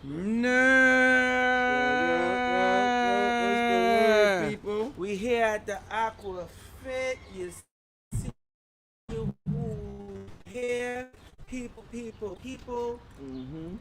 What's the word, Nerd. people? We here at the Aqua Fit. You see who here? People. Mm-hmm.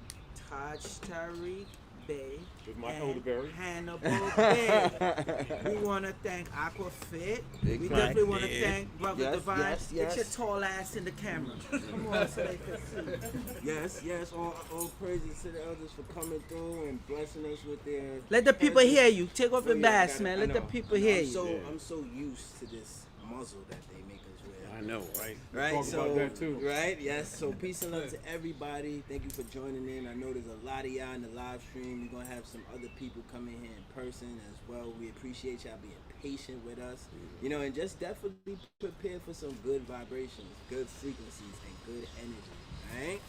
Taj Tariq Bay With my and elderberry. Hannibal Bay. We want to thank Aqua Fit. We Exactly. definitely want to thank Brother Yes, Divine. yes, Get your yes. tall ass in the camera. Come on, so they can see. Yes. All praises to the elders for coming through and blessing us with their. Let the people presence. hear you. Take off Oh, your yeah, I mask, gotta- man. I Let the know, people I know. hear I'm you. so Yeah. I'm so used to this muzzle that they make us wear. I know, right? Right, Talk so about that too. right, yes. So peace and love to everybody. Thank you for joining in. I know there's a lot of y'all in the live stream. We're gonna have some other people come in here in person as well. We appreciate y'all being patient with us. You know, and just definitely prepare for some good vibrations, good frequencies, and good energy. Alright?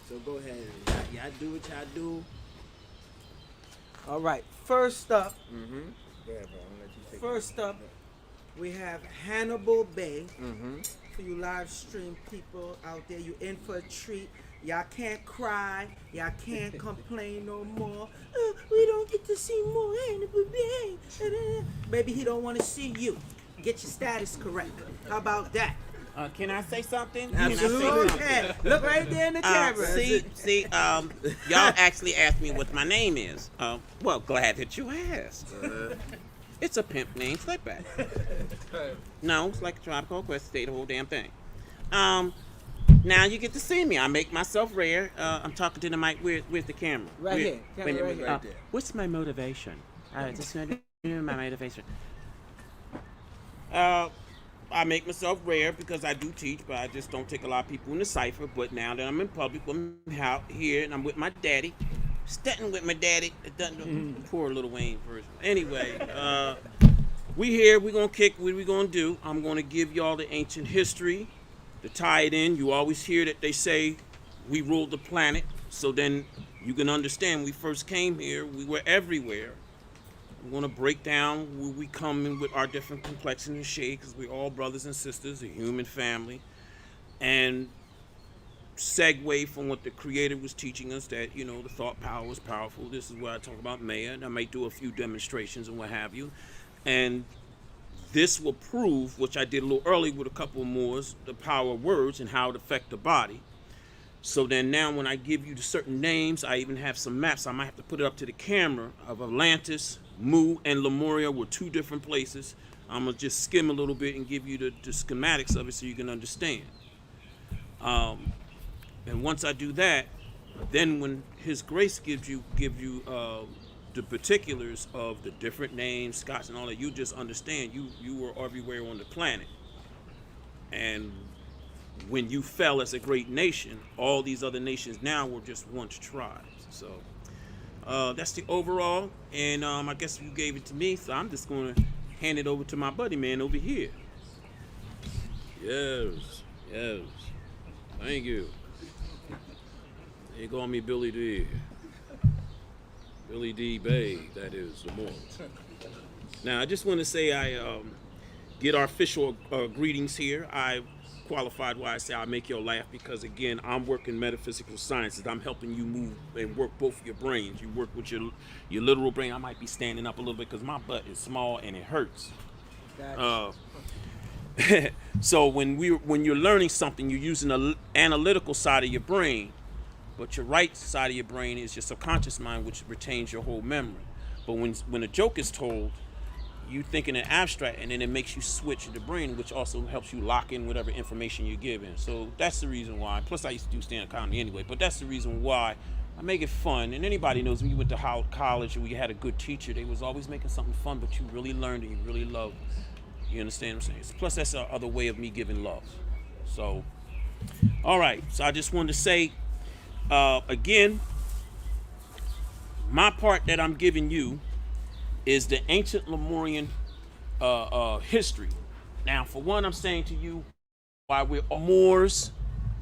So go ahead. Y'all do what y'all do. All right. First up, Mm-hmm. Yeah, bro. I'm gonna let you take First up, we have Hannibal Bay. Mm-hmm. For you live stream people out there, you in for a treat. Y'all can't cry. Y'all can't complain no more. We don't get to see more Hannibal Bay. Maybe he don't want to see you. Get your status correct. How about that? Can I say something? Absolutely. Okay. Look right there in the camera. Y'all actually asked me what my name is. Well, glad that you asked. It's a pimp named Slickback. No, it's like a Tribe Called Quest, stay the whole damn thing. Now you get to see me. I make myself rare. I'm talking to the mic. Where's the camera? Right here. Camera right here. Right there. What's my motivation? Just my motivation. I make myself rare because I do teach, but I just don't take a lot of people in the cipher. But now that I'm in public, I'm out here and I'm with my daddy, stunting with my daddy. Poor little Wayne version. Anyway, we here. We gonna kick. What we gonna do? I'm gonna give y'all the ancient history to tie it in. You always hear that they say we ruled the planet, so then you can understand. We first came here. We were everywhere. We're going to break down where we come in with our different complexion and shade because we're all brothers and sisters, a human family, and segue from what the Creator was teaching us that, you know, the thought power was powerful. This is where I talk about Maya, and I might do a few demonstrations and what have you. And this will prove, which I did a little early with a couple more, the power of words and how it affect the body. So then now when I give you the certain names, I even have some maps. I might have to put it up to the camera of Atlantis, Mu, and Lemuria were two different places. I'm going to just skim a little bit and give you the schematics of it so you can understand. And once I do that, then when His Grace give you the particulars of the different names, Scots and all that, you just understand you were everywhere on the planet. And when you fell as a great nation, all these other nations now were just once tribes. So that's the overall. And I guess you gave it to me, so I'm just going to hand it over to my buddy man over here. Yes. Thank you. They call me Billy D. Billy D. Bay, that is, the more. Now, I just want to say I get our official greetings here. I qualified why I say I make you laugh because, again, I'm working metaphysical sciences. I'm helping you move and work both of your brains. You work with your literal brain. I might be standing up a little bit because my butt is small and it hurts. So when you're learning something, you're using the analytical side of your brain, but your right side of your brain is your subconscious mind, which retains your whole memory. But when a joke is told, you think in an abstract, and then it makes you switch the brain, which also helps you lock in whatever information you're given. So that's the reason why. Plus, I used to do stand-up comedy anyway, but that's the reason why I make it fun. And anybody knows when you went to college and we had a good teacher, they was always making something fun, but you really learned and you really loved. You understand what I'm saying? Plus, that's the other way of me giving love. So, all right. So I just wanted to say, again, my part that I'm giving you is the ancient Lemurian history. Now, for one, I'm saying to you, why we're Moors,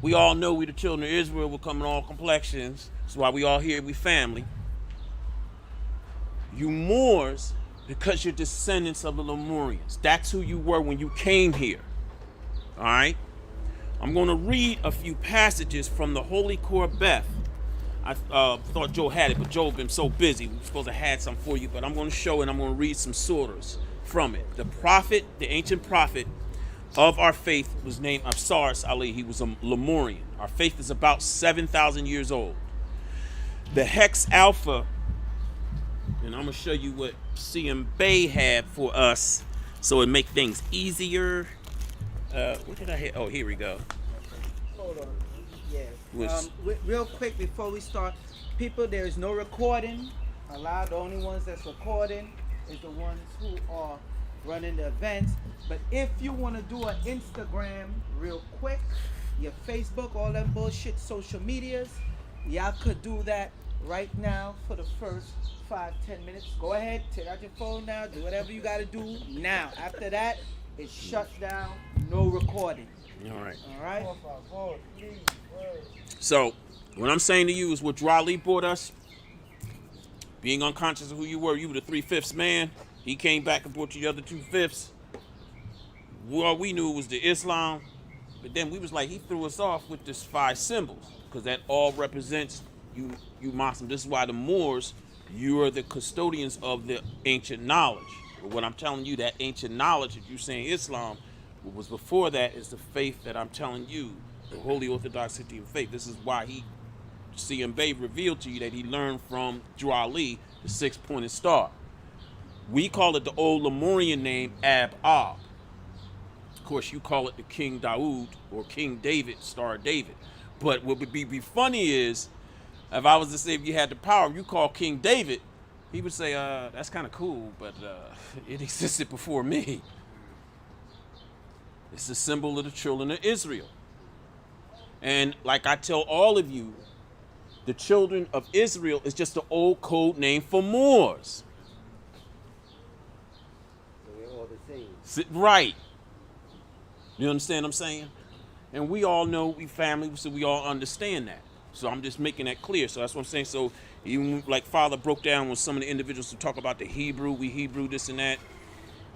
we all know we the children of Israel, we come in all complexions. That's why we all here, we family. You Moors, because you're descendants of the Lemurians. That's who you were when you came here. All right? I'm going to read a few passages from the Holy Korbeth. I thought Joe had it, but Joe been so busy. We were supposed to have some for you, but I'm going to show and I'm going to read some surahs from it. The prophet, the ancient prophet of our faith was named Absaris Ali. He was a Lemurian. Our faith is about 7,000 years old. The hex alpha, and I'm going to show you what CM Bay had for us so it make things easier. What did I hit? Oh, here we go. Hold on. Yeah. Was- Real quick before we start, people, there is no recording. The only ones that's recording is the ones who are running the events. But if you want to do an Instagram real quick, your Facebook, all that bullshit, social medias, y'all could do that right now for the first 5-10 minutes. Go ahead, take out your phone now, do whatever you got to do now. After that, it shuts down, no recording. All right. All right? So, what I'm saying to you is what Raleigh brought us. Being unconscious of who you were the 3/5 man. He came back and brought you the other 2/5. All we knew was the Islam, but then we was like, he threw us off with this 5 symbols because that all represents you Muslim. This is why the Moors, you are the custodians of the ancient knowledge. But what I'm telling you, that ancient knowledge, if you're saying Islam, what was before that is the faith that I'm telling you, the Holy Orthodox Christian faith. This is why CM Bay revealed to you that he learned from Drali, the 6-pointed star. We call it the old Lemurian name Ab-Ab. Of course, you call it the King Daoud or King David, Star David. But what would be funny is, if I was to say if you had the power, you call King David, he would say, that's kind of cool, but it existed before me. It's a symbol of the children of Israel. And like I tell all of you, the children of Israel is just an old code name for Moors. So we're all the same. Right. You understand what I'm saying? And we all know, we family, so we all understand that. So I'm just making that clear. So that's what I'm saying. So even like Father broke down with some of the individuals who talk about the Hebrew, we Hebrew this and that.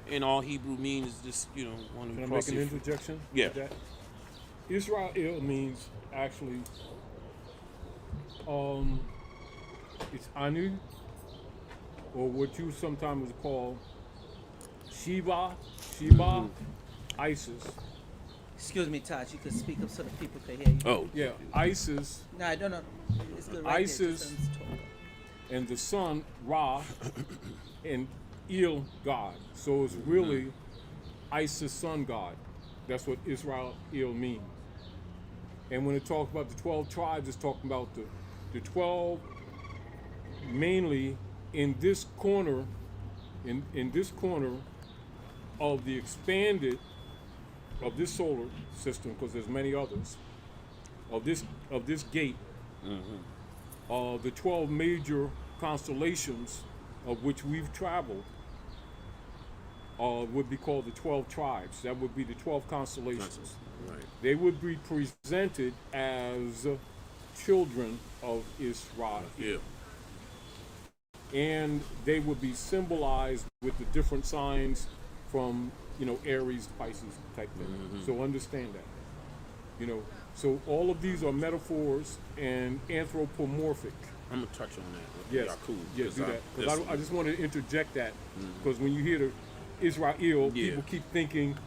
And all Hebrew means is just, one Can I make an interjection? Yeah. with that? Israel means actually, it's Anu, or what you sometimes call Sheba, Isis. Excuse me, Taj. You could speak up so the people can hear you. Oh. Yeah, Isis No, no. It's good right Isis- there. Just talk. and the son Ra, and Il God. So it's really Isis sun God. That's what Israel means. And when it talks about the 12 tribes, it's talking about the 12 mainly in this corner, in this corner of the expanded of this solar system, because there's many others, of this gate, the 12 major constellations of which we've traveled would be called the 12 tribes. That would be the 12 constellations. Right. They would be presented as children of Israel. Yeah. And they would be symbolized with the different signs from, Aries, Pisces type thing. So understand that. So all of these are metaphors and anthropomorphic. I'm going to touch on that. Yes. Yeah, cool. Yeah, do that. Because I just want to interject that. Because when you hear the Israel, people keep thinking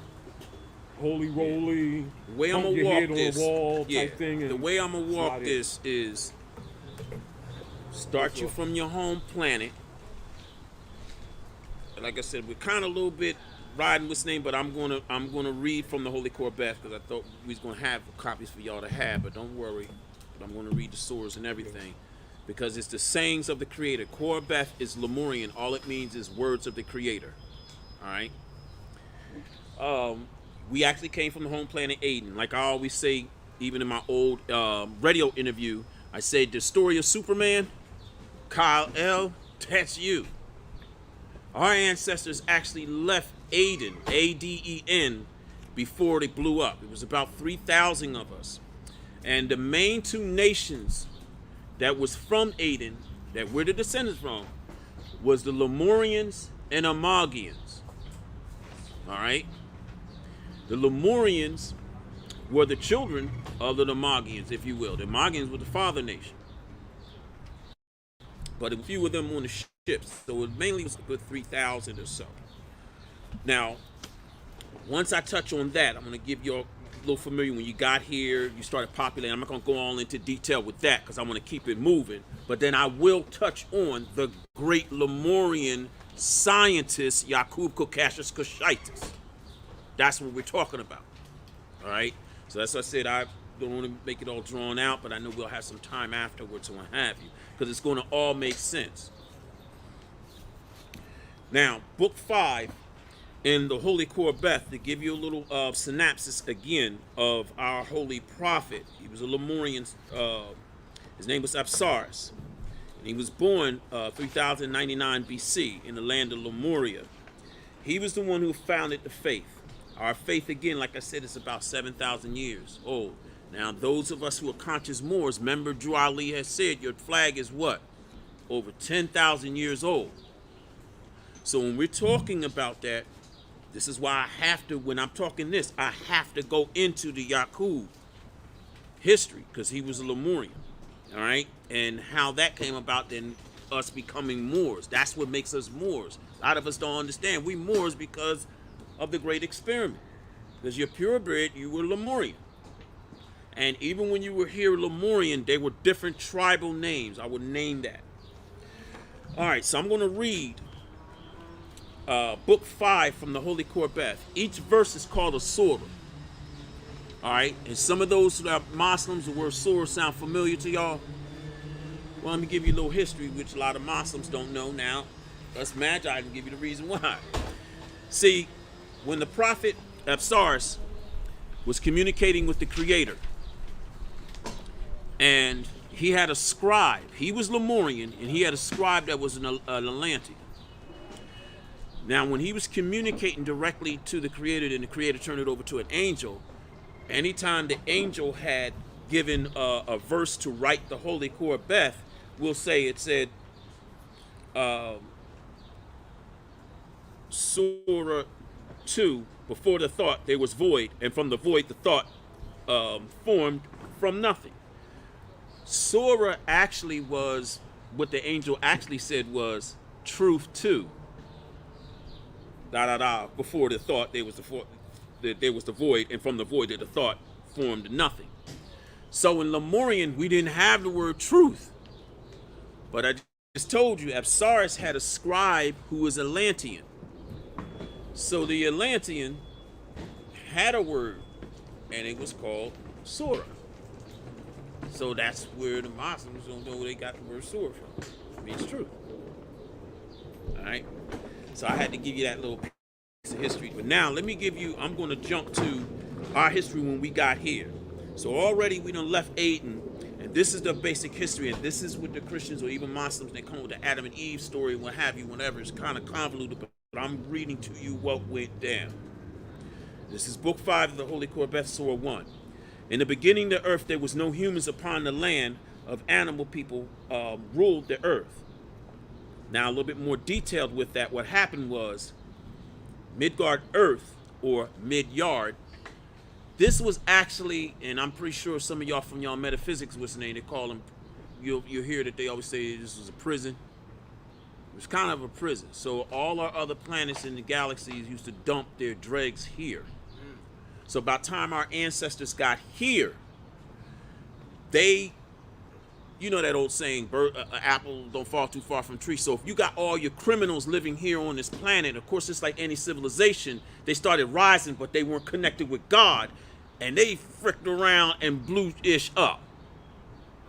holy roly, The way I'm hump gonna your head walk on this, the wall type thing. the And way I'm gonna walk not it. this is start you from your home planet. Like I said, we're kind of a little bit riding with this name, but I'm gonna read from the Holy Korbeth because I thought we was gonna have copies for y'all to have, but don't worry, I'm gonna read the source and everything because it's the sayings of the Creator. Korbeth is Lemurian. All it means is words of the Creator. All right. We actually came from the home planet Aiden. Like I always say, even in my old radio interview, I said the story of Superman, Kyle L, that's you. Our ancestors actually left Aden, A-D-E-N, before they blew up. It was about 3,000 of us. And the main two nations that was from Aden, that we're the descendants from, was the Lemurians and Amagians. All right? The Lemurians were the children of the Amagians, if you will. The Amagians were the father nation. but a few of them on the ships. So it mainly was a good 3,000 or so. Now, once I touch on that, I'm going to give you a little familiar. When you got here, you started populating. I'm not going to go all into detail with that because I want to keep it moving. But then I will touch on the great Lemurian scientist, Yakub Kokashis Koshaitis. That's what we're talking about. All right? So that's what I said. I don't want to make it all drawn out, but I know we'll have some time afterwards and what have you, because it's going to all make sense. Now, book 5 in the Holy Korbeth, to give you a little synopsis again of our holy prophet. He was a Lemurian. His name was Apsaris. And he was born 3099 BC in the land of Lemuria. He was the one who founded the faith. Our faith, again, like I said, is about 7,000 years old. Now, those of us who are conscious Moors, remember Drew Ali has said your flag is what? Over 10,000 years old. So when we're talking about that, this is why I have to, when I'm talking this, I have to go into the Yakub history, because he was a Lemurian, all right? And how that came about, then us becoming Moors. That's what makes us Moors. A lot of us don't understand. We Moors because of the great experiment. Because you're purebred, you were Lemurian. And even when you were here Lemurian, they were different tribal names. I would name that. All right, so I'm going to read book 5 from the Holy Korbeth. Each verse is called a surah. All right, and some of those who are Muslims, the word surah sound familiar to y'all. Well, let me give you a little history, which a lot of Muslims don't know now. Us Magi can give you the reason why. See, when the prophet Apsaris was communicating with the Creator, and he had a scribe. He was Lemurian, and he had a scribe that was an Atlantean. Now, when he was communicating directly to the Creator, and the Creator turned it over to an angel, anytime the angel had given a verse to write the Holy Korbeth, we'll say it said, Surah 2, before the thought there was void, and from the void the thought formed from nothing. Surah actually was, what the angel actually said was, truth 2. Before the thought there was the void, and from the void that the thought formed nothing. So in Lemurian, we didn't have the word truth. But I just told you, Apsaris had a scribe who was Atlantean. So the Atlantean had a word, and it was called surah. So that's where the Muslims don't know where they got the word surah from. It means truth. All right? So I had to give you that little piece of history. But now let me give you, I'm going to jump to our history when we got here. So already we done left Aden, and this is the basic history, and this is what the Christians or even Muslims, they come with the Adam and Eve story and what have you, whatever. It's kind of convoluted, but I'm reading to you what went down. This is book 5 of the Holy Korbeth, Surah 1. In the beginning of the earth, there was no humans upon the land. Of animal people ruled the earth. Now, a little bit more detailed with that, what happened was Midgard Earth, or Midyard, this was actually, and I'm pretty sure some of y'all from y'all metaphysics was name, they call them, you'll hear that they always say this was a prison. It was kind of a prison. So all our other planets in the galaxies used to dump their dregs here. So by the time our ancestors got here, they, you know that old saying, apple don't fall too far from tree. So if you got all your criminals living here on this planet, of course, it's like any civilization, they started rising, but they weren't connected with God, and they fricked around and blew ish up.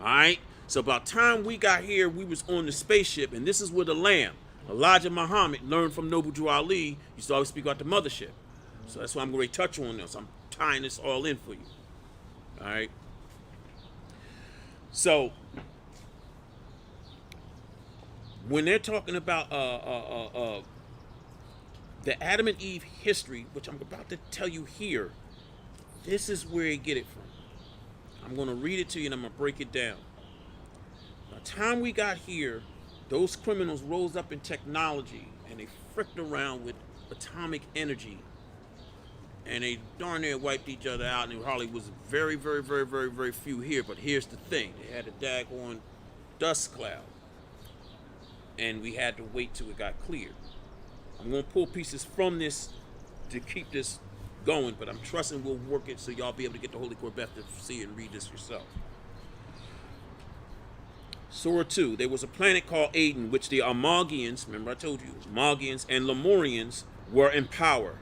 All right? So by the time we got here, we was on the spaceship, and this is where the Lamb, Elijah Muhammad, learned from Noble Drew Ali, used to always speak about the mothership. So that's why I'm going to touch on this. I'm tying this all in for you. All right? So when they're talking about the Adam and Eve history, which I'm about to tell you here, this is where they get it from. I'm going to read it to you, and I'm going to break it down. By the time we got here, those criminals rose up in technology, and they fricked around with atomic energy, and they darn near wiped each other out, and there hardly was very, very, very, very, very few here. But here's the thing. They had a daggone dust cloud. and we had to wait till it got clear. I'm gonna pull pieces from this to keep this going, but I'm trusting we'll work it so y'all be able to get the Holy Korbeth to see and read this yourself. Surah 2, there was a planet called Aden, which the Amalgians, remember I told you, Amalgians and Lemurians were in power.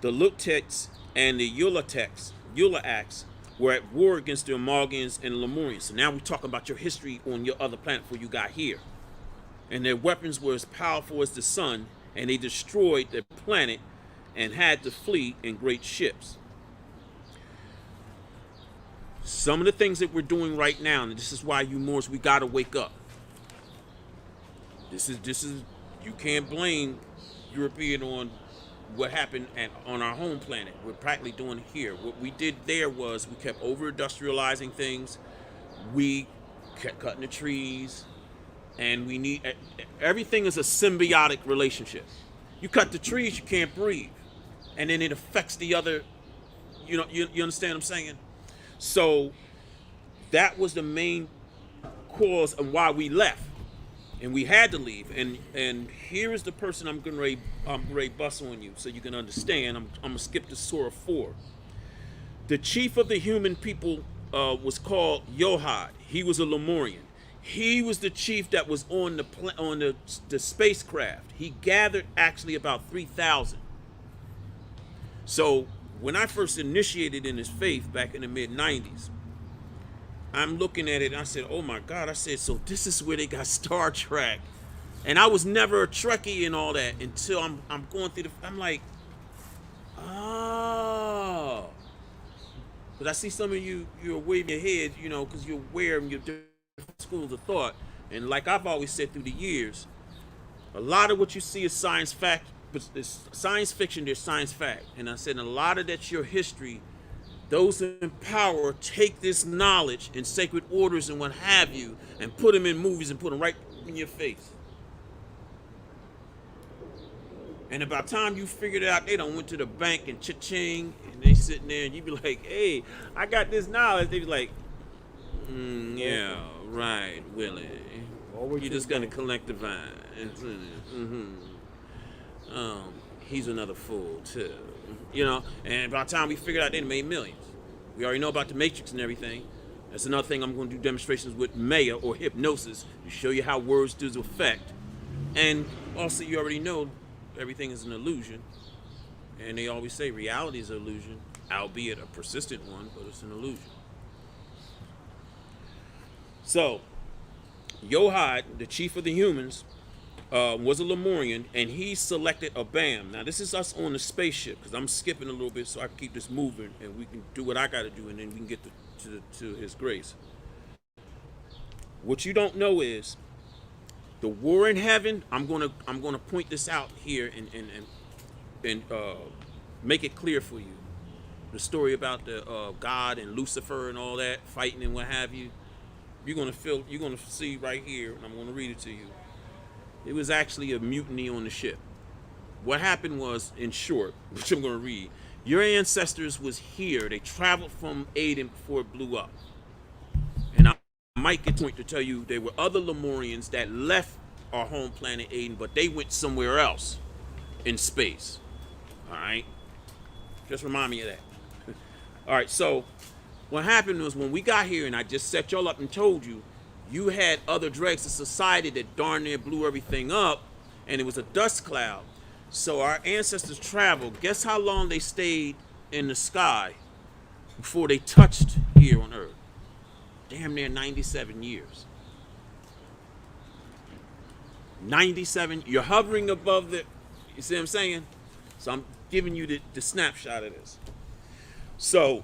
The Luteks and the Ulaaks were at war against the Amalgians and Lemurians. So now we're talking about your history on your other planet before you got here. And their weapons were as powerful as the sun, and they destroyed the planet and had to flee in great ships. Some of the things that we're doing right now, and this is why you Moors, we gotta wake up. This is you can't blame European on what happened on our home planet. We're practically doing it here. What we did there was we kept over-industrializing things. We kept cutting the trees, and we need everything is a symbiotic relationship. You cut the trees, you can't breathe, and then it affects the other. You understand what I'm saying? So that was the main cause of why we left, and we had to leave. And here is the person I'm going to bust on you so you can understand. I'm gonna skip to Surah 4. The chief of the human people was called Yohad. He was a Lemurian. He was the chief that was on the spacecraft. He gathered actually about 3,000. So when I first initiated in his faith back in the mid-90s, I'm looking at it and I said, oh my God, I said, so this is where they got Star Trek. And I was never a Trekkie and all that until I'm going through I'm like, oh. But I see some of you're waving your head, because you're aware of your different schools of thought. And like I've always said through the years, a lot of what you see is science fact. But it's science fiction, there's science fact. And I said a lot of that's your history. Those in power take this knowledge and sacred orders and what have you and put them in movies and put them right in your face. And about time you figured it out, they done went to the bank and cha-ching, and they sitting there and you be like, hey, I got this knowledge. They be like, yeah, right, Willie. You're just gonna collect the vine. He's another fool too, and by the time we figured out, they made millions. We already know about the Matrix and everything. That's another thing. I'm going to do demonstrations with Maya or hypnosis to show you how words do effect. And also, you already know everything is an illusion, and they always say reality is an illusion, albeit a persistent one, but it's an illusion. So Yohad, the chief of the humans, was a Lemurian, and he selected a BAM. Now, this is us on the spaceship, because I'm skipping a little bit so I can keep this moving, and we can do what I got to do, and then we can get to His grace. What you don't know is the war in heaven. I'm gonna point this out here and make it clear for you. The story about the God and Lucifer and all that fighting and what have you. You're gonna see right here, and I'm gonna read it to you. It was actually a mutiny on the ship. What happened was, in short, which I'm going to read, your ancestors was here. They traveled from Aden before it blew up. And I might get to point to tell you there were other Lemurians that left our home planet Aden, but they went somewhere else in space. All right? Just remind me of that. All right, so what happened was when we got here, and I just set y'all up and told you, you had other dregs of society that darn near blew everything up, and it was a dust cloud. So our ancestors traveled. Guess how long they stayed in the sky before they touched here on Earth? Damn near 97 years. 97, you're hovering above the, you see what I'm saying? So I'm giving you the snapshot of this. So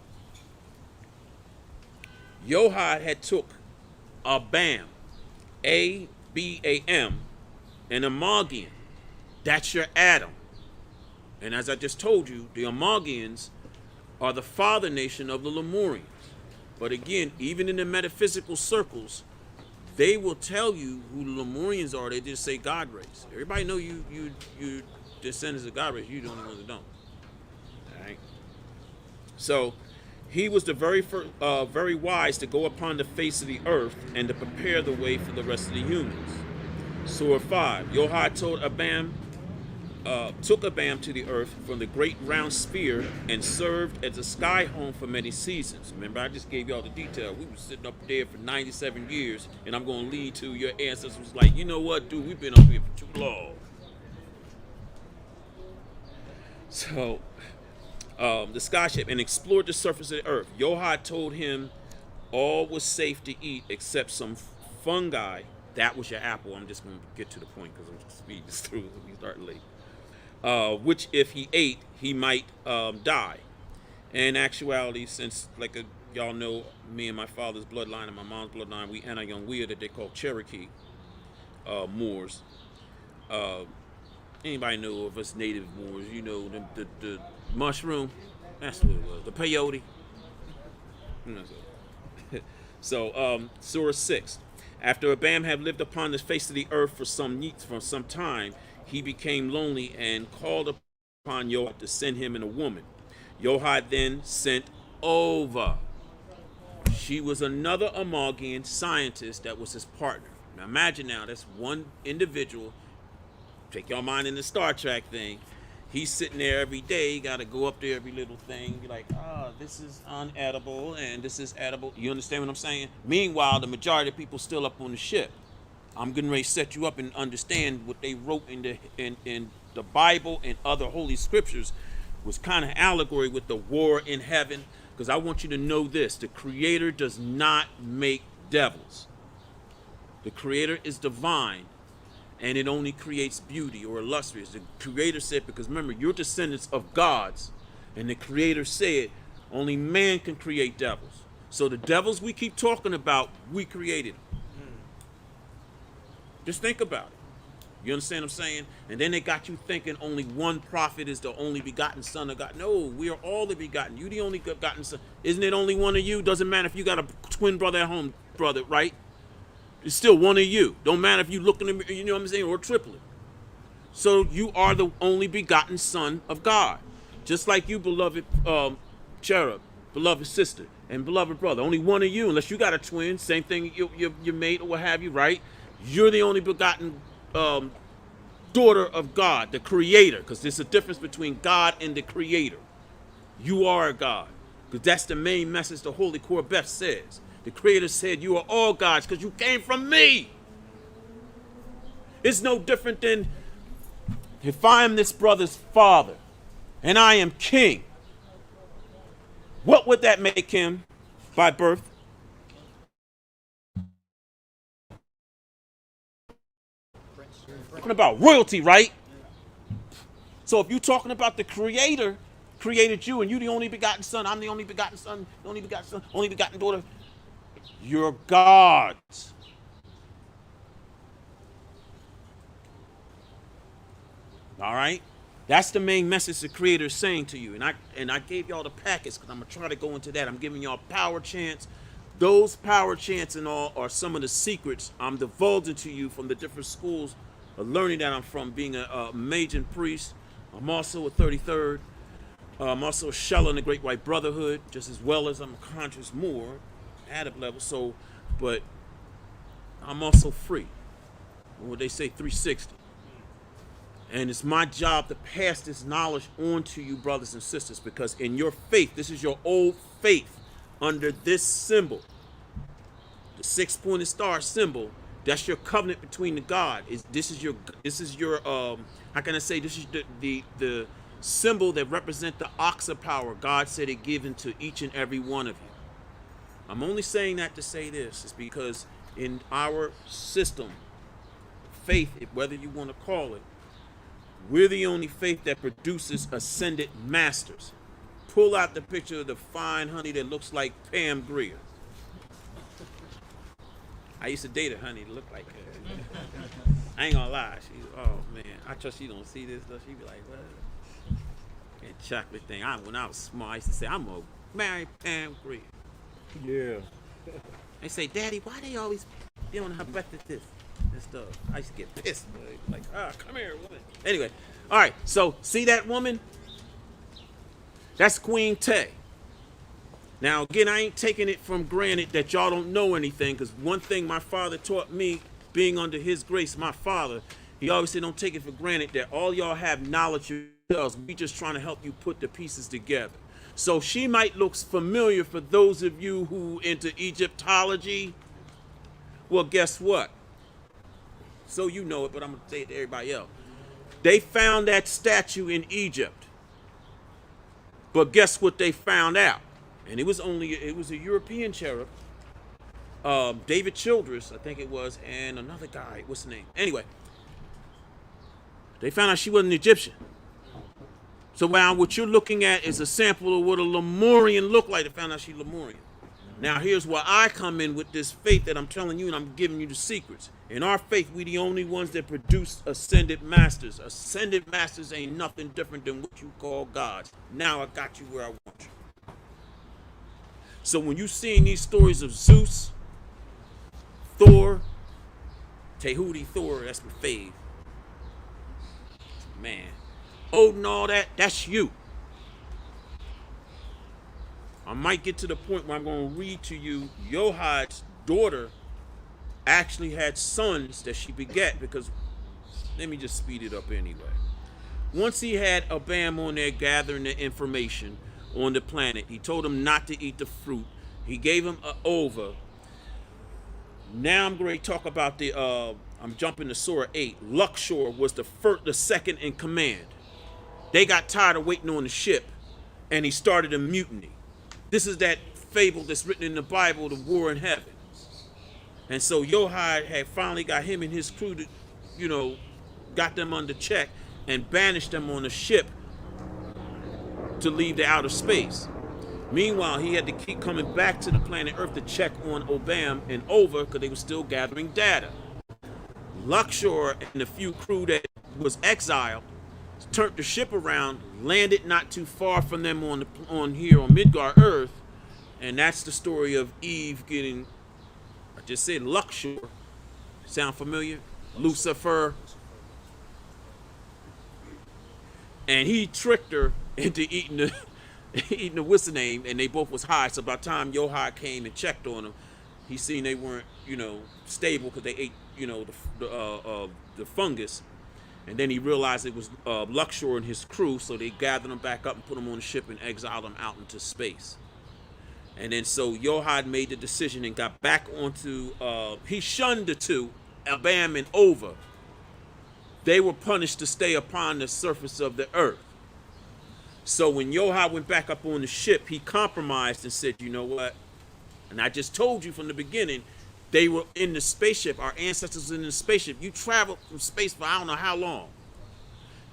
Yohad had took a BAM, A-B-A-M, and a Amalgian. That's your Adam. And as I just told you, the Amalgians are the father nation of the Lemurians. But again, even in the metaphysical circles, they will tell you who the Lemurians are. They just say God race. Everybody know you descendants of God race. You the only ones that don't. All right. So he was the very wise to go upon the face of the earth and to prepare the way for the rest of the humans. Surah 5. Yohai took Abam to the earth from the great round spear and served as a sky home for many seasons. Remember, I just gave y'all the detail. We were sitting up there for 97 years, and I'm going to lead to your ancestors was like, you know what, dude, we've been up here for too long. So, the skyship and explored the surface of the earth. Yohai told him all was safe to eat except some fungi. That was your apple. I'm just going to get to the point because I'm speeding this through. We start late. Which if he ate, he might die. In actuality, since y'all know, me and my father's bloodline and my mom's bloodline, we Anayangwea that they call Cherokee Moors. Anybody know of us native Moors? You know, the mushroom? That's what it was. The peyote? So, Surah 6. After Abam had lived upon the face of the earth for some time, he became lonely and called upon Yohai to send him in a woman. Yohai then sent Ova. She was another Amalgian scientist that was his partner. Now imagine now, that's one individual. Take your mind in the Star Trek thing. He's sitting there every day, got to go up there every little thing, be like, this is unedible and this is edible. You understand what I'm saying? Meanwhile, the majority of people still up on the ship. I'm getting ready to set you up and understand what they wrote in the Bible and other holy scriptures was kind of allegory with the war in heaven. Because I want you to know this: the Creator does not make devils. The Creator is divine, and it only creates beauty or illustrious. The Creator said, because remember, you're descendants of gods, and the Creator said only man can create devils. So the devils we keep talking about, we created them. Just think about it. You understand what I'm saying? And then they got you thinking only one prophet is the only begotten son of God. No, we are all the begotten. You the only begotten son. Isn't it only one of you? Doesn't matter if you got a twin brother at home, brother, right? It's still one of you. Don't matter if you look in the, you know what I'm saying, or triplet. So you are the only begotten son of God. Just like you, beloved cherub, beloved sister, and beloved brother. Only one of you, unless you got a twin, same thing, your mate or what have you, right? You're the only begotten daughter of God, the Creator, because there's a difference between God and the Creator. You are a God, because that's the main message the Holy Korbeth says. The Creator said, you are all gods because you came from me. It's no different than if I am this brother's father and I am king. What would that make him by birth? Talking about royalty, right? So if you're talking about the Creator created you and you the only begotten son, I'm the only begotten son, the only begotten son, only begotten daughter, you're gods. All right? That's the main message the Creator is saying to you. And I gave y'all the packets because I'm going to try to go into that. I'm giving y'all power chants. Those power chants and all are some of the secrets I'm divulging to you from the different schools of learning that I'm from, being a Major priest. I'm also a 33rd. I'm also a Sheller in the Great White Brotherhood, just as well as I'm a conscious Moor at a level. So, but I'm also free. What they say, 360. And it's my job to pass this knowledge on to you, brothers and sisters, because in your faith, this is your old faith under this symbol, the six-pointed star symbol. That's your covenant between the God. This is your how can I say, this is the symbol that represents the oxa power God said it given to each and every one of you. I'm only saying that to say this. It's because in our system, faith, whether you want to call it, we're the only faith that produces ascended masters. Pull out the picture of the fine honey that looks like Pam Grier. I used to date a honey that looked like her. I ain't gonna lie. Oh man, I trust she don't see this stuff. She be like, what? That chocolate thing. When I was small, I used to say, I'm gonna marry Pam Grier. Yeah. They say, Daddy, why they always be on her breakfast this and stuff? I used to get pissed. Like, come here, woman. Anyway, all right. So, see that woman? That's Queen Tay. Now, again, I ain't taking it from granted that y'all don't know anything, because one thing my father taught me being under his grace, my father, he always said, don't take it for granted that all y'all have knowledge yourselves. We just trying to help you put the pieces together. So she might look familiar for those of you who into Egyptology. Well, guess what? So you know it, but I'm going to say it to everybody else. They found that statue in Egypt. But guess what they found out? And it was a European cherub. David Childress, I think it was, and another guy, what's the name? Anyway, they found out she wasn't Egyptian. So now what you're looking at is a sample of what a Lemurian looked like. They found out she's Lemurian. Now here's where I come in with this faith that I'm telling you, and I'm giving you the secrets. In our faith, we the only ones that produce ascended masters. Ascended masters ain't nothing different than what you call gods. Now I got you where I want you. So when you seeing these stories of Zeus, Thor, Tehuti Thor, that's my fave. Man. Odin, all that, that's you. I might get to the point where I'm going to read to you Yohad's daughter actually had sons that she begat, because let me just speed it up anyway. Once he had Abam on there gathering the information on the planet, he told him not to eat the fruit. He gave him an ova. Now I'm going to talk about I'm jumping to Surah 8. Luxor was the second in command. They got tired of waiting on the ship, and he started a mutiny. This is that fable that's written in the Bible, the war in heaven. And so Yohai had finally got him and his crew to, got them under check and banished them on a ship to leave the outer space. Meanwhile, he had to keep coming back to the planet Earth to check on Obam and Over, because they were still gathering data. Luxor and the few crew that was exiled turned the ship around, landed not too far from them on here on Midgard Earth, and that's the story of Eve getting, I just said Luxor. Sound familiar? Lucifer. And he tricked her into eating the what's the name, and they both was high. So by the time Yohai came and checked on them, he seen they weren't, stable, because they ate, the fungus. And then he realized it was Luxor and his crew, so they gathered them back up and put them on the ship and exiled them out into space. And then so Yohai made the decision and got back onto, he shunned the two, Abam and Over. They were punished to stay upon the surface of the earth. So when Yohai went back up on the ship, he compromised and said, you know what? And I just told you from the beginning, they were in the spaceship. Our ancestors were in the spaceship. You traveled from space for I don't know how long.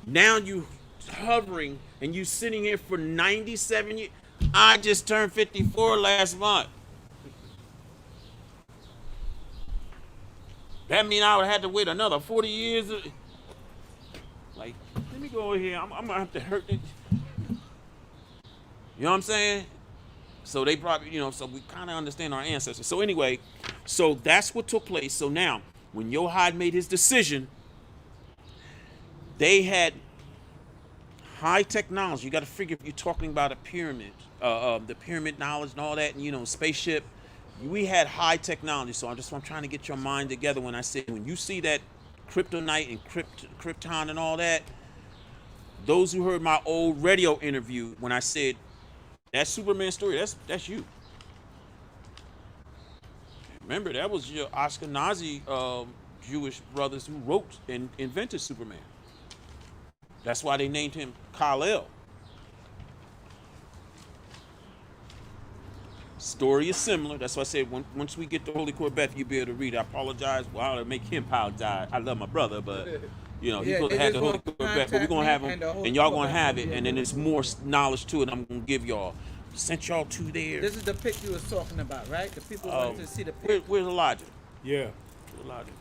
Now you hovering and you sitting here for 97 years. I just turned 54 last month. That means I would have to wait another 40 years. Like, let me go over here. I'm going to have to hurt it. You know what I'm saying? So they probably, so we kind of understand our ancestors. So anyway, so that's what took place. So now, when Yohai made his decision, they had high technology. You got to figure if you're talking about a pyramid, the pyramid knowledge and all that, and spaceship. We had high technology. So I'm trying to get your mind together when I say, when you see that kryptonite and krypton and all that, those who heard my old radio interview when I said that Superman story, that's you. Remember, that was your Ashkenazi Jewish brothers who wrote and invented Superman. That's why they named him Kal-El. Story is similar. That's why I said once we get to Holy Corvette, you'll be able to read it. I apologize. Well, I'll make him apologize. I love my brother, but he's supposed to have the Holy Corvette, but we're going to have him, and y'all going to have it, and then there's more knowledge to it I'm going to give y'all. Sent y'all to there. This is the pic you was talking about, right? The people wanted to see the pic. Where's Elijah? Yeah. Elijah,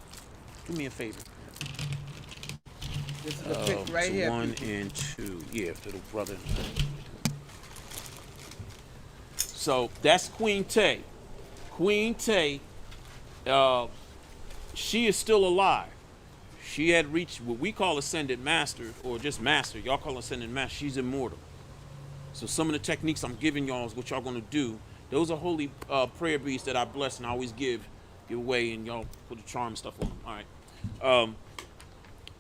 do me a favor. This is the pic right here. 1 and 2. Yeah, to the brother. So that's Queen Tay. Queen Tay, she is still alive. She had reached what we call Ascended Master, or just Master. Y'all call Ascended Master. She's immortal. So some of the techniques I'm giving y'all is what y'all going to do. Those are holy prayer beads that I bless and I always give give away and y'all put the charm stuff on them. All right.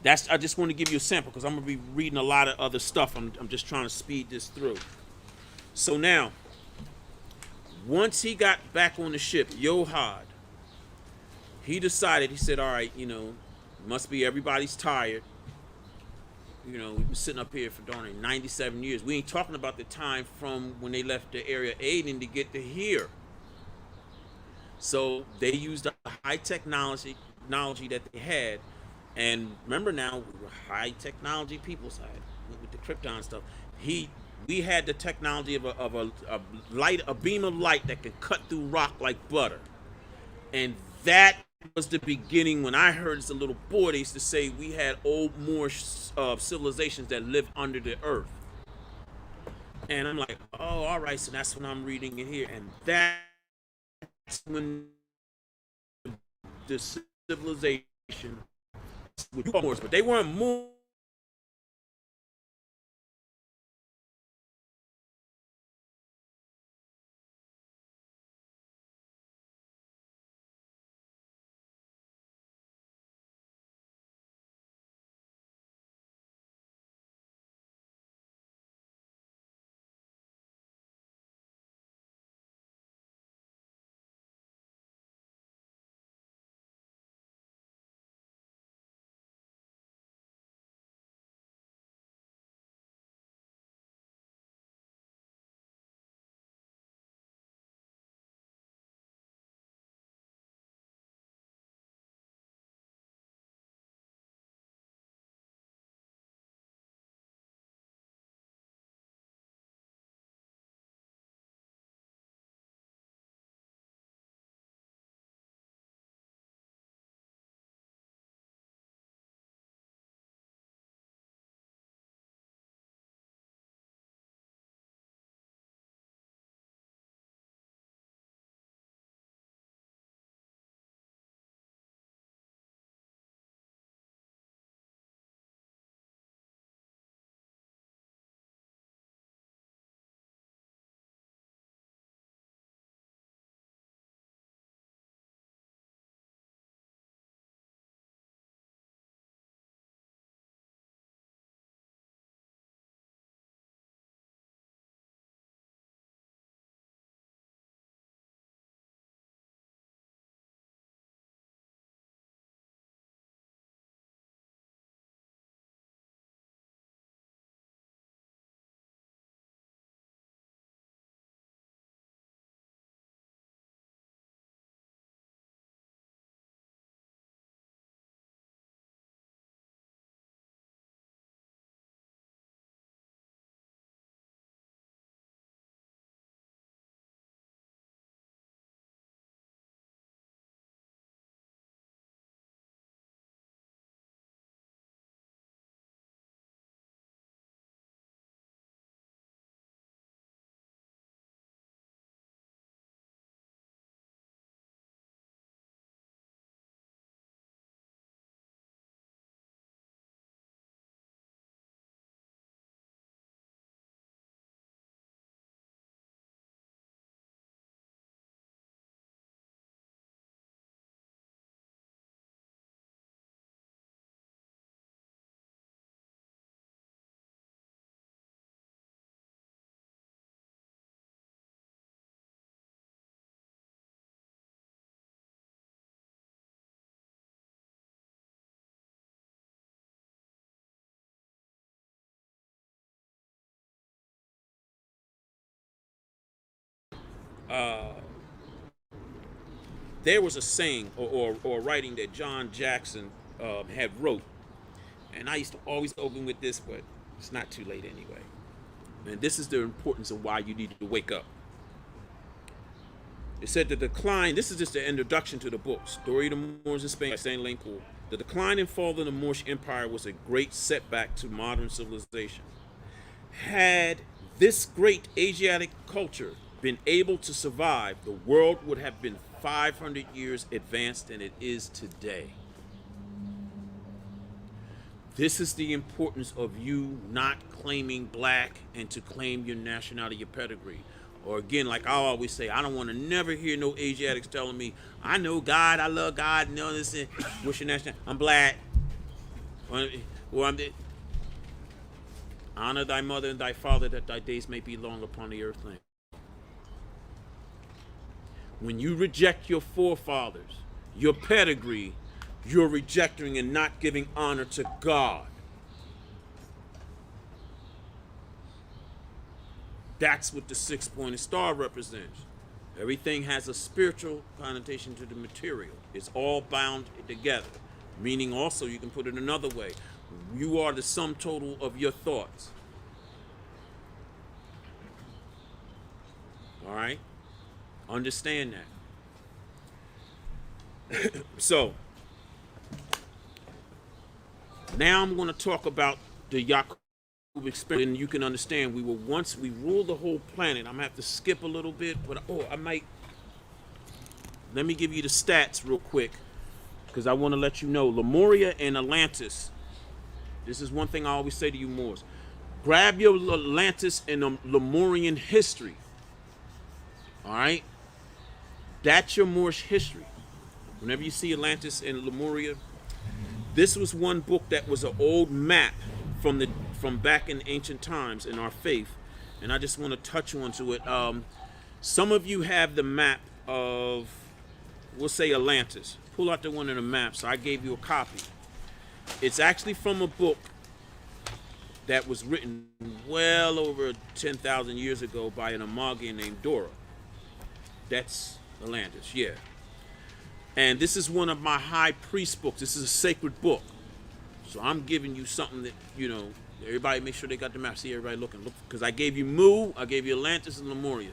I just want to give you a sample because I'm gonna be reading a lot of other stuff. I'm just trying to speed this through. So now, once he got back on the ship, Yohad, he decided. He said, "All right, must be everybody's tired. We've been sitting up here for darn 97 years. We ain't talking about the time from when they left the area Aden to get to here." So they used the high technology that they had. And remember now, we were high technology people side with the Krypton stuff. We had the technology of a beam of light that can cut through rock like butter. And that was the beginning. When I heard as a little boy, they used to say we had old Moorish civilizations that lived under the earth. And I'm like, oh, all right. So that's when I'm reading it here, and that's when the civilization with Moors, but they weren't Moors. There was a saying or writing that John Jackson had wrote, and I used to always open with this, but it's not too late anyway. And this is the importance of why you need to wake up. It said the decline, this is just the introduction to the book, Story of the Moors in Spain by Saint Lane Poole. The decline and fall of the Moorish Empire was a great setback to modern civilization. Had this great Asiatic culture been able to survive, the world would have been 500 years advanced than it is today. This is the importance of you not claiming black and to claim your nationality, your pedigree. Or again, like I always say, I don't want to never hear no Asiatics telling me, I know God, I love God, and all this, and what's your national? I'm black. Or I'm honor thy mother and thy father, that thy days may be long upon the earth land. When you reject your forefathers, your pedigree, you're rejecting and not giving honor to God. That's what the six-pointed star represents. Everything has a spiritual connotation to the material. It's all bound together. Meaning also, you can put it another way. You are the sum total of your thoughts. All right? Understand that. So, now I'm going to talk about the Yaqub experience, and you can understand we ruled the whole planet. I'm gonna have to skip a little bit, but let me give you the stats real quick, because I want to let you know Lemuria and Atlantis. This is one thing I always say to you Moors: grab your Atlantis and Lemurian history. All right, that's your Moorish history. Whenever you see Atlantis and Lemuria, this was one book that was an old map from back in ancient times in our faith, and I just want to touch onto it. Some of you have the map of, we'll say, Atlantis. Pull out the one of the maps. I gave you a copy. It's actually from a book that was written well over 10,000 years ago by an Amagian named Dora. That's Atlantis, yeah. And this is one of my high priest books. This is a sacred book. So I'm giving you something that, everybody make sure they got the map. See everybody looking. Look, because I gave you Mu, I gave you Atlantis and Lemuria.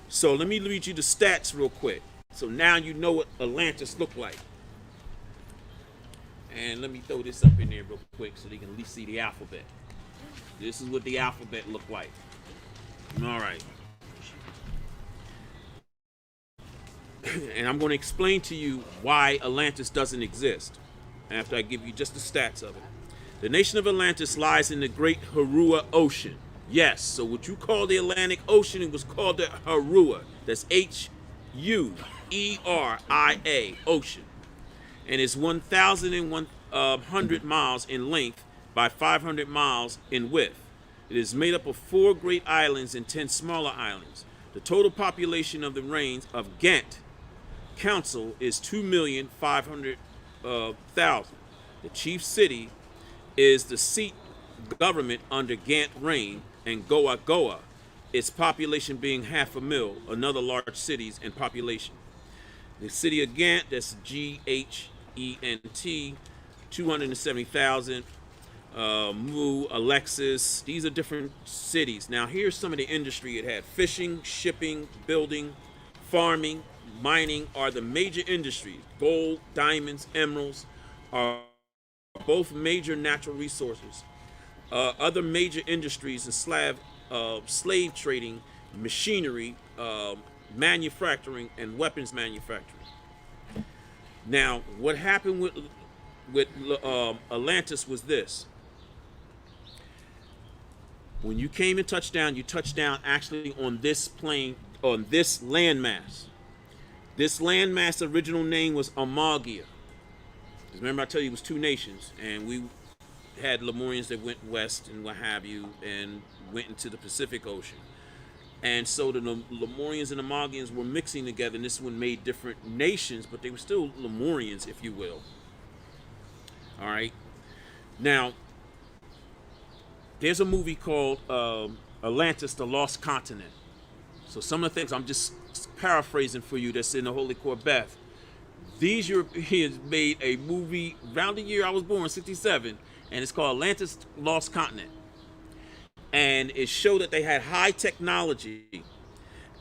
So let me read you the stats real quick. So now you know what Atlantis looked like. And let me throw this up in there real quick so they can at least see the alphabet. This is what the alphabet looked like. All right. And I'm going to explain to you why Atlantis doesn't exist after I give you just the stats of it. The nation of Atlantis lies in the great Harua Ocean. Yes, so what you call the Atlantic Ocean, it was called the Harua. That's Hueria, Ocean. And it's 1,100 miles in length by 500 miles in width. It is made up of 4 great islands and 10 smaller islands. The total population of the reigns of Ghent Council is 2,500,000. The chief city is the seat government under Ghent reign, and Goa Goa, its population being 500,000, another large cities in population. The city of Ghent, that's Ghent, 270,000. Mu, Alexis, these are different cities. Now here's some of the industry it had. Fishing, shipping, building, farming, mining are the major industries. Gold, diamonds, emeralds are both major natural resources. Other major industries is slave trading, machinery, manufacturing, and weapons manufacturing. Now, what happened with Atlantis was this. When you came and touched down, you touched down actually on this plane, on this landmass. This landmass original name was Amagia. Remember I told you it was 2 nations, and we had Lemurians that went west and what have you, and went into the Pacific Ocean. And so the Lemurians and Amagians were mixing together, and this one made different nations, but they were still Lemurians, if you will. All right. Now, there's a movie called Atlantis, the Lost Continent. So some of the things I'm just paraphrasing for you that's in the Holy Corbeth. These Europeans made a movie around the year I was born, 67, and it's called Atlantis, Lost Continent. And it showed that they had high technology,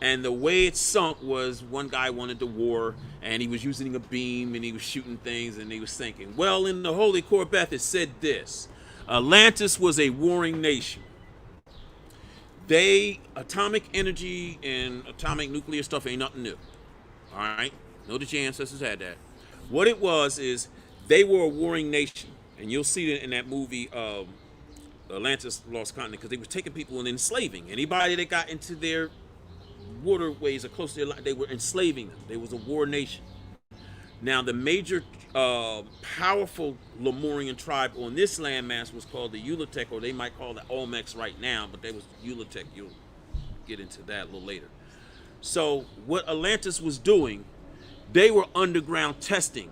and the way it sunk was one guy wanted to war, and he was using a beam, and he was shooting things, and he was sinking. Well, in the Holy Corbeth, it said this: Atlantis was a warring nation. Atomic energy and atomic nuclear stuff ain't nothing new. All right? Know that your ancestors had that. What it was is they were a warring nation, and you'll see it in that movie, Atlantis Lost Continent, because they were taking people and enslaving. Anybody that got into their waterways are close to their line. They were enslaving them. They was a war nation. Now, the major powerful Lemurian tribe on this landmass was called the Yuletec, or they might call it Olmecs right now, but they was Yuletec. You'll get into that a little later. So what Atlantis was doing, they were underground testing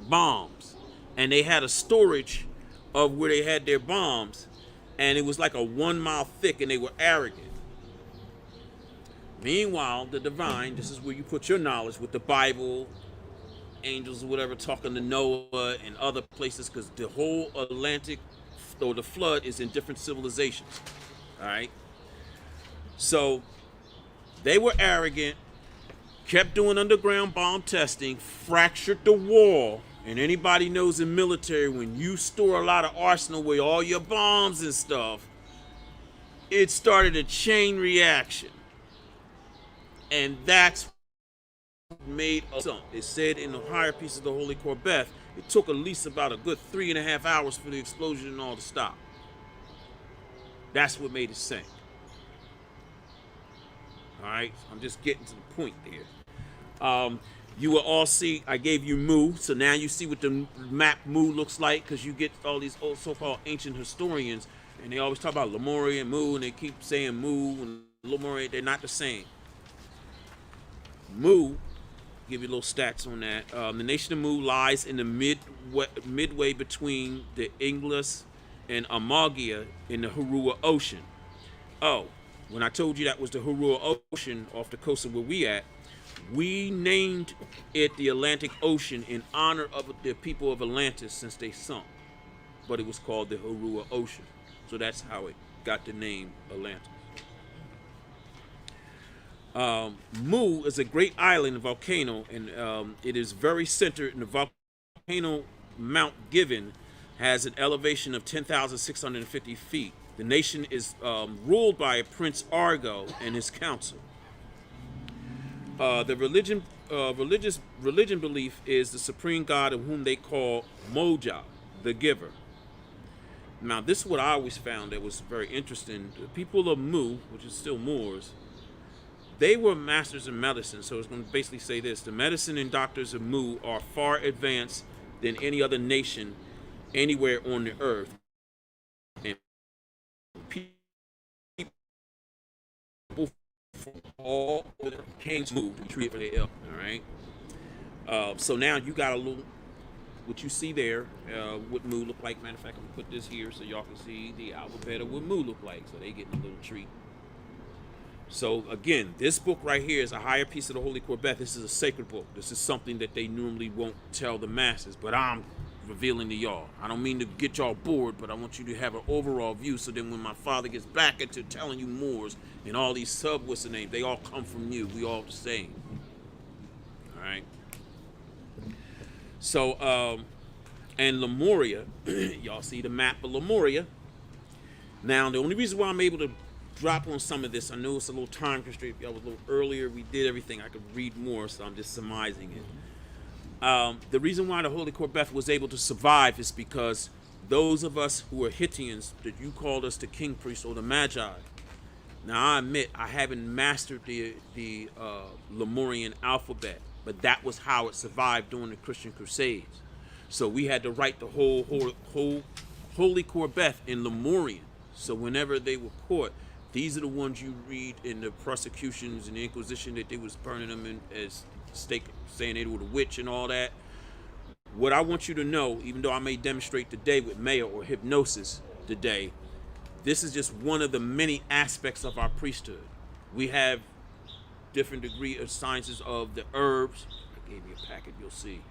bombs, and they had a storage of where they had their bombs, and it was like a 1 mile thick, and they were arrogant. Meanwhile, the divine, this is where you put your knowledge with the Bible, angels or whatever, talking to Noah and other places, because the whole Atlantic or the flood is in different civilizations. All right. So they were arrogant, kept doing underground bomb testing, fractured the wall. And anybody knows in military, when you store a lot of arsenal with all your bombs and stuff, it started a chain reaction. And that's made a song. It said in the higher piece of the Holy Corbeth, it took at least about a good 3.5 hours for the explosion and all to stop. That's what made it sink. All right, I'm just getting to the point there. You will all see, I gave you Mu, so now you see what the map Mu looks like, because you get all these old so-called ancient historians, and they always talk about Lemuria and Mu, and they keep saying Mu and Lemuria. They're not the same. Mu, give you little stats on that. The nation of Mu lies in the midway between the Inglis and Amagia in the Hurua Ocean. Oh, when I told you that was the Hurua Ocean off the coast of where we at, we named it the Atlantic Ocean in honor of the people of Atlantis since they sunk. But it was called the Hurua Ocean. So that's how it got the name Atlantis. Mu is a great island and volcano, and it is very centered in the volcano. Mount Given has an elevation of 10,650 feet. The nation is ruled by Prince Argo and his council. The religion belief is the supreme god of whom they call Moja, the giver. Now, this is what I always found that was very interesting. The people of Mu, which is still Moors, they were masters in medicine. So it's going to basically say this: the medicine and doctors of Mu are far advanced than any other nation anywhere on the earth. And people from all over came to Mu to be treated for their ill. All right. So now you got a little, what you see there, what Mu look like. Matter of fact, I'm gonna put this here so y'all can see the alphabet of what Mu look like. So they getting a little treat. So again, this book right here is a higher piece of the Holy Corbeth. This is a sacred book. This is something that they normally won't tell the masses, but I'm revealing to y'all. I don't mean to get y'all bored, but I want you to have an overall view, so then when my father gets back into telling you Moors and all these what's the name, they all come from you. We all the same. All right. So, and Lemuria, y'all see the map of Lemuria. Now, the only reason why I'm able to drop on some of this, I know it's a little time constraint. Y'all was a little earlier. We did everything. I could read more, so I'm just surmising it. The reason why the Holy Corbeth was able to survive is because those of us who are Hittians, that you called us the king priests or the Magi. Now, I admit I haven't mastered the Lemurian alphabet, but that was how it survived during the Christian Crusades. So we had to write the whole Holy Corbeth in Lemurian. So whenever they were caught, these are the ones you read in the prosecutions and the Inquisition, that they was burning them in as stake, saying they were the witch and all that. What I want you to know, even though I may demonstrate today with Maya or hypnosis today, this is just one of the many aspects of our priesthood. We have different degree of sciences of the herbs. I gave you a packet, you'll see.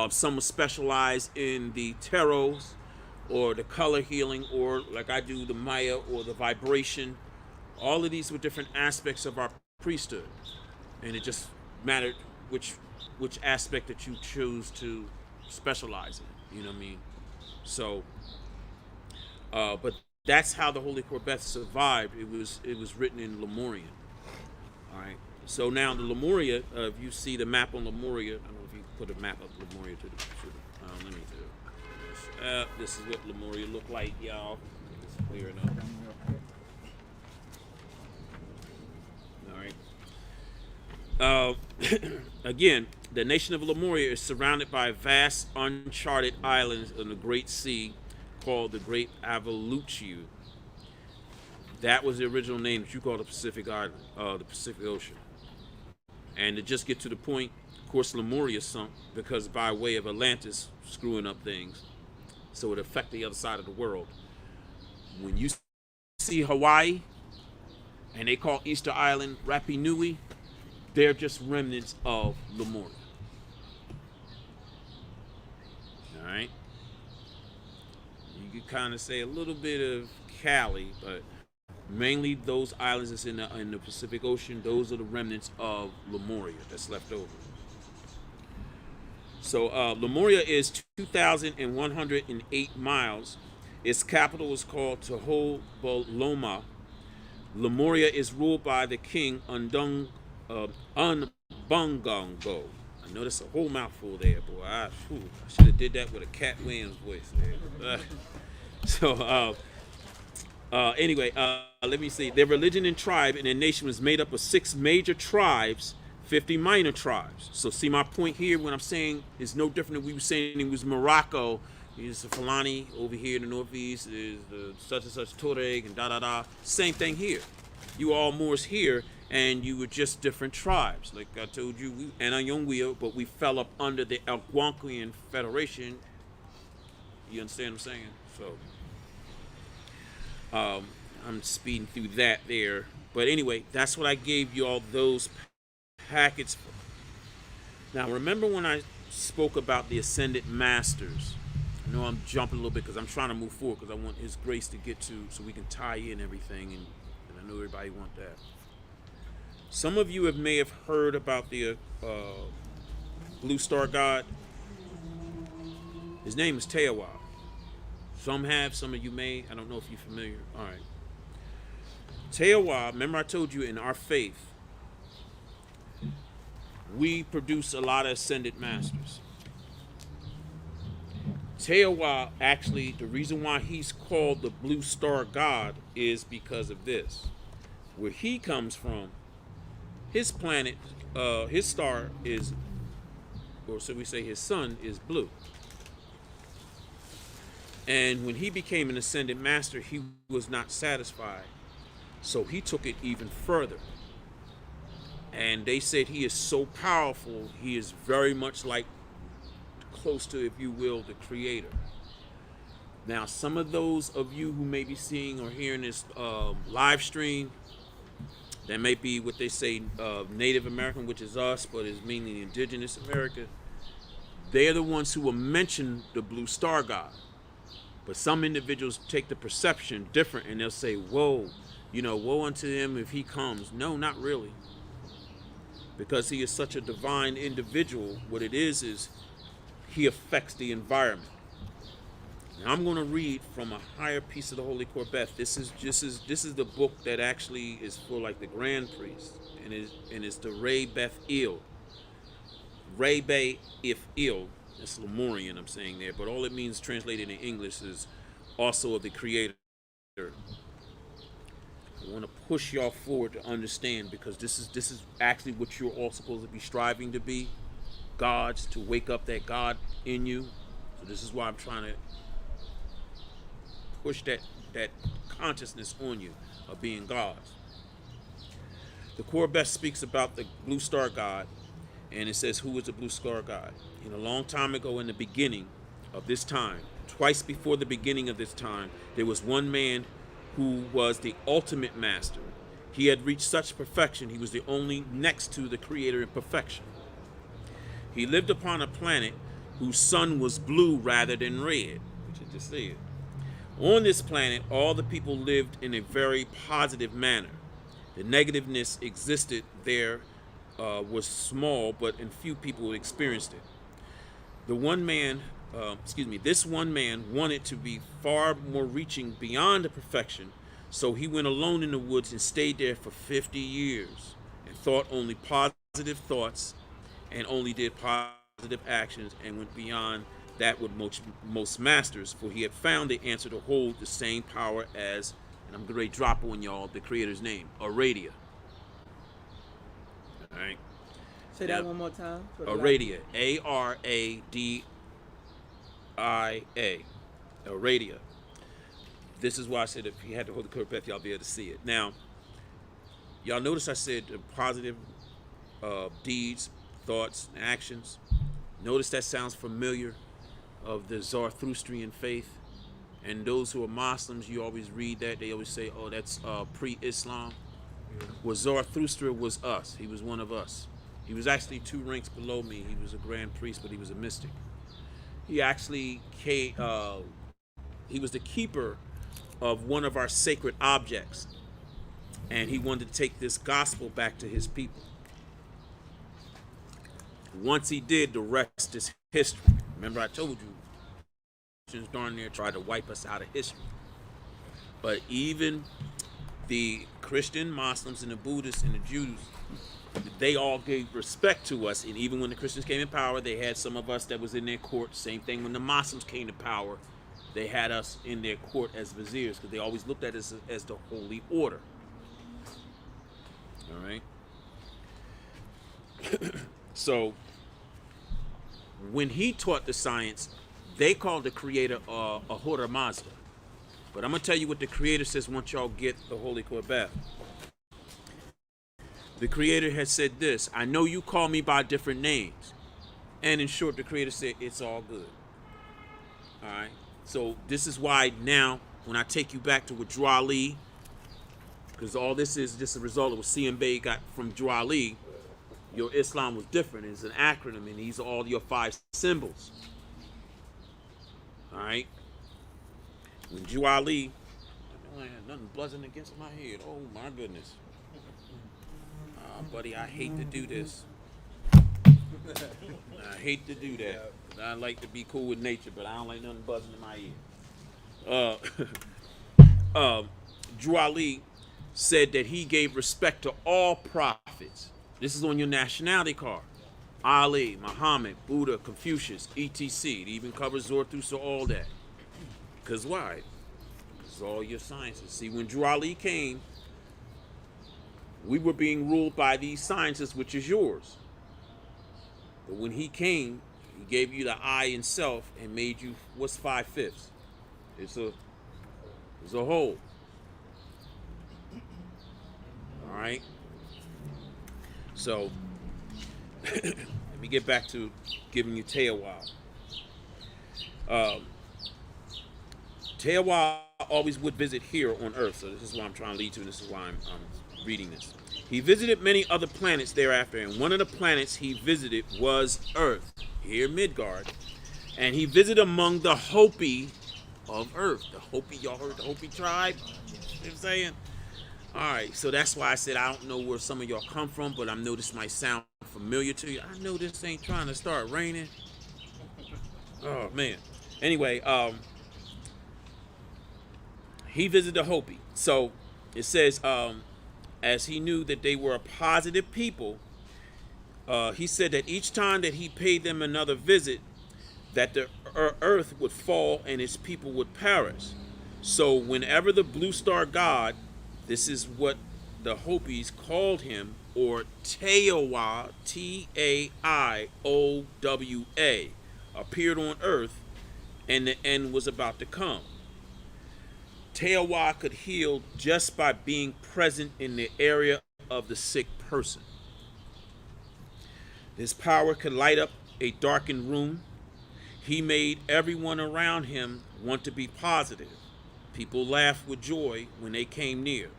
Some are specialized in the tarots, or the color healing, or like I do the Maya, or the vibration. All of these were different aspects of our priesthood, and it just mattered which aspect that you choose to specialize in. You know what I mean? So, but that's how the Holy Corbeth survived. It was written in Lemurian. All right. So now the Lemuria, if you see the map on Lemuria, I don't know if you put a map of Lemuria to the. Let me do. This is what Lemuria look like, y'all. It's clear enough. All right. Uh, again, the nation of Lemuria is surrounded by vast uncharted islands in the Great Sea called the Great Avaluchu. That was the original name that you call the Pacific Island, the Pacific Ocean. And to just get to the point, of course, Lemuria sunk because by way of Atlantis screwing up things, so it affected the other side of the world. When you see Hawaii, and they call Easter Island Rapi Nui, they're just remnants of Lemuria. All right? You could kind of say a little bit of Cali, but mainly those islands that's in the Pacific Ocean, those are the remnants of Lemuria that's left over. So Lemuria is 2,108 miles. Its capital is called Tohoboloma. Lemuria is ruled by the king Unbungongo. I know that's a whole mouthful there, boy. I should have did that with a Cat Williams voice there. Anyway, let me see. Their religion and tribe and their nation was made up of 6 major tribes, 50 minor tribes. So see my point here when I'm saying it's no different than we were saying it was Morocco. There's the Fulani over here in the northeast. There's the such and such Tuareg and da-da-da. Same thing here. You all Moors here, and you were just different tribes. Like I told you, we Anayongwea, but we fell up under the Algonquian Federation. You understand what I'm saying? So I'm speeding through that there. But anyway, that's what I gave you all those packets for. Now, remember when I spoke about the Ascended Masters? I know I'm jumping a little bit because I'm trying to move forward because I want His grace to get to so we can tie in everything, and I know everybody want that. Some of you may have heard about the Blue Star God. His name is Tewa. Some have, some of you may. I don't know if you're familiar. All right. Tewa, remember I told you in our faith, we produce a lot of ascended masters. Tewa, actually, the reason why he's called the Blue Star God is because of this. Where he comes from, his planet, his star is, or so we say his sun is blue. And when he became an ascended master, he was not satisfied. So he took it even further. And they said he is so powerful, he is very much like close to, if you will, the creator. Now, some of those of you who may be seeing or hearing this live stream, that may be what they say Native American, which is us, but is meaning indigenous America. They are the ones who will mention the Blue Star God. But some individuals take the perception different and they'll say, whoa, woe unto him if he comes. No, not really. Because he is such a divine individual, what it is he affects the environment. Now I'm going to read from a higher piece of the Holy Corbeth. This is the book that actually is for like the Grand Priest, and it's the Ray Beth Il. Ray Bay if Il. It's Lemurian I'm saying there, but all it means translated in English is also of the Creator. I want to push y'all forward to understand, because this is actually what you're all supposed to be striving to be, gods, to wake up that God in you. So this is why I'm trying to push that consciousness on you of being gods. The Corbeth speaks about the Blue Star God, and it says, who is the Blue Star God? In a long time ago, in the beginning of this time, twice before the beginning of this time, there was one man who was the ultimate master. He had reached such perfection, he was the only next to the Creator in perfection. He lived upon a planet whose sun was blue rather than red, which I just said. On this planet, all the people lived in a very positive manner. The negativeness existed there was small, but and few people experienced it. This one man wanted to be far more reaching beyond the perfection, so he went alone in the woods and stayed there for 50 years and thought only positive thoughts and only did positive actions and went beyond that with most masters, for he had found the answer to hold the same power as, and I'm going to drop on y'all the Creator's name, Aradia. All right. Say that one more time. Aradia. A-R-A-D-I-A. Aradia. This is why I said if you had to hold the curve back, y'all be able to see it. Now, y'all notice I said positive deeds, thoughts, and actions. Notice that sounds familiar of the Zarathustrian faith. And those who are Muslims, you always read that. They always say, oh, that's pre-Islam. Well, Zarathustra was us. He was one of us. He was actually 2 ranks below me. He was a grand priest, but he was a mystic. He actually he was the keeper of one of our sacred objects. And he wanted to take this gospel back to his people. Once he did, the rest is history. Remember I told you, Christians darn near tried to wipe us out of history. But even the Christian, Muslims, and the Buddhists and the Jews, they all gave respect to us. And even when the Christians came in power, they had some of us that was in their court. Same thing when the Muslims came to power, they had us in their court as viziers because they always looked at us as the holy order. All right. So when he taught the science, they called the creator Ahura Mazda. But I'm going to tell you what the creator says once y'all get the Holy Quebec. The creator has said this: I know you call me by different names. And in short, the creator said, it's all good. All right. So this is why now, when I take you back to what Dra Ali, because all this is just a result of what CM Bey got from Dra Ali, your Islam was different. It's an acronym, and these are all your 5 symbols. All right. When Dra Ali, I had nothing buzzing against my head. Oh my goodness. Buddy, I hate to do this. I hate to do that. I like to be cool with nature, but I don't like nothing buzzing in my ear. Dra Ali said that he gave respect to all prophets. This is on your nationality card. Ali, Muhammad, Buddha, Confucius, etc. It even covers Zarathustra, all that. Because why? Because all your sciences. See, when Dra Ali came, we were being ruled by these sciences, which is yours. But when he came, he gave you the I in self and made you, what's 5/5? It's a whole. All right. So let me get back to giving you Tewa. Tewa always would visit here on Earth, so this is what I'm trying to lead to, and this is why I'm reading this. He visited many other planets thereafter, and one of the planets he visited was Earth, here Midgard, and he visited among the Hopi of Earth. The Hopi, y'all heard the Hopi tribe? You know what I'm saying? All right, so that's why I said I don't know where some of y'all come from, but I know this might sound familiar to you. I know this ain't trying to start raining. Oh, man. Anyway, he visited the Hopi. So it says, as he knew that they were a positive people, he said that each time that he paid them another visit, that the earth would fall and its people would perish. So whenever the blue star god, this is what the Hopis called him, or Teowa, T-A-I-O-W-A, appeared on earth and the end was about to come. Teowa could heal just by being present in the area of the sick person. His power could light up a darkened room. He made everyone around him want to be positive. People laughed with joy when they came near.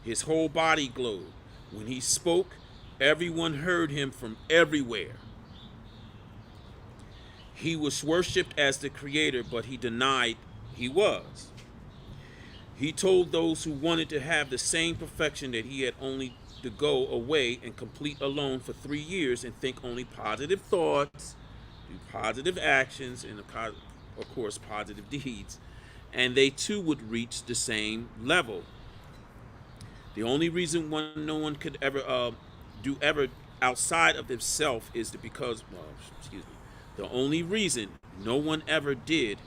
His whole body glowed. When he spoke, everyone heard him from everywhere. He was worshipped as the creator, but he denied he was. He told those who wanted to have the same perfection that he had only to go away and complete alone for 3 years and think only positive thoughts, do positive actions, and of course positive deeds, and they too would reach the same level. The only reason no one could ever do outside of himself is the only reason no one ever did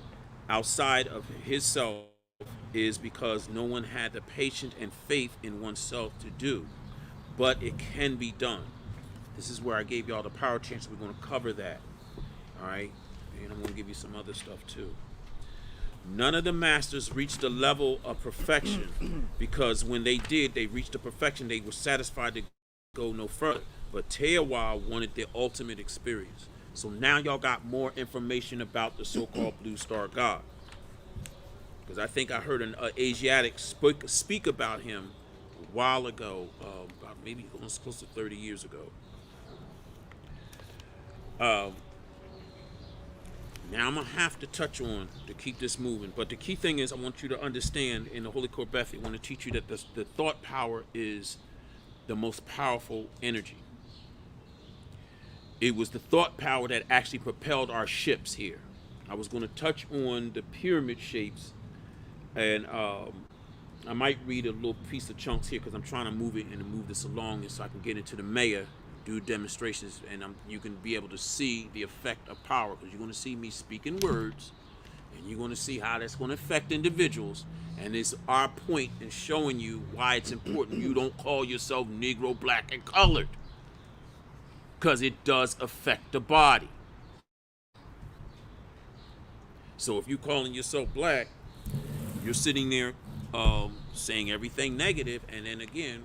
outside of himself is because no one had the patience and faith in oneself to do. But it can be done. This is where I gave y'all the power chance. We're going to cover that. All right? And I'm going to give you some other stuff too. None of the masters reached the level of perfection because when they did, they reached the perfection. They were satisfied to go no further. But Tewa wanted the ultimate experience. So now y'all got more information about the so-called Blue Star God. Because I think I heard an Asiatic speak about him a while ago, about maybe almost close to 30 years ago. Now I'm going to have to touch on to keep this moving. But the key thing is I want you to understand in the Holy Corbeth, I want to teach you that the thought power is the most powerful energy. It was the thought power that actually propelled our ships here. I was going to touch on the pyramid shapes, and I might read a little piece of chunks here because I'm trying to move it and move this along so I can get into the Maya, do demonstrations, and you can be able to see the effect of power because you're going to see me speaking words, and you're going to see how that's going to affect individuals. And it's our point in showing you why it's important you don't call yourself Negro, black, and colored. Because it does affect the body. So if you're calling yourself black, you're sitting there saying everything negative, and then again,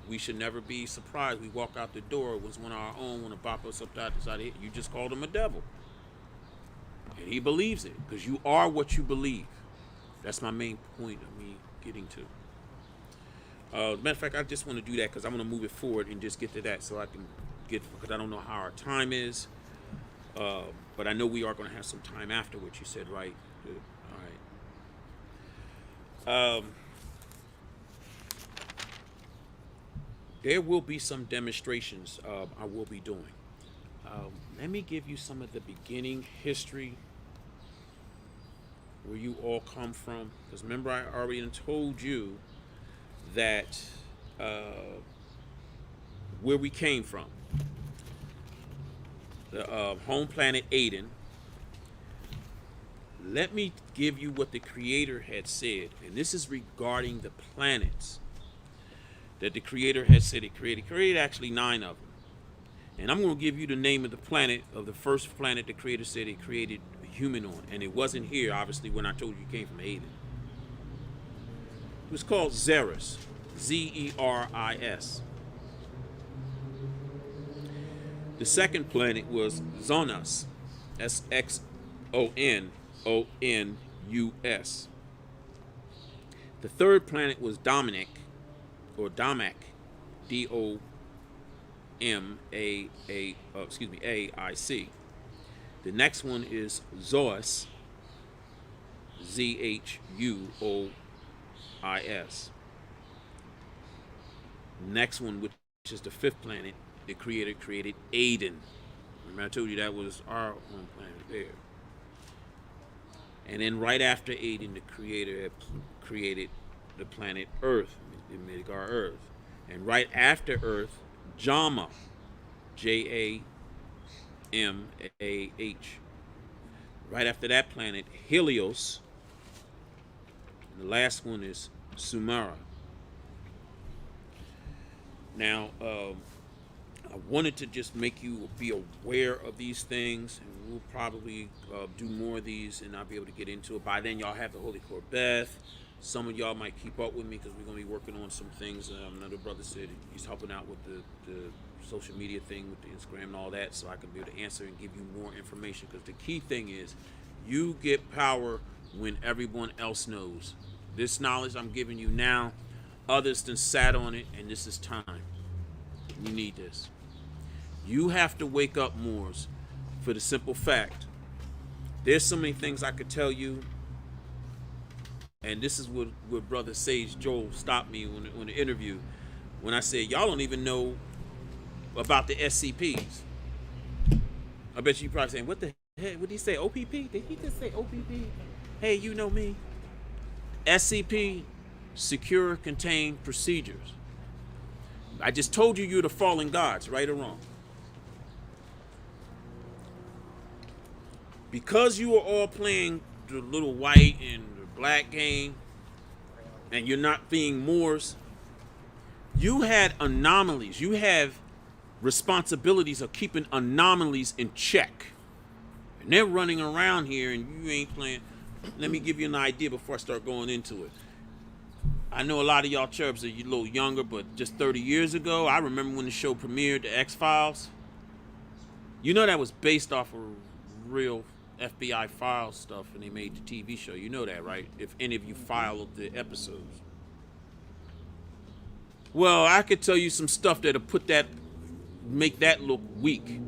we should never be surprised. We walk out the door, was one of our own, want to bop us up the side of it. You just called him a devil. And he believes it, because you are what you believe. That's my main point of me getting to. Matter of fact, I just want to do that because I'm going to move it forward and just get to that so I can because I don't know how our time is, but I know we are going to have some time afterwards. You said, right? Good. All right. There will be some demonstrations I will be doing. Let me give you some of the beginning history, where you all come from, because remember I already told you that where we came from. The home planet Aden. Let me give you what the Creator had said, and this is regarding the planets that the Creator had said He created actually 9 of them. And I'm going to give you the name of the planet, of the first planet the Creator said He created a human on, and it wasn't here obviously when I told you came from Aden. It was called Zeris, Zeris. The second planet was Zonus, Sxononus. The third planet was Dominic, or Damak, Aic. The next one is Zois, Zhuois. Next one, which is the fifth planet, the Creator created Aden. Remember I told you that was our own planet there. And then right after Aden, the Creator had created the planet Earth, the Midgar Earth. And right after Earth, Jama, Jamah. Right after that planet, Helios. And the last one is Sumera. Now, I wanted to just make you be aware of these things, and we'll probably do more of these, and I'll be able to get into it. By then, y'all have the Holy Corbeth. Some of y'all might keep up with me because we're going to be working on some things. Another brother said he's helping out with the social media thing, with the Instagram and all that, so I can be able to answer and give you more information. Because the key thing is, you get power when everyone else knows. This knowledge I'm giving you now, others done sat on it, and this is time. You need this. You have to wake up more, for the simple fact, there's so many things I could tell you, and this is what Brother Sage Joel stopped me on the interview when I said, y'all don't even know about the SCPs. I bet you probably saying, what the heck, what did he say, OPP? Did he just say OPP? Hey, you know me. SCP, Secure Contained Procedures. I just told you you're the fallen gods, right or wrong. Because you are all playing the little white and the black game, and you're not being Moors, you had anomalies. You have responsibilities of keeping anomalies in check. And they're running around here and you ain't playing. Let me give you an idea before I start going into it. I know a lot of y'all cherubs are a little younger, but just 30 years ago, I remember when the show premiered, The X-Files. You know that was based off of real FBI file stuff, and they made the TV show. You know that, right? If any of you followed the episodes. Well, I could tell you some stuff that'll make that look weak.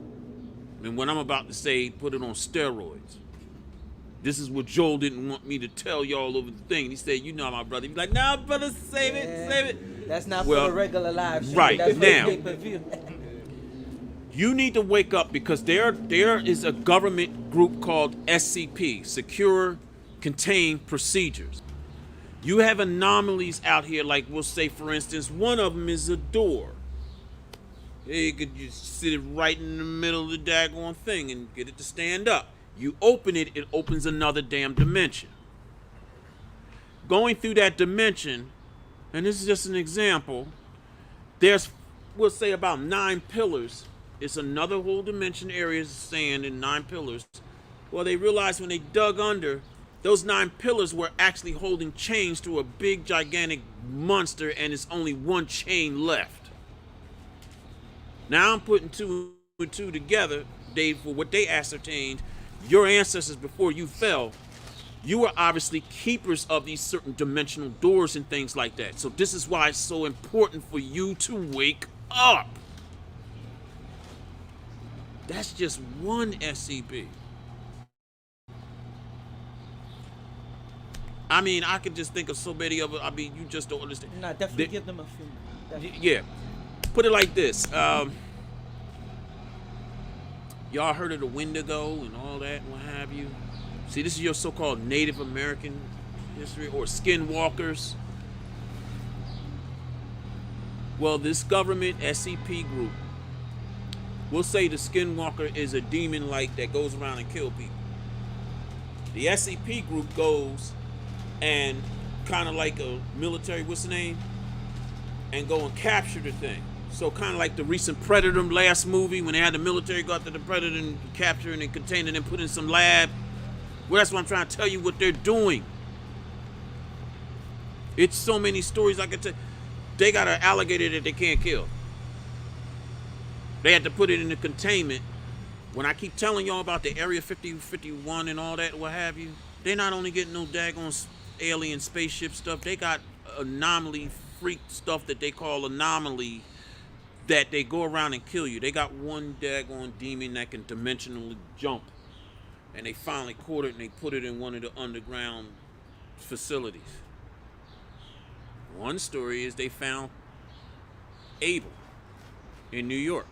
And what I'm about to say, put it on steroids. This is what Joel didn't want me to tell y'all over the thing. He said, you know my brother. He's like, nah, brother, save it. That's not Well, for the regular live stream. right, That's for now. the pay-per-view. You need to wake up because there is a government group called SCP, Secure Contained Procedures. You have anomalies out here, like we'll say, for instance, one of them is a door. You could just sit it right in the middle of the daggone thing and get it to stand up. You open it, it opens another damn dimension. Going through that dimension, and this is just an example, there's, we'll say, about 9 pillars. It's another whole dimension area of sand and 9 pillars. Well, they realized when they dug under, those 9 pillars were actually holding chains to a big, gigantic monster, and it's only one chain left. Now I'm putting 2 and 2 together, Dave, for what they ascertained. Your ancestors, before you fell, you were obviously keepers of these certain dimensional doors and things like that. So this is why it's so important for you to wake up. That's just one SCP. I mean, I could just think of so many of it. I mean, you just don't understand. Nah, definitely give them a few minutes. Definitely. Yeah. Put it like this. Y'all heard of the Wendigo and all that and what have you? See, this is your so-called Native American history or skinwalkers. Well, this government SCP group will say the skinwalker is a demon like that goes around and kill people. The SCP group goes and kind of like a military, what's the name? And go and capture the thing. So kind of like the recent Predator last movie when they had the military go after the Predator and capture and contain it and put in some lab. Well, that's what I'm trying to tell you what they're doing. It's so many stories I could tell. They got an alligator that they can't kill. They had to put it in the containment. When I keep telling y'all about the Area 50, 51 and all that, what have you, they're not only getting no daggone alien spaceship stuff, they got anomaly freak stuff that they call anomaly that they go around and kill you. They got one daggone demon that can dimensionally jump. And they finally caught it and they put it in one of the underground facilities. One story is they found Abel in New York.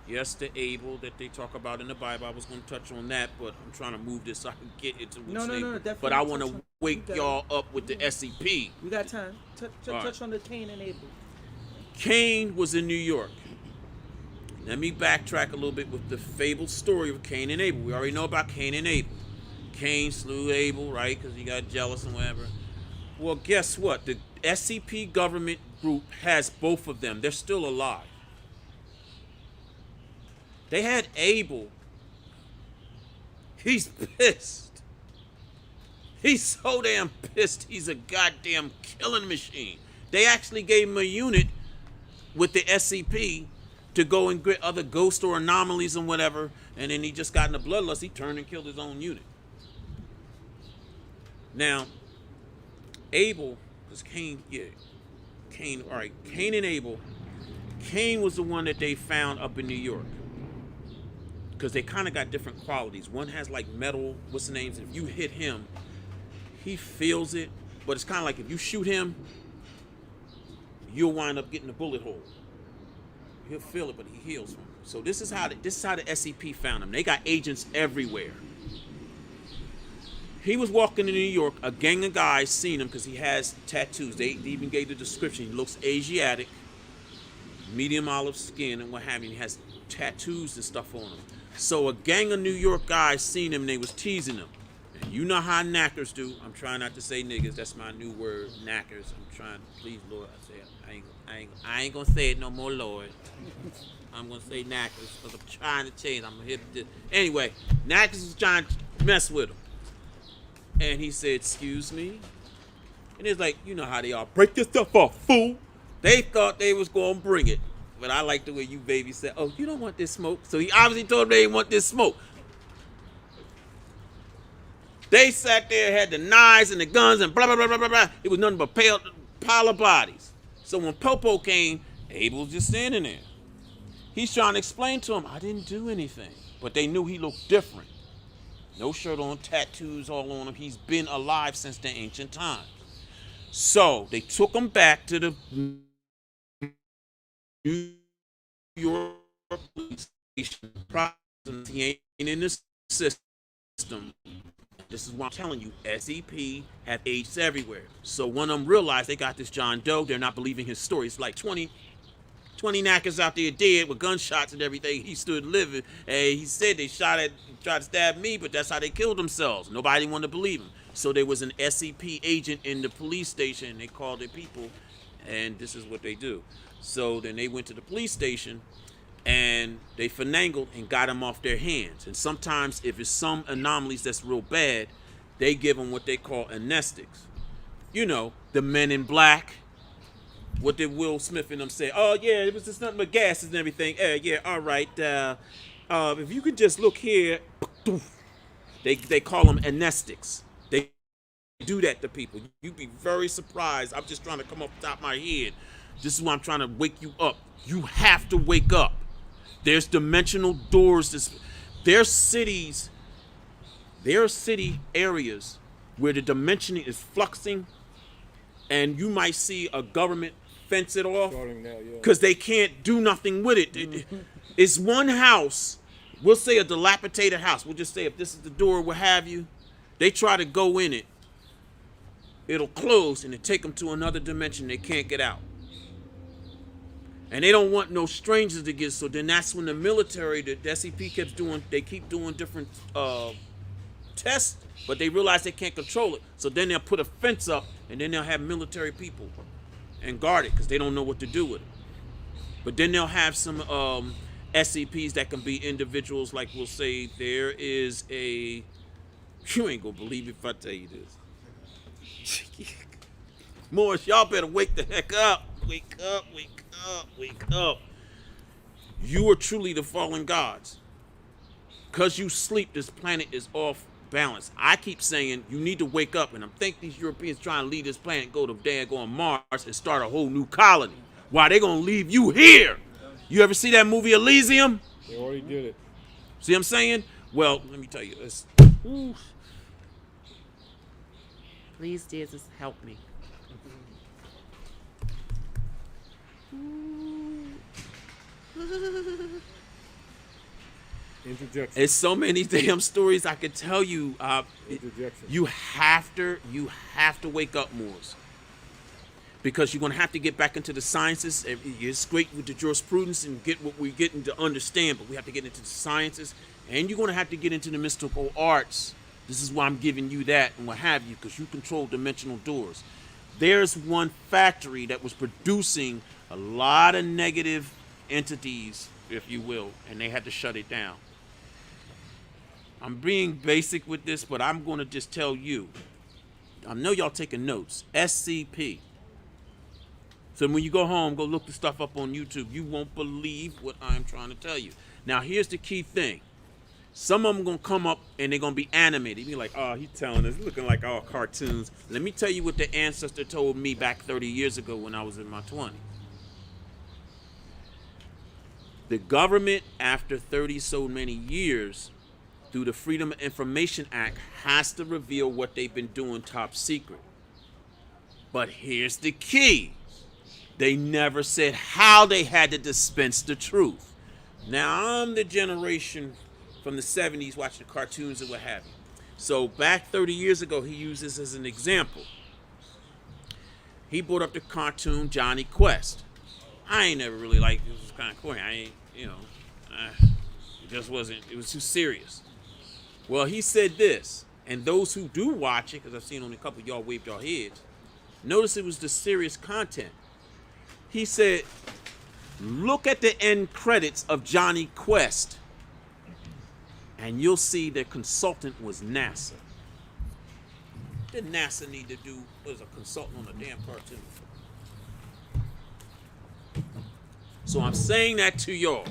Yes, the Abel that they talk about in the Bible. I was going to touch on that, but I'm trying to move this so I can get into what's No, definitely. But I want to wake y'all up with the SCP. We got time. Touch on the Cain and Abel. Cain was in New York. Let me backtrack a little bit with the fabled story of Cain and Abel. We already know about Cain and Abel. Cain slew Abel, right, because he got jealous and whatever. Well, guess what? The SCP government group has both of them. They're still alive. They had Abel. He's pissed. He's so damn pissed. He's a goddamn killing machine. They actually gave him a unit with the SCP to go and get other ghosts or anomalies and whatever, and then he just got in the bloodlust. He turned and killed his own unit. Now, Abel, because Cain, all right, Cain and Abel. Cain was the one that they found up in New York, because they kind of got different qualities. One has like metal, what's the names? If you hit him, he feels it, but it's kind of like if you shoot him, you'll wind up getting a bullet hole. He'll feel it, but he heals from it. So this is how the SCP found him. They got agents everywhere. He was walking in New York. A gang of guys seen him because he has tattoos. They even gave the description. He looks Asiatic, medium olive skin, and what have you. He has tattoos and stuff on him. So a gang of New York guys seen him and they was teasing him. You know how knackers do. I'm trying not to say niggas. That's my new word, knackers. I'm trying. Please, Lord, I say it. I ain't gonna say it no more, Lord. I'm gonna say knackers because I'm trying to change. I'm gonna hit this. Anyway, knackers was trying to mess with him, and he said, "Excuse me," and it's like, you know how they are. Break your stuff off, fool. They thought they was gonna bring it, but I like the way you baby said, "Oh, you don't want this smoke." So he obviously told them they didn't want this smoke. They sat there, had the knives and the guns and blah, blah, blah, blah, blah, blah. It was nothing but pile of bodies. So when Popo came, Abel was just standing there. He's trying to explain to him, I didn't do anything. But they knew he looked different. No shirt on, tattoos all on him. He's been alive since the ancient times. So they took him back to the New York police station. He ain't in the system. This is what I'm telling you. SCP have agents everywhere. So one of them realized they got this John Doe. They're not believing his story. It's like 20 knackers out there dead with gunshots and everything. He stood living. And he said they tried to stab me, but that's how they killed themselves. Nobody wanted to believe him. So there was an SCP agent in the police station. They called their people, and this is what they do. So then they went to the police station, and they finagled and got him off their hands. And sometimes if it's some anomalies that's real bad, they give them what they call amnestics. You know, the Men in Black. What did Will Smith and them say? Oh, yeah, it was just nothing but gases and everything. Yeah, all right. If you could just look here. They call them amnestics. They do that to people. You'd be very surprised. I'm just trying to come up top of my head. This is why I'm trying to wake you up. You have to wake up. There's dimensional doors. There are city areas where the dimensioning is fluxing, and you might see a government fence it off because they can't do nothing with it. It's one house. We'll say a dilapidated house. We'll just say if this is the door, what have you. They try to go in it. It'll close, and it take them to another dimension. They can't get out. And they don't want no strangers to get, so then that's when the military, the SCP keeps doing, they keep doing different tests, but they realize they can't control it. So then they'll put a fence up, and then they'll have military people and guard it, because they don't know what to do with it. But then they'll have some SCPs that can be individuals, like we'll say there is a, you ain't gonna believe it if I tell you this. Morris, y'all better wake the heck up. Wake up, wake up, wake up. You are truly the fallen gods. Because you sleep, this planet is off balance. I keep saying you need to wake up, and I think these Europeans trying to leave this planet, go to daggone Mars and start a whole new colony. Why, they gonna leave you here? You ever see that movie Elysium? They already did it. See what I'm saying? Well, let me tell you this. Please, Jesus, help me. Interjection. It's so many damn stories I could tell you. Interjection. You have to wake up, Moors, because you're gonna have to get back into the sciences. It's great with the jurisprudence and get what we're getting to understand, but we have to get into the sciences, and you're gonna have to get into the mystical arts. This is why I'm giving you that and what have you, because you control dimensional doors. There's one factory that was producing a lot of negative entities, if you will, and they had to shut it down. I'm being basic with this, but I'm going to just tell you. I know y'all taking notes. SCP. So when you go home, go look the stuff up on YouTube. You won't believe what I'm trying to tell you. Now, here's the key thing. Some of them going to come up and they're going to be animated. You be like, oh, he's telling us, looking like all cartoons. Let me tell you what the ancestor told me back 30 years ago when I was in my 20s. The government, after 30 so many years, through the Freedom of Information Act, has to reveal what they've been doing top secret. But here's the key. They never said how they had to dispense the truth. Now, I'm the generation from the 70s watching cartoons and what have you. So back 30 years ago, he used this as an example. He brought up the cartoon Johnny Quest. I ain't never really liked it. It was kind of corny. I ain't, it just wasn't, it was too serious. Well, he said this, And those who do watch it, because I've seen only a couple of y'all waved your heads, notice it was the serious content. He said, look at the end credits of Johnny Quest, and you'll see their consultant was NASA. Did NASA need to do was a consultant on a damn cartoon? So I'm saying that to y'all.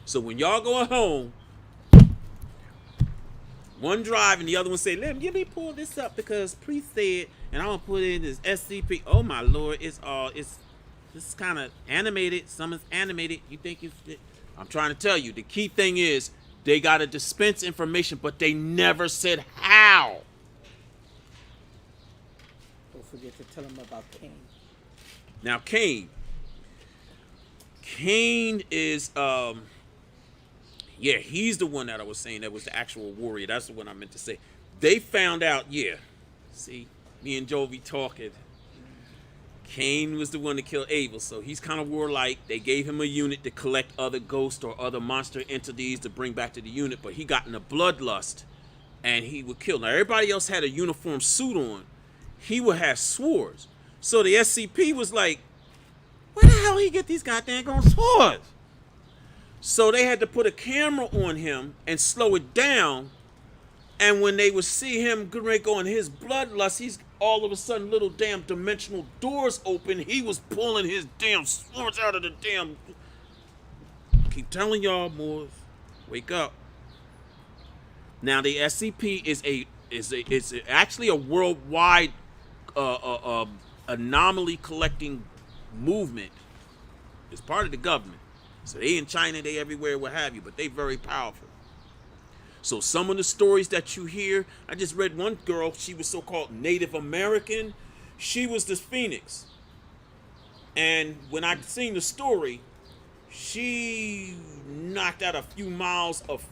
So when y'all go home, one drive and the other one say, let me pull this up because Priest said, and I'm gonna put in this SCP. Oh my Lord, this is kind of animated. Some is animated. You think it's? I'm trying to tell you. The key thing is they gotta dispense information, but they never said how. Don't forget to tell them about Cain. Now Cain is yeah, he's the one that I was saying that was the actual warrior. That's the one I meant to say. They found out, yeah. See, me and Jovi talking. Cain was the one that killed Abel, so he's kind of warlike. They gave him a unit to collect other ghosts or other monster entities to bring back to the unit, but he got in a bloodlust and he would kill. Now everybody else had a uniform suit on. He would have swords. So the SCP was like, where the hell he get these goddamn swords? So they had to put a camera on him and slow it down. And when they would see him go in his bloodlust, he's all of a sudden little damn dimensional doors open. He was pulling his damn swords out of the damn. Keep telling y'all, Moors, wake up. Now the SCP is actually a worldwide anomaly collecting movement. It's part of the government. So they in China, they everywhere, what have you, but they very powerful. So some of the stories that you hear, I just read one girl, she was so-called Native American. She was this phoenix. And when I seen the story, she knocked out a few miles of,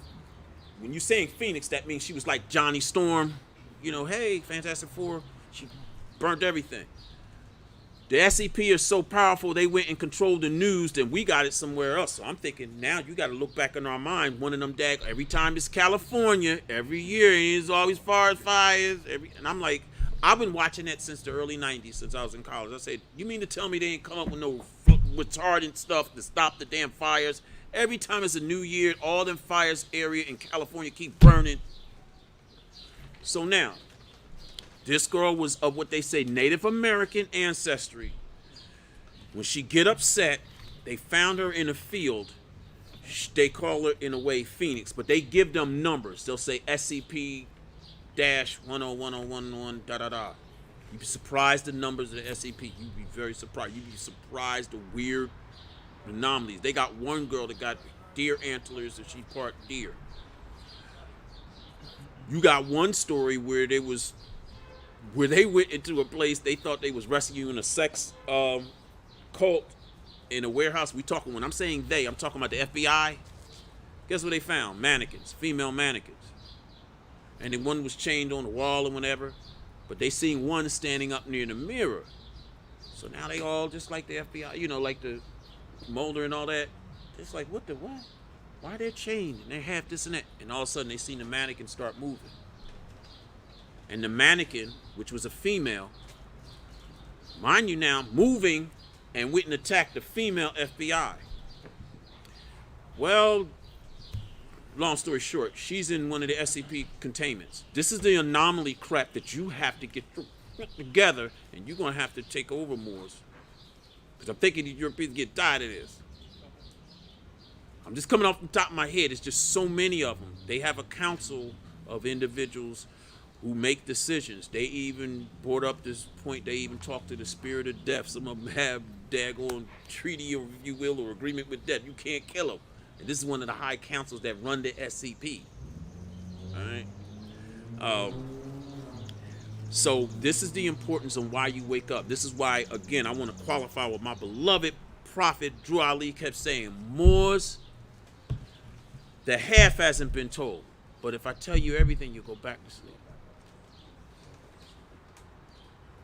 when you're saying phoenix, that means she was like Johnny Storm. You know, hey, Fantastic Four, she burnt everything. The SCP is so powerful, they went and controlled the news, then we got it somewhere else. So I'm thinking, now you got to look back in our mind. One of them every time it's California, every year, it's always forest fires. And I'm like, I've been watching that since the early 90s, since I was in college. I said, you mean to tell me they ain't come up with no retardant stuff to stop the damn fires? Every time it's a new year, all them fires area in California keep burning. So now, this girl was of what they say Native American ancestry. When she get upset, they found her in a field. They call her, in a way, Phoenix, but they give them numbers. They'll say SCP-101011 da-da-da. You'd be surprised the numbers of the SCP. You'd be very surprised. You'd be surprised the weird anomalies. They got one girl that got deer antlers and she part deer. You got one story where they went into a place they thought they was rescuing a sex cult in a warehouse. When I'm saying they, I'm talking about the FBI. Guess what they found? Mannequins, female mannequins. And then one was chained on the wall or whatever. But they seen one standing up near the mirror. So now they all just like the FBI, you know, like the Mulder and all that. It's like, what? Why they're chained? And they have this and that. And all of a sudden they seen the mannequin start moving. And the mannequin, which was a female, mind you now, moving and went and attacked the female FBI. Well, long story short, she's in one of the SCP containments. This is the anomaly crap that you have to get together, and you're going to have to take over Moors. Because I'm thinking the Europeans get tired of this. I'm just coming off the top of my head. It's just so many of them. They have a council of individuals who make decisions. They even brought up this point, they even talk to the spirit of death. Some of them have daggone treaty, or if you will, or agreement with death. You can't kill them. And this is one of the high councils that run the SCP. All right. So this is the importance of why you wake up. This is why, again, I want to qualify what my beloved prophet Drew Ali kept saying. Moors, the half hasn't been told. But if I tell you everything, you go back to sleep.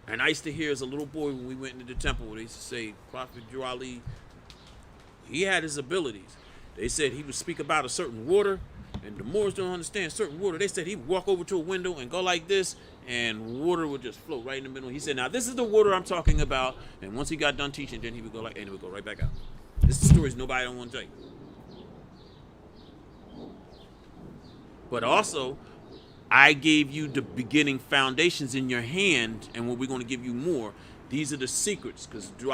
And I used to hear as a little boy when we went into the temple, where they used to say, Prophet Drew Ali, he had his abilities. They said he would speak about a certain water, And the Moors don't understand certain water. They said he would walk over to a window and go like this, and water would just float right in the middle. He said, now this is the water I'm talking about. And once he got done teaching, then he would go like, and it would go right back out. This is the stories nobody don't want to tell you. But also, I gave you the beginning foundations in your hand, and what we're going to give you more. These are the secrets, because Drew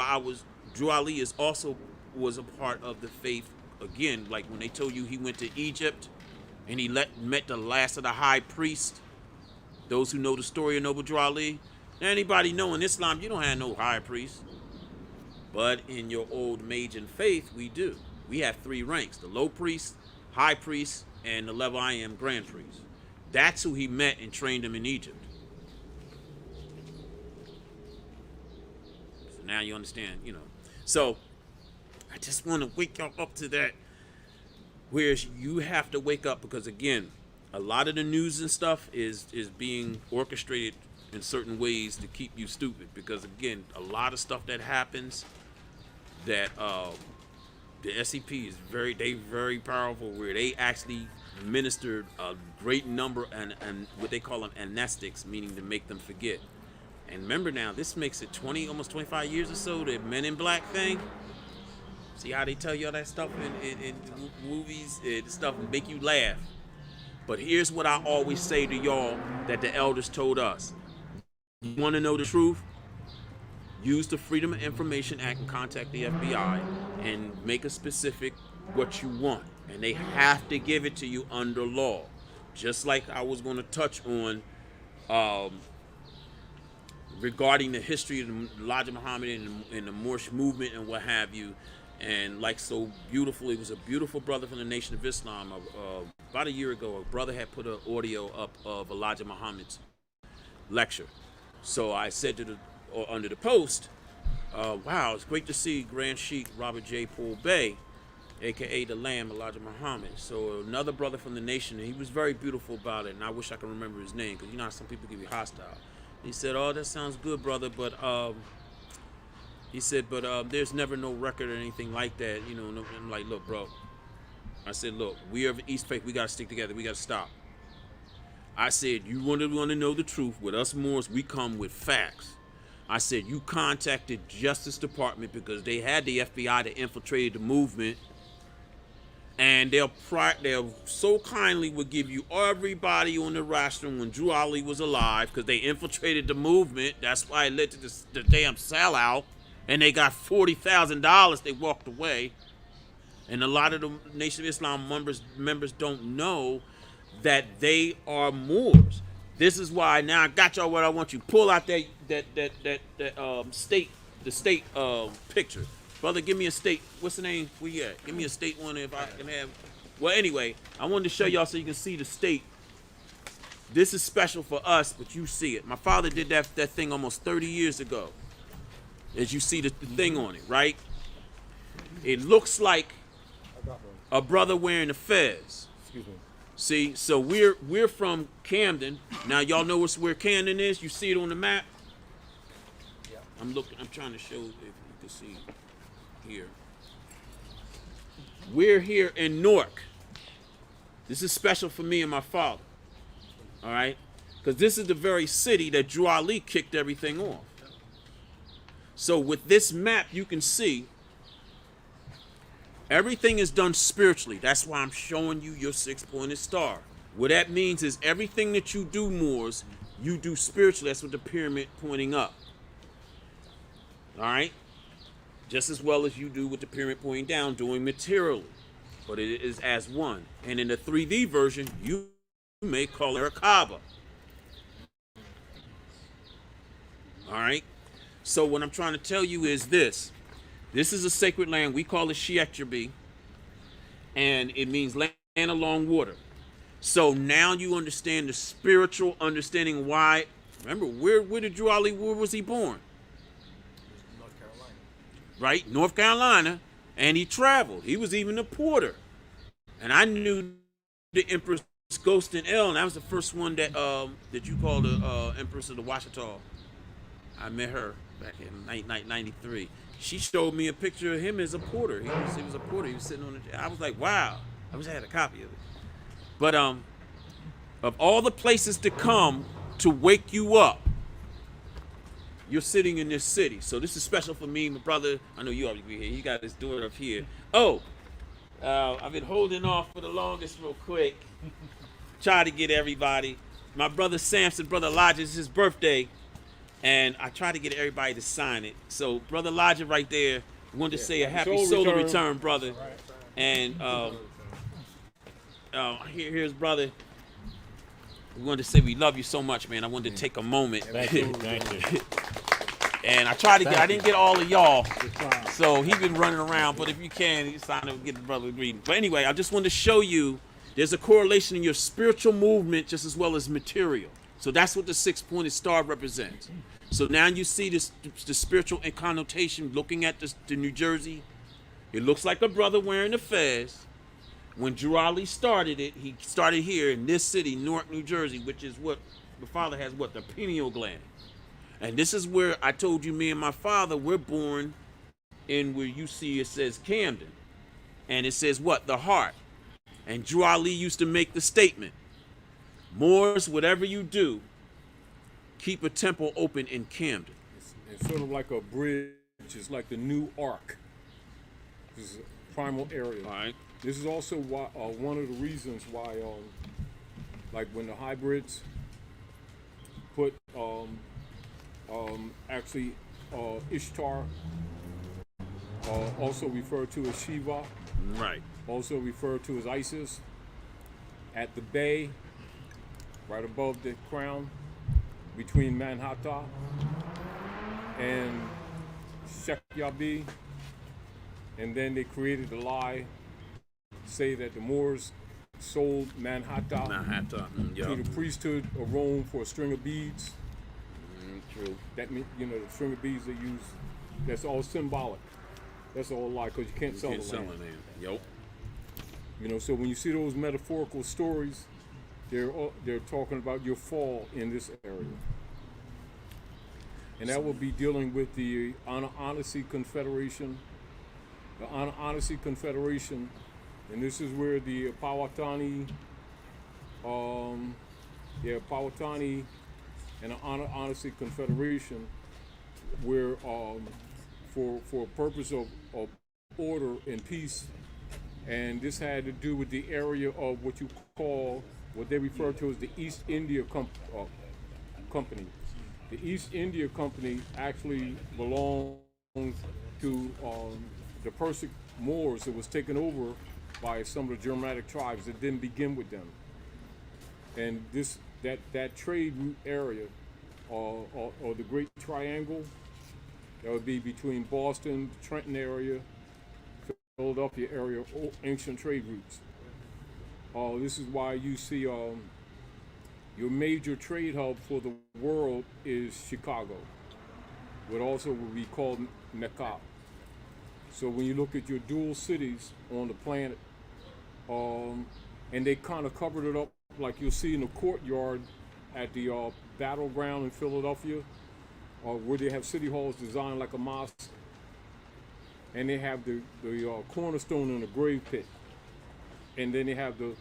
Ali is also was a part of the faith. Again, like when they told you he went to Egypt, and he met the last of the high priests. Those who know the story of Noble Drew Ali, anybody know in Islam you don't have no high priest, but in your old Magian faith we do. We have 3 ranks: the low priest, high priest, and the level I am, grand priest. That's who he met and trained him in Egypt. So now you understand, So I just want to wake y'all up to that. Whereas you have to wake up, because again, a lot of the news and stuff is being orchestrated in certain ways to keep you stupid. Because again, a lot of stuff that happens that the SEP is very powerful, where they actually ministered a great number and what they call them amnestics, meaning to make them forget. And remember now, this makes it almost 25 years or so, the Men in Black thing. See how they tell you all that stuff in movies and stuff and make you laugh. But here's what I always say to y'all that the elders told us. You want to know the truth? Use the Freedom of Information Act and contact the FBI and make a specific what you want. And they have to give it to you under law. Just like I was going to touch on regarding the history of the Elijah Muhammad and the Moorish movement and what have you. And like so beautiful, it was a beautiful brother from the Nation of Islam. About a year ago, a brother had put an audio up of Elijah Muhammad's lecture. So I said under the post, wow, it's great to see Grand Sheikh Robert J. Paul Bey, a.k.a. the Lamb, Elijah Muhammad. So another brother from the nation, and he was very beautiful about it, and I wish I could remember his name, because you know how some people can be hostile. He said, oh, that sounds good, brother, but he said, but there's never no record or anything like that, And I'm like, look, bro. I said, look, we are of the East Faith. We got to stick together. We got to stop. I said, you want to know the truth. With us Moors, we come with facts. I said, you contacted Justice Department because they had the FBI that infiltrated the movement. And they'll so kindly would give you everybody on the roster when Drew Ali was alive, because they infiltrated the movement. That's why it led to the damn sellout. And they got $40,000. They walked away. And a lot of the Nation of Islam members don't know that they are Moors. This is why now I got y'all what I want you. Pull out that state picture. Brother, give me a state. What's the name? Where you at? Give me a state one if I can have. Well, anyway, I wanted to show y'all so you can see the state. This is special for us, but you see it. My father did that thing almost 30 years ago. As you see the thing on it, right? It looks like a brother wearing a fez. Excuse me. See, so we're from Camden. Now y'all know where Camden is. You see it on the map. Yeah. I'm trying to show if you can see here. We're here in Newark. This is special for me and my father. All right, because this is the very city that Drew Ali kicked everything off. So with this map, you can see everything is done spiritually. That's why I'm showing you your 6-pointed star. What that means is everything that you do, Moors, you do spiritually. That's what the pyramid pointing up. All right? Just as well as you do with the pyramid pointing down, doing materially. But it is as one. And in the 3D version, you may call it a Kaaba. All right? So what I'm trying to tell you is this. This is a sacred land. We call it Sheikh, and it means land along water. So now you understand the spiritual understanding why. Remember, where did Drew Ali, where was he born? North Carolina. Right? North Carolina. And he traveled. He was even a porter. And I knew the Empress Ghost in El, and that was the first one that you call the Empress of the Washita. I met her back in 1993. She showed me a picture of him as a porter. He was a porter. He was sitting on the. I was like, wow. I wish I had a copy of it. But of all the places to come to wake you up, you're sitting in this city. So this is special for me, my brother. I know you already be here. He got his daughter up here. Oh, I've been holding off for the longest real quick. Try to get everybody. My brother Samson, brother Elijah, it's his birthday. And I try to get everybody to sign it. So brother Elijah right there wanted to say a happy solar return, brother. And here's brother. We wanted to say we love you so much, man. I wanted to take a moment. Thank you. Thank you. And I tried to get, I didn't get all of y'all. So he's been running around, but if you can, he's trying to get the brother a greeting. But anyway, I just wanted to show you there's a correlation in your spiritual movement just as well as material. So that's what the six-pointed star represents. So now you see this, the spiritual connotation looking at the New Jersey. It looks like a brother wearing a fez. When Drew Ali started it, he started here in this city, Newark, New Jersey, which is what the father has, what, the pineal gland. And this is where I told you, me and my father, we're born in where you see it says Camden. And it says what? The heart. And Drew Ali used to make the statement, Moors, whatever you do, keep a temple open in Camden. It's sort of like a bridge. It's like the new ark. This is a primal area. All right. This is also why, one of the reasons why, like when the hybrids put actually Ishtar, also referred to as Shiva, Right. also referred to as Isis, at the bay, right above the crown, between Manhattan and Shekyabi, and then they created a lie, say that the Moors sold Manhattan to the priesthood of Rome for a string of beads. True. That means, you know, the string of beads they use, that's all symbolic. That's all a lie, because you can't sell the land. Yep. You know, so when you see those metaphorical stories, they're talking about your fall in this area. And that will be dealing with the Anasazi Confederation. The Anasazi Confederation, and this is where the Powhatan and the Anasazi Confederation, where for purpose of order and peace, and this had to do with the area of what they refer to as the East India Company. The East India Company actually belonged to the Persian Moors. It was taken over by some of the Germanic tribes that didn't begin with them. And that trade route area, or the Great Triangle, that would be between Boston, the Trenton area, Philadelphia area, ancient trade routes. This is why you see your major trade hub for the world is Chicago, what also would be called Mecca. So when you look at your dual cities on the planet, and they kind of covered it up like you'll see in the courtyard at the battleground in Philadelphia, where they have city halls designed like a mosque, and they have the cornerstone in the grave pit, and then they have the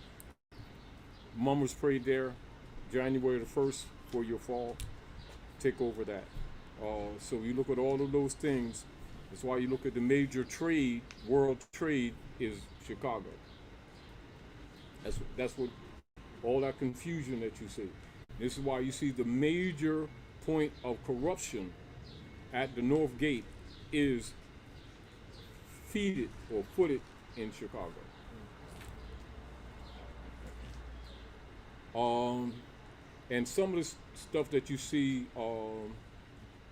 mummers prayed there, January the 1st for your fall, take over that. So you look at all of those things. That's why you look at the major trade, world trade, is Chicago. That's what all that confusion that you see. This is why you see the major point of corruption at the North Gate is footed in Chicago. And some of the stuff that you see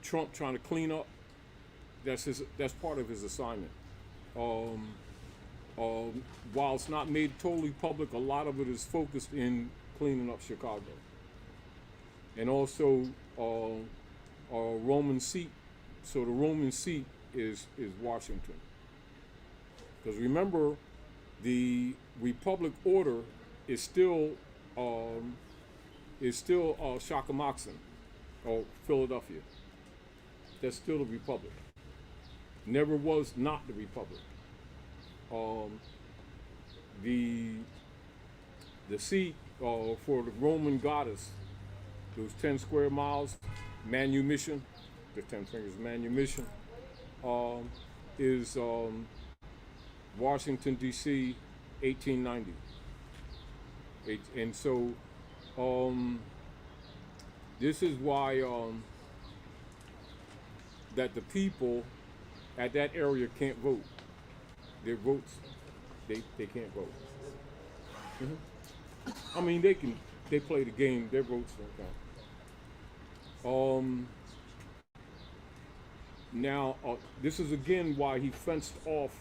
Trump trying to clean up, that's part of his assignment. While it's not made totally public, a lot of it is focused in cleaning up Chicago. And also Roman seat. So the Roman seat is Washington. Because remember, the Republic order is still Shakamoxon, or Philadelphia. That's still the Republic. Never was not the Republic. The seat for the Roman goddess, those 10 square miles, manumission, the 10 fingers manumission, is Washington, D.C., 1890. And so this is why that the people at that area can't vote. Their votes, they can't vote. I mean, they play the game, their votes don't count. Now, this is again why he fenced off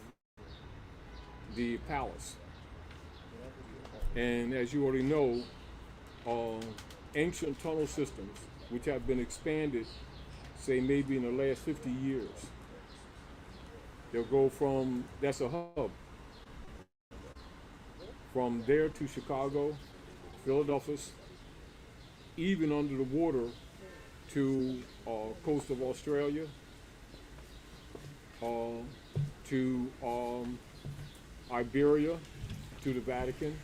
the palace. And as you already know, ancient tunnel systems, which have been expanded, say maybe in the last 50 years, they'll go from, that's a hub, from there to Chicago, Philadelphia, even under the water to coast of Australia, to Iberia, to the Vatican,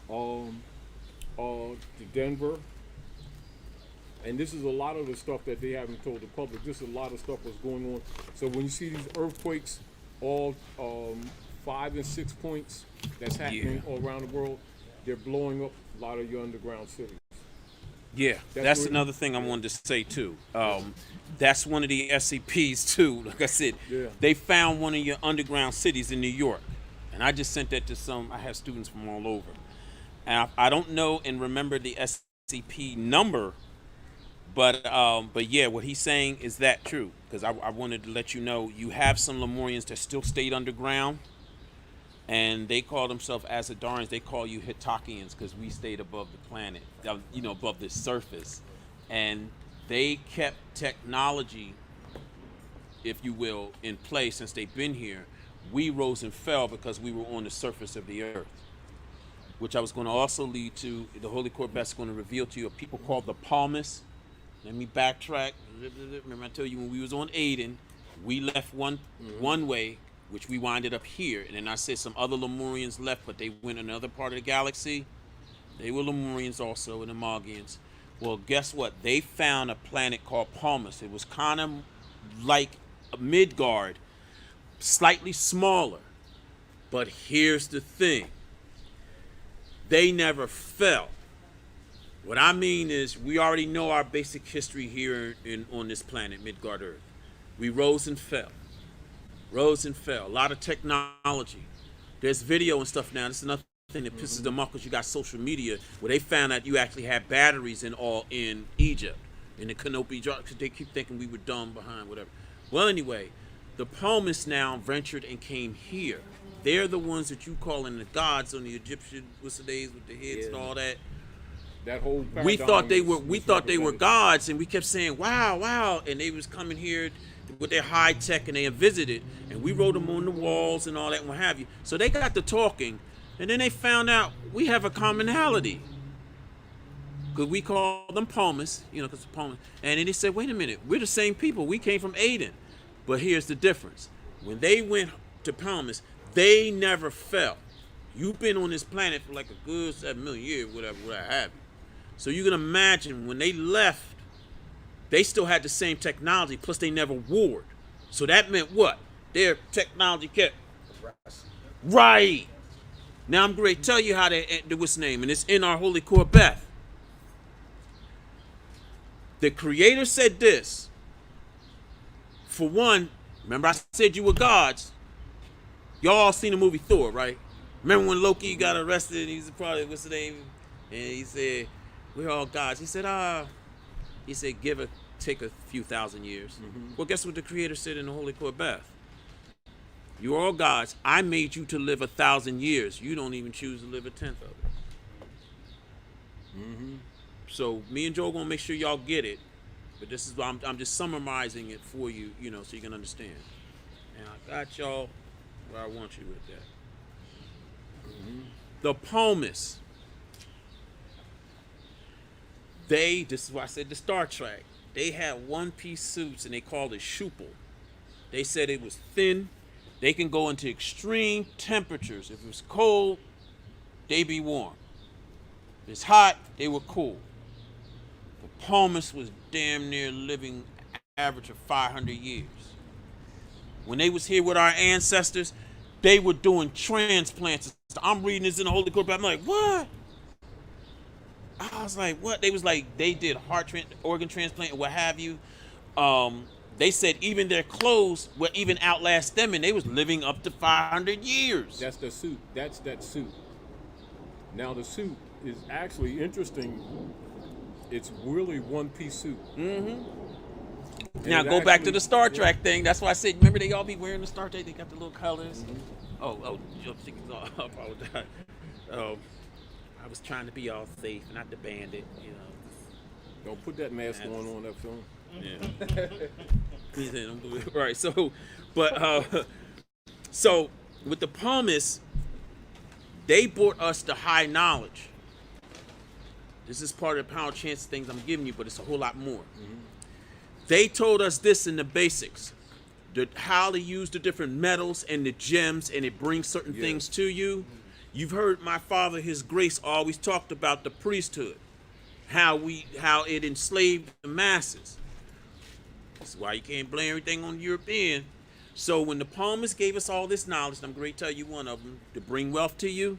to Denver. And this is a lot of the stuff that they haven't told the public. This is a lot of stuff that's going on. So when you see these earthquakes, all 5 and 6 points that's happening all around the world, they're blowing up a lot of your underground cities. Yeah, that's another thing I wanted to say too. That's one of the SCPs too. Like I said, they found one of your underground cities in New York, and I just sent that to some. I have students from all over, and I don't know and remember the SCP number, but yeah, what he's saying is that true? Because I wanted to let you know you have some Lemurians that still stayed underground. And they call themselves Asadarians. They call you Hitakians because we stayed above the planet, above the surface. And they kept technology, if you will, in place since they've been here. We rose and fell because we were on the surface of the earth, which I was going to also lead to, the Holy Court Best is going to reveal to you a people called the Palmists. Let me backtrack. Remember I told you when we was on Aden, we left one way, which we winded up here. And then I said some other Lemurians left, but they went another part of the galaxy. They were Lemurians also, and the Magians. Well, guess what? They found a planet called Palmus. It was kind of like a Midgard, slightly smaller. But here's the thing. They never fell. What I mean is, we already know our basic history here on this planet, Midgard Earth. We rose and fell. Rose and fell. A lot of technology. There's video and stuff now. This is another thing that pisses them off because you got social media where they found out you actually had batteries in Egypt, in the Canopy Jar, because they keep thinking we were dumb behind whatever. Well, anyway, the Palmists now ventured and came here. They're the ones that you calling the gods on the Egyptian, what's the days with the heads and all that. That whole We thought they were gods, and we kept saying, wow, wow, and they was coming here with their high tech, and they had visited, and we wrote them on the walls and all that and what have you. So they got to talking, and then they found out we have a commonality. Because we call them Palmists, because the Palmists. And then they said, wait a minute, we're the same people. We came from Aden. But here's the difference. When they went to Palmis, they never fell. You've been on this planet for like a good 7 million years, whatever have you. So you can imagine when they left, they still had the same technology, plus they never warred. So that meant what? Their technology kept right. Now I'm going to tell you how they do what's name, and it's in our Holy Court Beth. The Creator said this. For one, remember I said you were gods. Y'all all seen the movie Thor, right? Remember when Loki got arrested and he's probably, what's the name? And he said, we're all gods. He said, take a few thousand years. Well, guess what the Creator said in the Holy Court Beth? You are all gods. I made you to live 1,000 years. You don't even choose to live a tenth of it. So me and Joe are gonna make sure y'all get it. But this is I'm just summarizing it for you, so you can understand. And I got y'all where I want you with that. The Palmists. This is why I said the Star Trek. They had one-piece suits and they called it Truble. They said it was thin. They can go into extreme temperatures. If it was cold, they be warm. If it's hot, they were cool. The palmists was damn near living average of 500 years. When they was here with our ancestors, they were doing transplants. I'm reading this in the Holy Book. I'm like, what? I was like, what? They was like, they did organ transplant and what have you. They said even their clothes would even outlast them, and they was living up to 500 years. That's the suit. That's that suit. Now the suit is actually interesting. It's really one-piece suit. Mm-hmm. Now go back to the Star Trek thing. That's why I said, remember they all be wearing the Star Trek? They got the little colors. Mm-hmm. Oh, I apologize. I was trying to be all safe, not the bandit, you know. Don't put that mask on that film. Yeah. Right. So, but so with the palmists, they brought us the high knowledge. This is part of the power chance things I'm giving you, but it's a whole lot more. Mm-hmm. They told us this in the basics, how to use the different metals and the gems, and it brings certain things to you. You've heard my father, his grace, always talked about the priesthood, how it enslaved the masses. That's why you can't blame everything on the European. So when the palmists gave us all this knowledge, and I'm going to tell you one of them, to bring wealth to you,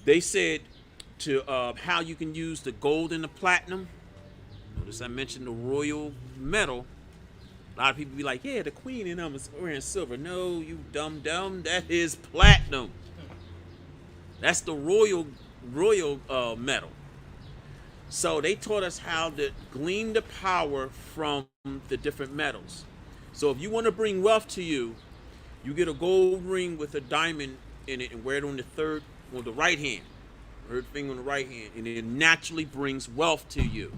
they said to how you can use the gold and the platinum. Notice I mentioned the royal metal. A lot of people be like, yeah, the queen and them is wearing silver. No, you dumb. That is platinum. That's the royal metal. So they taught us how to glean the power from the different metals. So if you want to bring wealth to you, you get a gold ring with a diamond in it and wear it on the right hand. Third finger on the right hand. And it naturally brings wealth to you.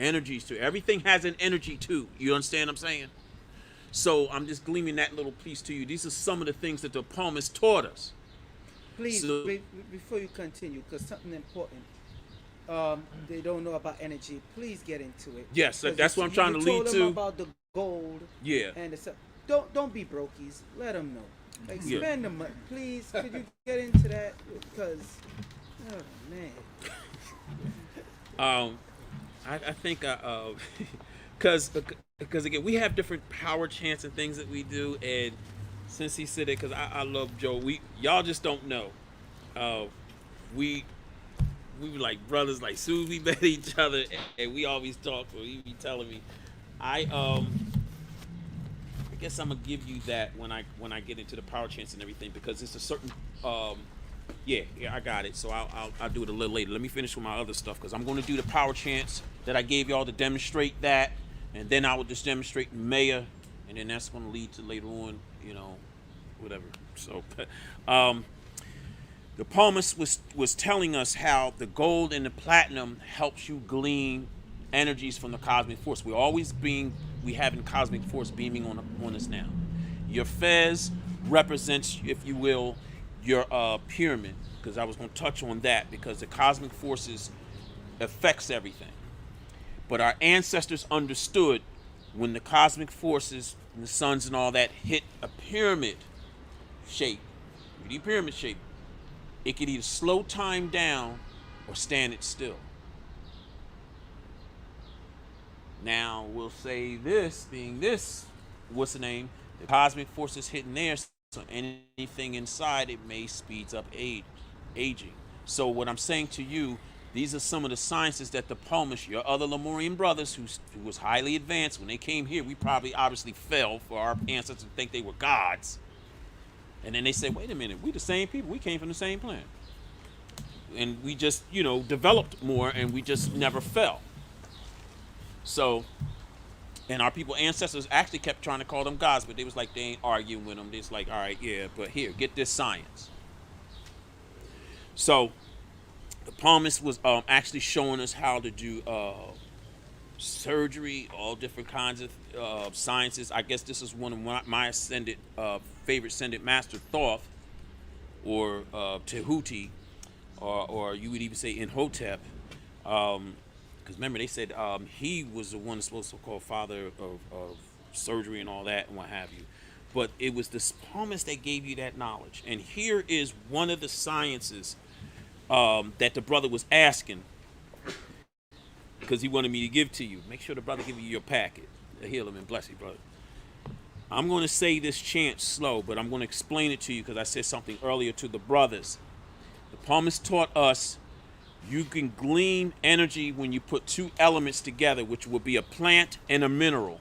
Energies too. Everything has an energy too. You understand what I'm saying? So I'm just gleaming that little piece to you. These are some of the things that the palmists taught us. Please, before you continue, because something important, they don't know about energy. Please get into it. Yes, that's what I'm trying to lead told to. them about the gold. Yeah. And the, don't be brokies. Let them know. Like spend the money, please. Could you get into that? Because, oh man. I think because again we have different power chants and things that we do, and since he said it, because I love Joe, y'all just don't know. We were like brothers, like soon as we met each other, and we always talk. So he be telling me, I guess I'm gonna give you that when I get into the power chants and everything, because it's a certain yeah, I got it. So I'll do it a little later. Let me finish with my other stuff, because I'm going to do the power chants that I gave y'all to demonstrate that, and then I will just demonstrate Maya, and then that's going to lead to later on, you know, whatever. So, the palmist was telling us how the gold and the platinum helps you glean energies from the cosmic force. We having cosmic force beaming on us now. Your fez represents, if you will, your pyramid, because I was going to touch on that, because the cosmic forces affects everything. But our ancestors understood when the cosmic forces and the suns and all that hit a pyramid shape, 3D pyramid shape, it could either slow time down or stand it still. Now we'll say this being this, what's the name? The cosmic forces hitting there. So anything inside it may speeds up aging. So what I'm saying to you, these are some of the sciences that the palmists, your other Lemurian brothers who was highly advanced, when they came here, we probably obviously fell for our ancestors to think they were gods. And then they said, wait a minute, we the same people, we came from the same planet. And we just, developed more, and we just never fell. So, and our people ancestors actually kept trying to call them gods, but they was like, they ain't arguing with them. They was like, all right, yeah, but here, get this science. So the palmist was actually showing us how to do surgery, all different kinds of sciences. I guess this is one of my favorite ascended master, Thoth, or Tehuti, or you would even say Imhotep. Because remember, they said he was the one supposed to call father of surgery and all that and what have you. but it was the palmist that gave you that knowledge. And here is one of the sciences that the brother was asking, because he wanted me to give to you. Make sure the brother give you your packet. Heal him and bless you, brother. I'm going to say this chant slow, but I'm going to explain it to you because I said something earlier to the brothers. The palmist taught us you can glean energy when you put two elements together, which will be a plant and a mineral,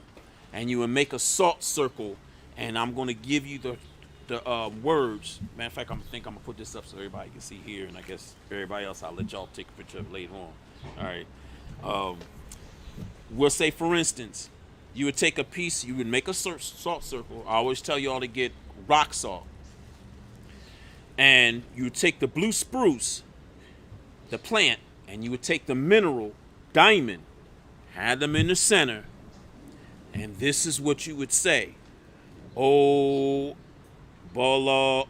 and you will make a salt circle. And I'm going to give you the words. Matter of fact, I'm gonna put this up so everybody can see here, and I guess everybody else I'll let y'all take a picture of later on. All right. We'll say, for instance, you would take a piece, you would make a salt circle. I always tell y'all to get rock salt. And you would take the blue spruce, the plant, and you would take the mineral, diamond, have them in the center, and this is what you would say. O Bala,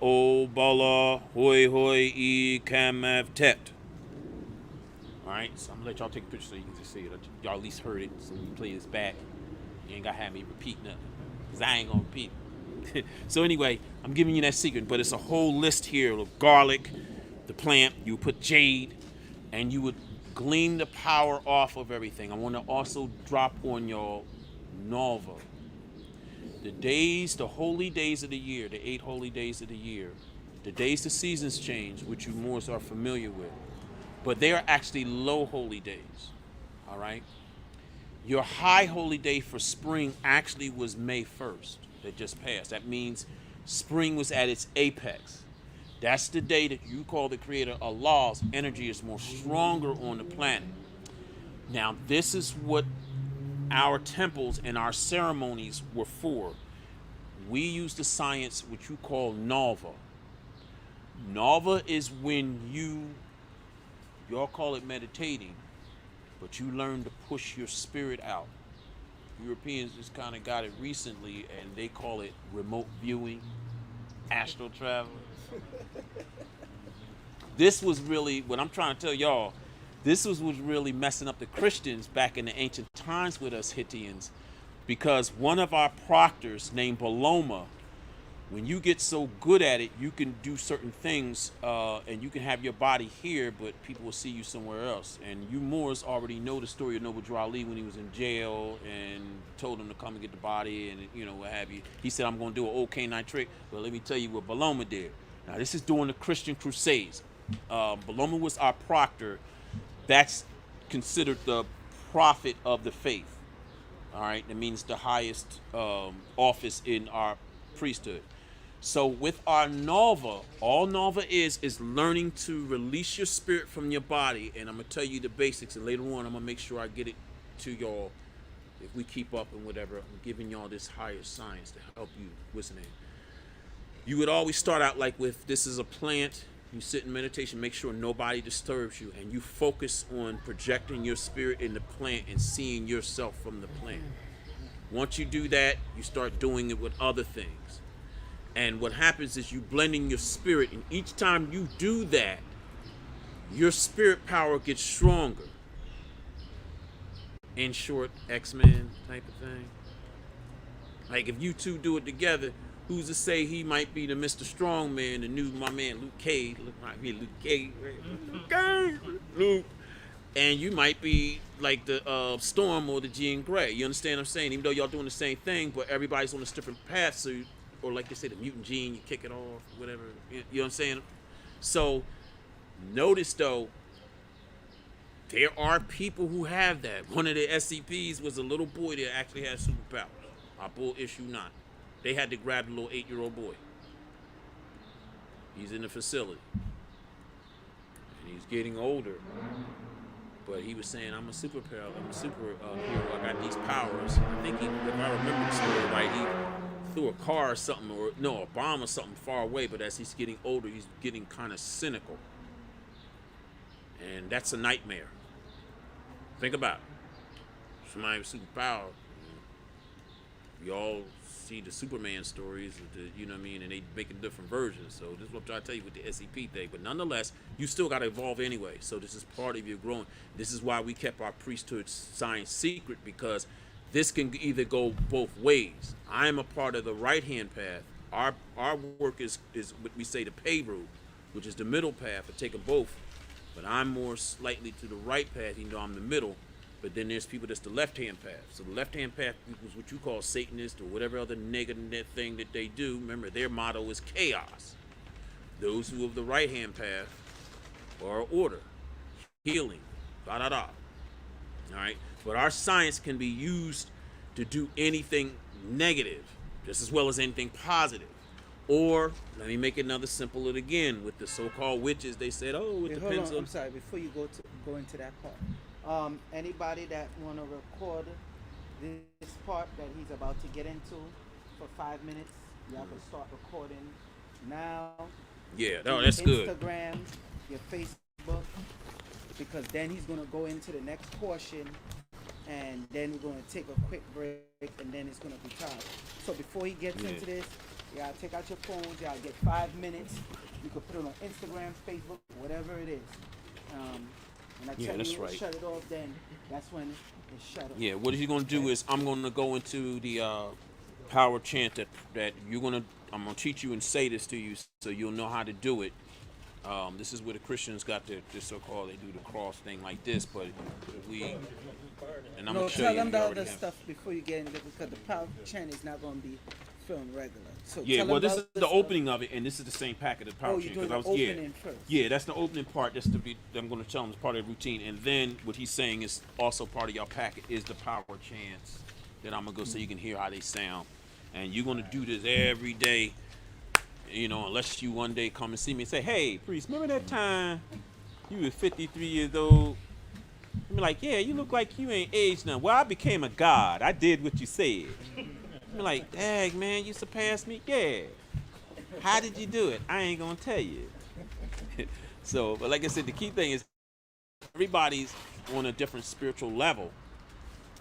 hoi hoi e kamav tet. Alright, so I'm gonna let y'all take a picture so you can just see it. Y'all at least heard it, so when you play this back, you ain't gotta have me repeat nothing, because I ain't gonna repeat it. So anyway, I'm giving you that secret, but it's a whole list here of garlic, the plant, you would put jade, and you would glean the power off of everything. I want to also drop on y'all Nalva. The days, the holy days of the year, the 8 holy days of the year, the days the seasons change, which you Moors are familiar with, but they are actually low holy days, all right? Your high holy day for spring actually was May 1st that just passed. That means spring was at its apex. That's the day that you call the creator Allah's energy is more stronger on the planet. Now, this is what our temples and our ceremonies were for. We use the science which you call Nalva. Nalva is when y'all call it meditating, but you learn to push your spirit out. Europeans just kind of got it recently, and they call it remote viewing, astral travel. This was really, what I'm trying to tell y'all, this was really messing up the Christians back in the ancient times with us Hittians, because one of our proctors named Baloma, when you get so good at it, you can do certain things, and you can have your body here, but people will see you somewhere else. And you Moors already know the story of Noble Drew Ali when he was in jail and told him to come and get the body and, you know, what have you. He said, I'm going to do an old canine trick, but let me tell you what Baloma did. Now, this is during the Christian Crusades. Baloma was our proctor. That's considered the prophet of the faith. All right, that means the highest office in our priesthood. So with our Nalva, all Nalva is learning to release your spirit from your body. And I'm going to tell you the basics, and later on I'm going to make sure I get it to y'all if we keep up and whatever. I'm giving y'all this higher science to help you listening. You would always start out like with, this is a plant. You sit in meditation, make sure nobody disturbs you, and you focus on projecting your spirit in the plant and seeing yourself from the plant. Once you do that, you start doing it with other things. And what happens is you blending your spirit, and each time you do that, your spirit power gets stronger. In short, X-Men type of thing. Like if you two do it together, who's to say he might be the Mr. Strongman, the new my man Luke Cage, might be Luke Cage, Luke, and you might be like the Storm or the Jean Grey. You understand what I'm saying? Even though y'all doing the same thing, but everybody's on a different path. So, or like they say, the mutant gene, you kick it off, whatever. You know what I'm saying? So, notice though, there are people who have that. One of the SCPs was a little boy that actually had superpowers. Our bull issue 9. They had to grab the little 8-year-old boy. He's in the facility. And he's getting older. But he was saying, I'm a superhero. I got these powers. I think if I remember the story right, he threw a car or something, or no, a bomb or something far away. But as he's getting older, he's getting kind of cynical. And that's a nightmare. Think about it. Somebody with superpower. We all see the Superman stories, you know what I mean, and they make a different versions. So this is what I'm trying to tell you with the SCP thing. But nonetheless, you still got to evolve anyway. So this is part of your growing. This is why we kept our priesthood science secret, because this can either go both ways. I am a part of the right hand path. Our work is what we say the pay route, which is the middle path of taking both. But I'm more slightly to the right path, even though I'm the middle. But then there's people that's the left hand path. So the left hand path is what you call Satanist or whatever other negative thing that they do. Remember, their motto is chaos. Those who have the right hand path are order, healing, da da da. All right, but our science can be used to do anything negative, just as well as anything positive. Or let me make another simple it again with the so-called witches. They said, "Oh, it Wait, hold depends on. on." I'm sorry. Before you go into that part, anybody that want to record this part that he's about to get into for 5 minutes, y'all can start recording now. Yeah, Your no, that's good. Instagram, your Facebook, because then he's gonna go into the next portion, and then we're gonna take a quick break, and then it's gonna be time. So before he gets into this, y'all take out your phones. Y'all get 5 minutes. You can put it on Instagram, Facebook, whatever it is. When I tell that's you right. shut it off, then that's when it's shut off. Yeah, what he's gonna do is I'm gonna go into the power chant that I'm gonna teach you and say this to you so you'll know how to do it. This is where the Christians got the so-called, they do the cross thing like this, but and I'm No, gonna show tell you. them You the already other have. stuff before you get into it, because the power chant is not gonna be filmed regular. So Yeah, tell well, them this the is other the stuff. opening of it, and this is the same packet of the power Oh, chant. you're doing 'cause the opening first. Yeah, that's the opening part. That's I'm going to tell them it's part of the routine, and then what he's saying is also part of your packet is the power chants that I'm gonna go so you can hear how they sound, and you're gonna do this every day. You know, unless you one day come and see me and say, "Hey, priest, remember that time you was 53 years old?" I'm like, "Yeah, you look like you ain't aged now." Well, I became a god. I did what you said. I'm like, "Dang, man, you surpassed me." Yeah. How did you do it? I ain't gonna tell you. So, but like I said, the key thing is everybody's on a different spiritual level.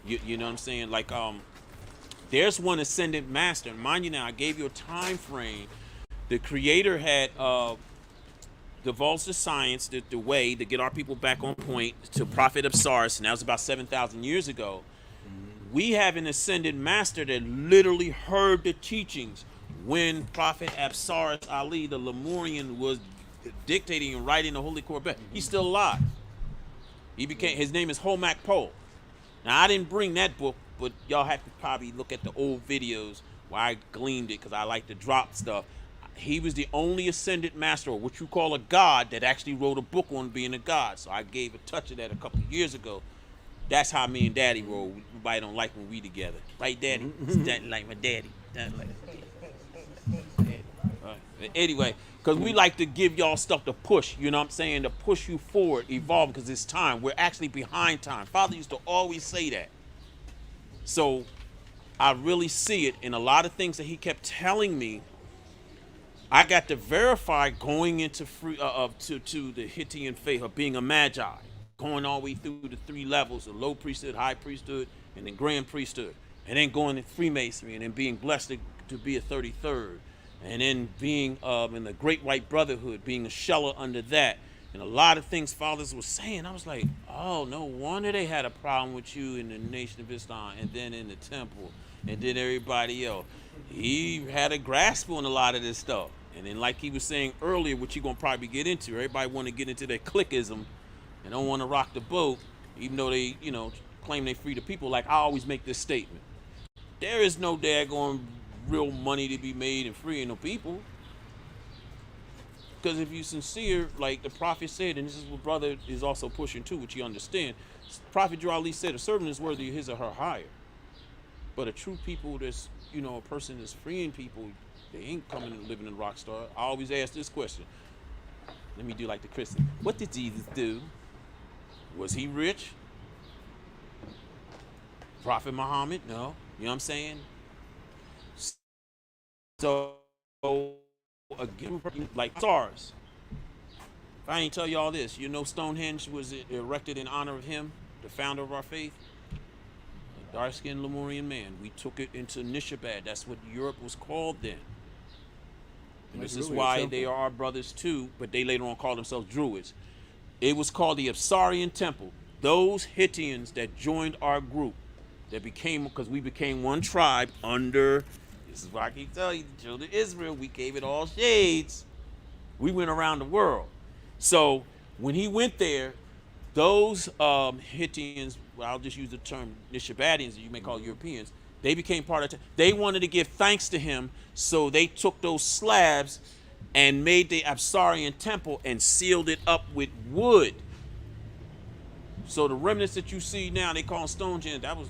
You know what I'm saying? Like, there's one ascendant master. Mind you now, I gave you a time frame. The creator had divulged the science, the way to get our people back on point to Prophet Absaris, and that was about 7,000 years ago. We have an ascended master that literally heard the teachings when Prophet Absaris Ali, the Lemurian, was dictating and writing the Holy Quran. He's still alive. His name is Homak Poe. Now, I didn't bring that book, but y'all have to probably look at the old videos where I gleaned it because I like to drop stuff. He was the only ascended master, or what you call a god, that actually wrote a book on being a god. So I gave a touch of that a couple of years ago. That's how me and Daddy roll. Everybody don't like when we together, right, Daddy? Daddy like my daddy. Daddy like my daddy. Anyway, because we like to give y'all stuff to push. You know what I'm saying? To push you forward, evolve, because it's time. We're actually behind time. Father used to always say that. So I really see it in a lot of things that he kept telling me. I got to verify going into to the Hittian faith of being a magi, going all the way through the 3 levels: the low priesthood, high priesthood, and then grand priesthood, and then going to Freemasonry, and then being blessed to be a 33rd, and then being in the Great White Brotherhood, being a sheller under that, and a lot of things fathers were saying. I was like, oh, no wonder they had a problem with you in the Nation of Islam, and then in the temple, and then everybody else. He had a grasp on a lot of this stuff. And then, like he was saying earlier, which you're going to probably get into, everybody want to get into their clickism and don't want to rock the boat, even though they, claim they free the people. Like I always make this statement. There is no daggone real money to be made in freeing the people. Because if you're sincere, like the prophet said, and this is what brother is also pushing too, which you understand, Prophet Ali said, a servant is worthy of his or her hire. But a true people that's, a person that's freeing people, they ain't coming and living in rock star. I always ask this question. Let me do like the Christian. What did Jesus do? Was he rich? Prophet Muhammad? No. You know what I'm saying? So, again, like stars. If I ain't tell you all this, Stonehenge was erected in honor of him, the founder of our faith. A dark-skinned Lemurian man. We took it into Nishabad. That's what Europe was called then. And this is why they are our brothers too, but they later on called themselves Druids. It was called the Absarian Temple. Those Hittians that joined our group that became, because we became one tribe under, this is why I keep telling you, the children of Israel, we gave it all shades. We went around the world. So when he went there, those Hittians, well, I'll just use the term Nishabadians, you may call Europeans, they became part of it. They wanted to give thanks to him, so they took those slabs and made the Absarian temple and sealed it up with wood. So the remnants that you see now, they call them Stonehenge. That was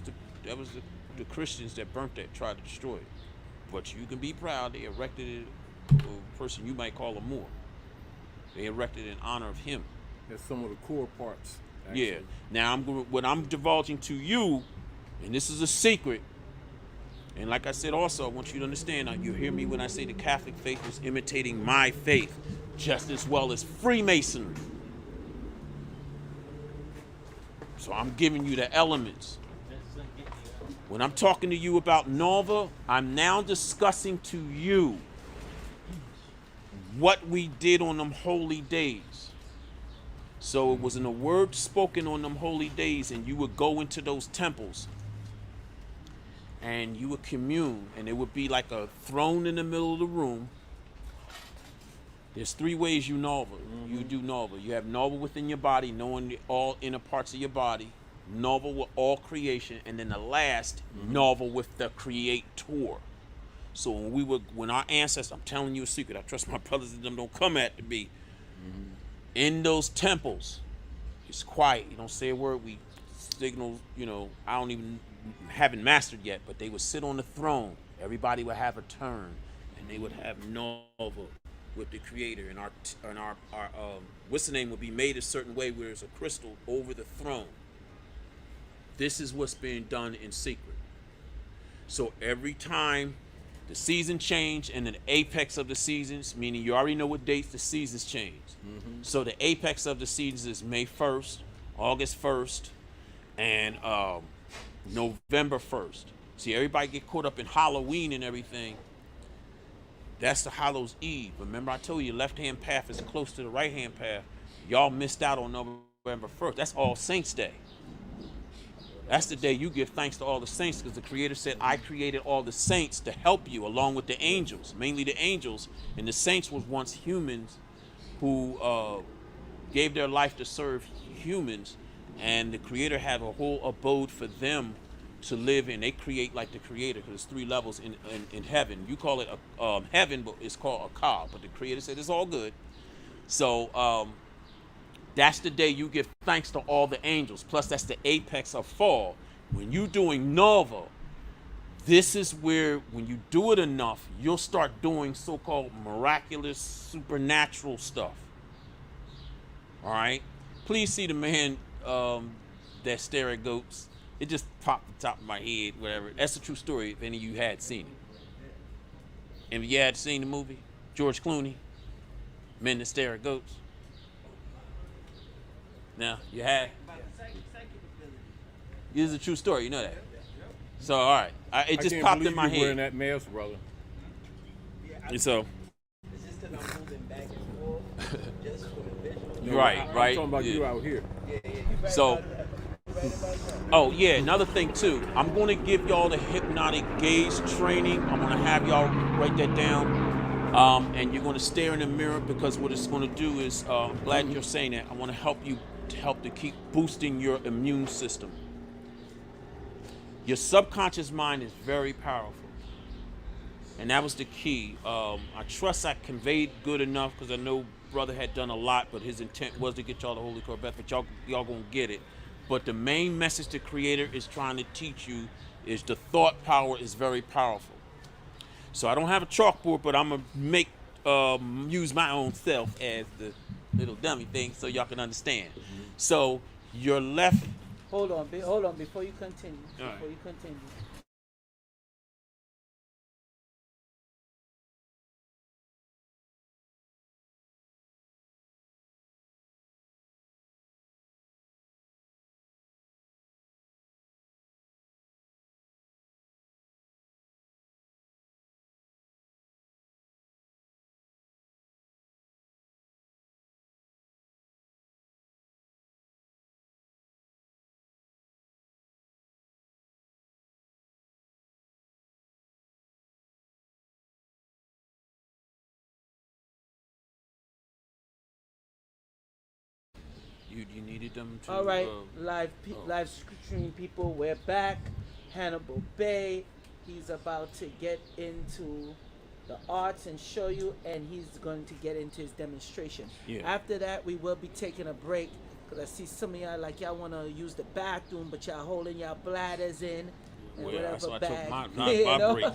the Christians that burnt that, tried to destroy it. But you can be proud, they erected it, a person you might call a Moor. They erected it in honor of him. That's some of the core parts. Actually. Yeah. Now what I'm divulging to you, and this is a secret. And like I said, also, I want you to understand. You hear me when I say the Catholic faith is imitating my faith, just as well as Freemasonry. So I'm giving you the elements. When I'm talking to you about Nova, I'm now discussing to you what we did on them holy days. So it was in a word spoken on them holy days, and you would go into those temples and you would commune, and it would be like a throne in the middle of the room. There's three ways you Nova. You do Nova. You have Nova within your body, knowing all inner parts of your body. Nova with all creation, and then the last Nova with the Creator. So when our ancestors, I'm telling you a secret, I trust my brothers and them don't come at me. In those temples, it's quiet. You don't say a word. We signal, I haven't mastered yet, but they would sit on the throne. Everybody would have a turn, and they would have Nova with the Creator, and our what's the name would be made a certain way where there's a crystal over the throne. This is what's being done in secret. So every time the season change and the apex of the seasons, meaning you already know what dates the seasons change. So the apex of the seasons is May 1st, August 1st, and November 1st. See, everybody get caught up in Halloween and everything. That's the Hallows Eve. Remember, I told you left-hand path is close to the right-hand path. Y'all missed out on November 1st. That's All Saints Day. That's the day you give thanks to all the saints, because the Creator said, I created all the saints to help you, along with the angels, mainly the angels. And the saints was once humans who gave their life to serve humans, and the Creator had a whole abode for them to live in. They create like the Creator, because there's 3 levels in heaven. You call it heaven, but it's called a Ka. But the Creator said it's all good. So that's the day you give thanks to all the angels. Plus, that's the apex of fall. When you're doing Nova, this is where, when you do it enough, you'll start doing so-called miraculous, supernatural stuff. All right? Please see the man that stare at goats. It just popped the top of my head, whatever. That's a true story if any of you had seen it. And if you had seen the movie, George Clooney, Men That Stare at Goats. Now, you had. This is a true story, you know that. So, all right. It just popped in my head. Wearing that mask, brother. And so. It's just because I'm moving back and forth just for the visual. No, Right. I'm talking about you out here. So, oh yeah, another thing too. I'm going to give y'all the hypnotic gaze training. I'm going to have y'all write that down. And you're going to stare in the mirror, because what it's going to do is, I'm glad you're saying that. I want to help you to keep boosting your immune system. Your subconscious mind is very powerful. And that was the key. I trust I conveyed good enough, because I know brother had done a lot, but his intent was to get y'all the Holy Corvette, but y'all going to get it. But the main message the Creator is trying to teach you is the thought power is very powerful. So I don't have a chalkboard, but I'm going to use my own self as the little dummy thing so y'all can understand. So your left... Hold on, before you continue. Before you continue. You needed them to. All right, live stream people, we're back. Hannibal Bay, he's about to get into the arts and show you, and he's going to get into his demonstration. Yeah. After that, we will be taking a break because I see some of y'all like y'all want to use the bathroom, but y'all holding y'all bladders in and Well, whatever so I bag. took my you know? break.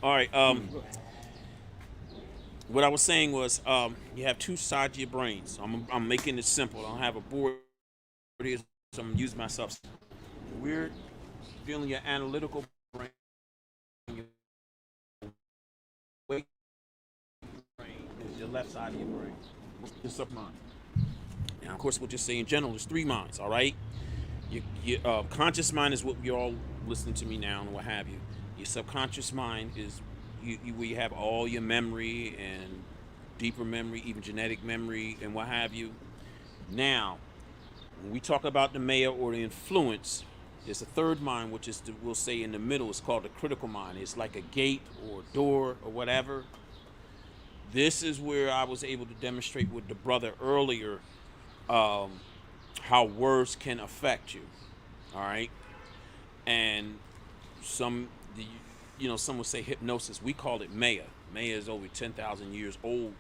All right. What I was saying was, you have two sides of your brains. I'm making it simple. I don't have a board here, so I'm gonna use myself. We're feeling your analytical brain, your wake brain is your left side of your brain, your submind. Now, of course, we'll just say in general, there's three minds. All right. Your conscious mind is what you're all listening to me now and what have you. Your subconscious mind is where you have all your memory and deeper memory, even genetic memory and what have you. Now, when we talk about the maya or the influence, there's a third mind, which is we'll say in the middle. It's called the critical mind. It's like a gate or a door or whatever. This is where I was able to demonstrate with the brother earlier how words can affect you. All right, and some would say hypnosis. We call it maya. Maya is over 10,000 years old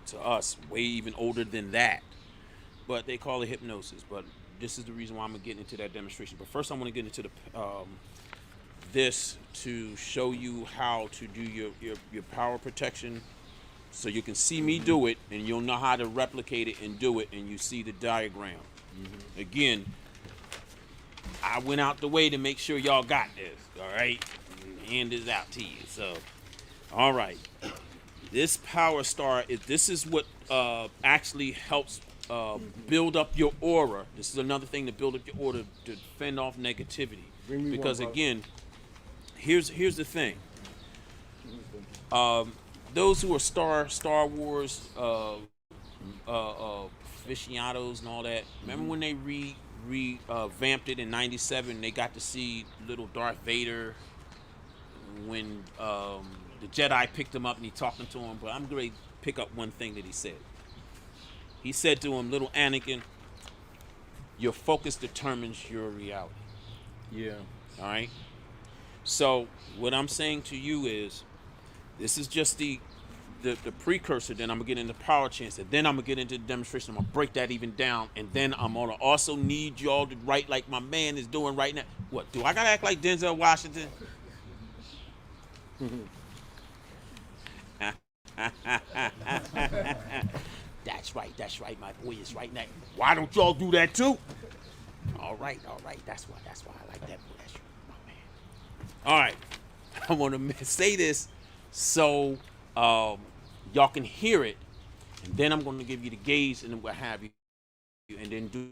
to us, way even older than that. But they call it hypnosis. But this is the reason why I'm gonna get into that demonstration. But first, I want to get into this to show you how to do your power protection, so you can see me do it, and you'll know how to replicate it and do it, and you see the diagram. Again, I went out the way to make sure y'all got this. All right, hand this out to you. So, all right, this power star this is what actually helps build up your aura. This is another thing to build up your aura to fend off negativity. Because again, here's the thing. Those who are Star Wars aficionados and all that, remember when they revamped it in '97? They got to see little Darth Vader when the Jedi picked him up and he talking to him. But I'm going to pick up one thing that he said. He said to him, "Little Anakin, your focus determines your reality." Yeah. All right. So what I'm saying to you is, this is just the precursor. Then I'm gonna get into power chance, and then I'm gonna get into the demonstration. I'm gonna break that even down, and then I'm gonna also need y'all to write like my man is doing right now. What do I gotta act like Denzel Washington? That's right. My boy is right now. Why don't y'all do that too? All right. That's why I like that boy. That's my man. All right. I want to say this so y'all can hear it, and then I'm going to give you the gauge and what have you, and then do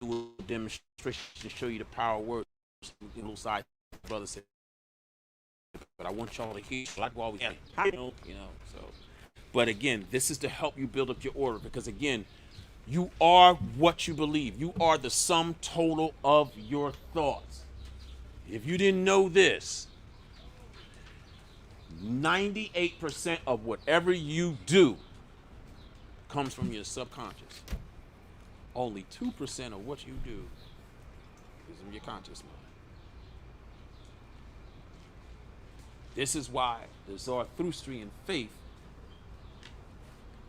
a demonstration to show you the power words. Little side brother said, but I want y'all to hear like what we have, so. But again, this is to help you build up your order, because again, you are what you believe. You are the sum total of your thoughts. If you didn't know this, 98% of whatever you do comes from your subconscious. Only 2% of what you do is in your conscious mind. This is why the Zarathustrian faith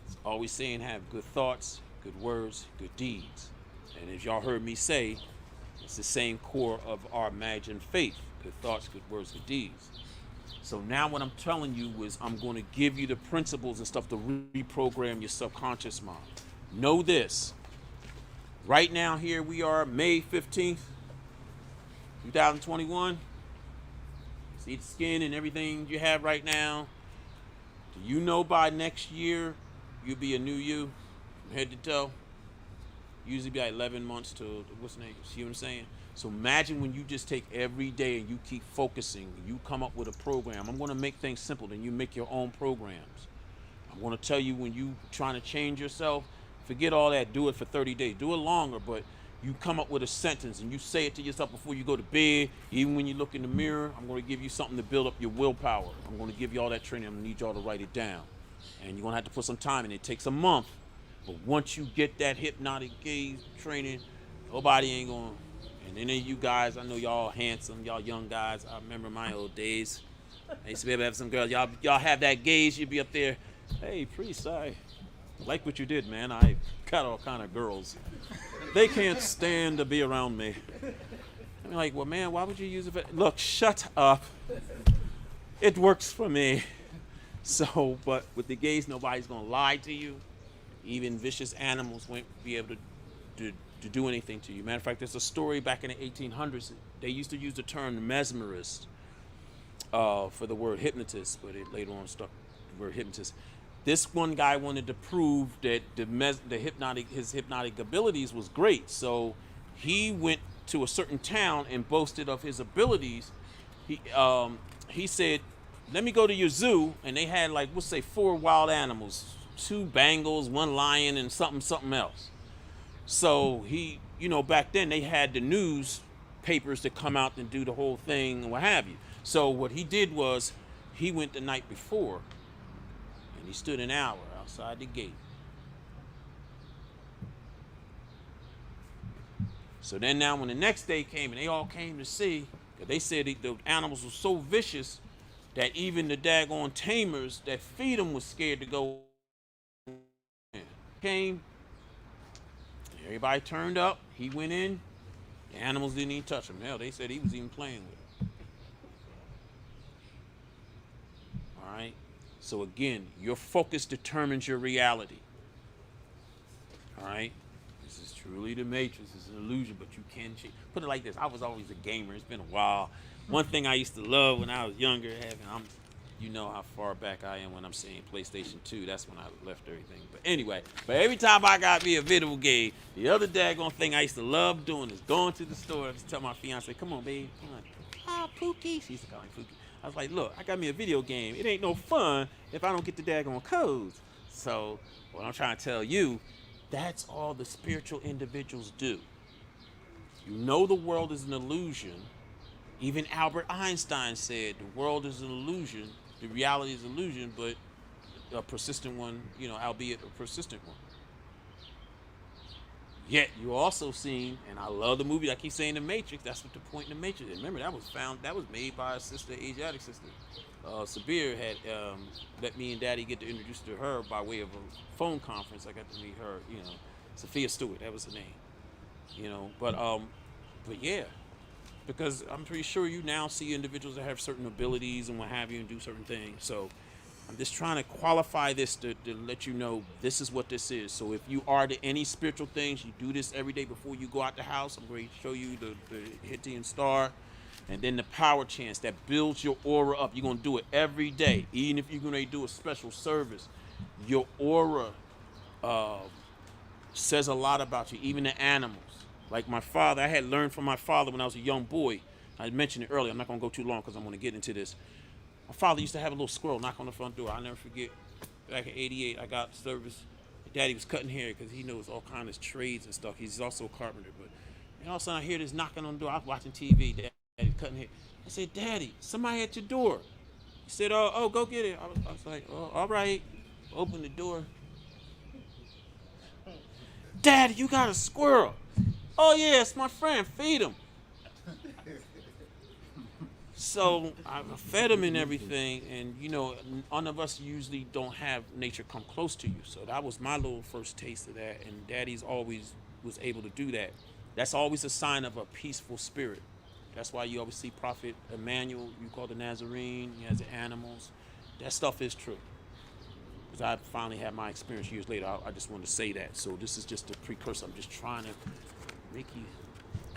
is always saying have good thoughts, good words, good deeds. And as y'all heard me say, it's the same core of our imagined faith. Good thoughts, good words, good deeds. So now what I'm telling you is I'm going to give you the principles and stuff to reprogram your subconscious mind. Know this. Right now here we are, May 15th, 2021. See the skin and everything you have right now. Do you know by next year you'll be a new you from head to toe? Usually be like 11 months to, what's the name? See what I'm saying? So imagine when you just take every day and you keep focusing, you come up with a program. I'm going to make things simple, then you make your own programs. I'm going to tell you when you trying to change yourself, forget all that, do it for 30 days. Do it longer, but you come up with a sentence and you say it to yourself before you go to bed. Even when you look in the mirror, I'm going to give you something to build up your willpower. I'm going to give you all that training. I'm going to need y'all to write it down. And you're going to have to put some time in it. It takes a month. But once you get that hypnotic gaze training, nobody ain't gonna. And then you guys, I know y'all handsome, y'all young guys. I remember my old days. I used to be able to have some girls. Y'all have that gaze. You'd be up there. Hey, priest, I like what you did, man. I got all kind of girls. They can't stand to be around me. I'm like, well, man, why would you use it? Look, shut up. It works for me. So, but with the gaze, nobody's gonna lie to you. Even vicious animals won't be able to do anything to you. Matter of fact, there's a story back in the 1800s. They used to use the term mesmerist for the word hypnotist, but it later on stuck the word hypnotist. This one guy wanted to prove that his hypnotic abilities was great, so he went to a certain town and boasted of his abilities. He said, "Let me go to your zoo," and they had, like, let's say 4 wild animals, 2 Bengals, 1 lion, and something else. So he, back then they had the newspapers to come out and do the whole thing and what have you. So what he did was he went the night before and he stood an hour outside the gate. So then now when the next day came and they all came to see, because they said the animals were so vicious that even the daggone tamers that feed them was scared to go in. Came, everybody turned up, he went in, the animals didn't even touch him. Hell, they said he was even playing with them. All right? So again, your focus determines your reality. All right? This is truly the matrix. It's an illusion, but you can change. Put it like this. I was always a gamer. It's been a while. One thing I used to love when I was younger, you know how far back I am when I'm saying PlayStation 2. That's when I left everything. But anyway, every time I got me a video game, the other daggone thing I used to love doing is going to the store and tell my fiance, "Come on, babe. Come on." "Ah, Pookie." She used to call me Pookie. I was like, "Look, I got me a video game. It ain't no fun if I don't get the daggone codes." So what I'm trying to tell you, that's all the spiritual individuals do. You know the world is an illusion. Even Albert Einstein said the world is an illusion. The reality is an illusion, but a persistent one, albeit a persistent one. Yet you also seen, and I love the movie, I keep saying The Matrix, that's what the point in The Matrix is. Remember, that was made by a sister, Asiatic sister. Sabir had let me and Daddy get to introduce to her by way of a phone conference. I got to meet her, Sophia Stewart, that was her name. But yeah. Because I'm pretty sure you now see individuals that have certain abilities and what have you and do certain things. So I'm just trying to qualify this to let you know this is what this is. So if you are to any spiritual things, you do this every day before you go out the house. I'm going to show you the Hittian star and then the power chance that builds your aura up. You're going to do it every day. Even if you're going to do a special service, your aura says a lot about you, even the animals. Like my father, I had learned from my father when I was a young boy. I mentioned it earlier. I'm not going to go too long because I'm going to get into this. My father used to have a little squirrel knock on the front door. I'll never forget. Back in '88, I got service. Daddy was cutting hair because he knows all kinds of trades and stuff. He's also a carpenter. And all of a sudden, I hear this knocking on the door. I was watching TV. Daddy cutting hair. I said, "Daddy, somebody at your door." He said, "Oh, go get it." I was like, "Oh, all right." Open the door. "Daddy, you got a squirrel." "Oh, yeah, it's my friend. Feed him." So I fed him and everything, and none of us usually don't have nature come close to you. So that was my little first taste of that, and Daddy's always was able to do that. That's always a sign of a peaceful spirit. That's why you always see Prophet Emmanuel, you call the Nazarene, he has the animals. That stuff is true. Because I finally had my experience years later. I just wanted to say that. So this is just a precursor. I'm just trying to make you,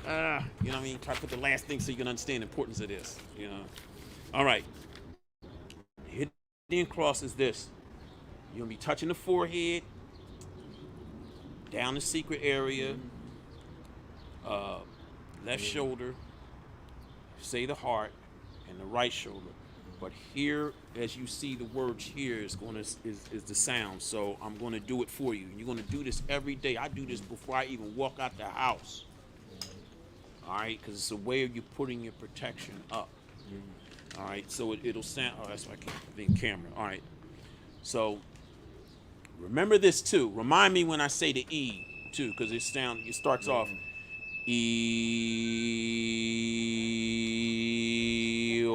you know what I mean? Try to put the last thing so you can understand the importance of this, All right. Hittian cross is this. You're going to be touching the forehead, down the secret area, left shoulder, say the heart, and the right shoulder. But here, as you see, the words here is the sound. So I'm going to do it for you. You're going to do this every day. I do this before I even walk out the house. All right, because it's a way of you putting your protection up. All right, so it'll sound. Oh, that's why I can't be in camera. All right, so Remember this too. Remind me when I say the E too, because it starts off E O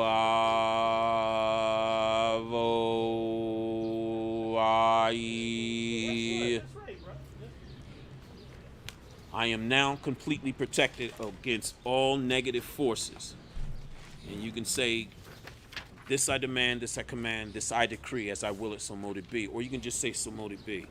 A V O I E. That's right, bro. I am now completely protected against all negative forces. And you can say, this I demand, this I command, this I decree, as I will it, so mote it be. Or you can just say, so mote it be.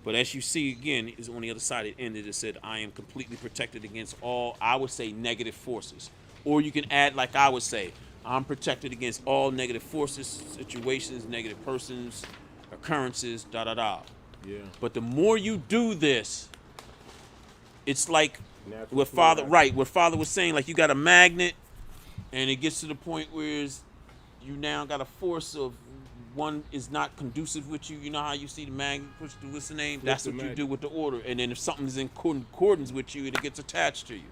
But as you see again, is on the other side, it ended, it said, I am completely protected against all, I would say, negative forces. Or you can add, like I would say, I'm protected against all negative forces, situations, negative persons, occurrences, da da da. Yeah. But the more you do this, it's like Natural what flow Father, happens. right, what Father was saying, like you got a magnet, and it gets to the point where you now got a force of one is not conducive with you. You know how you see the magnet push through, what's the name? Flip That's the what you magnet. do with the order. And then if something is in accordance with you, it gets attached to you.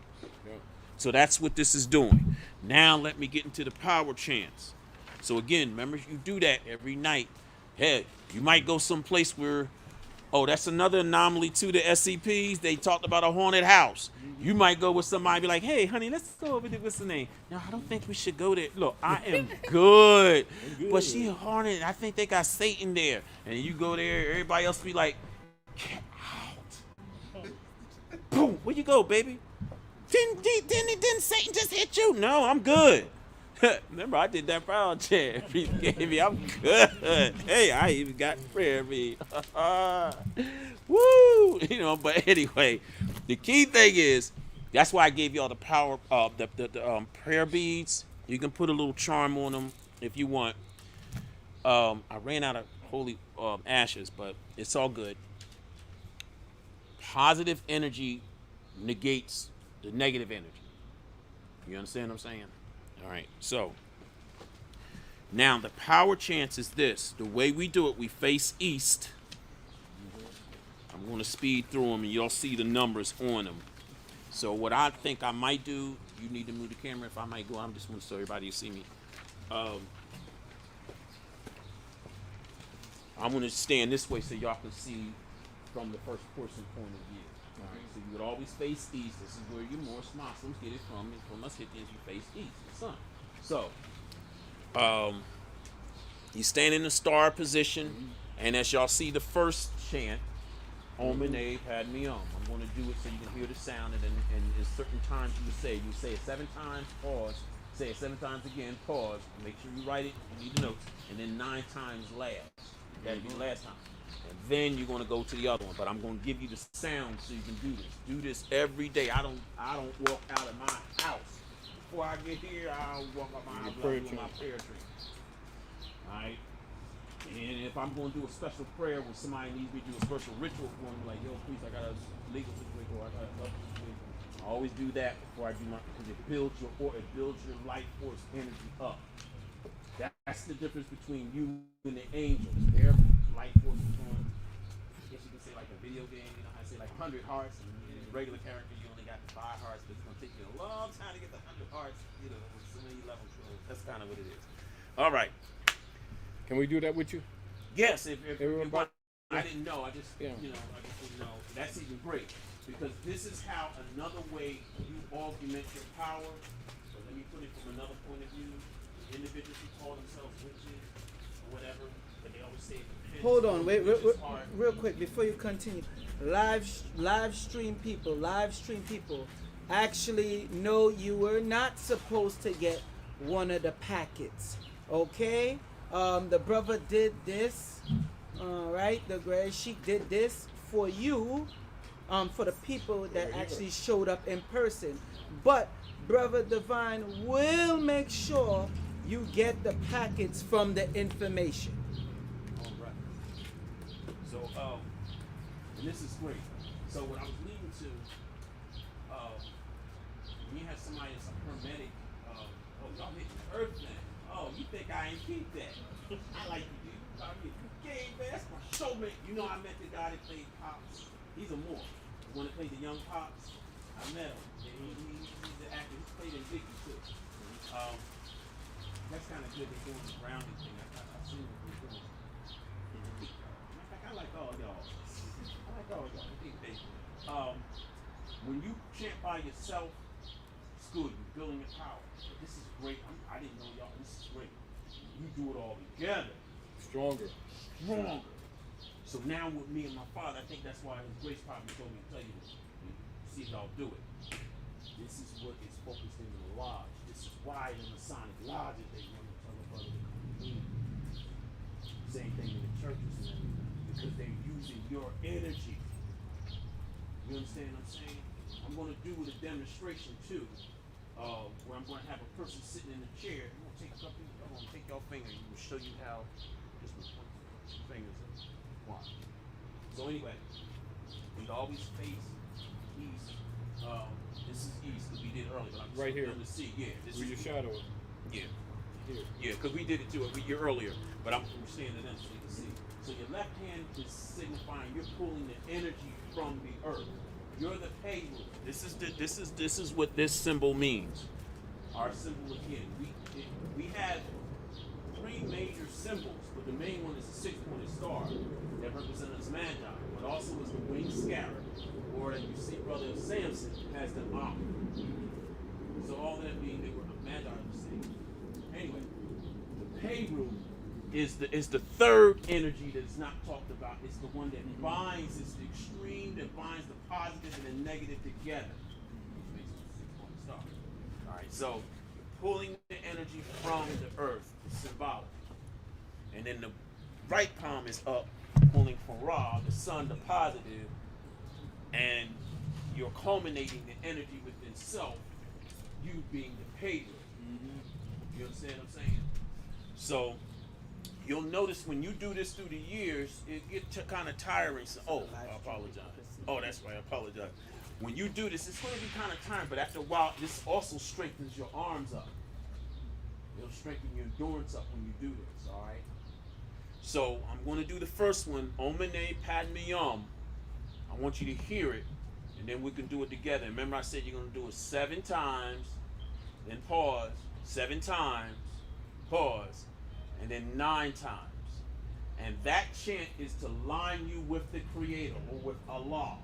Yeah. So that's what this is doing. Now let me get into the power chants. So again, remember you do that every night. Hey, you might go someplace where, oh, that's another anomaly to the SCPs. They talked about a haunted house. You might go with somebody and be like, hey, honey, let's go over there. What's the name? No, I don't think we should go there. Look, I am good. But she haunted. I think they got Satan there. And you go there, everybody else be like, get out. Boom, where you go, baby? Didn't Satan just hit you? No, I'm good. Remember, I did that power chant. Gave me, I'm good. Hey, I even got prayer me. Woo! You know, but anyway, the key thing is, that's why I gave y'all the power, the prayer beads. You can put a little charm on them if you want. I ran out of holy ashes, but it's all good. Positive energy negates the negative energy. You understand what I'm saying? All right, so now the power chance is this. The way we do it, we face east. I'm going to speed through them, and you'll see the numbers on them. So what I think I might do, you need to move the camera if I might go. I'm just want to so everybody see me. I'm going to stand this way so y'all can see from the first person point of view. All right, so you would always face east. This is where you Morse Muslims get it from. And from us Hitians, you face east, the sun. So, you stand in the star position, and as y'all see the first chant, Om and Abe had me on. I'm going to do it so you can hear the sound, and at certain times you say it 7 times, pause, say it 7 times again, pause, make sure you write it, you need the notes, and then 9 times last. That'll be the last time. And then you're gonna go to the other one. But I'm gonna give you the sound so you can do this. Do this every day. I don't walk out of my house. Before I get here, I'll walk out my house doing my prayer tree. Alright? And if I'm gonna do a special prayer when somebody needs me to do a special ritual for them, like, yo, please, I got a legal situation or I got a health situation. I always do that before I do my, because it builds your life force energy up. That's the difference between you and the angels. Their life force is on, I guess you can say like a video game, you know how I say like 100 hearts, and in a regular character you only got 5 hearts, but it's gonna take you a long time to get the 100 hearts, you know, with so many levels. So that's kind of what it is. All right. Can we do that with you? Yes, if you Everybody- want. I didn't know. I just, Yeah. you know, I just didn't know. That's even great because this is how another way you augment your power. So let me put it from another point of view. Individuals who call themselves witches or whatever, but they always say it depends. Hold on, wait, Witches are- real quick before you continue. Live stream people. Actually, no, you were not supposed to get one of the packets. Okay, the brother did this. All right, the Gray Sheik did this for you, for the people that actually showed up in person. But Brother Divine will make sure you get the packets from the information. All right. So, and this is great. So what I was leading to, when you have somebody that's a hermetic, oh, y'all make earth man. Oh, you think I ain't keep that? I like you, dude. I mean, game man, that's my showman. You know, I met the guy that played Pops. He's a more. The one that played the young Pops. I met him. And he's the actor. He played in Vicky too. That's kind of good. They're doing the grounding thing. I've seen what they're doing. Matter of fact, I like all y'all. I like all y'all. When you chant by yourself, it's good. You're building your power. But this is great. I didn't know y'all. This is great. You do it all together. Stronger. Stronger. So now with me and my father, I think that's why His Grace probably told me to tell you this. See y'all do it. This is what is focused in the lodge. This is why in the Masonic lodges they want to tell a brother to come in. Same thing in the churches and everything. Because they're using your energy. You understand what I'm saying? I'm going to do a demonstration too, where I'm going to have a person sitting in a chair. I'm going to take a couple. I'm going to take your finger and we'll show you how. Just with two fingers. One. So anyway, we always face east. This is east because we did earlier, but I'm just Right here. to see. Yeah, this With is your shadow. Yeah, Here. yeah, because we did it too a year earlier. But I'm standing in so you can see. So your left hand is signifying you're pulling the energy from the earth. You're the payroll. This is what this symbol means. Our symbol again. We have three major symbols, but the main one is the 6-pointed star that represents Magi, but also is the winged scarab, or that you see Brother Samson has the arm. So all that being they were Magi the same. Anyway, the payroll is the third energy that is not talked about. It's the one that binds, it's the extreme that binds the positive and the negative together. Which makes it a 6-pointed star. Alright, so pulling the energy from the earth is symbolic. And then the right palm is up, pulling from Ra, the sun, the positive, and you're culminating the energy within self, you being the payroll. You understand what I'm saying? So you'll notice when you do this through the years, it gets kind of tiring. So, I apologize. Oh, that's right, I apologize. When you do this, it's going to be kind of tiring, but after a while, this also strengthens your arms up. It'll strengthen your endurance up when you do this, all right? So I'm going to do the first one, Om Mani Padme Hum. I want you to hear it, and then we can do it together. Remember I said you're going to do it 7 times, then pause, 7 times, pause, and then 9 times. And that chant is to line you with the Creator or with Allah.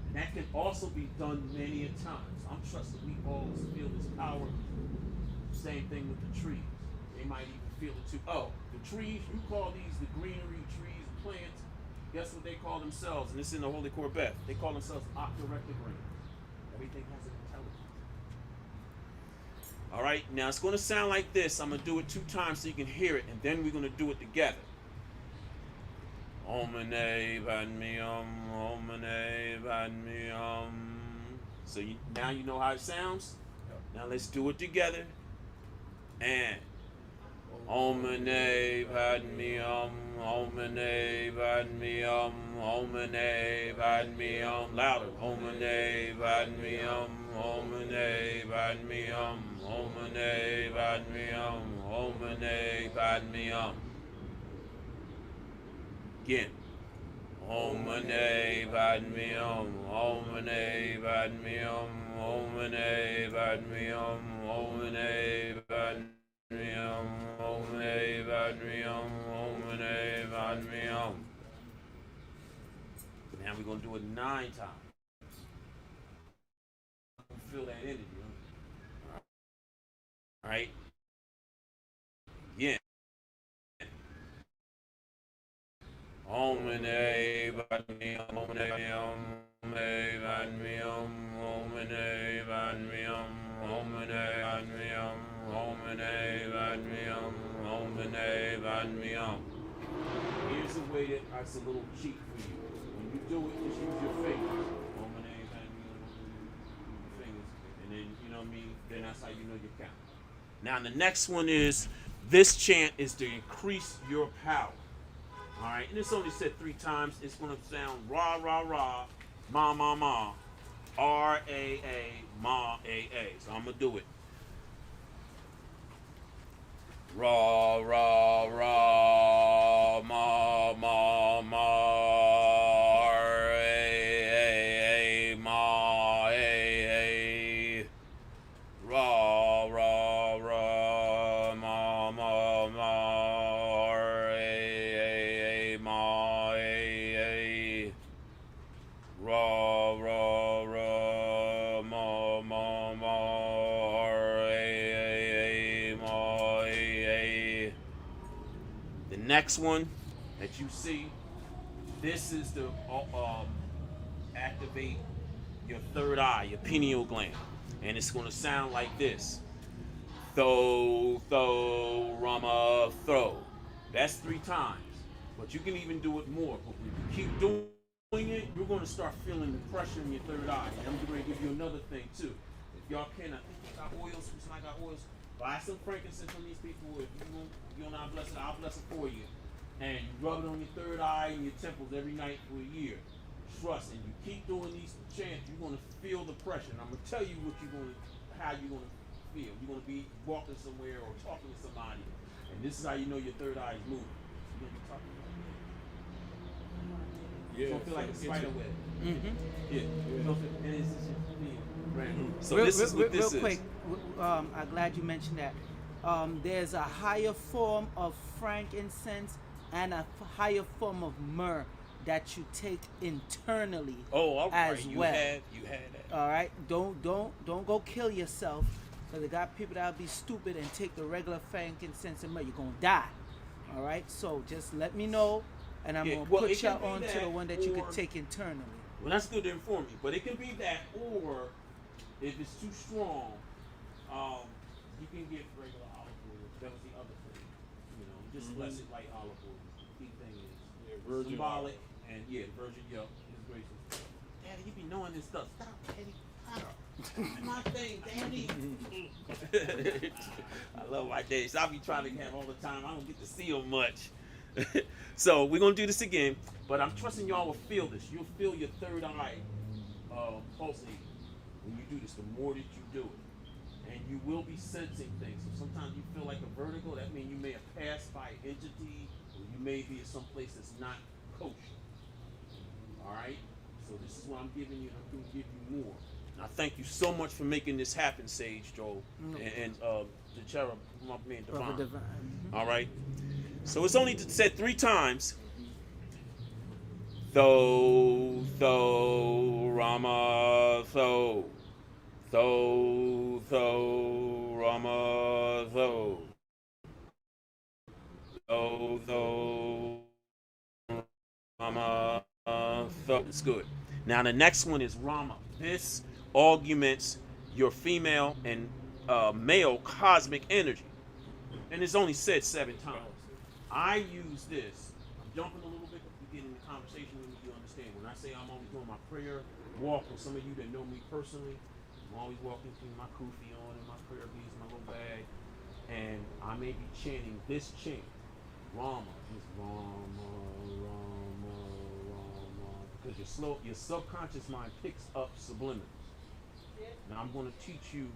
And that can also be done many a times. I'm trusting we always feel this power. Same thing with the trees. They might even feel it too. Oh, the trees, you call these the greenery trees and plants. Guess what they call themselves? And this is in the Holy Corbett. They call themselves octorectograms. Everything has an intelligence. All right, now it's going to sound like this. I'm going to do it 2 times so you can hear it, and then we're going to do it together. Om Mani Padme Hum, Om Mani Padme Hum. So now you know how it sounds? Now let's do it together. And Om Mani Padme Hum, Om Mani Padme Hum, Om Mani Padme Hum. Louder. Om Mani Padme Hum, Om Mani Padme Hum, Om Mani Padme Hum, Om Mani Padme Hum. Again. Om Mani Padme Hum, Om Mani Padme Hum, Om Mani Padme Hum, Om Mani Padme Hum, Om Mani Padme Hum, Om Mani Padme Hum. Now we're going to do it 9 times. Feel that energy. All right. Yeah. Om Mani Padme Hum, Om Mani Hum, Om Mani Padme Hum, Om Mani Padme Hum, Om Mani Padme Hum, Om Mani Padme Hum, Om Mani Padme Hum. Here's a way that that's a little cheat for you. When you do it, just use your fingers. Om Mani Padme Hum, use your fingers, and then you know what I mean. Then that's how you know you count. Now the next one is this chant is to increase your power. All right, and it's only said 3 times. It's going to sound Ra, Ra, Ra, Ma, Ma, Ma, R-A-A, Ma, A-A. So I'm going to do it. Ra, Ra, Ra, Ma, Ma, Ma, R-A-A, Ma, A-A. Ra, Ra, Ra, Ma, Ra, ra, ra, ma, ma, ma, a, ma, a. The next one that you see, this is the activate your third eye, your pineal gland, and it's going to sound like this: tho, tho, rama, throw. That's 3 times, but you can even do it more. But when you keep doing it, you're going to start feeling the pressure in your third eye. And I'm going to give you another thing too. If y'all can, I think you got oils. Who's not got oils? Buy some frankincense from these people. If you're not blessed, I'll bless it for you. And you rub it on your third eye and your temples every night for a year. Trust, and you keep doing these chants, you're going to feel the pressure. And I'm going to tell you how you're going to feel. You're going to be walking somewhere or talking to somebody, and this is how you know your third eye is moving. You're going to be talking like this. Yeah, It's going to feel like a spider web. Yeah. And it's just random. So real, this is what this real is. quick, I'm glad you mentioned that. There's a higher form of frankincense and a higher form of myrrh that you take internally. Oh, all right. as You well. had that. All right, don't go kill yourself, because they got people that'll be stupid and take the regular frankincense and myrrh. You're gonna die. All right, so just let me know, and I'm gonna put you on to the one that you can take internally. Well, that's good to inform you, but it can be that, or if it's too strong, you can get regular olive oil. That was the other thing, just bless it like olive oil. The key thing is virgin symbolic, and virgin milk is gracious. Daddy, you be knowing this stuff. Stop, Daddy. Stop. My thing, Daddy. I love my daddy. So I be trying to have all the time. I don't get to see him much. So we're gonna do this again, but I'm trusting y'all will feel this. You'll feel your third eye pulsating when you do this. The more that you do it, and you will be sensing things. So sometimes you feel like a vertigo. That means you may have passed by an entity, or you may be in some place that's not kosher. All right. So this is what I'm giving you, and I'm going to give you more. And I thank you so much for making this happen, Sage, Joel, and the cherub, my man, Divine. All right. So it's only said 3 times. Tho, tho, Rama, tho. Tho, tho, Rama, tho. Tho, tho, Rama, tho. It's good. Now the next one is Rama. This augments your female and male cosmic energy. And it's only said 7 times. I use this. I'm jumping a little bit to get in the conversation with me, you understand. When I say I'm always doing my prayer walk, with some of you that know me personally, I'm always walking through my kufi on and my prayer beads, my little bag, and I may be chanting this chant, Rama, just Rama, Rama, Rama, because your subconscious mind picks up subliminals. Now I'm going to teach you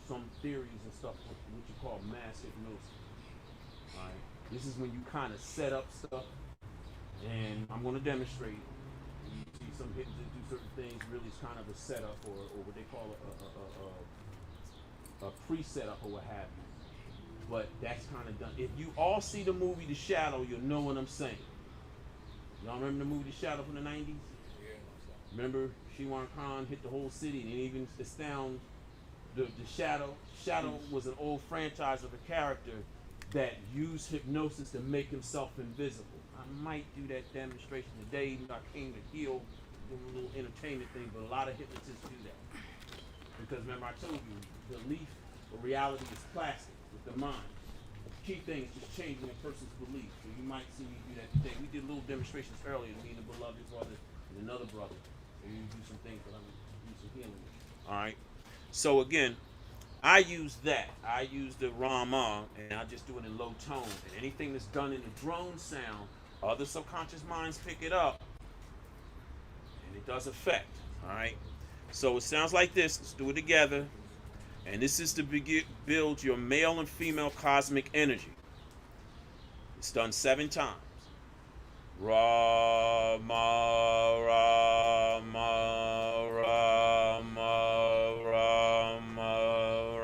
some theories and stuff, what you call mass hypnosis. All right. This is when you kind of set up stuff, and I'm going to demonstrate. You see some hypnotists do certain things, really it's kind of a setup, or what they call a pre-setup or what have you. But that's kind of done. If you all see the movie The Shadow, you'll know what I'm saying. Y'all remember the movie The Shadow from the 90s? Yeah. Remember Shiwan Khan hit the whole city, and even astound the Shadow. Shadow was an old franchise of a character that used hypnosis to make himself invisible. I might do that demonstration today, even though I came to heal, do a little entertainment thing, but a lot of hypnotists do that. Because remember I told you, belief or reality is plastic with the mind. The key thing is just changing a person's belief. So you might see me do that today. We did little demonstrations earlier, me and the beloved brother and another brother. So you do some things, but I'm going to do some healing with you. All right? So again, I use that. I use the Rama, and I just do it in low tone. And anything that's done in the drone sound, other subconscious minds pick it up, and it does effect. All right. So it sounds like this. Let's do it together. And this is to build your male and female cosmic energy. It's done 7 times. Rama, Rama, Rama, Rama,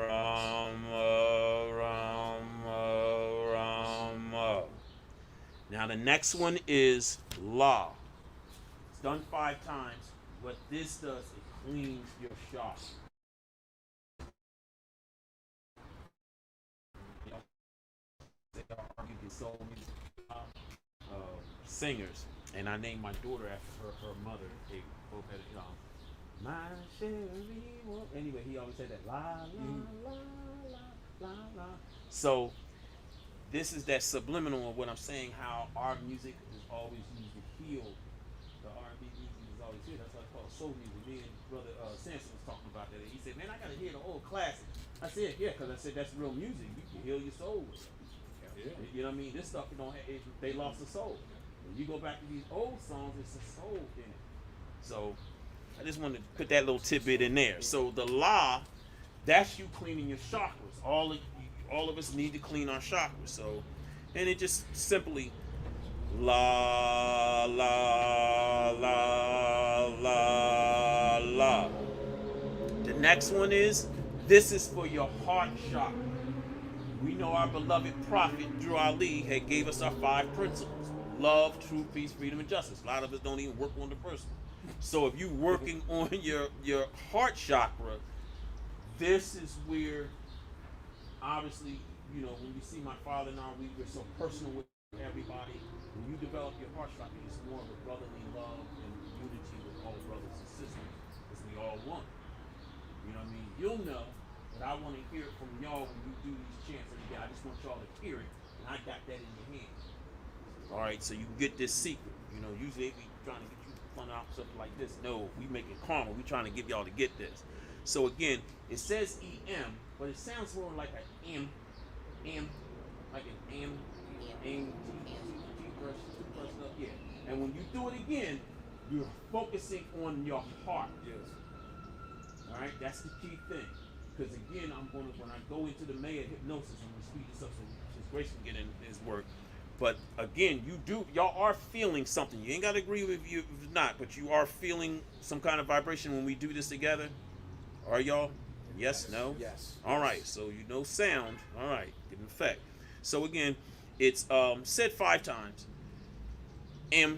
Rama, Rama, Rama. Now the next one is La. It's done 5 times. what this does, it cleans your shop. You can soul music, singers, and I named my daughter after her mother. They both had it, my Sherry. Anyway, he always said that la la la la la la. So this is that subliminal of what I'm saying. How our music is always used to heal. The R&B music is always here. That's why it's called soul music. Me and brother Samson was talking about that. He said, "Man, I gotta hear the old classics." I said, "Yeah," because I said that's real music. You can heal your soul with it. Yeah. You know what I mean? This stuff they lost the soul. When you go back to these old songs, it's a soul in it. So I just wanted to put that little tidbit in there. So the law, that's you cleaning your chakras. All of us need to clean our chakras. So, and it just simply la la la la la. The next one is, this is for your heart chakra. We know our beloved prophet Drew Ali had gave us our 5 principles: love, truth, peace, freedom, and justice. A lot of us don't even work on the first one. So if you're working on your heart chakra, this is where, obviously, when you see my father and I, we're so personal with everybody. When you develop your heart chakra, it's more of a brotherly love and unity with all brothers and sisters, because we all one. You know what I mean? You'll know. But I want to hear it from y'all when you do these chants every day. I just want y'all to hear it, and I got that in your hand. All right, so you get this secret. Usually they be trying to get you to fun out something like this. No, we make it karma. We trying to get y'all to get this. So again, it says EM, but it sounds more like an M, like an M, toothbrush stuff. Yeah. And when you do it again, you're focusing on your heart. Yes. All right, that's the key thing. Because again, when I go into the Maya hypnosis, I'm gonna speed this up so His Grace can get in his work. But again, y'all are feeling something. You ain't gotta agree with you if not, but you are feeling some kind of vibration when we do this together. Are y'all? Yes, no? Yes. All right, so sound. All right, give an effect. So again, it's said 5 times. M,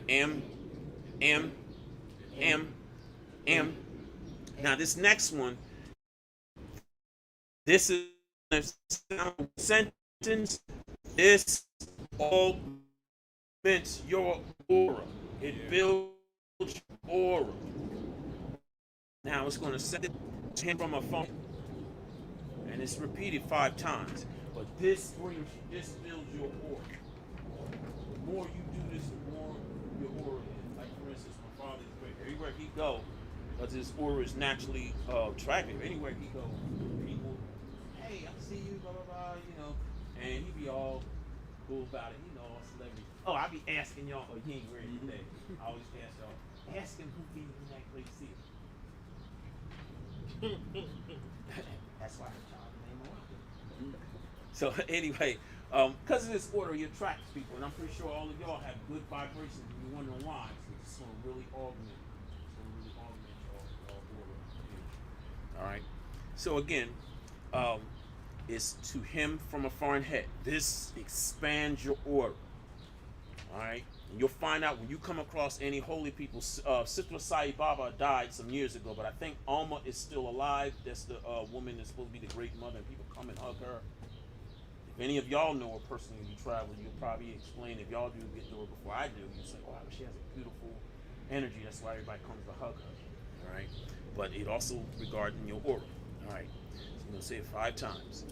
M, M, M, M. Now this next one, this is a sentence. This augments your aura. It builds your aura. Now it's going to send it to him from a phone, and it's repeated 5 times. But this builds your aura. The more you do this, the more your aura is. Like for instance, my father is great. Everywhere he go, because his aura is naturally attractive. Anywhere he goes, people, hey, I see you, blah blah blah, and he be all cool about it, all celebrity. Oh, I be asking y'all, he ain't wearing today. I always ask y'all, ask him who be in that great seat. That's why I charge the name of. So anyway, because of this order, he attracts people, and I'm pretty sure all of y'all have good vibrations. And you're wondering why. So it's going to really augment. Your aura. All right. So again, it's to him from a foreign head. This expands your aura. All right. And you'll find out when you come across any holy people. Sister Sai Baba died some years ago, but I think Alma is still alive. That's the woman that's supposed to be the great mother, and people come and hug her. If any of y'all know her personally, you travel, you'll probably explain. If y'all do get to her before I do, you say, "Wow, she has a beautiful energy." That's why everybody comes to hug her. All right. But it also regarding your aura. All right. So I'm gonna say it 5 times.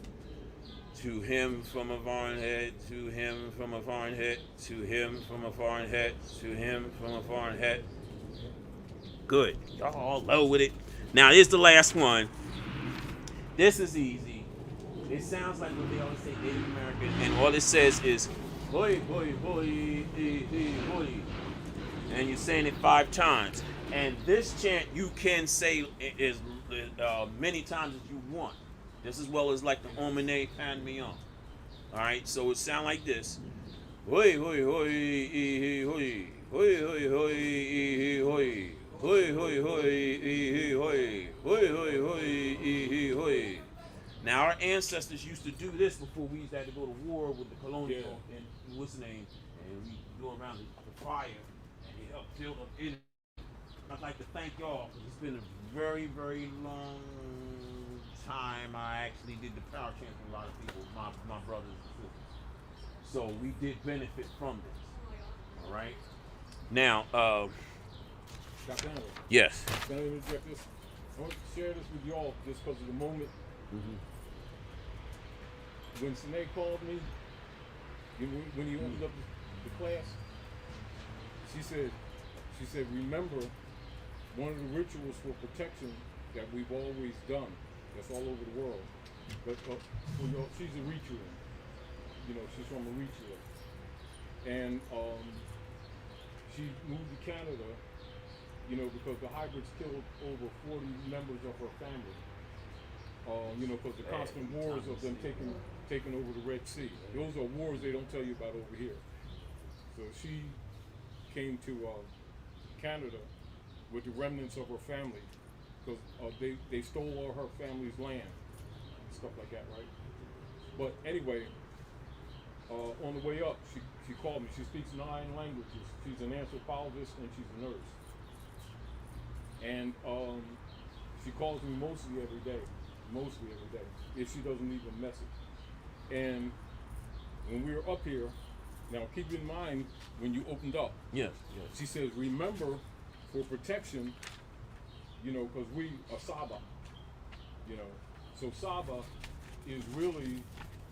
To him from a foreign head, to him from a foreign head, to him from a foreign head, to him from a foreign head. Good. Y'all all low with it. Now here's the last one. This is easy. It sounds like what they always say, Native American, and all it says is "Hoi, hoi, hoi, hoi." And you're saying it 5 times. And this chant you can say as many times as you want. Just as well as like the Omine Pan Mion. Alright, so it sounds like this. Hoi hoi hoi e hoi. Hoi hoi hoi e hoi. Hoi hoi hoi e hoi. Hoi hoi hoi e hoi. Now our ancestors used to do this before we had to go to war with the colonial and what's the name? And we go around the fire and it helped build up energy. I'd like to thank y'all because it's been a very, very long time. I actually did the power chant for a lot of people, my brothers and sisters. So we did benefit from this. All right. Now, Dr. Hannah, yes. can I interject this? I want to share this with y'all just because of the moment. When Sinead called me, when he opened up the class, she said, remember, one of the rituals for protection that we've always done, that's all over the world, but she's a Ritual. She's from a Ritual. And she moved to Canada, because the hybrids killed over 40 members of her family. Because the constant wars of them taking over the Red Sea. Those are wars they don't tell you about over here. So she came to Canada with the remnants of her family because they stole all her family's land, stuff like that, right? But anyway, on the way up, she called me. She speaks 9 languages. She's an anthropologist and she's a nurse. And she calls me mostly every day, if she doesn't leave a message. And when we were up here, now keep in mind when you opened up, Yes. she says, remember for protection, because we are Saba, so Saba is really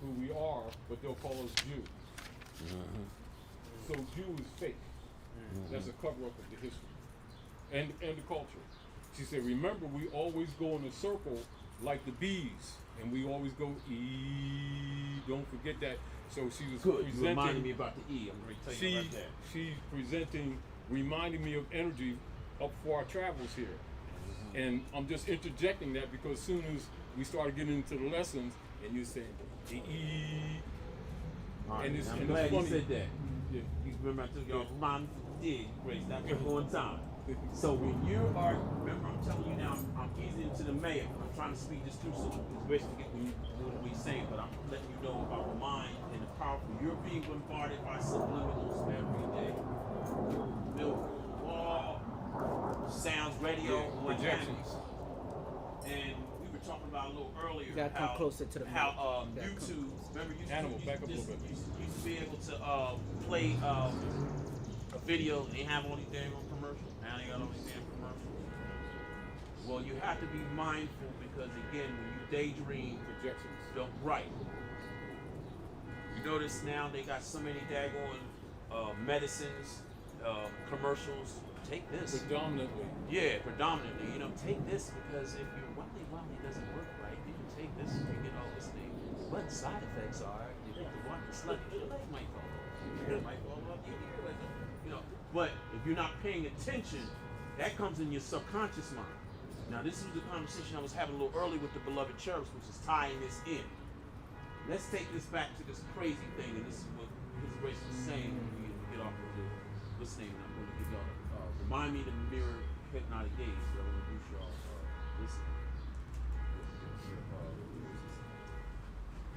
who we are, but they'll call us Jew. So Jew is fake. That's a cover up of the history and the culture. She said, remember, we always go in a circle like the bees, and we always go don't forget that. So she was Good. You presenting. reminded me about the E. I'm going to tell you about that. She's presenting, reminding me of energy up for our travels here. And I'm just interjecting that because as soon as we started getting into the lessons, and you saying the E, All right. and it's I'm and glad it's you funny. said that. Yeah. You remember I told y'all, Mom did, Grace, that was going time. So when you are, remember I'm telling you now, I'm easing into the mayor. I'm trying to speed this through so Grace can get what we're saying, but I'm letting you know about the mind and the powerful. You're being bombarded by subliminals every day. Built wall, sounds, radio, what have you. Projections. And we were talking about a little earlier You gotta come closer to the mic. how You gotta come YouTube, remember Animal, back up a used little bit. used to be able to play a video and they have all these damn commercials. Now they got all these damn commercials. Well, you have to be mindful because again, when you daydream, Projections. don't write. You notice now they got so many daggone medicines, commercials. Take this. Predominantly. Yeah, predominantly. Take this because if your wildly doesn't work right, you can take this and you get all this thing. But the side effects are you get to walk the slug, your leg might fall off. Your might fall off, your ear, But if you're not paying attention, that comes in your subconscious mind. Now, this is the conversation I was having a little early with the beloved cherubs, which is tying this in. Let's take this back to this crazy thing, and this is what His Grace was saying when we get off of the listening. I'm going to give y'all remind me to mirror hypnotic gaze. So I'm going to do y'all listen.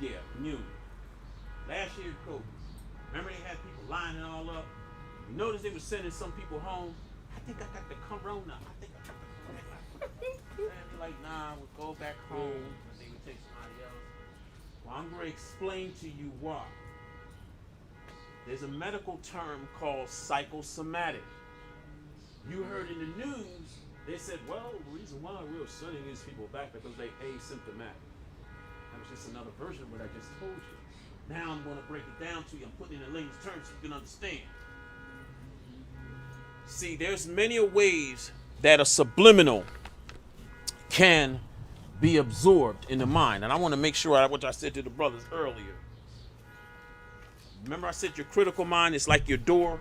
Yeah, community. Last year, COVID. Remember they had people lining all up. You notice they were sending some people home. I think I got the corona. I think I got the corona. And they're like, nah, we'll go back home. And they would take somebody else. Well, I'm going to explain to you why. There's a medical term called psychosomatic. You heard in the news, they said, well, the reason why we're sending these people back because they asymptomatic. That was just another version of what I just told you. Now I'm going to break it down to you. I'm putting it in layman's terms so you can understand. See, there's many ways that a subliminal can be absorbed in the mind. And I want to make sure what I said to the brothers earlier. Remember I said your critical mind is like your door?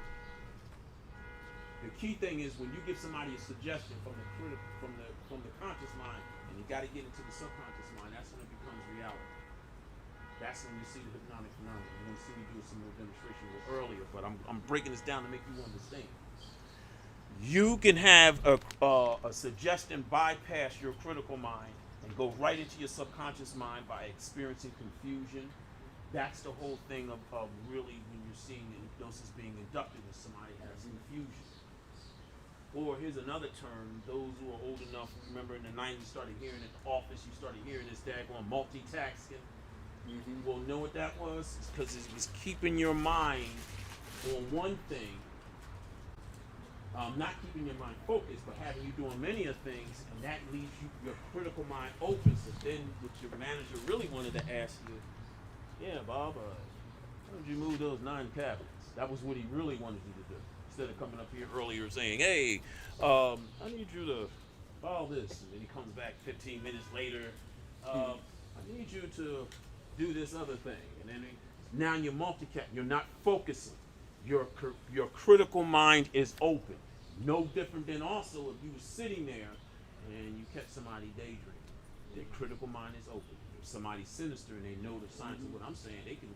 The key thing is when you give somebody a suggestion from the conscious mind and you got to get into the subconscious mind, that's when it becomes reality. That's when you see the hypnotic phenomenon. You're going to see me do some more demonstration a little earlier, but I'm breaking this down to make you understand. You can have a suggestion bypass your critical mind and go right into your subconscious mind by experiencing confusion. That's the whole thing of really when you're seeing hypnosis being inducted if somebody has confusion. Or here's another term, those who are old enough, remember in the 90s started hearing at the office, you started hearing this daggone multitasking. Well, know what that was? It's because it was keeping your mind on one thing, not keeping your mind focused, but having you doing many of things, and that leaves your critical mind open. So then what your manager really wanted to ask you, yeah, Bob, how did you move those 9 cabinets? That was what he really wanted you to do. Instead of coming up here earlier saying, hey, I need you to follow this. And then he comes back 15 minutes later, I need you to do this other thing. And then now you're multitasking. You're not focusing. Your critical mind is open. No different than also if you were sitting there and you catch somebody daydreaming. Their critical mind is open. If somebody's sinister and they know the signs of what I'm saying, they can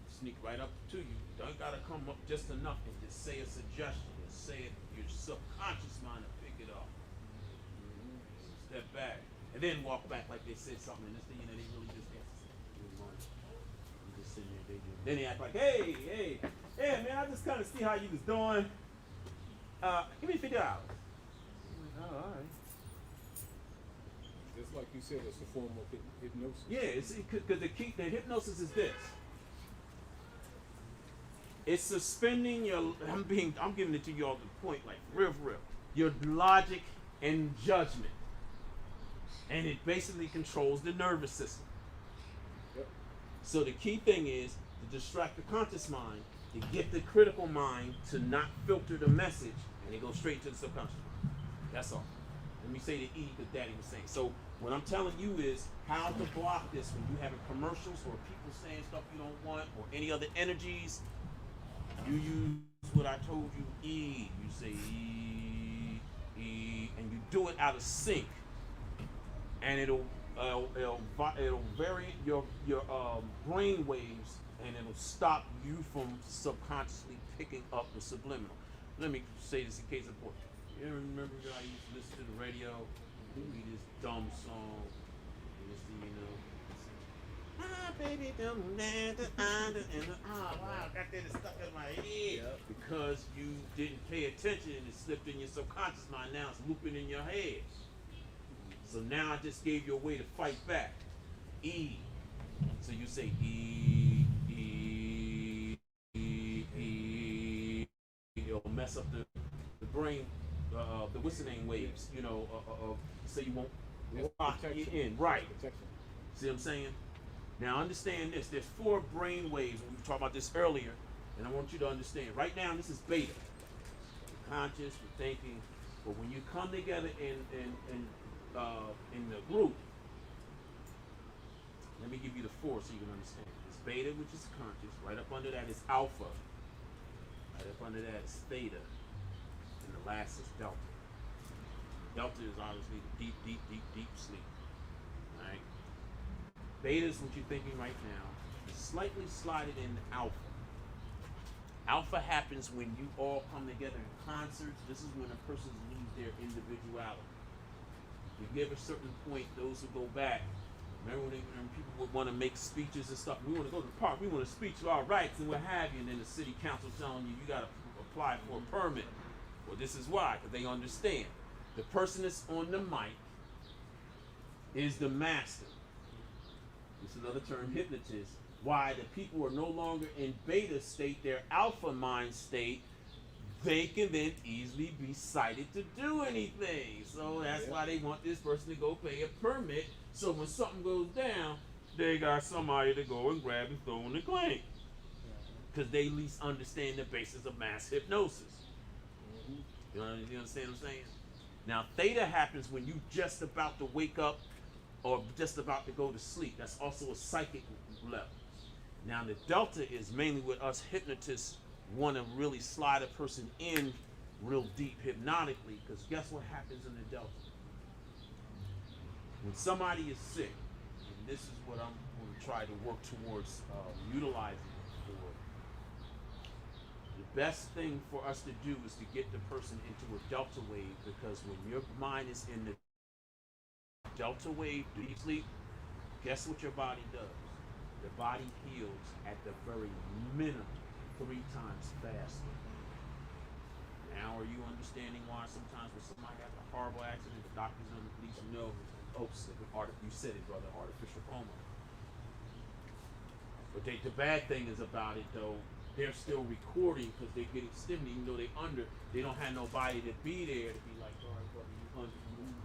sneak right up to you. Don't gotta come up just enough and just say a suggestion and say it. Your subconscious mind will pick it up. Step back and then walk back like they said something. And this thing, they really just answer. You just sitting there daydreaming. Then they act like, hey, man, I just kind of see how you was doing. Give me $50. Oh, all right. Just like you said, it's a form of hypnosis. Yeah, because the hypnosis is this. It's suspending your. I'm giving it to you all to the point, like real. Your logic and judgment, and it basically controls the nervous system. Yep. So the key thing is to distract the conscious mind, to get the critical mind to not filter the message, and it goes straight to the subconscious mind. That's all. Let me say the E because Daddy was saying. So what I'm telling you is how to block this when you having commercials or people saying stuff you don't want or any other energies. You use what I told you, E. You say E, and you do it out of sync, and it'll vary your brain waves, and it'll stop you from subconsciously picking up the subliminal. Let me say this in case of point. You remember I used to listen to the radio, read this dumb song, and this thing, baby, wow, that thing is stuck in my head. Yep. Because you didn't pay attention and it slipped in your subconscious mind. Now it's looping in your head. So now I just gave you a way to fight back. E. So you say E, E, E, E. It'll mess up the brain, the what's the name waves, so you won't lock you in. Right. Protection. See what I'm saying? Now understand this, there's 4 brain waves, we were talking about this earlier, and I want you to understand. Right now this is beta. We're conscious, we're thinking, but when you come together in the group, let me give you the 4 so you can understand. It's beta, which is conscious, right up under that is alpha, right up under that is theta, and the last is delta. Delta is obviously the deep sleep. Right? Beta is what you're thinking right now. Slightly slide it into alpha. Alpha happens when you all come together in concerts. This is when a person loses their individuality. You give a certain point, those who go back, remember when people would want to make speeches and stuff. We want to go to the park. We want to speak to our rights and what have you. And then the city council telling you got to apply for a permit. Well, this is why, because they understand. The person that's on the mic is the master. It's another term, hypnotist. Why the people are no longer in beta state, their alpha mind state, they can then easily be cited to do anything. So that's why they want this person to go pay a permit. So when something goes down, they got somebody to go and grab and throw in the claim. Because they at least understand the basis of mass hypnosis. You understand what I'm saying? Now, theta happens when you just about to wake up or just about to go to sleep. That's also a psychic level. Now, the delta is mainly what us hypnotists want to really slide a person in real deep hypnotically, because guess what happens in the delta? When somebody is sick, and this is what I'm going to try to work towards utilizing for, the best thing for us to do is to get the person into a delta wave, because when your mind is in the delta wave, deep sleep, guess what your body does? The body heals at the very minimum 3 times faster. Now are you understanding why sometimes when somebody has a horrible accident, the doctors at least know, oh, you said it, brother, artificial coma. But the bad thing is about it though, they're still recording because they're getting stimulated, even though they don't have nobody to be there to be like, all right, brother, you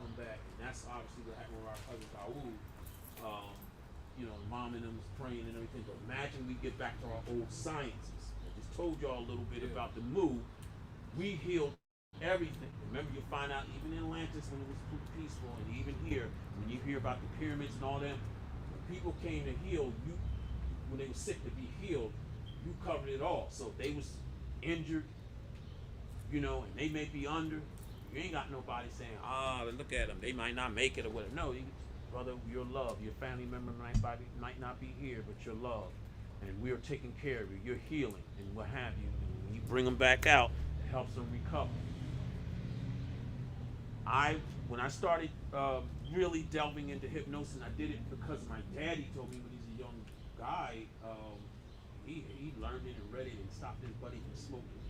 come back. And that's obviously what happened with our cousin Dawood. Mom and them was praying and everything. But imagine we get back to our old sciences. I just told y'all a little bit about the Mu. We healed everything. Remember, you find out even in Atlantis when it was peaceful, and even here, when you hear about the pyramids and all that, when people came to heal, when they were sick to be healed, you covered it all. So if they was injured, and they may be under, you ain't got nobody saying, look at them, they might not make it or whatever. No, brother, you're loved. Your family member might not be here, but you're loved. And we are taking care of you. You're healing and what have you. And when you bring them back out, it helps them recover. When I started really delving into hypnosis, and I did it because my daddy told me when he's a young guy, he learned it and read it and stopped his buddy from smoking.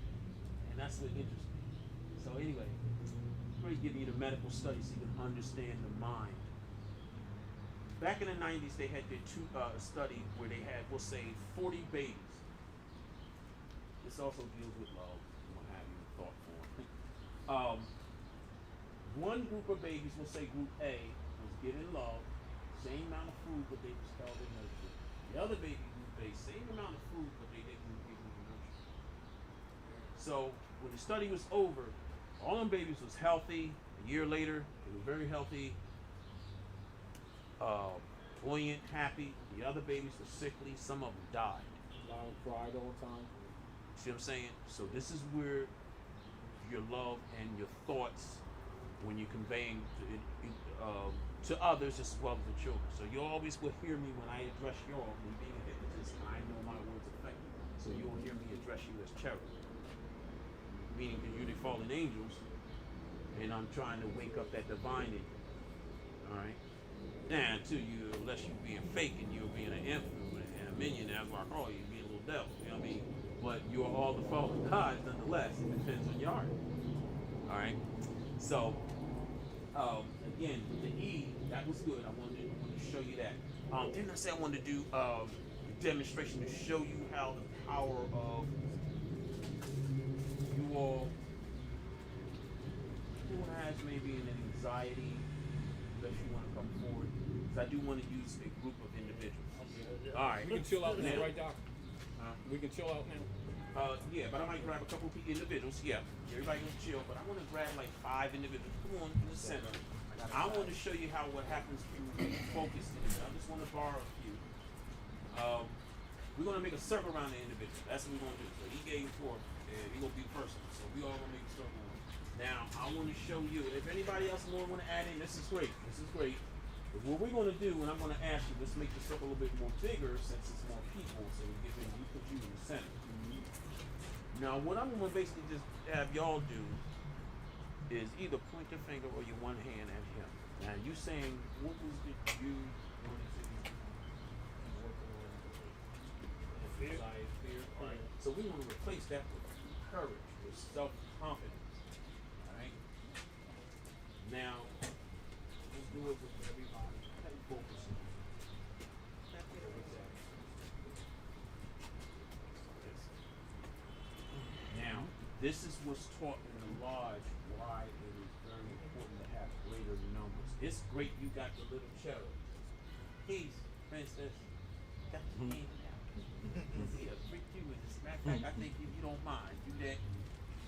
And that's what interested me. So anyway, I'm going to give you the medical study so you can understand the mind. Back in the 90s, they had their a study where they had, we'll say, 40 babies. This also deals with love and what have you, thought form. One group of babies, we'll say group A, was given love, same amount of food, but they was held in nurture. The other baby, group A, same amount of food, but they didn't give them nurture. So when the study was over, all them babies was healthy. A year later, they were very healthy, buoyant, happy. The other babies were sickly. Some of them died. Loud, cried all the time. See what I'm saying? So this is where your love and your thoughts, when you're conveying to others as well as the children. So you always will hear me when I address y'all, me being a hypnotist, I know my words affect you. So you'll hear me address you as cherub, meaning that you're the fallen angels, and I'm trying to wake up that divine in you. All right. Now, to you, unless you're being fake and you're being an imp and a minion, that's what I call you, being a little devil. You know what I mean? But you're all the fallen gods nonetheless. It depends on your heart. All right. So, again, the E, that was good. I wanted to show you that. Didn't I say I wanted to do a demonstration to show you how the power of you all, who has maybe an anxiety, unless you want to come forward, because I do want to use a group of individuals. All right. We can chill out now, Now- right, Doc? We can chill out now. Yeah, but I might grab a couple of individuals. Yeah, everybody can chill, but I want to grab like 5 individuals. Come on, in the center. I want to show you what happens when you focus in it. I just want to borrow a few. We're going to make a circle around the individual. That's what we're going to do. So he gave 4, and he's going to be the person. So we all going to make a circle. Now, I want to show you, if anybody else more want to add in, this is great. This is great. But what we're going to do, and I'm going to ask you, let's make the circle a little bit more bigger since it's more people, so we get you put you in the center. Now, what I'm going to basically just have y'all do is either point your finger or your one hand at him. Now, you saying, what was it you wanted to work on? Fear? Fear. All right. So we want to replace that with courage, with self-confidence. All right. Now, let's do it with everybody. Focus. Now, this is what's taught in the lodge, why it is very important to have greater numbers. It's great you got the little cherub. Peace, princess. Got the hand out. See, a freak you with this. Matter of fact, I think if you don't mind, do that and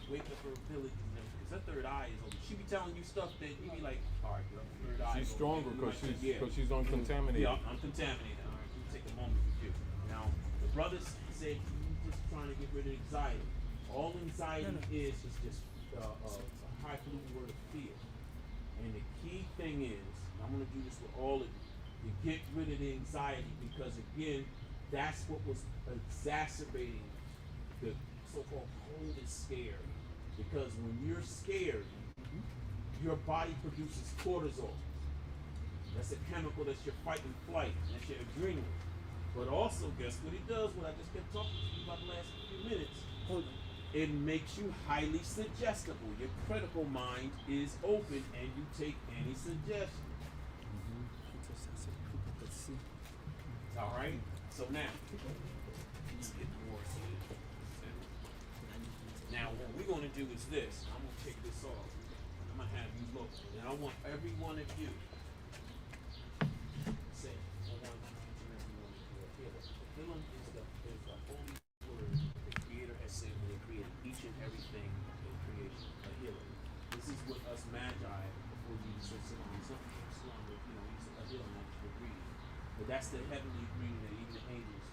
wake up her ability. Because her third eye is open. She be telling you stuff that you be like, all right, girl, third eye She's is stronger open. because she's uncontaminated. Yeah, I'm contaminated. All right, you take a moment to do. Now, the brothers said you just trying to get rid of anxiety. All anxiety is just a highfalutin word of fear. And the key thing is, and I'm going to do this with all of you, to get rid of the anxiety because, again, that's what was exacerbating the so-called cold and scared. Because when you're scared, your body produces cortisol. That's a chemical that's your fight and flight. That's your adrenaline. But also, guess what it does? What I just kept talking to you about the last few minutes. It makes you highly suggestible. Your critical mind is open and you take any suggestion. All right? So now, what we're going to do is this. I'm going to take this off. I'm going to have you look. And I want every one of you say, I want each and every one of you a healer. Healing is the holy word the Creator has said when He created each and everything in creation. A healer. This is what us magi, before you say Salon, he's a healer, not just a greeting. But that's the heavenly greeting that even the angels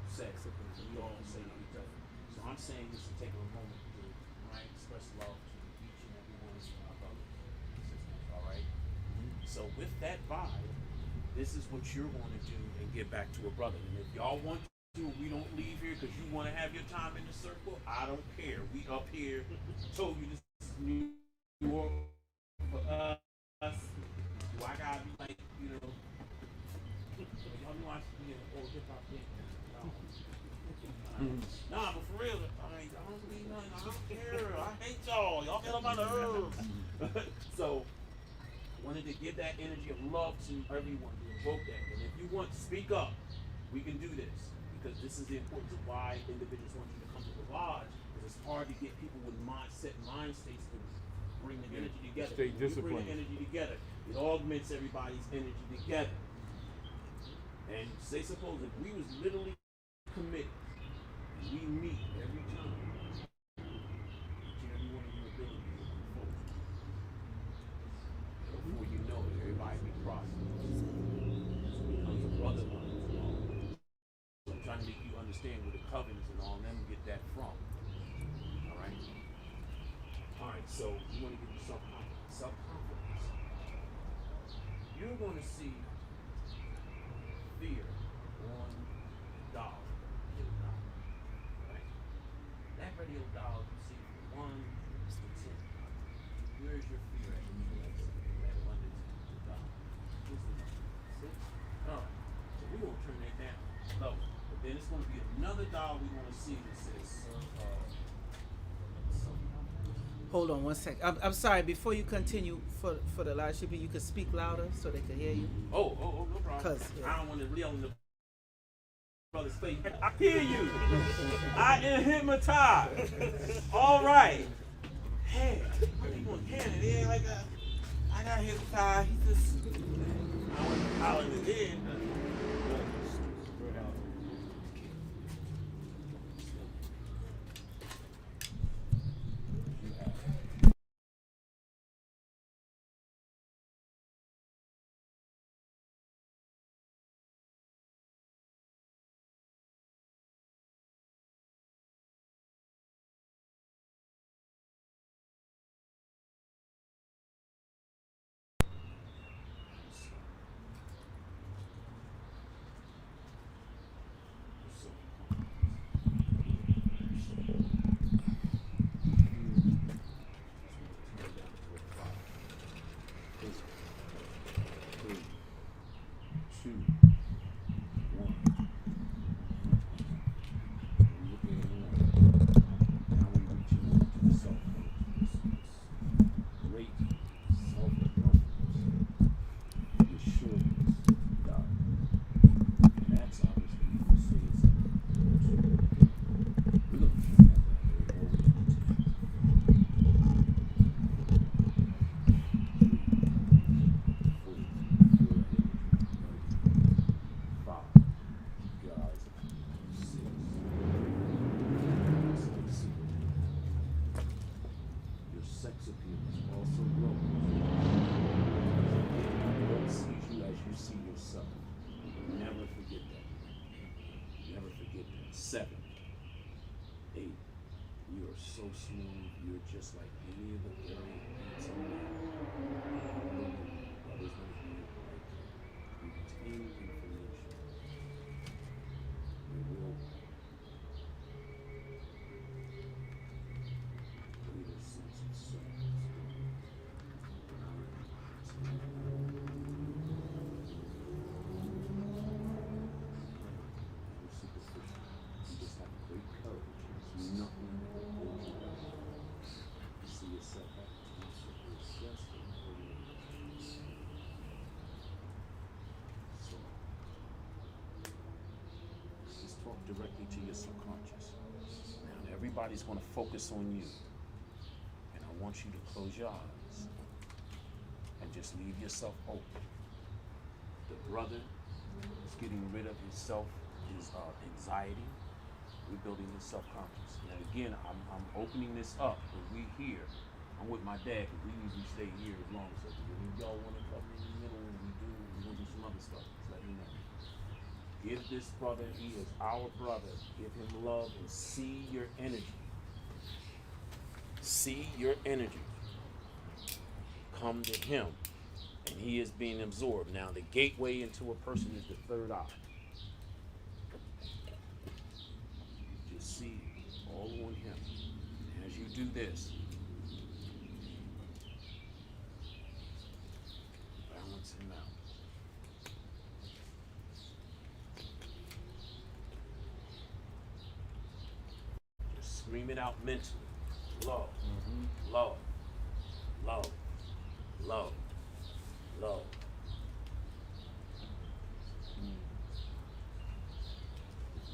say. We all say to each other. So I'm saying this to take a moment to express love to each and every one of my brothers and sisters. All right. So with that vibe, this is what you're going to do and give back to a brother. And if y'all want to, we don't leave here because you want to have your time in the circle. I don't care. We up here. Told you this is New York for us. Do I gotta be like, y'all know I should be an old hip hop thing. Nah, but for real, I don't believe nothing. I don't care. I hate y'all. Y'all get on my nerves. So, I wanted to give that energy of love to everyone, to invoke that. And if you want to speak up, we can do this. Because this is the importance of why individuals want you to come to the lodge. Because it's hard to get people with mind states to bring the energy together. Stay disciplined. Bring the energy together. It augments everybody's energy together. And say, suppose if we was literally committed, we meet every time, each and every one of your abilities will unfold. Before you know it, everybody be prosperous. It becomes a brotherhood and all. So I'm trying to make you understand where the covenants and all them get that from. Alright? Alright, so you want to get yourself confidence. Self-confidence. You're going to see fear on dollar. Right? That radio dollar you see from 1 to 10. Where's your fear at? At 1 to 10 dollars. What's the number? 6? Alright. So we're going to turn that down low. But then it's going to be another dollar we're going to see that says Hold on one sec. I'm sorry. Before you continue for the live shipping, you could speak louder so they can hear you. no problem. 'Cause, yeah. I don't want to yell in the brother's face. I hear you. I am hypnotized. All right. Hey, I keep on hearing it. It ain't like I got hypnotized. He just I went hollering his head. Just like any of the very handsome men. Brothers want to be like we retain information. We will lead a sense of service. Superficial. You just have great courage. There's nothing that will hold you directly to your subconscious. Now everybody's going to focus on you. And I want you to close your eyes and just leave yourself open. The brother is getting rid of his anxiety, rebuilding his self-conscious. Now again, I'm opening this up because we here. I'm with my dad because we usually stay here as long as if y'all want to come in the middle, we do. We're going to do some other stuff. Just let me know. Give this brother, he is our brother. Give him love and see your energy. See your energy. Come to him. And he is being absorbed. Now the gateway into a person is the third eye. Just see all on him. And as you do this, balance him out. Just scream it out mentally. Love, love, love, love, love.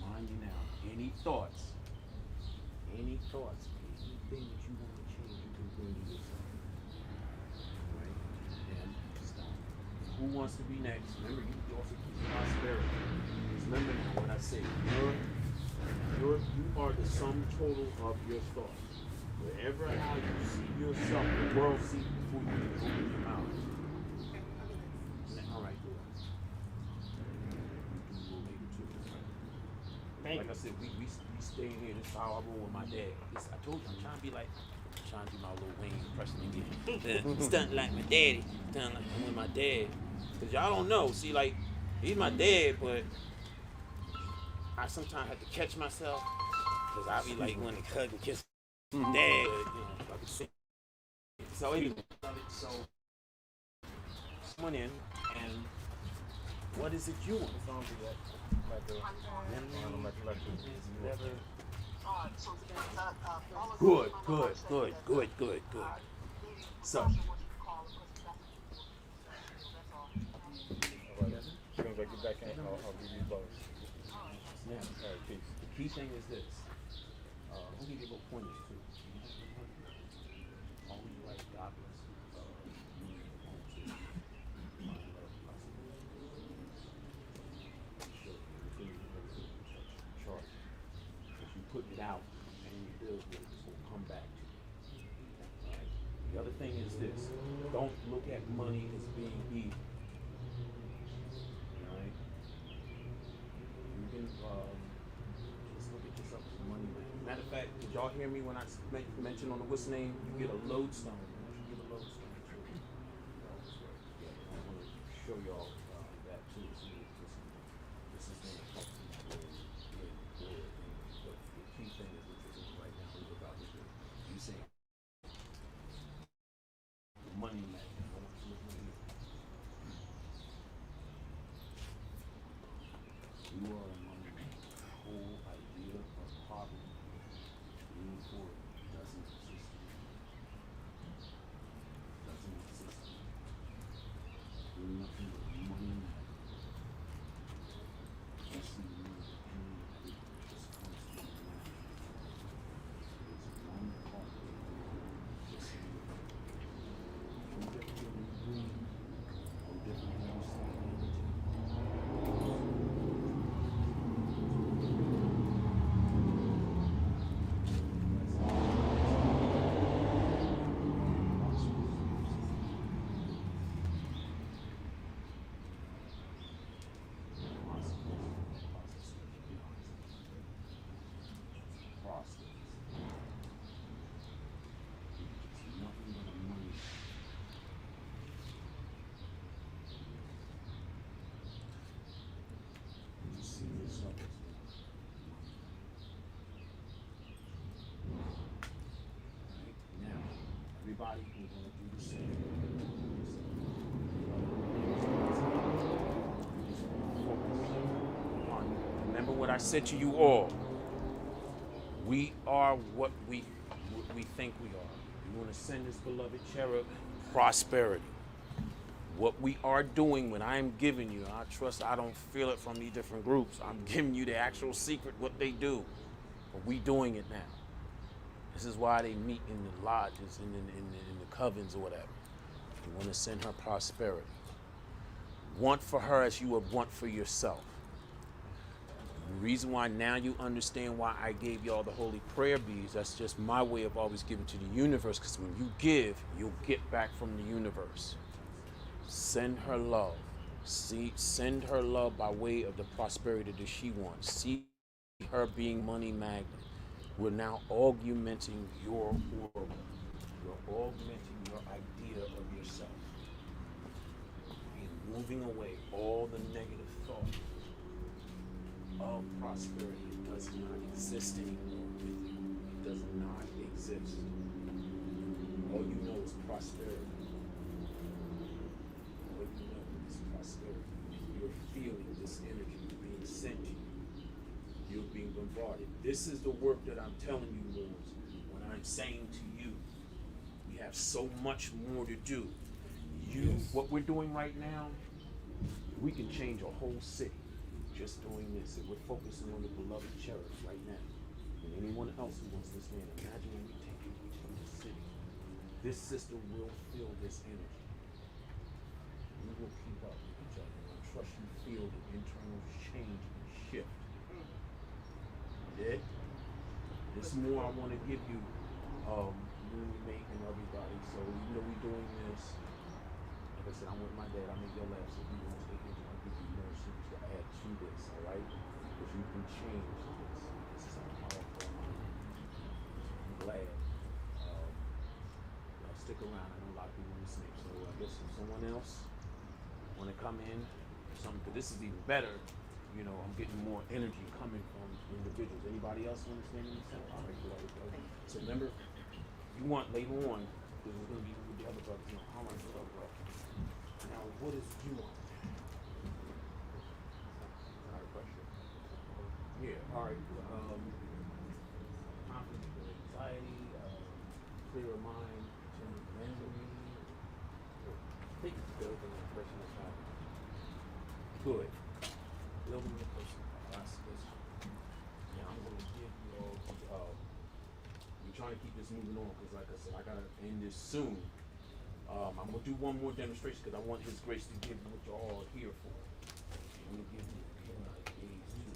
Mind you now, any thoughts, anything that you want to change, you can bring to yourself. Right? And stop. Who wants to be next? Remember, you also keep prosperity. Just remember now what I say. You are the sum total of your thoughts. Wherever how you see yourself, the world sees before you even open your mouth. All right, good. Like I said, we stay here. This is how I roll with my dad. I told you, I'm trying to be like, trying to do my little Wayne impression again. Stunting like my daddy. Stunting like I'm with my dad. Because y'all don't know. See, like, he's my dad, but I sometimes have to catch myself. Because I be like, when the hug and kiss my dad, I can see. So anyway, so someone in, and what is it you want? Good. So, As soon as I get back in, I'll give you both. now, All right, peace. the key thing is this. We'll give you little pointers too. Always write God bless you. Chart. If you put it out and you build it, it's going to come back to you. Right? The other thing is this. Don't look at money as being evil. Right? You can just look at yourself as a money man. Matter of fact, did y'all hear me when I mentioned on the what's name? You get a lodestone. You get a lodestone too. Yeah, I want to show y'all that too. So this is going to help you good. But the key thing is what you're doing right now is about to do. You say money man. I want you to look right here. You are a money man. The whole idea of poverty, being poor, doesn't exist. You're nothing but a money man. You see me as a dream that it just comes to your mind. It's one part of it. Just you. You get to breathe on different levels of energy. Everybody, we're going to do the same. Remember what I said to you all. We are what we think we are. We want to send this beloved cherub prosperity. What we are doing, when I am giving you, I trust I don't feel it from these different groups. I'm giving you the actual secret, what they do. But we doing it now. This is why they meet in the lodges, in the covens or whatever. You want to send her prosperity. Want for her as you would want for yourself. The reason why now you understand why I gave y'all the holy prayer beads, that's just my way of always giving to the universe, because when you give, you'll get back from the universe. Send her love. Send her love by way of the prosperity that she wants. See her being money magnet. We're now augmenting your aura. You're augmenting your idea of yourself. And moving away all the negative thought of prosperity. It does not exist anymore with you. It does not exist. All you know is prosperity. All you know is prosperity. You're feeling this energy being sent to you. You're being bombarded. This is the work that I'm telling you, Lords, when I'm saying to you, we have so much more to do. What we're doing right now, we can change a whole city just doing this. And we're focusing on the beloved cherubs right now. And anyone else who wants this man, imagine when we take it to the city. This sister will feel this energy. We will keep up with each other. And I trust you feel the internal change and shift. Yeah? There's more I want to give you, roommate and everybody. So even though we're doing this, like I said, I'm with my dad. I make your laugh. So you want to stay here, I'll give you more secrets to add to this, all right? Because you can change this. This is how powerful. I'm glad. Stick around. I know a lot of people want to sleep. So I guess if someone else want to come in, something, because this is even better. You know, I'm getting more energy coming from individuals. Anybody else want to stand in the center? All right, good. So remember, you want later on, because we're going to be with the other brothers, you know, how much love, bro. Now, what is it you want? Not a question. Yeah, all right. Confidence, anxiety, clearer mind, change memory. Think building a personal power. Good. Building your personal power. That's this. Now I'm going to give you all. We're trying to keep this moving on because, like I said, I gotta end this soon. I'm gonna do one more demonstration because I want His Grace to give you what you're all here for. I'm gonna give you days too.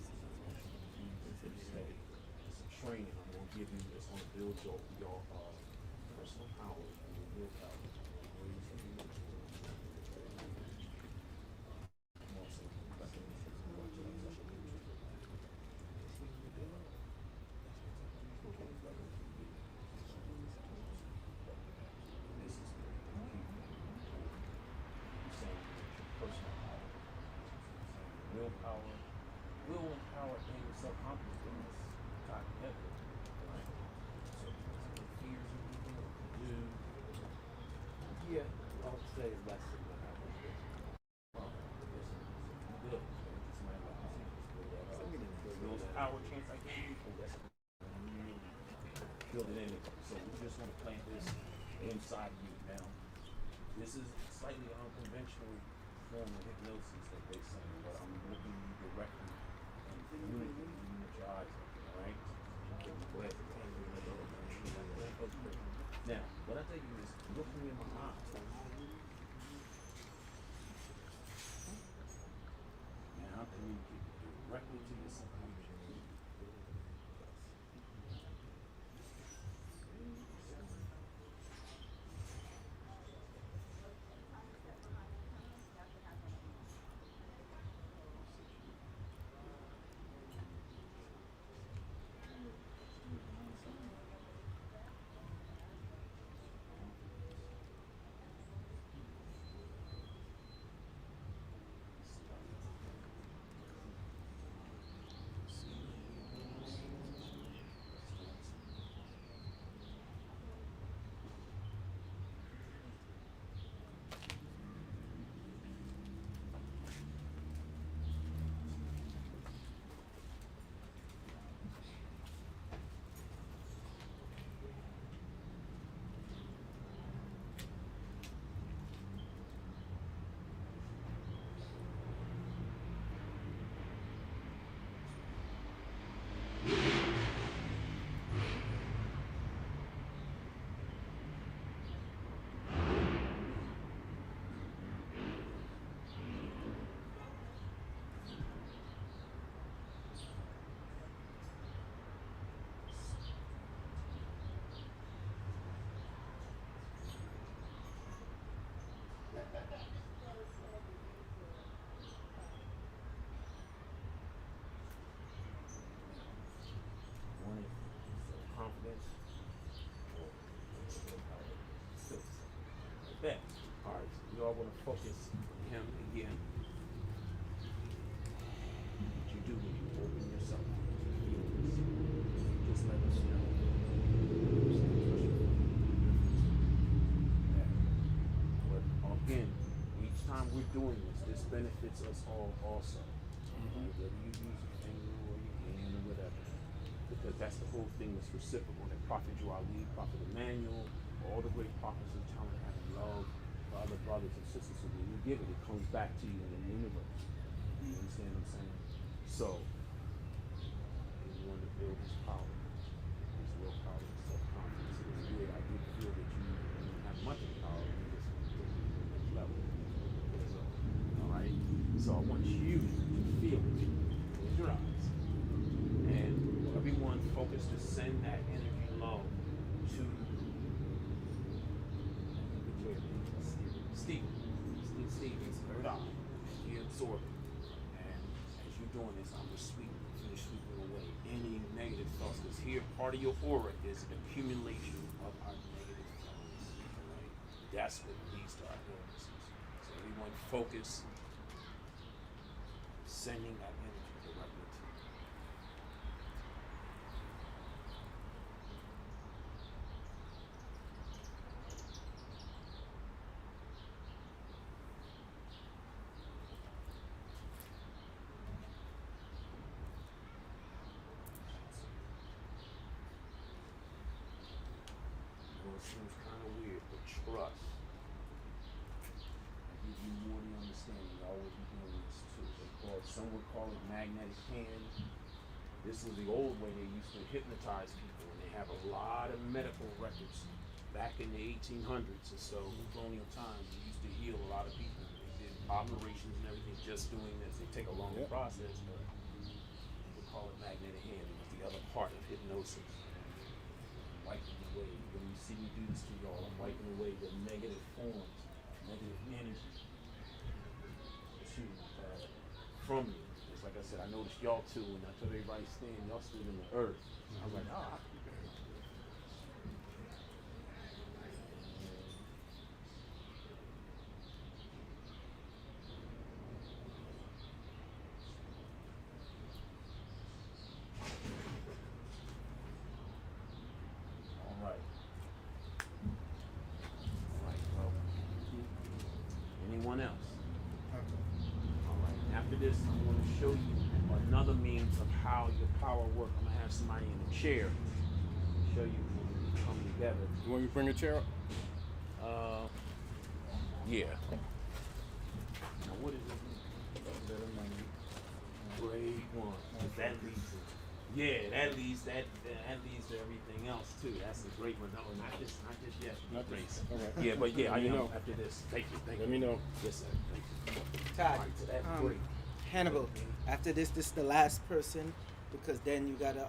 It's a training I'm gonna give you that's gonna build your personal power and your willpower. Will and power and self-confidence tied together, right? So fears and do. Yeah, I would say less than what I was doing. Good. Those power chance I gave you, build it in. So we're just gonna plant this inside you now. This is slightly unconventional form of hypnosis that they say, but I'm looking you directly and communicating with your eyes open, alright? Go ahead. Now, what I tell you is look me in my eyes. Now I'm communicating directly to your subconscious. y'all want to focus on him again, what you do when you open yourself up to feel this, just let us know. But again, each time we're doing this benefits us all also. Right? Whether you use your finger or your hand or whatever. Because that's the whole thing that's reciprocal. That Prophet Ali, Prophet Emmanuel, all the great prophets are telling having love for other brothers and sisters. So when you give it, it comes back to you in the universe. You understand what I'm saying? So, if you want to build his power, his willpower, his self-confidence, it was good. I did feel that you didn't have much of power, you just took it to the next level. So, all right? So I want you to feel it. Close your eyes. And everyone focus to send that energy low to Stephen's third eye. He absorbed it. And as you're doing this, I'm just finish sweeping away any negative thoughts. Because here, part of your aura is an accumulation of our negative thoughts. Right? That's what leads to our illnesses. So everyone focus sending that energy directly to you. It seems kind of weird, but trust. I give you more than understanding. You always be doing this too. Some would call it magnetic hand. This was the old way they used to hypnotize people, and they have a lot of medical records back in the 1800s or so, colonial times. They used to heal a lot of people. They did operations and everything just doing this. They take a longer process, but they call it magnetic hand. It was the other part of hypnosis. Wiping away. When you see me do this to y'all, I'm wiping away the negative forms, negative energy from you. Just like I said, I noticed y'all too, and I told everybody stand, y'all stood in the earth. I was like, oh, anyone else? All right. After this, I'm going to show you another means of how your power works. I'm going to have somebody in a chair show you when we come together. You want me to bring a chair up? Yeah. Now, what is it? Grade 1. That leads to, that leads to everything else too. That's a great one. No, not just yet. Not Grace. all right. Yeah, but yeah, Let I me know. know. After this. Thank you. Let me know. Yes, sir. Thank you. Todd, All right, so that's great. Hannibal, after this is the last person, because then you gotta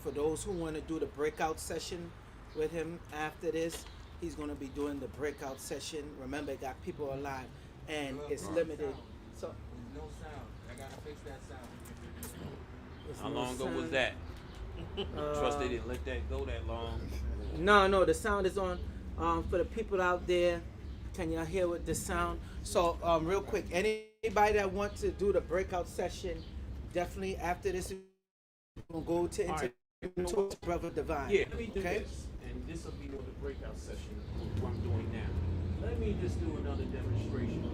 for those who want to do the breakout session with him after this, he's gonna be doing the breakout session. Remember, it got people alive, and it's limited. So No sound. I gotta fix that sound. it's How no long ago was sound. that? Trust they didn't let that go that long. No, the sound is on. For the people out there, can y'all hear with the sound? So, real quick, anybody that wants to do the breakout session, definitely after this, we'll go to All right. into Brother Divine. Yeah, let me do okay? this, and this will be the breakout session what I'm doing now. Let me just do another demonstration of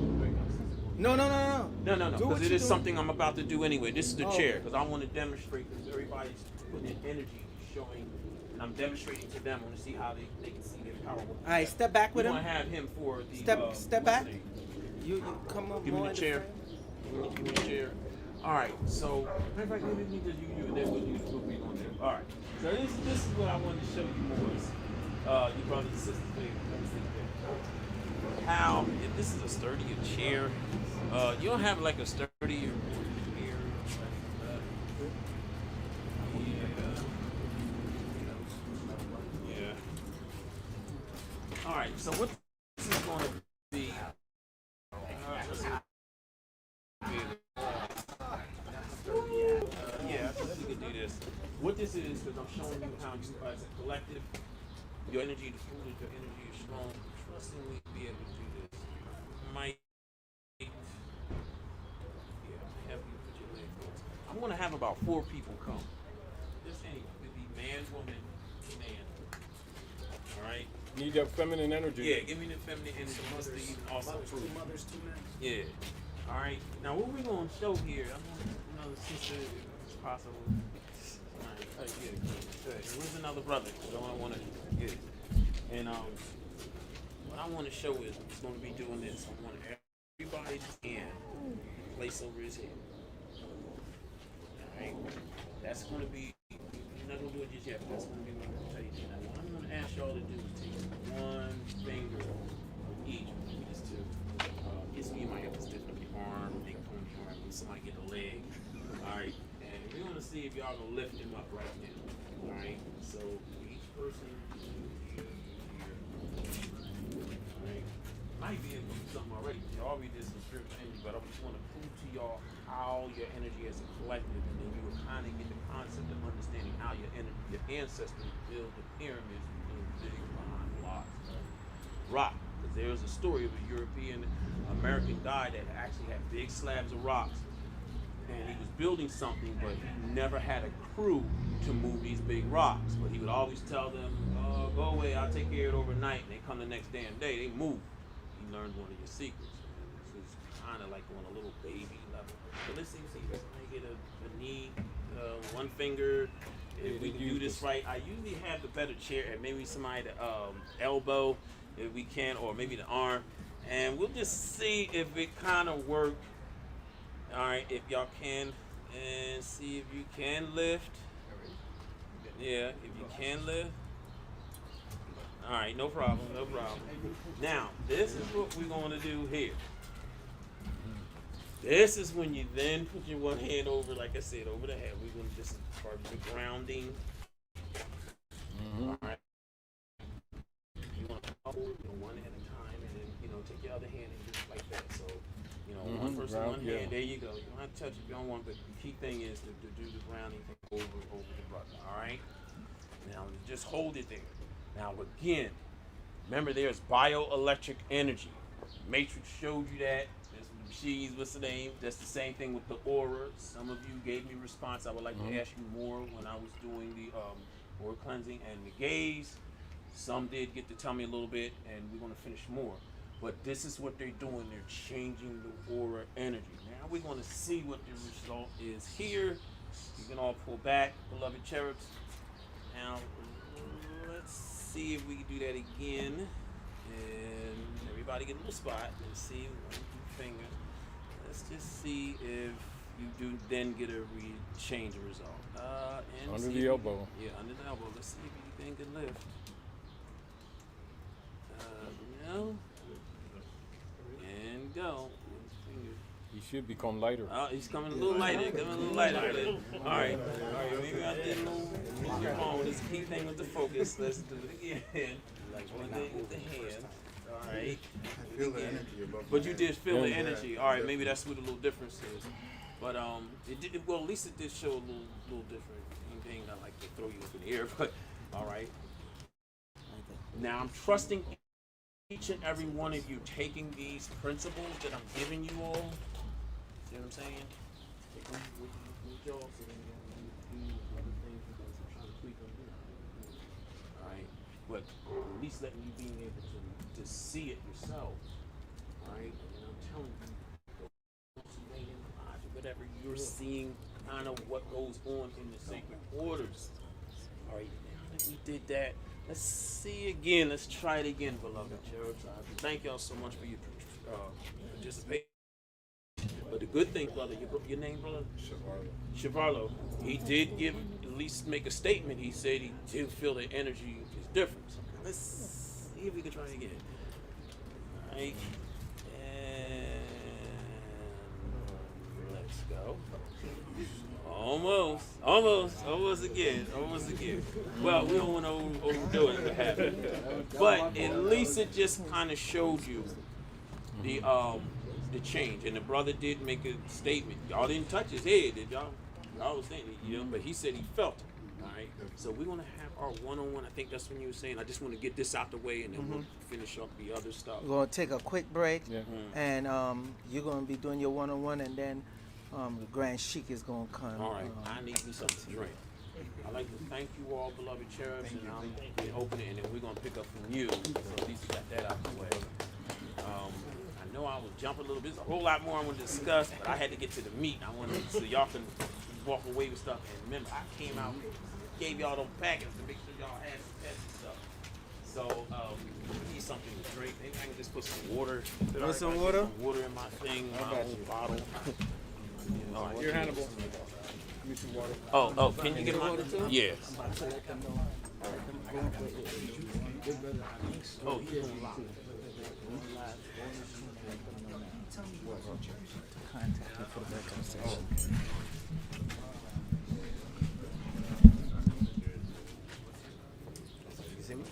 the breakout session. No. No, Do what because it you is do. something I'm about to do anyway. This is the Oh, chair, okay. because I want to demonstrate, because everybody's putting in energy, showing, and I'm demonstrating to them. I want to see how they can see their power. All right, step back with We him. want to have him for the Step what's back. the name? You come up Give me more the in chair. frame. Give me the chair. All right, so matter of fact, maybe we just you and then we'll use what we on there. All right, so this is what I wanted to show you boys, your brothers and sisters, how if this is a sturdier chair, you don't have like a sturdier chair. Yeah. All right, so what this is going to be. Yeah, I think we can do this. What this is, because I'm showing you how you, as a collective, your energy, the food, your energy is strong. Trustingly be able to do this. have about 4 people come. Just any, it could be man, woman, man. All right. Need that feminine energy. Yeah, give me the feminine energy. Just to even also prove. 2 mothers, 2 men. Yeah. All right. Now what we gonna show here? I want another sister, if it's possible. All right. Yeah. Where's another brother? I don't want to. Yeah. And what I want to show is he's gonna be doing this. I want everybody to stand, place over his head. All right. That's gonna be. You're not gonna do it just yet, but that's gonna be what I'm gonna tell you. Now, what I'm gonna ask y'all to do is take one finger of each. Just to. Yes, you might have to stiffen up your arm, make pony arm, when somebody get a leg. Alright, and we're gonna see if y'all gonna lift him up right now. Alright, so each person here. Alright. Might be able to do something already. You already did some spiritual energy, but I just wanna prove to y'all how your energy as a collective, and then you will kinda get the concept of understanding how your energy, your ancestors built the pyramids with those big behind blocks of rock. Because there's a story of a European American guy that actually had big slabs of rocks, and he was building something, but he never had a crew to move these big rocks. But he would always tell them, go away, I'll take care of it overnight. And they come the next damn day, they move. He learned one of your secrets. This is kind of like on a little baby level. So let's see if I get a knee, one finger. If we can do this right, I usually have the better chair, and maybe somebody the elbow, if we can, or maybe the arm. And we'll just see if it kind of work. All right, if y'all can, and see if you can lift. Yeah, if you can lift. All right, no problem, no problem. Now, this is what we're going to do here. This is when you then put your one hand over, like I said, over the head. We're going to just part of the grounding. All right. You want to hold one at a time, and then take your other hand and do it like that. So, one person, one hand. There you go. You don't have to touch it if you don't want, but the key thing is to do the grounding thing over the brother. All right. Now just hold it there. Now again, remember there's bioelectric energy. Matrix showed you that. There's machines. What's the name? That's the same thing with the aura. Some of you gave me a response. I would like to ask you more when I was doing the aura cleansing and the gaze. Some did get to tell me a little bit, and we're going to finish more. But this is what they're doing. They're changing the aura energy. Now we're going to see what the result is here. You can all pull back, beloved cherubs. Now, let's see if we can do that again. And everybody get a little spot. Let's see, 1, 2 fingers. Let's just see if you do then get a change of result. And under the elbow. Yeah, under the elbow. Let's see if you then can lift. No. And go. He should become lighter. He's coming a little lighter. Coming a little lighter. All right. Maybe I did a little wrong. This key thing with the focus. Let's do it again. One thing with the hand. All right. I feel the energy above. But you did feel the energy. All right. Maybe that's what the little difference is. But it did. Well, at least it did show a little different. They ain't gonna like to throw you up in the air, but all right. Now I'm trusting each and every one of you taking these principles that I'm giving you all. See what I'm saying? Take them with y'all so then you do other things because I'm trying to tweak them. Alright? But at least letting you being able to see it yourself. Alright? And I'm telling you, whatever you're seeing, kind of what goes on in the sacred orders. Alright, now that we did that, let's see again. Let's try it again, beloved cherubs. Thank y'all so much for your participation. But the good thing, brother, your name, brother? Shavarlo. He did at least make a statement. He said he did feel the energy is different. So let's see if we can try it again. All right. And let's go. Almost again. Well, we don't want to overdo it, what happened. But at least it just kind of showed you the change. And the brother did make a statement. Y'all didn't touch his head, did y'all? Y'all was saying it, but he said he felt it. All right. So we're gonna have our one-on-one. I think that's when you were saying. I just want to get this out the way, and then we'll finish up the other stuff. We're going to take a quick break, Yeah. and you're going to be doing your one-on-one, and then The Grand Sheik is gonna come. All right, I need me something to drink. I'd like to thank you all, beloved cherubs, and I'm going to open it, and then we're going to pick up from you. So at least we got that out the way. I know I was jumping a little bit. There's a whole lot more I want to discuss, but I had to get to the meat. I wanted so y'all can walk away with stuff. And remember, I came out, gave y'all those packets to make sure y'all had some pets and stuff. So, I need something to drink. Maybe I can just put some water. Want some water? Some water in my thing, my own bottle. All right. You're Hannibal. Give me some water. Oh, can you get my water too? Yes. Oh, you're doing live. Contact me for the backup session. You see me?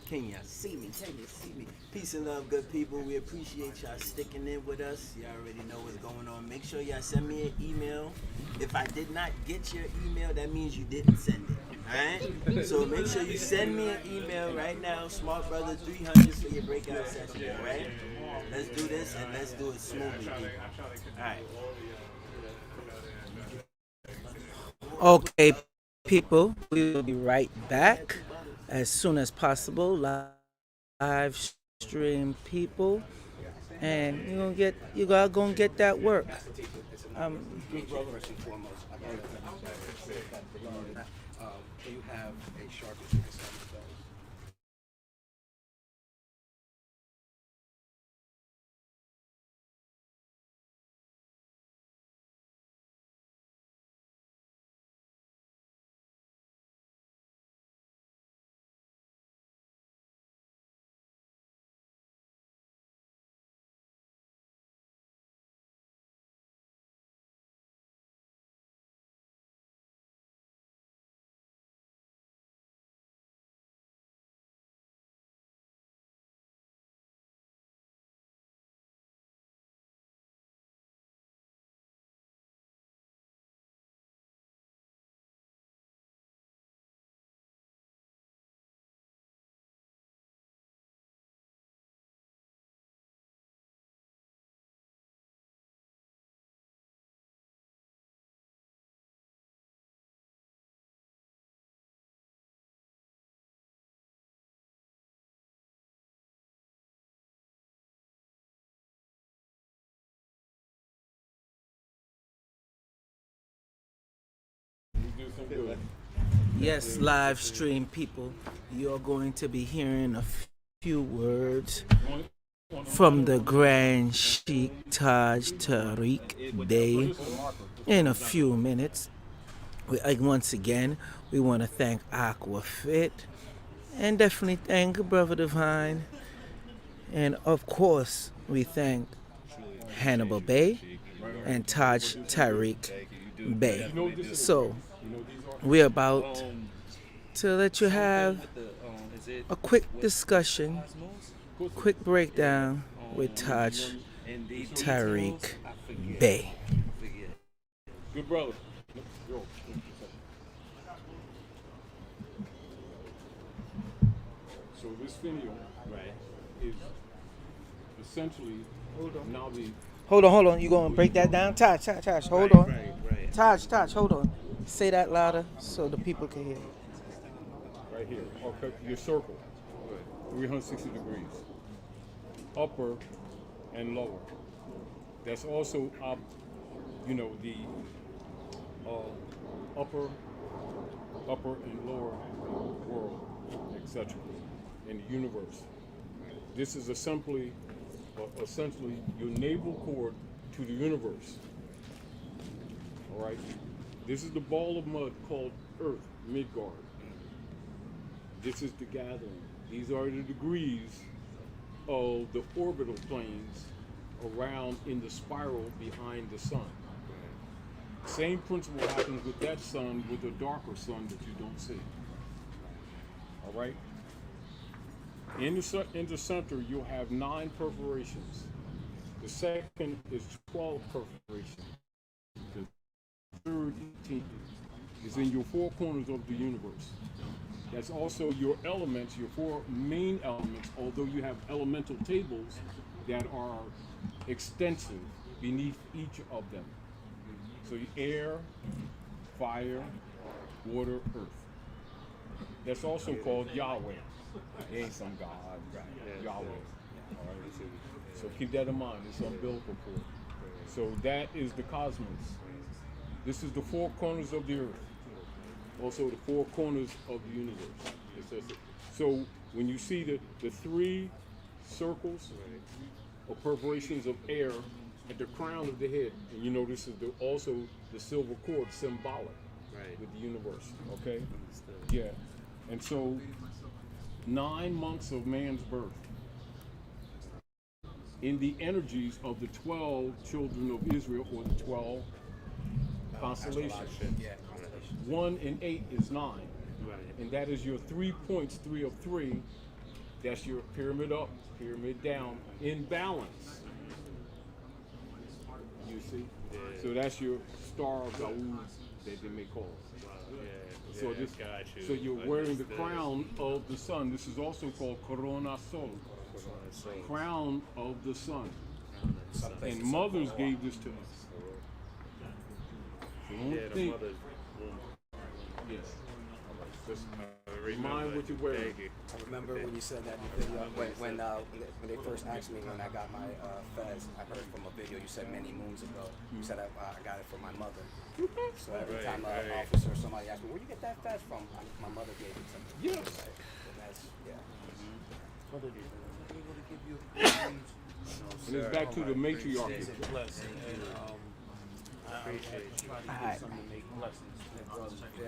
Can y'all see me? Can you see me? Peace and love, good people. We appreciate y'all sticking in with us. Y'all already know what's going on. Make sure y'all send me an email. If I did not get your email, that means you didn't send it. Alright? So make sure you send me an email right now, Smart Brother 300 for your breakout session. Alright? Let's do this and let's do it smoothly. Alright. Okay, people, we will be right back as soon as possible. Live stream people, and you are gonna get that work. Good brother, first and foremost, I want to do you have a sharp as you can send with those? Do some good. Yes, live stream people, you're going to be hearing a few words from the Grand Sheik Taj Tariq Bey in a few minutes. Once again, we want to thank Aquafit and definitely thank Brother Divine. And of course, we thank Hannibal Bey and Taj Tariq Bey. So, we're about to let you have a quick discussion, quick breakdown with Taj Tariq Bey. Good brother. Go. So this video is essentially now the Hold on. You gonna break that down? Taj, hold on. Taj, hold on. Say that louder so the people can hear. right here. Okay, your circle, 360 degrees, upper and lower. That's also up, the upper and lower world, etc. in the universe. This is essentially your navel cord to the universe. All right. This is the ball of mud called Earth, Midgard. This is the gathering. These are the degrees of the orbital planes around in the spiral behind the sun. Same principle happens with that sun, with a darker sun that you don't see. All right? In the center, you'll have 9 perforations. The second is 12 perforations. The third 18 is in your 4 corners of the universe. That's also your elements, your 4 main elements, although you have elemental tables that are extensive beneath each of them. So air, fire, water, earth. That's also called Yahweh. It ain't some God, Yahweh. All right. So keep that in mind. It's umbilical cord. So that is the cosmos. This is the four corners of the earth. Also the four corners of the universe. It says it. So when you see the three circles or perforations of air at the crown of the head, and you know this is also the silver cord symbolic with the universe. Okay? Yeah. And so 9 months of man's birth in the energies of the 12 children of Israel, or the 12 constellations. 1 and 8 is 9. And that is your 3 points, 3 of 3. That's your pyramid up, pyramid down, in balance. You see? Yeah. So that's your star of Dawood that they may call it. So so you're wearing the crown of the sun. This is also called Corona Sol. Crown of the sun. And mothers gave this to us. So don't think. Yes. Just mind what you're wearing. I remember when you said that in the video, when they first asked me when I got my fez, I heard from a video you said many moons ago. You said I got it from my mother. So every time an officer or somebody asked me, where you get that fez from? My mother gave it to me. Yes. And that's, Mother able to give you And it's back to the matriarchy.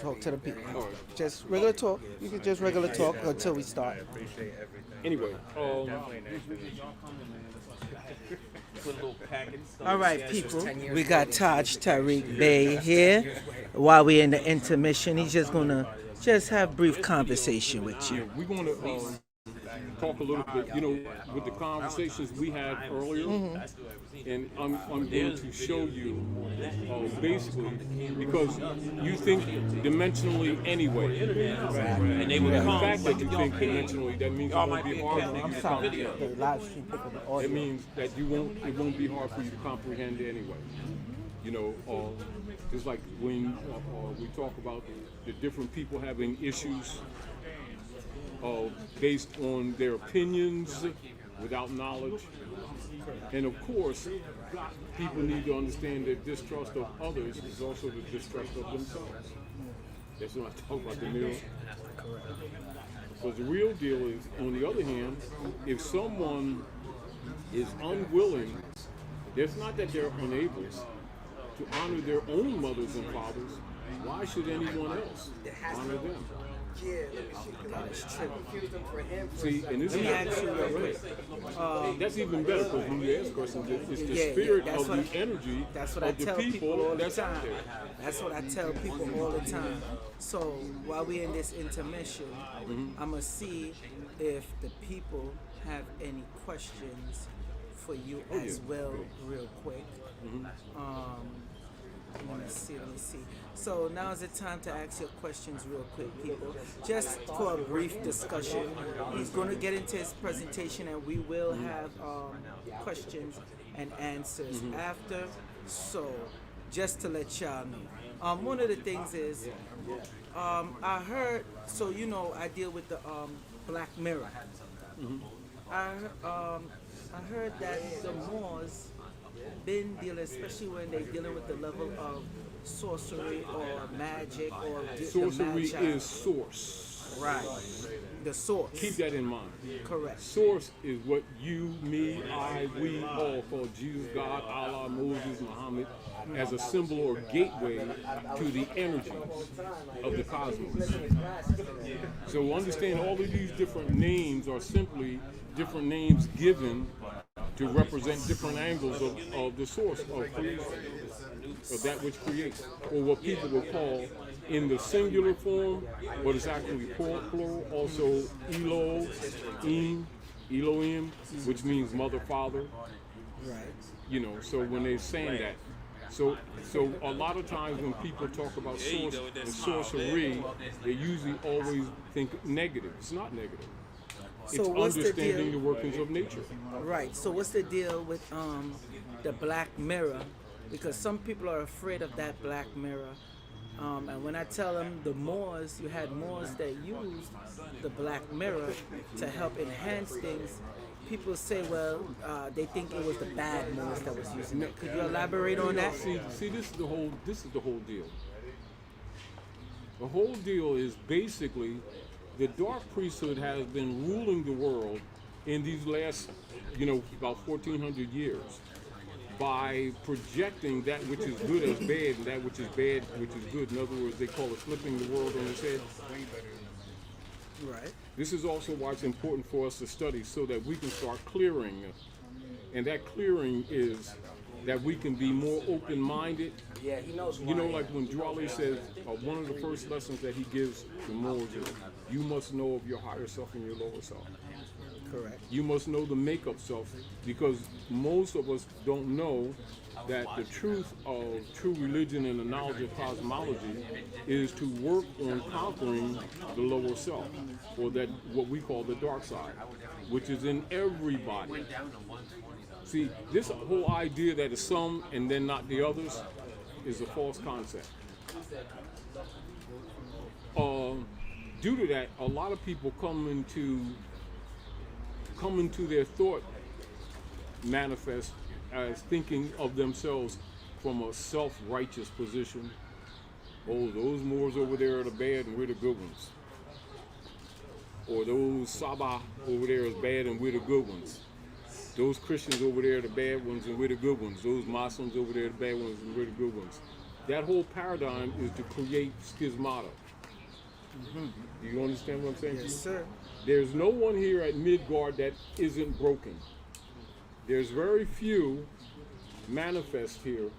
Talk to the people. Just regular talk. You can just regular talk until we start. Anyway, All right, people. We got Taj Tariq Bey here. While we're in the intermission, he's just gonna have brief conversation with you. we're going to talk a little bit, with the conversations we had earlier, and I'm going to show you basically, because you think dimensionally anyway, and the fact that you think dimensionally, that means it won't be hard for you to comprehend. It means that it won't be hard for you to comprehend anyway. Just like when we talk about the different people having issues based on their opinions without knowledge. And of course, people need to understand that distrust of others is also the distrust of themselves. That's when I talk about the mirror. Because the real deal is, on the other hand, if someone is unwilling, it's not that they're unable to honor their own mothers and fathers, why should anyone else honor them? See, and this is that's even better, because when you ask questions, it's the spirit of the energy that's what of I the tell people all the that's time. out there. That's what I tell people all the time. So while we're in this intermission, I'm going to see if the people have any questions for you as well, real quick. Let me see. So now is the time to ask your questions real quick, people. Just for a brief discussion. He's going to get into his presentation, and we will have questions and answers after. So just to let y'all know. One of the things is, I heard, so I deal with the Black Mirror. I heard that the Moors been dealing, especially when they're dealing with the level of sorcery or magic or Sorcery is source. Right. The source. Keep that in mind. Correct. Source is what you, me, I, we all call Jesus, God, Allah, Moses, Muhammad, as a symbol or gateway to the energies of the cosmos. So understand all of these different names are simply different names given to represent different angles of the source of creation, of that which creates, or what people will call in the singular form, but it's actually plural, also Elohim, which means mother, father. Right. So when they're saying that, so a lot of times when people talk about source and sorcery, they usually always think negative. It's not negative. It's So what's the understanding deal? the workings of nature. Right. So what's the deal with the black mirror? Because some people are afraid of that black mirror. And when I tell them the Moors, you had Moors that used the black mirror to help enhance things. People say, well, they think it was the bad Moors that was using it. Could you elaborate on that? See, this is the whole deal. The whole deal is basically the dark priesthood has been ruling the world in these last, about 1,400 years by projecting that which is good as bad and that which is bad which is good. In other words, they call it flipping the world on its head. Right. This is also why it's important for us to study so that we can start clearing. And that clearing is that we can be more open-minded. Yeah, he knows. Like when Drawley says, one of the first lessons that he gives to Moors is, you must know of your higher self and your lower self. Correct. You must know the makeup self, because most of us don't know that the truth of true religion and the knowledge of cosmology is to work on conquering the lower self, or that what we call the dark side, which is in everybody. See, this whole idea that it's some and then not the others is a false concept. Due to that, a lot of people come into their thought manifest as thinking of themselves from a self-righteous position. Oh, those Moors over there are the bad and we're the good ones. Or those Saba over there is bad and we're the good ones. Those Christians over there are the bad ones and we're the good ones. Those Muslims over there are the bad ones and we're the good ones. That whole paradigm is to create schismata. Mm-hmm. Do you understand what I'm saying? Yes, sir. There's no one here at Midgard that isn't broken. There's very few manifest here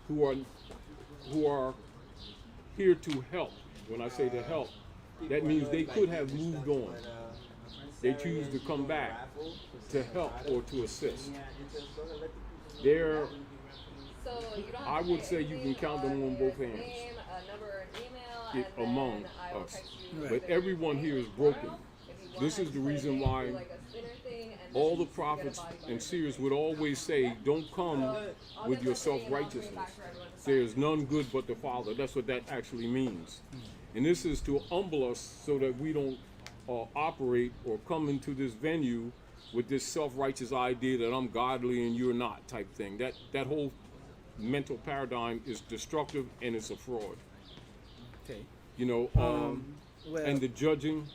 who are here to help. When I say to help, that means they could have moved on. They choose to come back to help or to assist. I would say you can count them on both hands among us. But everyone here is broken. This is the reason why all the prophets and seers would always say, don't come with your self-righteousness. There is none good but the Father. That's what that actually means. And this is to humble us so that we don't operate or come into this venue with this self-righteous idea that I'm godly and you're not type thing. That whole mental paradigm is destructive and it's a fraud. Okay. And the judging,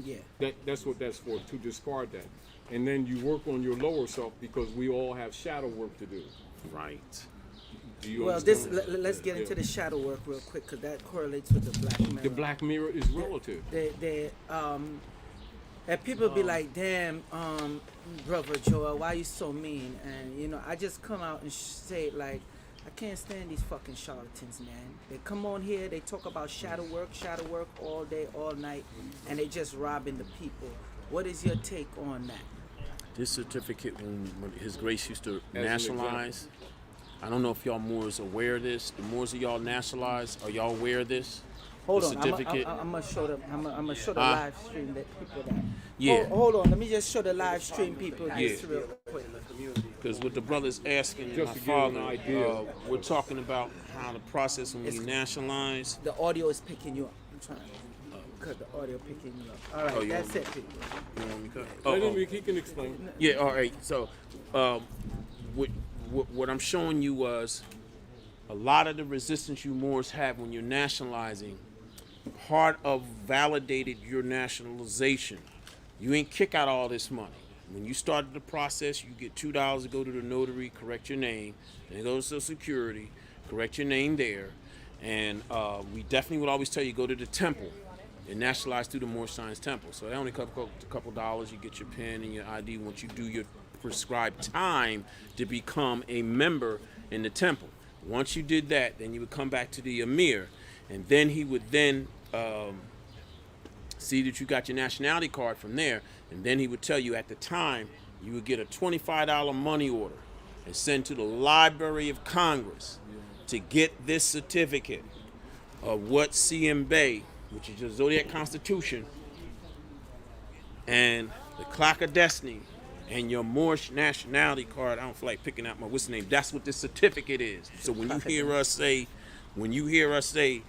Yeah. that's what that's for, to discard that. And then you work on your lower self because we all have shadow work to do. Right. Do you Well, understand? let's get into the shadow work real quick, because that correlates with the black mirror. The black mirror is relative. And people be like, damn, brother Joel, why you so mean? And I just come out and say, like, I can't stand these fucking charlatans, man. They come on here, they talk about shadow work all day, all night, and they just robbing the people. What is your take on that? This certificate, when His Grace used to As an nationalize, I don't know if y'all Moors aware of this. The Moors of y'all nationalized, are y'all aware of this? Hold The on, certificate? I'm gonna show them. I'm gonna show the live stream that people that. Yeah. Hold on, let me just show the live stream people this real quick. Because what the brother's asking Just my to give you an father, idea. we're talking about how the process when we It's- nationalize. The audio is picking you up. I'm trying to cut the audio picking you up. All right, Oh, you that's want it, people. You want me to cut? Let him, he can explain. Yeah, all right. So, what I'm showing you was a lot of the resistance you Moors have when you're nationalizing. Part of validated your nationalization. You ain't kick out all this money. When you started the process, you get $2 to go to the notary, correct your name, then go to Social Security, correct your name there, and we definitely would always tell you go to the temple and nationalize through the Moorish Science Temple. So that only costs a couple dollars. You get your pen and your ID once you do your prescribed time to become a member in the temple. Once you did that, then you would come back to the Emir, and then he would then see that you got your nationality card from there, and then he would tell you at the time you would get a $25 money order and send to the Library of Congress to get this certificate of what CM Bay, which is the Zodiac Constitution, and the clock of destiny and your Moorish nationality card. I don't feel like picking out my what's the name. That's what this certificate is. So when you hear us say,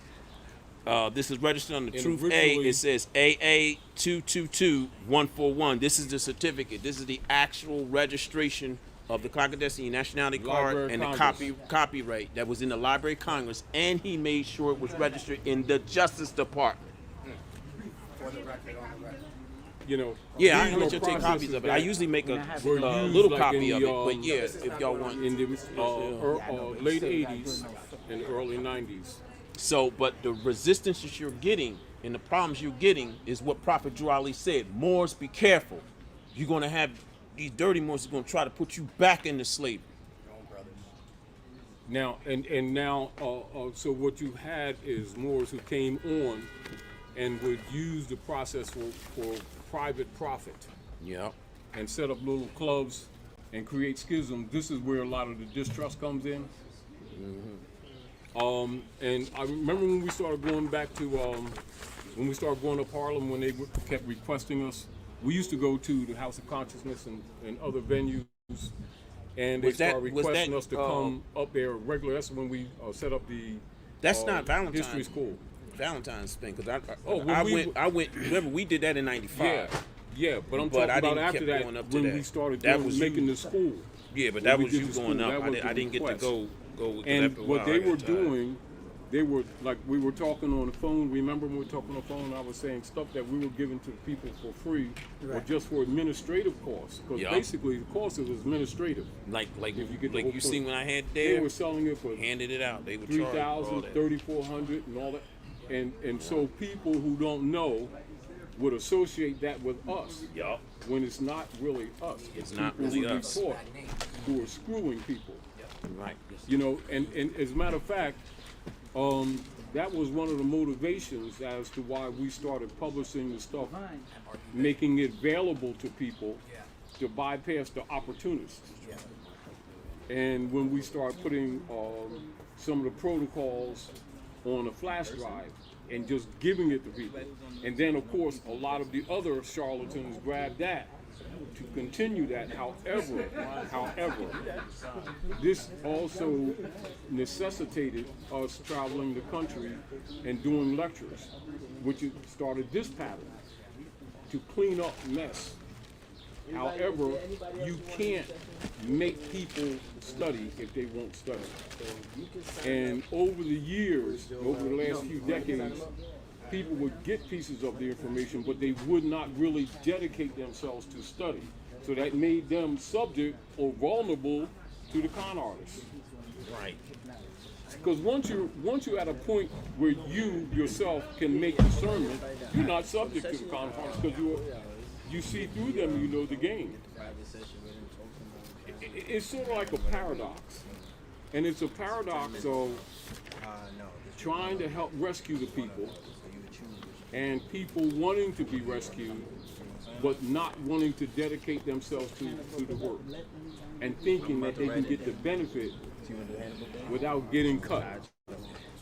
this is registered on the And Truth A, originally- it says AA 222141. This is the certificate. This is the actual registration of the Clock of Destiny nationality card Library and of the Congress. copyright that was in the Library of Congress, and he made sure it was registered in the Justice Department. For the record, on the record. You know. Yeah, these I let are you take copies processes of it. I that usually make a were used little like copy in of the, it, but yeah, if y'all want. in the late 80s and early 90s. So, but the resistance that you're getting and the problems you're getting is what Prophet Drew Ali said. Moors, be careful. You're going to have these dirty Moors are going to try to put you back into slavery. Now so what you had is Moors who came on and would use the process for private profit Yeah. and set up little clubs and create schism. This is where a lot of the distrust comes in. And I remember when we started going back to when we started going up Harlem, when they kept requesting us, we used to go to the House of Consciousness and other venues, and they Was that- started was that, requesting us to come up there regular. That's when we set up the That's not Valentine's. history school. Valentine's thing, because when I went. Remember, we did that in '95. Yeah, but I'm But I talking about didn't after keep that going up to when that. we started That was making you. the school. Yeah, but When that we was did you the school, going up. that was I the didn't get to request. go with And that. what they were doing, they were like, we were talking on the phone. Remember when we were talking on the phone? I was saying stuff that we were giving to people for free, or just for administrative costs. Because Yeah. basically, the cost is administrative. like If you get the like whole you seen point. when I had They there, were selling it for handed it out. They would charge all 3,000, that. 3,400, and all that. And so people who don't know would associate that with us. Yup. When it's not really us. It's not people really who us. Report, who are screwing people. Right. You know, and as a matter of fact, that was one of the motivations as to why we started publishing the stuff, making it available to people to bypass the opportunists. And when we start putting some of the protocols on a flash drive and just giving it to people, and then of course a lot of the other charlatans grab that to continue that. However, this also necessitated us traveling the country and doing lectures, which started this pattern to clean up mess. However, you can't make people study if they won't study. And over the years, over the last few decades, people would get pieces of the information, but they would not really dedicate themselves to study. So that made them subject or vulnerable to the con artists. Right. Because once you're at a point where you yourself can make discernment, you're not subject to the con artists because you see through them, you know the game. It's sort of like a paradox. And it's a paradox of trying to help rescue the people and people wanting to be rescued but not wanting to dedicate themselves to the work and thinking that they can get the benefit without getting cut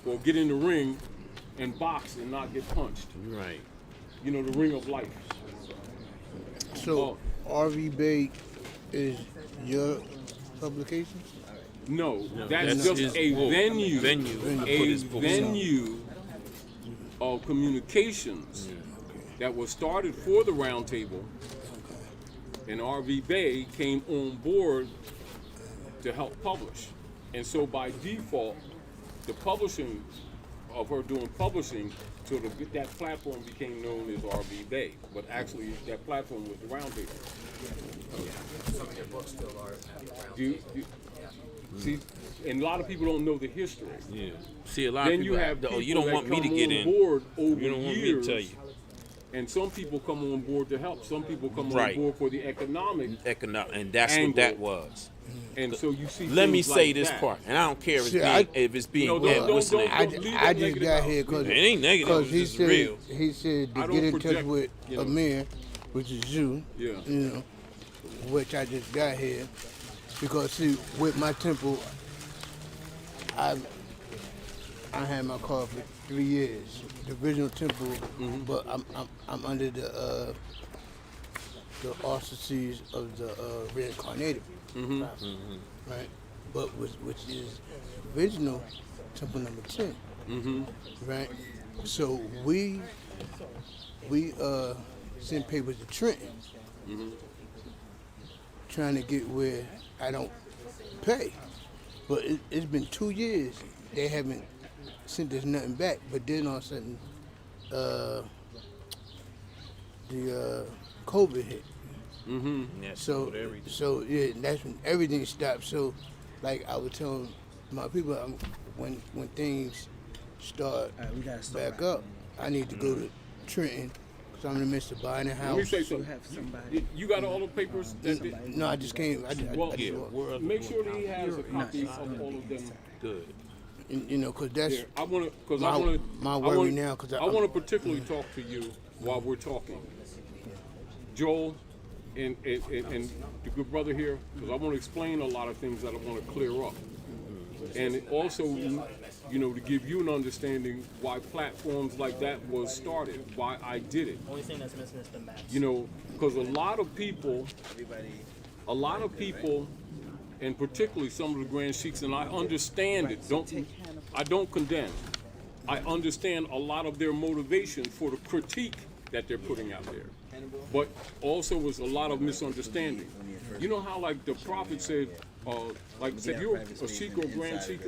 or get in the ring and box and not get punched. Right. You know, the ring of life. So, RV Bay is your publication? No, that's that's just his a book. venue. Venue to put A his books on. venue of communications that was started for the round table, and RV Bay came on board to help publish. And so by default, the publishing of her doing publishing, so that platform became known as RV Bay. But actually, that platform was the round table. Some of your books still are at the round You, see, and a lot of people don't know the history. Yeah. See, a lot Then of people. you have people you don't that want me to come get on in. board over You don't want me to years, tell you. and some people come on board to help. Some people come Right. on board for the economic, And that's Angle. what that was. and so you see. Let me things say like this that. part, and I don't care if it's See, being, if it's being No, yeah, don't listening. leave I that just negative got out. here because It ain't negative. It's he just said real. he said I to don't get in touch project, with you know. Amir, which is you. Yeah. You know, which I just got here because see, with my temple, I had my car for 3 years, the original temple, but I'm under the the auspices of the reincarnated prophet, right? But which is original temple number 10, right? So we sent papers to Trenton, trying to get where I don't pay, but it's been 2 years. They haven't sent us nothing back. But then all of a sudden, the COVID hit. So yeah, that's when everything stopped. So, like I was telling my people, when things start we gotta start back up, I need to go to Trenton because I'm in the midst of buying a Let me house. say You something. have somebody. You got all the papers? No, I just came. I just walked. Make sure that he has a copy of all of them. Good. You know, because that's Yeah, I want to, my worry now. Because I want to particularly talk to you while we're talking, Joel, and the good brother here, because I want to explain a lot of things that I want to clear up, and also, you know, to give you an understanding why platforms like that was started, why I did it. Only thing that's missing is the maps. You know, because a lot of people, and particularly some of the Grand Sheiks, and I understand it. I don't condemn. I understand a lot of their motivation for the critique that they're putting out there. But also was a lot of misunderstanding. You know how, like the prophet said, like I said, you're a Sheik or a Grand Sheik,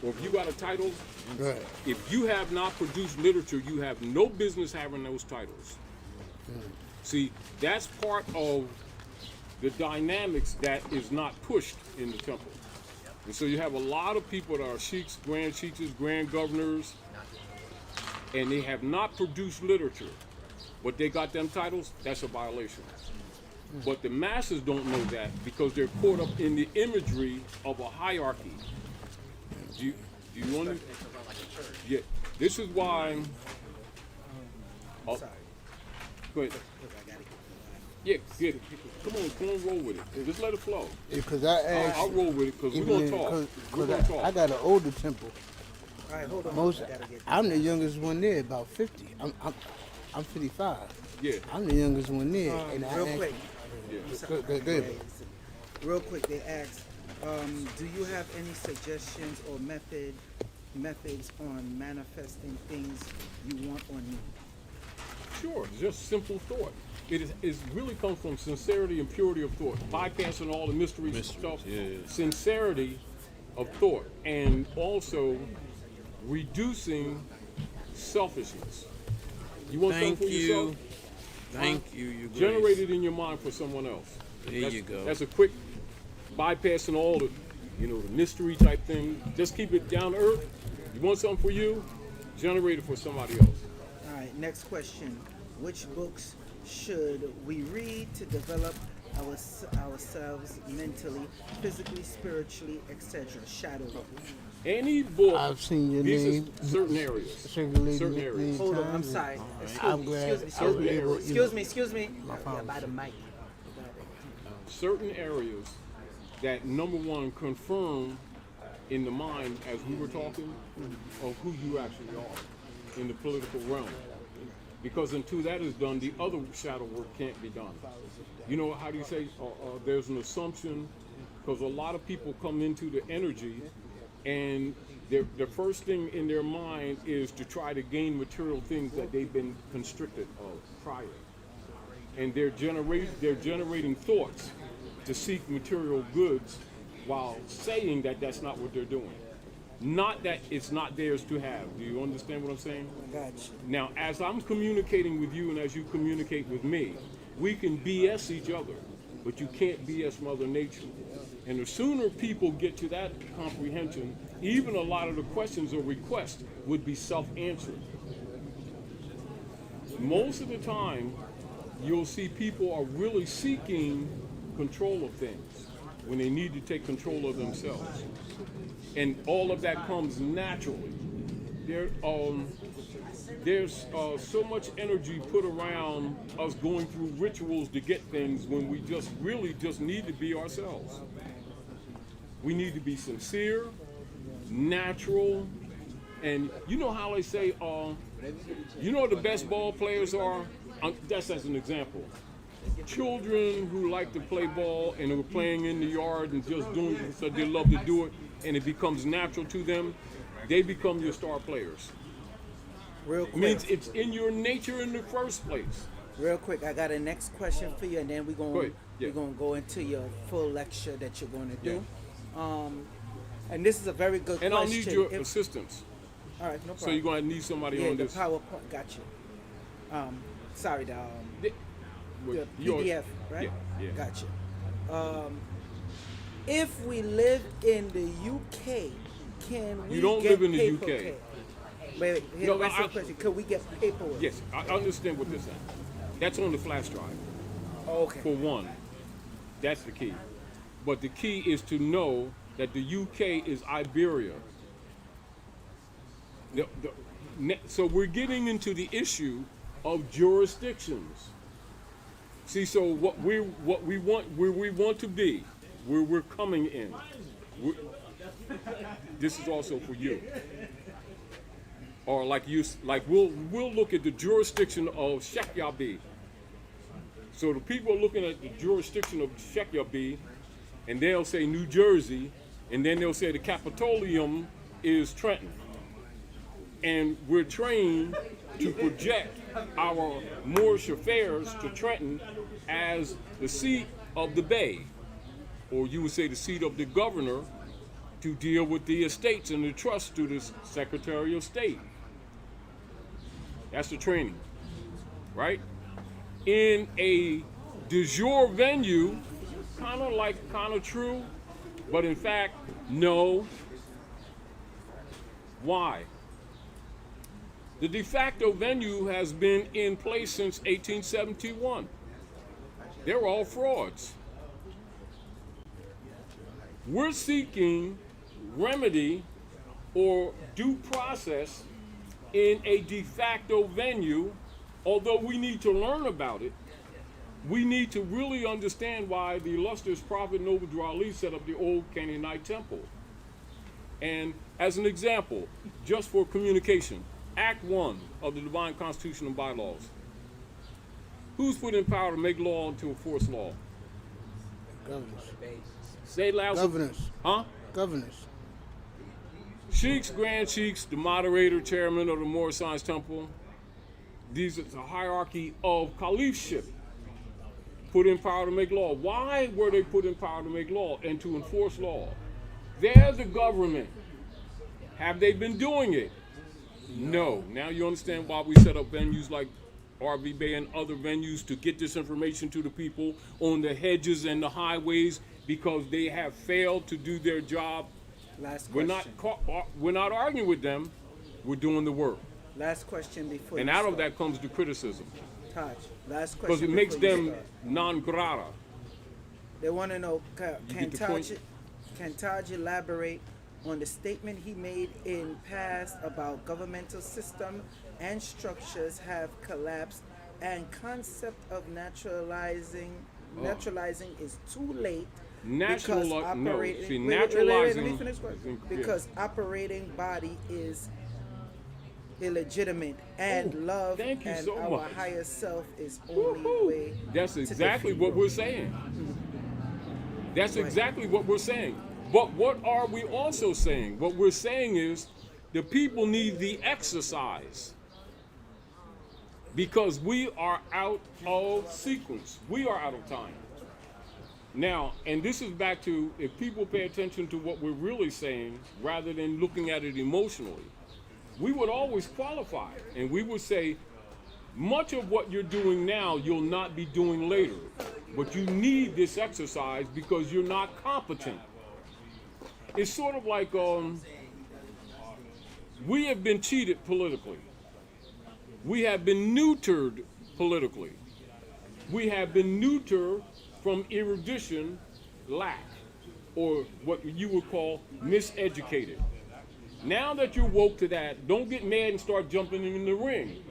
or if you got a title, right. if you have not produced literature, you have no business having those titles. See, that's part of the dynamics that is not pushed in the temple. And so you have a lot of people that are sheiks, grand governors, and they have not produced literature, but they got them titles. That's a violation. But the masses don't know that because they're caught up in the imagery of a hierarchy. Do you want to? Yeah. This is why. Oh, go ahead. Yeah, get it. Come on, roll with it. Just let it flow. Because I asked. I'll roll with it because we're gonna talk. We're gonna talk. I got an older temple. All right, hold on. Most, I'm the youngest one there, about 50. I'm 55. Yeah. I'm the youngest one there, and I Real asked. quick. Go ahead. Real quick, they asked, do you have any suggestions or methods on manifesting things you want or need? Sure, just simple thought. It really comes from sincerity and purity of thought, bypassing all the mysteries and stuff. Sincerity of thought, and also reducing selfishness. You want something for yourself? Thank you. Generate it in your mind for someone else. There you go. That's a quick bypassing all the, the mystery type thing. Just keep it down to earth. You want something for you? Generate it for somebody else. All right, next question. Which books should we read to develop ourselves mentally, physically, spiritually, etc.? Shadow. Any book. I've seen your these name. are certain areas. Certain areas. Hold on, I'm sorry. I'm glad. Excuse me. Yeah, by the mic. Certain areas that, number one, confirm in the mind, as we were talking, of who you actually are in the political realm. Because until that is done, the other shadow work can't be done. You know, how do you say, there's an assumption, because a lot of people come into the energy, and the first thing in their mind is to try to gain material things that they've been constricted of prior. And they're generating thoughts to seek material goods while saying that that's not what they're doing. Not that it's not theirs to have. Do you understand what I'm saying? Gotcha. Now, as I'm communicating with you and as you communicate with me, we can BS each other, but you can't BS Mother Nature. And the sooner people get to that comprehension, even a lot of the questions or requests would be self-answered. Most of the time, you'll see people are really seeking control of things when they need to take control of themselves. And all of that comes naturally. There's so much energy put around us going through rituals to get things when we just need to be ourselves. We need to be sincere, natural, and you know how they say, the best ball players are? That's as an example. children who like to play ball and who are playing in the yard and just doing it because they love to do it and it becomes natural to them, they become your star players. Real It means quick, it's in your nature in the first place. real quick, I got a next question for you, and then we're Go gonna ahead. Yeah. we're gonna go into your full lecture that you're gonna do. And this is a very good And question. I'll need your If- assistance. all right, no problem. So you're going to need somebody yeah, on the this. PowerPoint. Got you. Sorry, the Well, the your- PDF, right? Yeah. Gotcha. If we live in the UK, can we You don't get live in the paper UK. pay? Wait, here's No, my I- question. Could we get paperwork? Yes, I understand what this is. That's on the flash drive. Okay. For one, that's the key. But the key is to know that the UK is Iberia. So we're getting into the issue of jurisdictions. See, so what we want, where we want to be, where we're coming in. This is also for you. Or like we'll look at the jurisdiction of Shekyabi. So the people are looking at the jurisdiction of Shekyabi, and they'll say New Jersey, and then they'll say the Capitolium is Trenton. And we're trained to project our Moorish affairs to Trenton as the seat of the Bey, or you would say the seat of the governor, to deal with the estates and the trust to the Secretary of State. That's the training, right? In a de jure venue, kind of true, but in fact, no. Why? The de facto venue has been in place since 1871. They're all frauds. We're seeking remedy or due process in a de facto venue. Although we need to learn about it, we need to really understand why the illustrious prophet Noble Drew Ali set up the old Canaanite temple. And as an example, just for communication, Act 1 of the Divine Constitution and Bylaws. Who's put in power to make law and to enforce law? Governors. Say it loud. Governors. Huh? Governors. Sheiks, Grand Sheiks, the moderator, chairman of the Moorish Science Temple. These are the hierarchy of caliphship. Put in power to make law. Why were they put in power to make law and to enforce law? They're the government. Have they been doing it? No. Now you understand why we set up venues like RV Bay and other venues to get this information to the people on the hedges and the highways, because they have failed to do their job. Last We're question. we're not arguing with them. We're doing the work. Last question before And you out of start. that comes the criticism, Taj, last question. because it makes before you them start. non grata. They want to know, get the point? can Taj elaborate on the statement he made in past about governmental system and structures have collapsed and concept of naturalizing is too late because operating See, wait, naturalizing let me finish is in- because operating body is illegitimate and Oh, love thank you and so our much. higher self is only Woo-hoo. way That's to exactly defeat what world. we're saying. That's Right. exactly what we're saying. But what are we also saying? What we're saying is the people need the exercise, because we are out of sequence. We are out of time. Now, and this is back to, if people pay attention to what we're really saying rather than looking at it emotionally, we would always qualify and we would say, much of what you're doing now, you'll not be doing later. But you need this exercise because you're not competent. It's sort of like we have been cheated politically. We have been neutered politically. We have been neutered from erudition, lack, or what you would call miseducated. Now that you're woke to that, don't get mad and start jumping in the ring.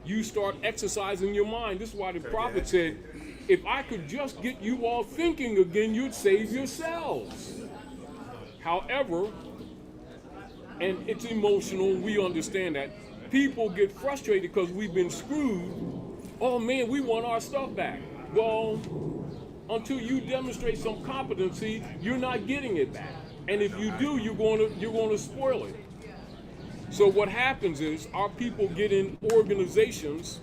You start exercising your mind. This is why the prophet said, if I could just get you all thinking again, you'd save yourselves. However, and it's emotional, we understand that, people get frustrated because we've been screwed oh man, we want our stuff back. Well, until you demonstrate some competency, you're not getting it back. And if you do, you're going to spoil it. So what happens is our people get in organizations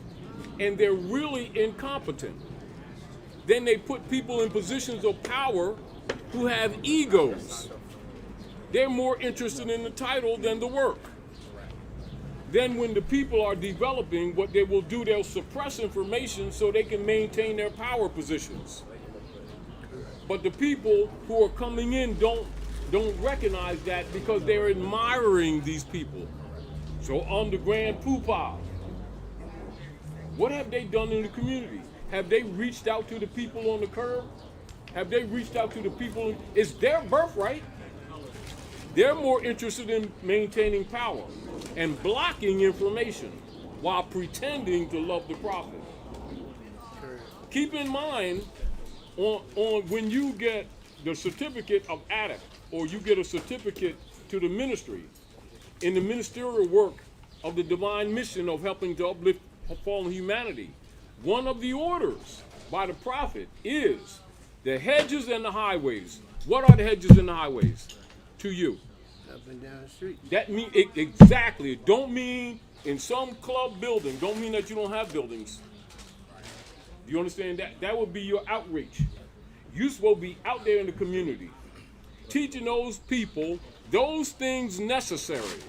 and they're really incompetent. Then they put people in positions of power who have egos. They're more interested in the title than the work. Then when the people are developing, what they will do, they'll suppress information so they can maintain their power positions. But the people who are coming in don't recognize that because they're admiring these people. So I'm the grand poobah. What have they done in the community? Have they reached out to the people on the curb? Have they reached out to the people? It's their birthright. They're more interested in maintaining power and blocking information while pretending to love the prophet. Keep in mind, on when you get the certificate of addict, or you get a certificate to the ministry, in the ministerial work of the divine mission of helping to uplift fallen humanity, one of the orders by the prophet is the hedges and the highways. What are the hedges and the highways to you? Up and down the street. That mean exactly. It don't mean in some club building. Don't mean that you don't have buildings. You understand that? That would be your outreach. You're supposed to be out there in the community, teaching those people those things necessary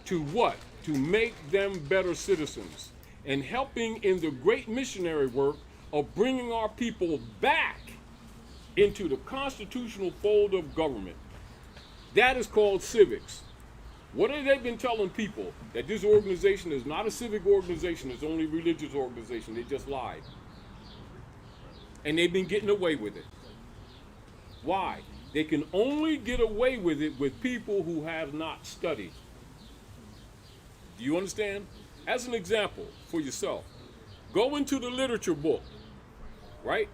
to what? To make them better citizens, and helping in the great missionary work of bringing our people back into the constitutional fold of government. That is called civics. What have they been telling people? That this organization is not a civic organization, it's only a religious organization. They just lied. And they've been getting away with it. Why? They can only get away with it with people who have not studied. Do you understand? As an example for yourself, go into the literature book, right?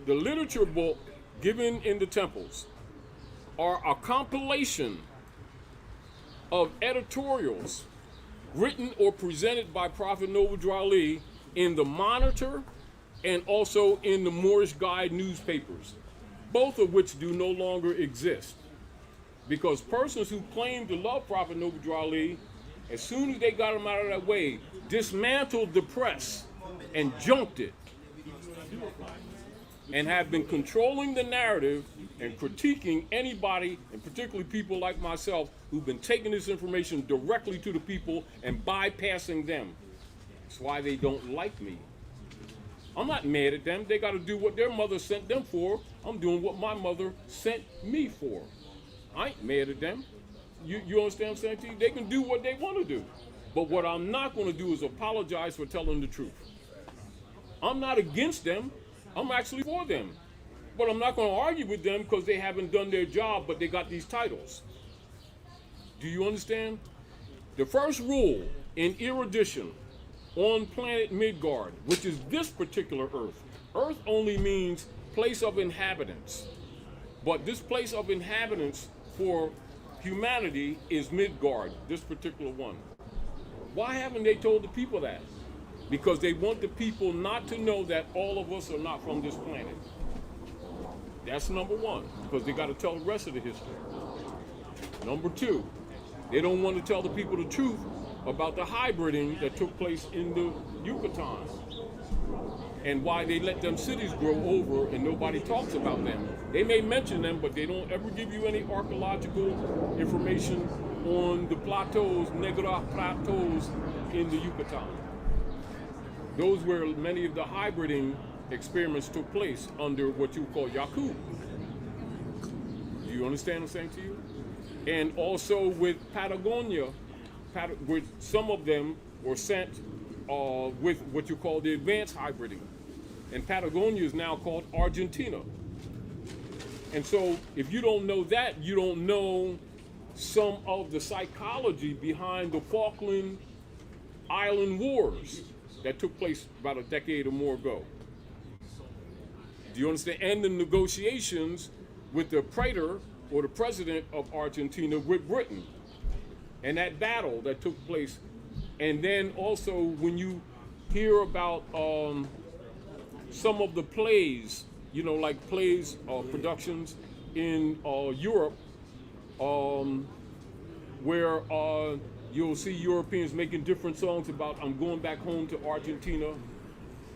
The literature book given in the temples are a compilation of editorials written or presented by Prophet Noble Ali in the Monitor and also in the Moorish Guide newspapers, both of which do no longer exist. Because persons who claim to love Prophet Noble Ali, as soon as they got him out of that way, dismantled the press and junked it, and have been controlling the narrative and critiquing anybody, and particularly people like myself, who've been taking this information directly to the people and bypassing them. That's why they don't like me. I'm not mad at them. They got to do what their mother sent them for. I'm doing what my mother sent me for. I ain't mad at them. You understand what I'm saying to you? They can do what they want to do. But what I'm not going to do is apologize for telling the truth. I'm not against them. I'm actually for them. But I'm not going to argue with them because they haven't done their job, but they got these titles. Do you understand? The first rule in erudition on planet Midgard, which is this particular Earth. Earth only means place of inhabitants. But this place of inhabitants for humanity is Midgard, this particular one. Why haven't they told the people that? Because they want the people not to know that all of us are not from this planet. That's number one, because they got to tell the rest of the history. Number two, they don't want to tell the people the truth about the hybriding that took place in the Yucatan and why they let them cities grow over and nobody talks about them. They may mention them, but they don't ever give you any archaeological information on the plateaus, Negra plateaus in the Yucatan. Those where many of the hybriding experiments took place under what you call Yakub. Do you understand what I'm saying to you? And also with Patagonia, with some of them were sent with what you call the advanced hybriding. And Patagonia is now called Argentina. And so if you don't know that, you don't know some of the psychology behind the Falkland Island Wars that took place about a decade or more ago. Do you understand? And the negotiations with the praetor or the president of Argentina with Britain. And that battle that took place. And then also when you hear about some of the plays, like plays productions in Europe, where you'll see Europeans making different songs about I'm going back home to Argentina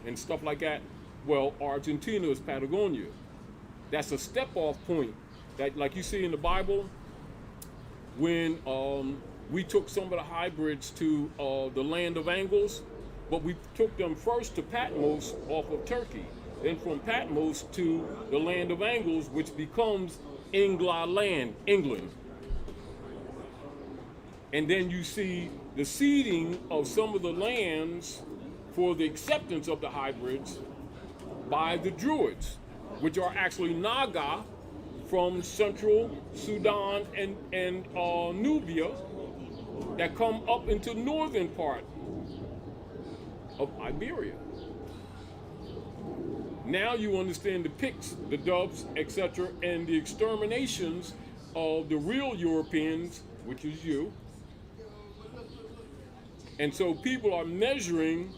and stuff like that. Well, Argentina is Patagonia. That's a step-off point that, like you see in the Bible, when we took some of the hybrids to the land of Angles, but we took them first to Patmos off of Turkey, then from Patmos to the land of Angles, which becomes Ingla land, England. And then you see the seeding of some of the lands for the acceptance of the hybrids by the Druids, which are actually Naga from central Sudan and Nubia that come up into northern part of Iberia. Now you understand the Picts, the Dubs, etc., and the exterminations of the real Europeans, which is you. And so people are measuring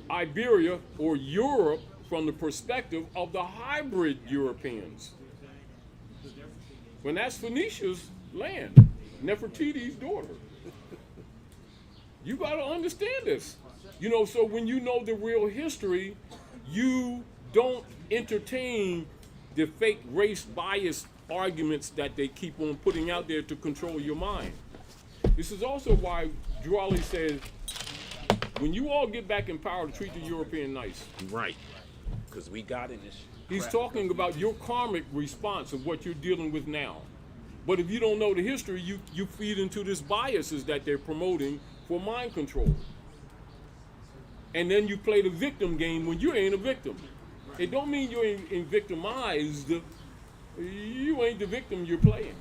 Iberia or Europe from the perspective of the hybrid Europeans. When that's Phoenicia's land, Nefertiti's daughter. You got to understand this. So when you know the real history, you don't entertain the fake race bias arguments that they keep on putting out there to control your mind. This is also why Jwali says, when you all get back in power, to treat the European nice. Right. Because we got in this. He's talking about your karmic response of what you're dealing with now. But if you don't know the history, you feed into this biases that they're promoting for mind control. And then you play the victim game when you ain't a victim. It don't mean you ain't victimized. You ain't the victim you're playing.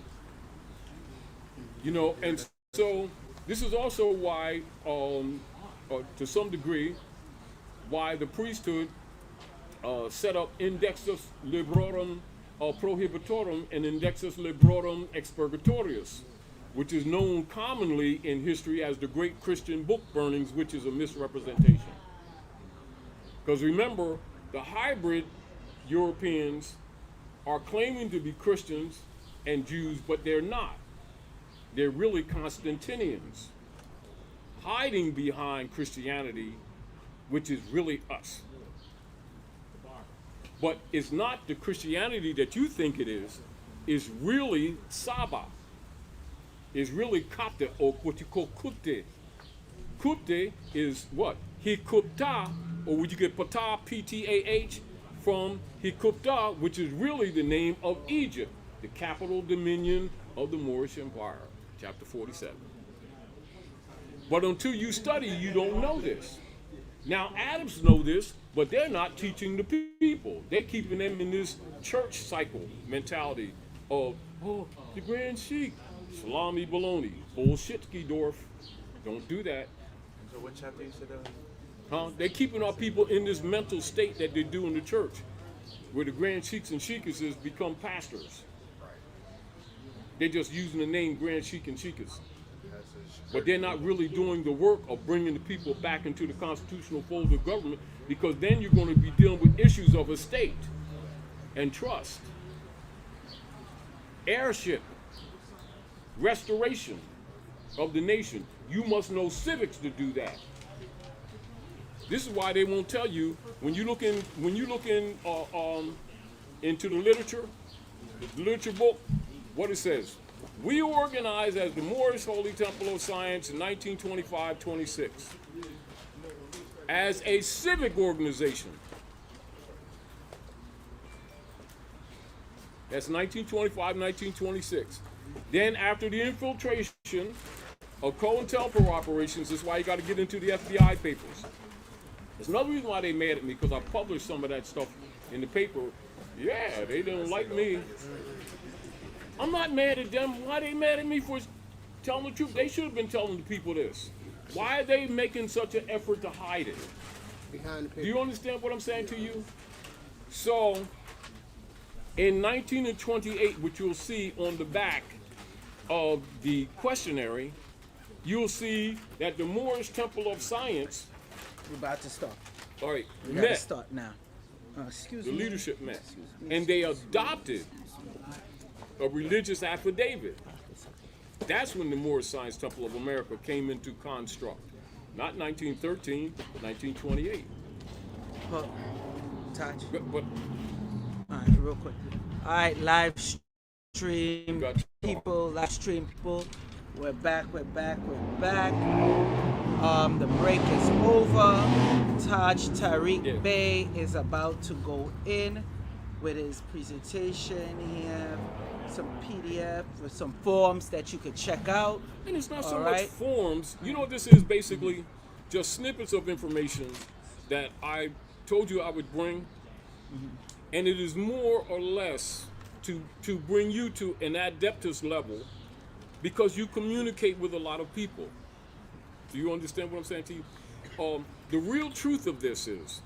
And so this is also why, to some degree, why the priesthood set up indexus librorum prohibitorum and indexus librorum expurgatorius, which is known commonly in history as the Great Christian Book Burnings, which is a misrepresentation. Because remember, the hybrid Europeans are claiming to be Christians and Jews, but they're not. They're really Constantinians, hiding behind Christianity, which is really us. But it's not the Christianity that you think it is. It's really Saba. It's really Kapta, or what you call Kupte. Kupte is what? Hikupta, or would you get Ptah, P-T-A-H, from Hikupta, which is really the name of Egypt, the capital dominion of the Moorish Empire, chapter 47. But until you study, you don't know this. Now, Arabs know this, but they're not teaching the people. They're keeping them in this church cycle mentality of, the Grand Sheik, salami baloney, bullshitski dorf. Don't do that. So what chapter you said that? They're keeping our people in this mental state that they do in the church, where the Grand Sheiks and Sheikhesses become pastors. They're just using the name Grand Sheik and Sheikhess. But they're not really doing the work of bringing the people back into the constitutional fold of government, because then you're going to be dealing with issues of estate and trust, heirship, restoration of the nation. You must know civics to do that. This is why they won't tell you when you look in into the literature book, what it says. We organized as the Moorish Holy Temple of Science in 1925-26 as a civic organization. That's 1925-1926. Then after the infiltration of COINTELPRO operations, this is why you got to get into the FBI papers. There's another reason why they mad at me, because I published some of that stuff in the paper. Yeah, they don't like me. I'm not mad at them. Why are they mad at me for telling the truth? They should have been telling the people this. Why are they making such an effort to hide it? Behind the paper. Do you understand what I'm saying to you? So, in 1928, which you'll see on the back of the questionnaire, you'll see that the Moorish Temple of Science We're about to start. All right, We gotta met. start now. Excuse The me. leadership met. Excuse me. And they adopted a religious affidavit. That's when the Moorish Science Temple of America came into construct. Not 1913, but 1928. Huh. Touch. But All right, real quick. All right, live stream Got you. people, live stream people. We're back. The break is over. Taj Tariq Yeah. Bey is about to go in with his presentation. He have some PDF with some forms that you could check out. And it's not so All much right. forms. You know what this is basically? Just snippets of information that I told you I would bring. And it is more or less to bring you to an adeptus level because you communicate with a lot of people. Do you understand what I'm saying to you? The real truth of this is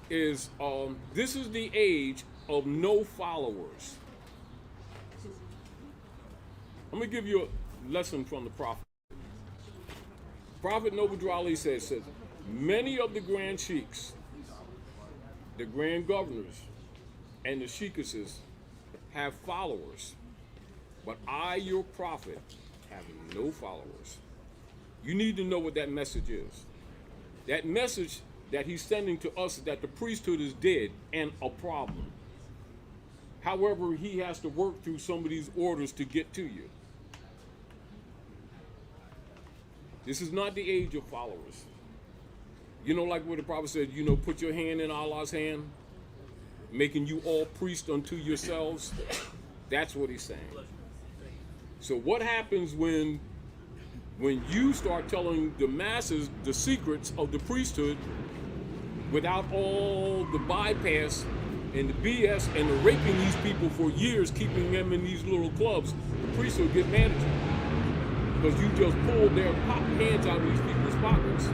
this is the age of no followers. I'm going to give you a lesson from the Prophet. Prophet Noble Ali says, many of the grand sheikhs, the grand governors, and the sheikesses have followers, but I, your prophet, have no followers. You need to know what that message is. That message that he's sending to us is that the priesthood is dead and a problem. However, he has to work through some of these orders to get to you. This is not the age of followers. You know, like what the prophet said, you know, put your hand in Allah's hand, making you all priests unto yourselves. That's what he's saying. So what happens when you start telling the masses the secrets of the priesthood without all the bypass and the BS and the raping these people for years, keeping them in these little clubs? The priesthood get mad at you because you just pulled their hands out of these people's pockets.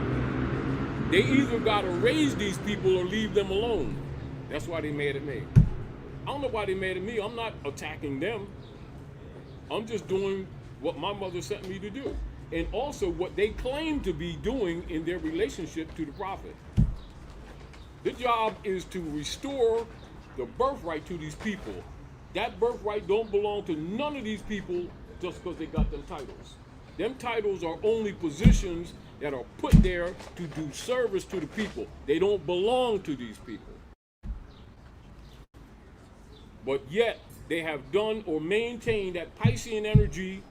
They either got to raise these people or leave them alone. That's why they mad at me. I don't know why they mad at me. I'm not attacking them. I'm just doing what my mother sent me to do. And also what they claim to be doing in their relationship to the prophet. The job is to restore the birthright to these people. That birthright don't belong to none of these people just because they got them titles. Them titles are only positions that are put there to do service to the people. They don't belong to these people. But yet, they have done or maintained that Piscean energy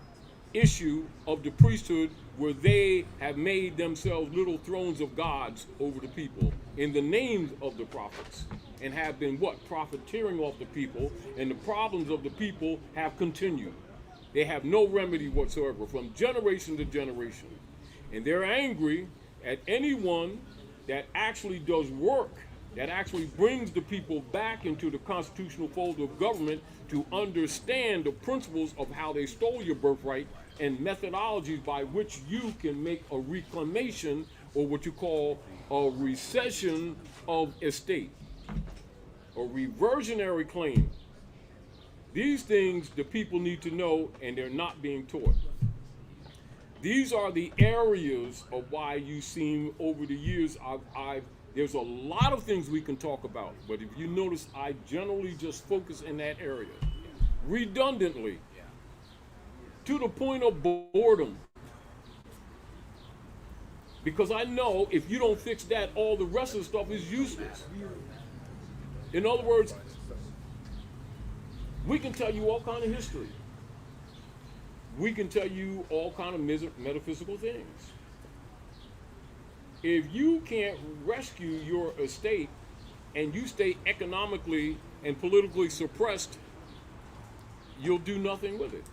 issue of the priesthood where they have made themselves little thrones of gods over the people in the names of the prophets and have been what? Profiteering off the people, and the problems of the people have continued. They have no remedy whatsoever from generation to generation. And they're angry at anyone that actually does work, that actually brings the people back into the constitutional fold of government to understand the principles of how they stole your birthright and methodologies by which you can make a reclamation or what you call a recession of estate, a reversionary claim. These things the people need to know, and they're not being taught. These are the areas of why you seem over the years, there's a lot of things we can talk about, but if you notice, I generally just focus in that area, redundantly, to the point of boredom. Because I know if you don't fix that, all the rest of the stuff is useless. In other words, we can tell you all kind of history. We can tell you all kind of metaphysical things. If you can't rescue your estate and you stay economically and politically suppressed, you'll do nothing with it.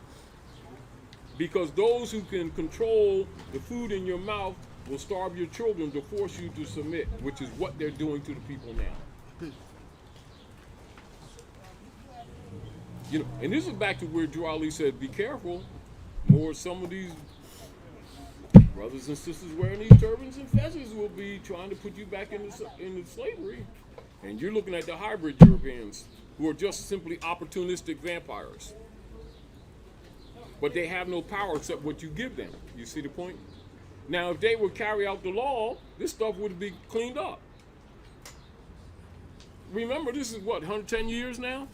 Because those who can control the food in your mouth will starve your children to force you to submit, which is what they're doing to the people now. You know, and this is back to where Drew Ali said, be careful. More some of these brothers and sisters wearing these turbans and fezzes will be trying to put you back into slavery. And you're looking at the hybrid Europeans who are just simply opportunistic vampires. But they have no power except what you give them. You see the point? Now, if they would carry out the law, this stuff would be cleaned up. Remember, this is what, 110 years now?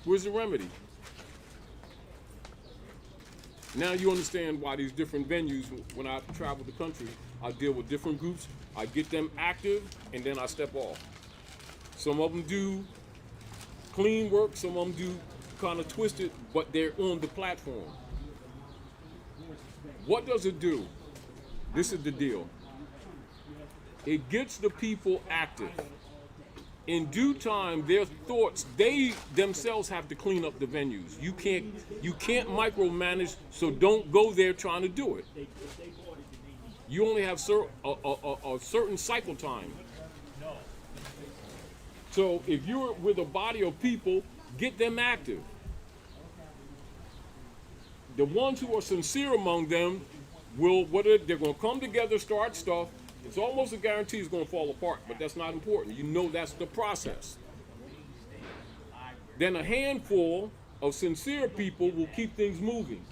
Where's the remedy? Now you understand why these different venues, when I travel the country, I deal with different groups, I get them active, and then I step off. Some of them do clean work, some of them do kind of twisted, but they're on the platform. What does it do? This is the deal. It gets the people active. In due time, their thoughts, they themselves have to clean up the venues. You can't micromanage, so don't go there trying to do it. You only have a certain cycle time. So if you're with a body of people, get them active. The ones who are sincere among them they're going to come together, start stuff. It's almost a guarantee it's going to fall apart, but that's not important. You know that's the process. Then a handful of sincere people will keep things moving.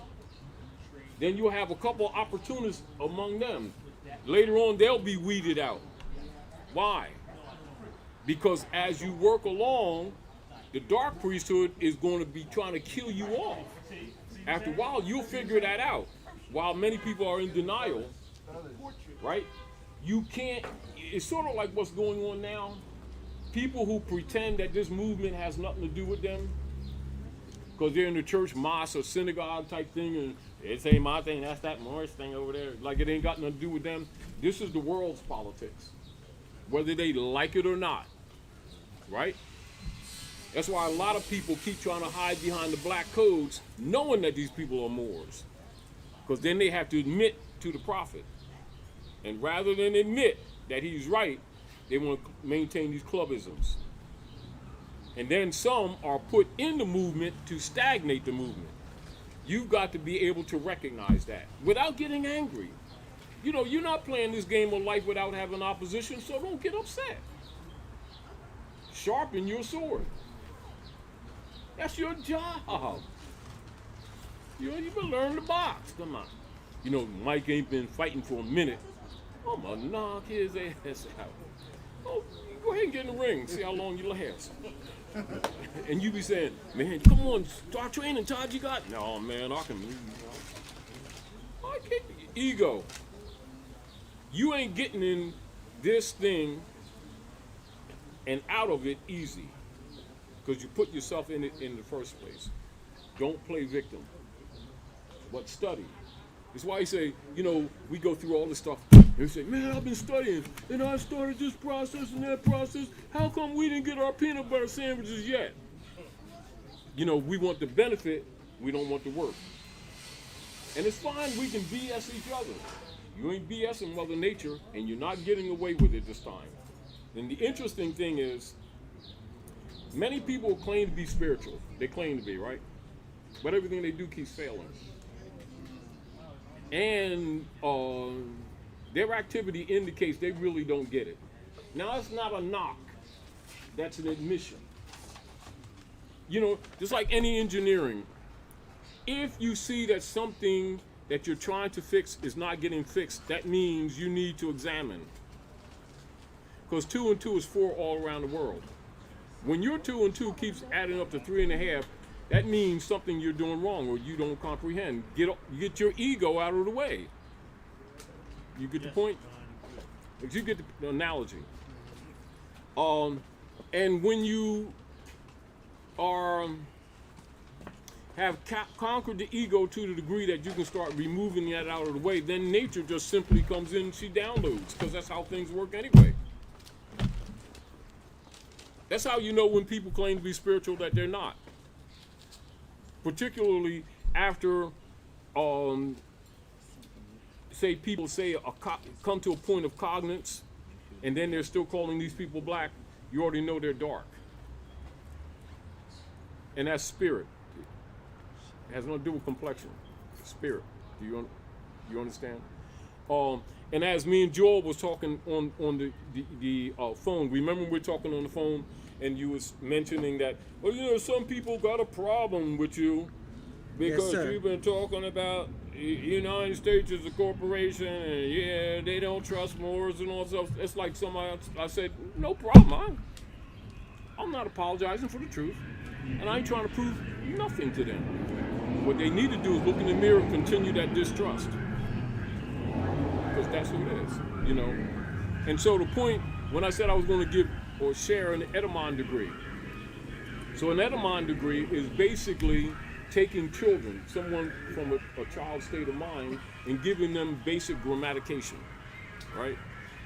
Then you'll have a couple opportunists among them. Later on, they'll be weeded out. Why? Because as you work along, the dark priesthood is going to be trying to kill you off. After a while, you'll figure that out. While many people are in denial, right? You can't, it's sort of like what's going on now. People who pretend that this movement has nothing to do with them, because they're in the church, mosque, or synagogue type thing, and they say my thing, that's that Morris thing over there, like it ain't got nothing to do with them. This is the world's politics, whether they like it or not, right? That's why a lot of people keep trying to hide behind the black codes, knowing that these people are Moors, because then they have to admit to the prophet. And rather than admit that he's right, they want to maintain these clubisms. And then some are put in the movement to stagnate the movement. You've got to be able to recognize that without getting angry. You know, you're not playing this game of life without having opposition, so don't get upset. Sharpen your sword. That's your job. You've been learning to box. Come on. You know, Mike ain't been fighting for a minute. I'm gonna knock his ass out. Oh, go ahead and get in the ring. See how long you last. And you be saying, man, come on, start training, Todd. You got? No, man, I can move. I can't. Ego. You ain't getting in this thing and out of it easy, because you put yourself in it in the first place. Don't play victim, but study. That's why you say, you know, we go through all this stuff. And we say, man, I've been studying, and I started this process and that process. How come we didn't get our peanut butter sandwiches yet? You know, we want the benefit, we don't want the work. And it's fine, we can BS each other. You ain't BSing Mother Nature, and you're not getting away with it this time. And the interesting thing is, many people claim to be spiritual. They claim to be, right? But everything they do keeps failing. And their activity indicates they really don't get it. Now, that's not a knock. That's an admission. You know, just like any engineering, if you see that something that you're trying to fix is not getting fixed, that means you need to examine. Because 2 and 2 is 4 all around the world. When your 2 and 2 keeps adding up to 3.5, that means something you're doing wrong or you don't comprehend. Get your ego out of the way. You get the point? You get the analogy. And when you have conquered the ego to the degree that you can start removing that out of the way, then nature just simply comes in and she downloads, because that's how things work anyway. That's how you know when people claim to be spiritual that they're not. Particularly after, say people come to a point of cognizance, and then they're still calling these people black, you already know they're dark. And that's spirit. It has nothing to do with complexion. Spirit. Do you understand? And as me and Joel was talking on the phone, remember we were talking on the phone, and you was mentioning that, well, you know, some people got a problem with you Because sir. you've been talking about United States as a corporation, and yeah, they don't trust Moors and all that stuff. It's like somebody else, I said, no problem. I'm not apologizing for the truth, and I ain't trying to prove nothing to them. What they need to do is look in the mirror and continue that distrust, because that's what it is. And so the point, when I said I was going to give or share an Edamon degree, so an Edamon degree is basically taking children, someone from a child's state of mind, and giving them basic grammatication, right?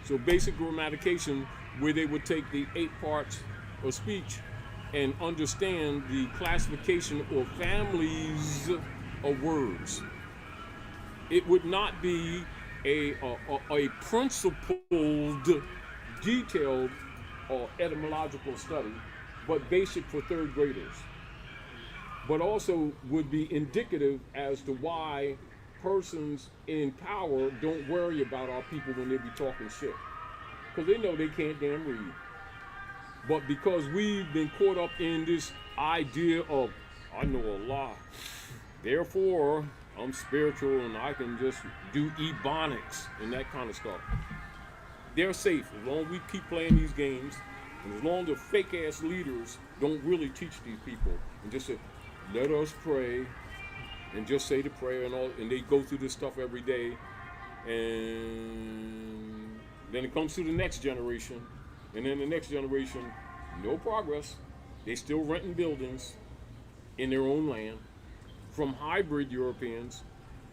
So basic grammatication, where they would take the 8 parts of speech and understand the classification or families of words. It would not be a principled, detailed, or etymological study, but basic for 3rd graders. But also would be indicative as to why persons in power don't worry about our people when they be talking shit. Because they know they can't damn read. But because we've been caught up in this idea of, I know a lot, therefore I'm spiritual and I can just do ebonics and that kind of stuff. They're safe as long as we keep playing these games, and as long as the fake ass leaders don't really teach these people and just say, let us pray, and just say the prayer and all, and they go through this stuff every day, and then it comes to the next generation, and then the next generation, no progress. They still renting buildings in their own land from hybrid Europeans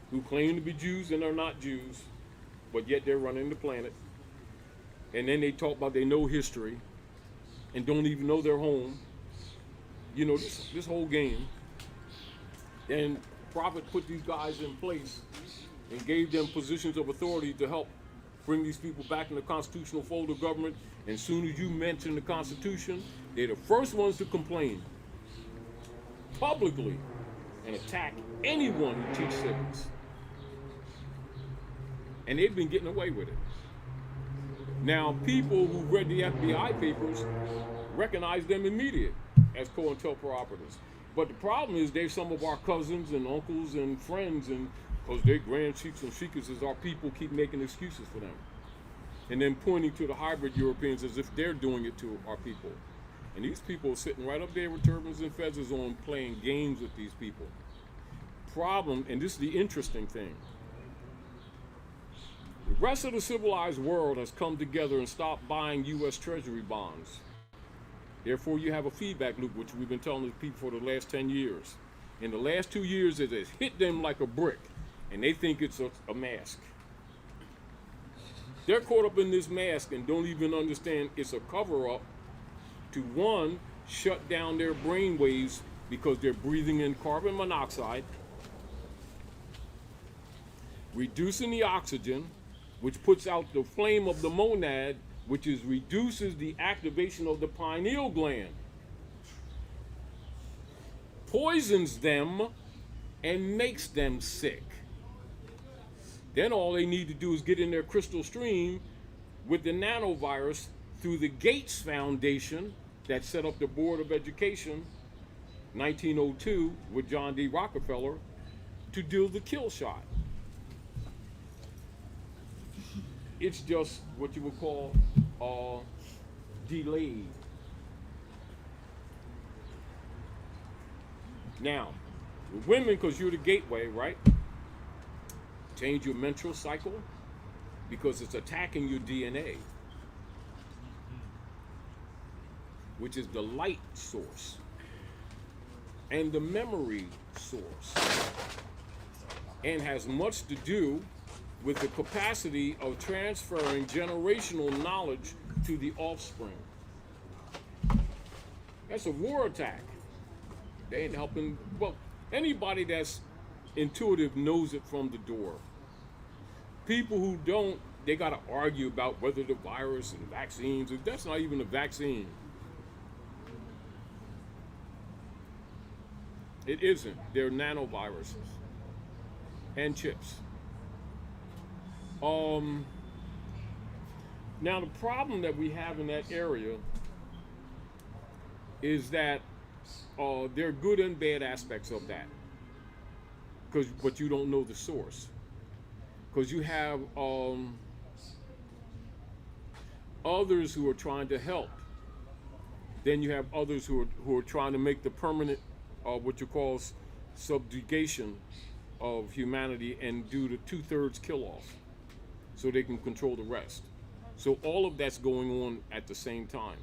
who claim to be Jews and are not Jews, but yet they're running the planet. And then they talk about they know history and don't even know their home. This whole game. And Prophet put these guys in place and gave them positions of authority to help bring these people back in the constitutional fold of government. And as soon as you mention the Constitution, they're the first ones to complain publicly and attack anyone who teaches civics. And they've been getting away with it. Now, people who read the FBI papers recognize them immediately as COINTELPRO operatives. But the problem is they're some of our cousins and uncles and friends, and because they're grand sheiks and sheikas, is our people keep making excuses for them. And then pointing to the hybrid Europeans as if they're doing it to our people. And these people are sitting right up there with turbans and feathers on, playing games with these people. Problem, and this is the interesting thing, the rest of the civilized world has come together and stopped buying U.S. Treasury bonds. Therefore, you have a feedback loop, which we've been telling the people for the last 10 years. In the last 2 years, it has hit them like a brick, and they think it's a mask. They're caught up in this mask and don't even understand it's a cover-up to, one, shut down their brain waves because they're breathing in carbon monoxide, reducing the oxygen, which puts out the flame of the monad, which reduces the activation of the pineal gland, poisons them, and makes them sick. Then all they need to do is get in their crystal stream with the nanovirus through the Gates Foundation that set up the Board of Education, 1902, with John D. Rockefeller, to do the kill shot. It's just what you would call delayed. Now, with women, because you're the gateway, right? Change your menstrual cycle because it's attacking your DNA, which is the light source and the memory source, and has much to do with the capacity of transferring generational knowledge to the offspring. That's a war attack. They ain't helping. Well, anybody that's intuitive knows it from the door. People who don't, they got to argue about whether the virus and vaccines, that's not even a vaccine. It isn't. They're nanoviruses and chips. Now the problem that we have in that area is that there are good and bad aspects of that. but you don't know the source. Because you have others who are trying to help. Then you have others who are trying to make the permanent, what you call subjugation of humanity and do the 2/3 kill off, so they can control the rest. So all of that's going on at the same time.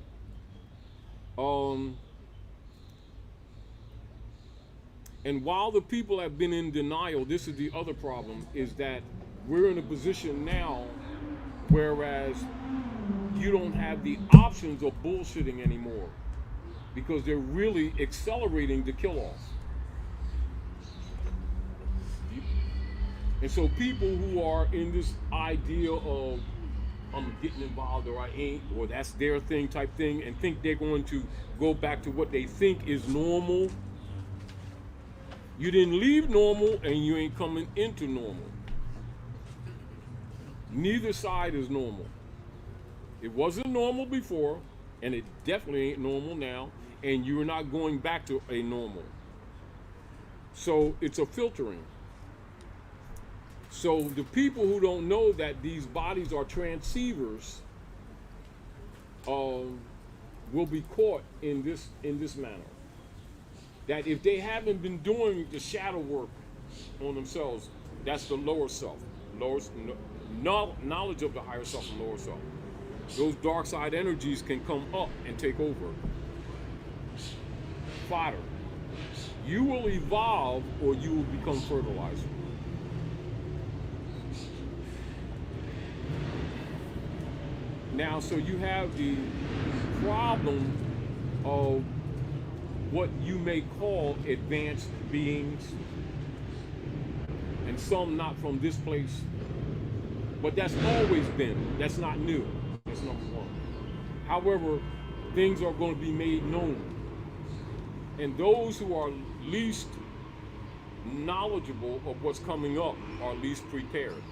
And while the people have been in denial, this is the other problem, is that we're in a position now whereas you don't have the options of bullshitting anymore because they're really accelerating the kill-off. And so people who are in this idea of I'm getting involved or I ain't, or that's their thing type thing, and think they're going to go back to what they think is normal. You didn't leave normal and you ain't coming into normal. Neither side is normal. It wasn't normal before, and it definitely ain't normal now, and you're not going back to a normal. So it's a filtering. So the people who don't know that these bodies are transceivers will be caught in this manner. That if they haven't been doing the shadow work on themselves, that's the lower self, knowledge of the higher self and lower self. Those dark side energies can come up and take over. Fodder. You will evolve or you will become fertilizer. Now, so you have the problem of what you may call advanced beings, and some not from this place, but that's always been, that's not new, that's number one. However, things are going to be made known, and those who are least knowledgeable of what's coming up are least prepared.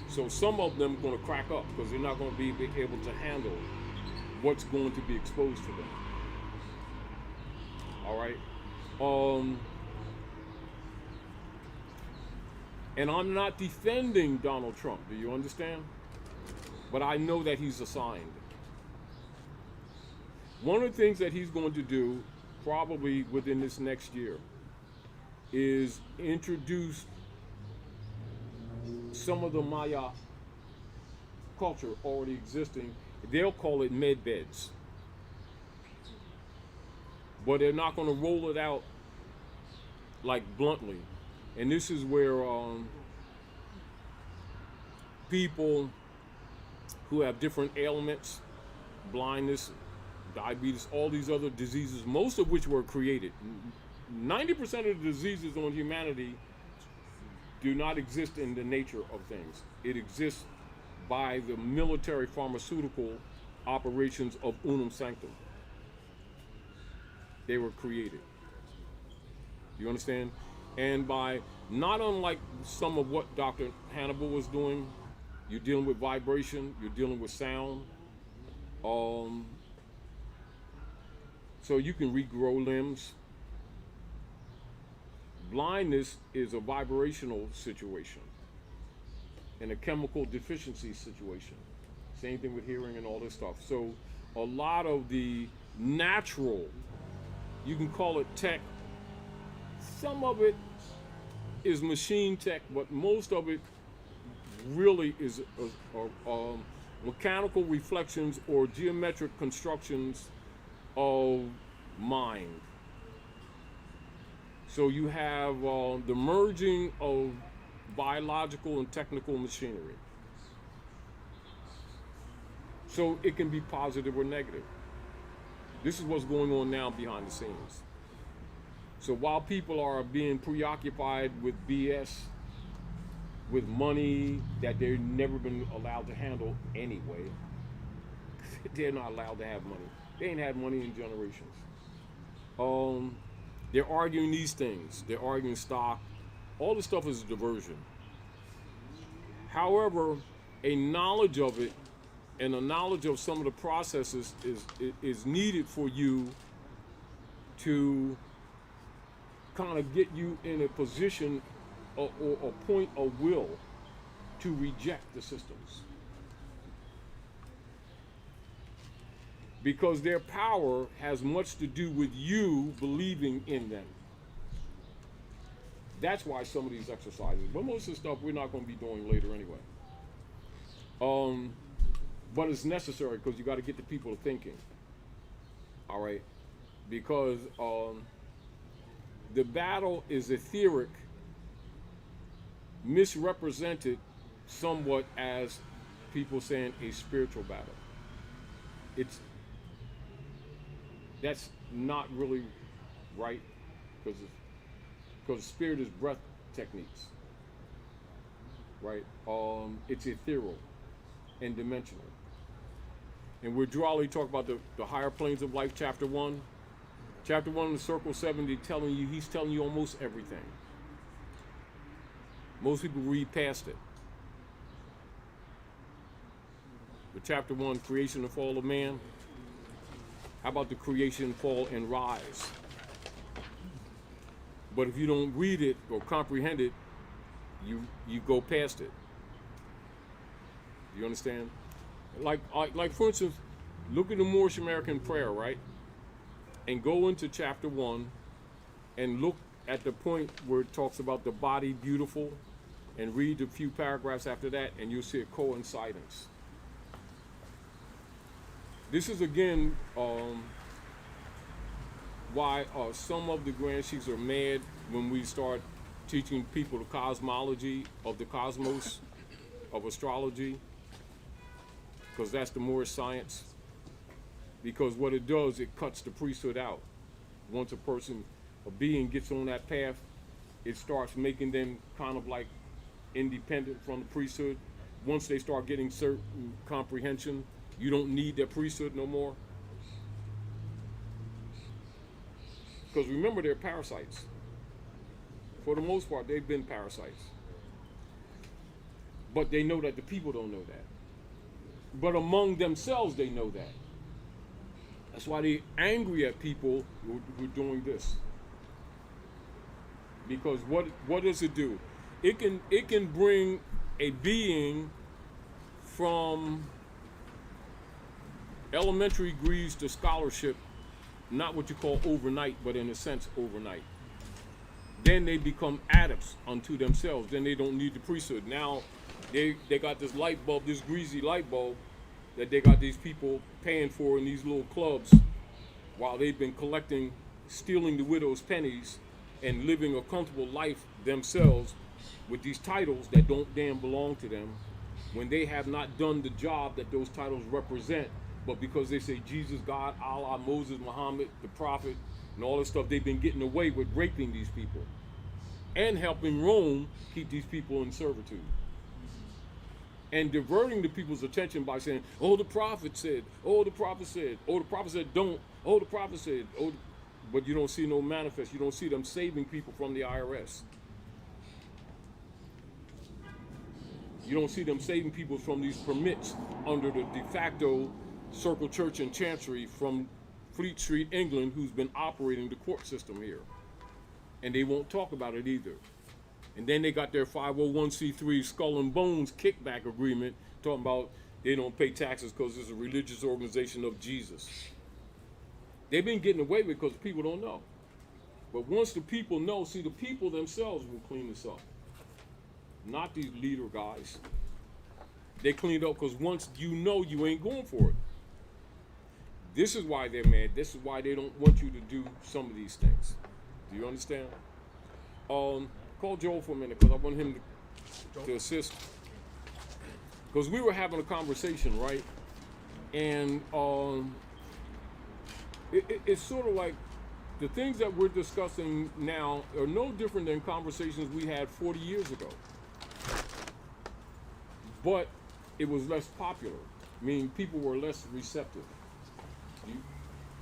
So some of them are going to crack up because they're not going to be able to handle what's going to be exposed to them. All right. And I'm not defending Donald Trump. Do you understand? But I know that he's assigned. One of the things that he's going to do, probably within this next year, is introduce some of the Maya culture already existing. They'll call it med beds. But they're not going to roll it out like bluntly. And this is where people who have different ailments, blindness, diabetes, all these other diseases, most of which were created. 90% of the diseases on humanity do not exist in the nature of things. It exists by the military pharmaceutical operations of Unum Sanctum. They were created. You understand? And by, not unlike some of what Dr. Hannibal was doing, you're dealing with vibration, you're dealing with sound. So you can regrow limbs. Blindness is a vibrational situation and a chemical deficiency situation. Same thing with hearing and all this stuff. So a lot of the natural, you can call it tech, some of it is machine tech, but most of it really is mechanical reflections or geometric constructions of mind. So you have the merging of biological and technical machinery. So it can be positive or negative. This is what's going on now behind the scenes. So while people are being preoccupied with BS, with money that they've never been allowed to handle anyway, they're not allowed to have money. They ain't had money in generations. They're arguing these things. They're arguing stock. All this stuff is a diversion. However, a knowledge of it and a knowledge of some of the processes is needed for you to kind of get you in a position or point a will to reject the systems. Because their power has much to do with you believing in them. That's why some of these exercises, but most of the stuff we're not going to be doing later anyway. But it's necessary because you got to get the people thinking. All right, because the battle is etheric, misrepresented somewhat as people saying a spiritual battle. That's not really right, because spirit is breath techniques, right? It's ethereal and dimensional. And we're drawly talking about the higher planes of life, chapter 1. Chapter 1 in the Circle 70 he's telling you almost everything. Most people read past it. But chapter 1, creation and fall of man. How about the creation, fall, and rise? But if you don't read it or comprehend it, you go past it. Do you understand? Like for instance, look at the Moorish American prayer, right? And go into chapter 1 and look at the point where it talks about the body beautiful, and read a few paragraphs after that, and you'll see a coincidence. This is again why some of the Grand Sheiks are mad when we start teaching people the cosmology of the cosmos, of astrology, because that's the Moorish science. Because what it does, it cuts the priesthood out. Once a being gets on that path, it starts making them kind of like independent from the priesthood. Once they start getting certain comprehension, you don't need that priesthood no more. Because remember, they're parasites. For the most part, they've been parasites. But they know that the people don't know that. But among themselves, they know that. That's why they're angry at people who are doing this. Because what does it do? It can bring a being from elementary degrees to scholarship, not what you call overnight, but in a sense overnight. Then they become adepts unto themselves. Then they don't need the priesthood. Now they got this light bulb, this greasy light bulb that they got these people paying for in these little clubs while they've been stealing the widow's pennies and living a comfortable life themselves with these titles that don't damn belong to them, when they have not done the job that those titles represent. But because they say Jesus, God, Allah, Moses, Muhammad, the prophet, and all this stuff, they've been getting away with raping these people and helping Rome keep these people in servitude. And diverting the people's attention by saying, oh, the prophet said, oh, the prophet said, oh, the prophet said don't, oh, the prophet said, oh, but you don't see no manifest. You don't see them saving people from the IRS. You don't see them saving people from these permits under the de facto Circle Church and Chancery from Fleet Street, England, who's been operating the court system here. And they won't talk about it either. And then they got their 501c3 Skull and Bones kickback agreement talking about they don't pay taxes because it's a religious organization of Jesus. They've been getting away with it because people don't know. But once the people know, see, the people themselves will clean this up. Not these leader guys. They cleaned up because once you know, you ain't going for it. This is why they're mad. This is why they don't want you to do some of these things. Do you understand? Call Joel for a minute because I want him to assist. Because we were having a conversation, right? And it's sort of like the things that we're discussing now are no different than conversations we had 40 years ago. But it was less popular, meaning people were less receptive.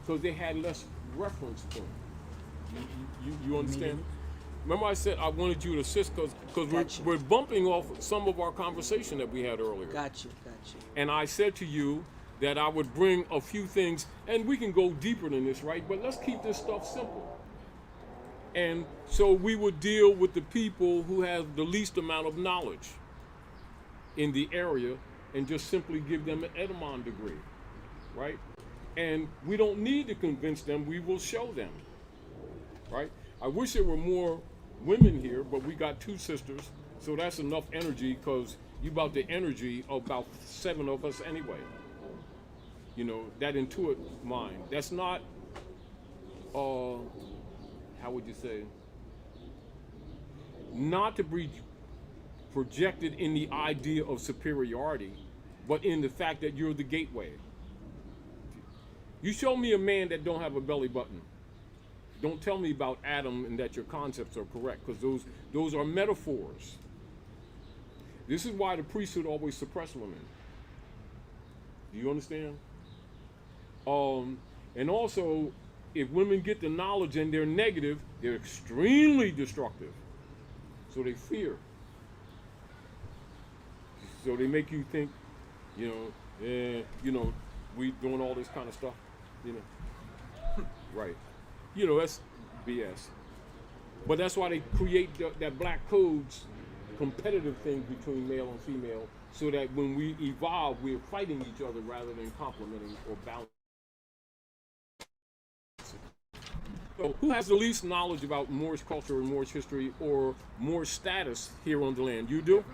Because they had less reference point. You understand? Remember I said I wanted you to assist because we're bumping off some of our conversation that we had earlier. Gotcha. And I said to you that I would bring a few things, and we can go deeper than this, right? But let's keep this stuff simple. And so we would deal with the people who have the least amount of knowledge in the area and just simply give them an Edamon degree, right? And we don't need to convince them, we will show them, right? I wish there were more women here, but we got 2 sisters, so that's enough energy, because you about the energy of about 7 of us anyway. You know, that intuit mind. That's not, how would you say, not to be projected in the idea of superiority, but in the fact that you're the gateway. You show me a man that don't have a belly button. Don't tell me about Adam and that your concepts are correct, because those are metaphors. This is why the priesthood always suppress women. Do you understand? And also, if women get the knowledge and they're negative, they're extremely destructive. So they fear. So they make you think, we doing all this kind of stuff, Right. That's BS. But that's why they create that black codes, competitive thing between male and female, so that when we evolve, we're fighting each other rather than complementing or balancing. So who has the least knowledge about Moorish culture and Moorish history or Moorish status here on the land? You do?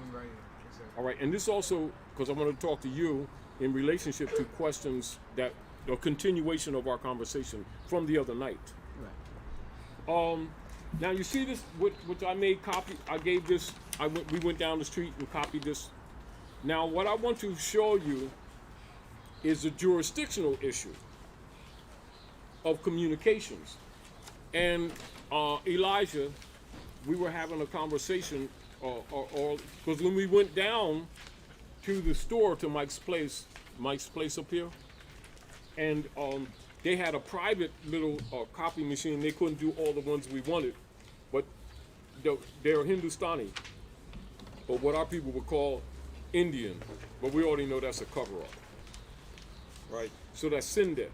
All right, and this also, because I want to talk to you in relationship to questions that a continuation of our conversation from the other night. Right. Now you see this, which I made copy. I gave this. We went down the street and copied this. Now what I want to show you is a jurisdictional issue of communications. And Elijah, we were having a conversation, because when we went down to the store to Mike's place up here, and they had a private little copy machine. They couldn't do all the ones we wanted, but they're Hindustani, or what our people would call Indian, but we already know that's a cover-up, right? So that's Sindh.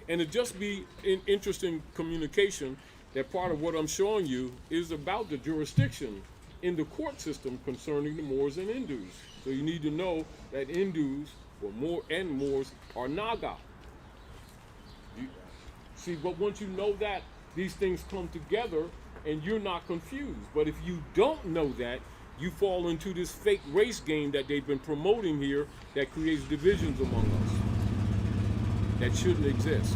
And it just be in interesting communication that part of what I'm showing you is about the jurisdiction in the court system concerning the Moors and Hindus. So you need to know that Hindus and Moors are Naga. See, but once you know that, these things come together and you're not confused. But if you don't know that, you fall into this fake race game that they've been promoting here that creates divisions among us that shouldn't exist.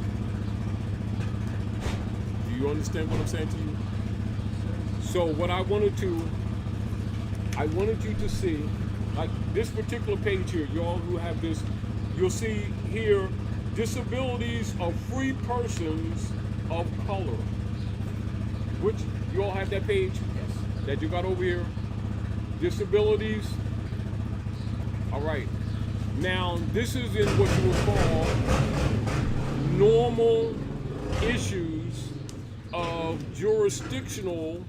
Do you understand what I'm saying to you? So what I wanted you to see, like this particular page here, y'all who have this, you'll see here, disabilities of free persons of color. Which, you all have that page? Yes. That you got over here? Disabilities. All right. Now, this is in what you would call normal issues of jurisdictional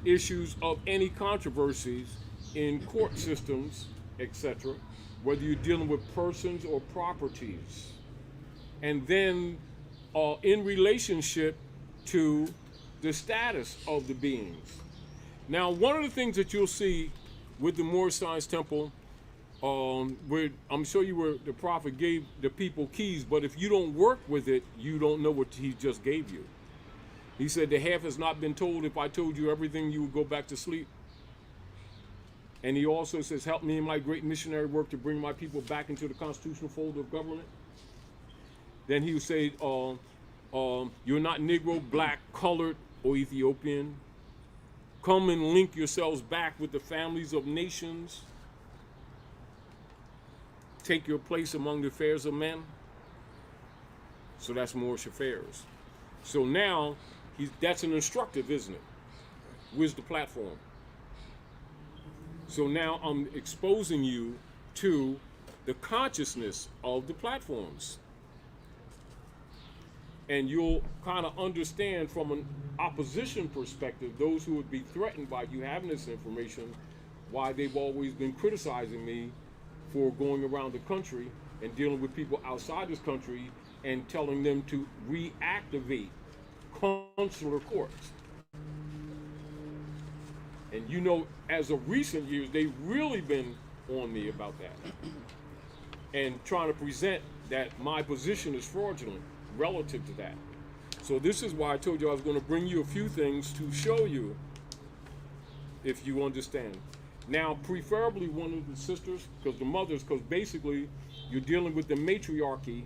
issues of any controversies in court systems, etc., whether you're dealing with persons or properties. And then in relationship to the status of the beings. Now, one of the things that you'll see with the Moorish Science Temple, where I'm sure you were, the prophet gave the people keys, but if you don't work with it, you don't know what he just gave you. He said, the half has not been told. If I told you everything, you would go back to sleep. And he also says, help me in my great missionary work to bring my people back into the constitutional fold of government. Then he would say, you're not Negro, black, colored, or Ethiopian. Come and link yourselves back with the families of nations. Take your place among the affairs of men. So that's Moorish affairs. So now, that's an instructive, isn't it? Where's the platform? So now I'm exposing you to the consciousness of the platforms. And you'll kind of understand from an opposition perspective, those who would be threatened by you having this information, why they've always been criticizing me for going around the country and dealing with people outside this country and telling them to reactivate consular courts. And you know, as of recent years, they've really been on me about that. And trying to present that my position is fraudulent relative to that. So this is why I told you I was going to bring you a few things to show you if you understand. Now, preferably one of the sisters, because the mothers, because basically you're dealing with the matriarchy,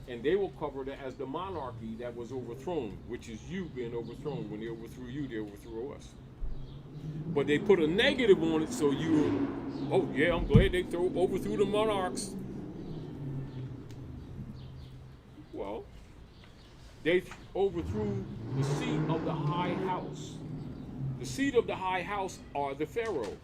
and they will cover it as the monarchy that was overthrown, which is you being overthrown. When they overthrew you, they overthrew us. But they put a negative on it, so you, oh yeah, I'm glad they overthrew the monarchs. Well, they overthrew the seat of the high house. The seat of the high house are the pharaoh.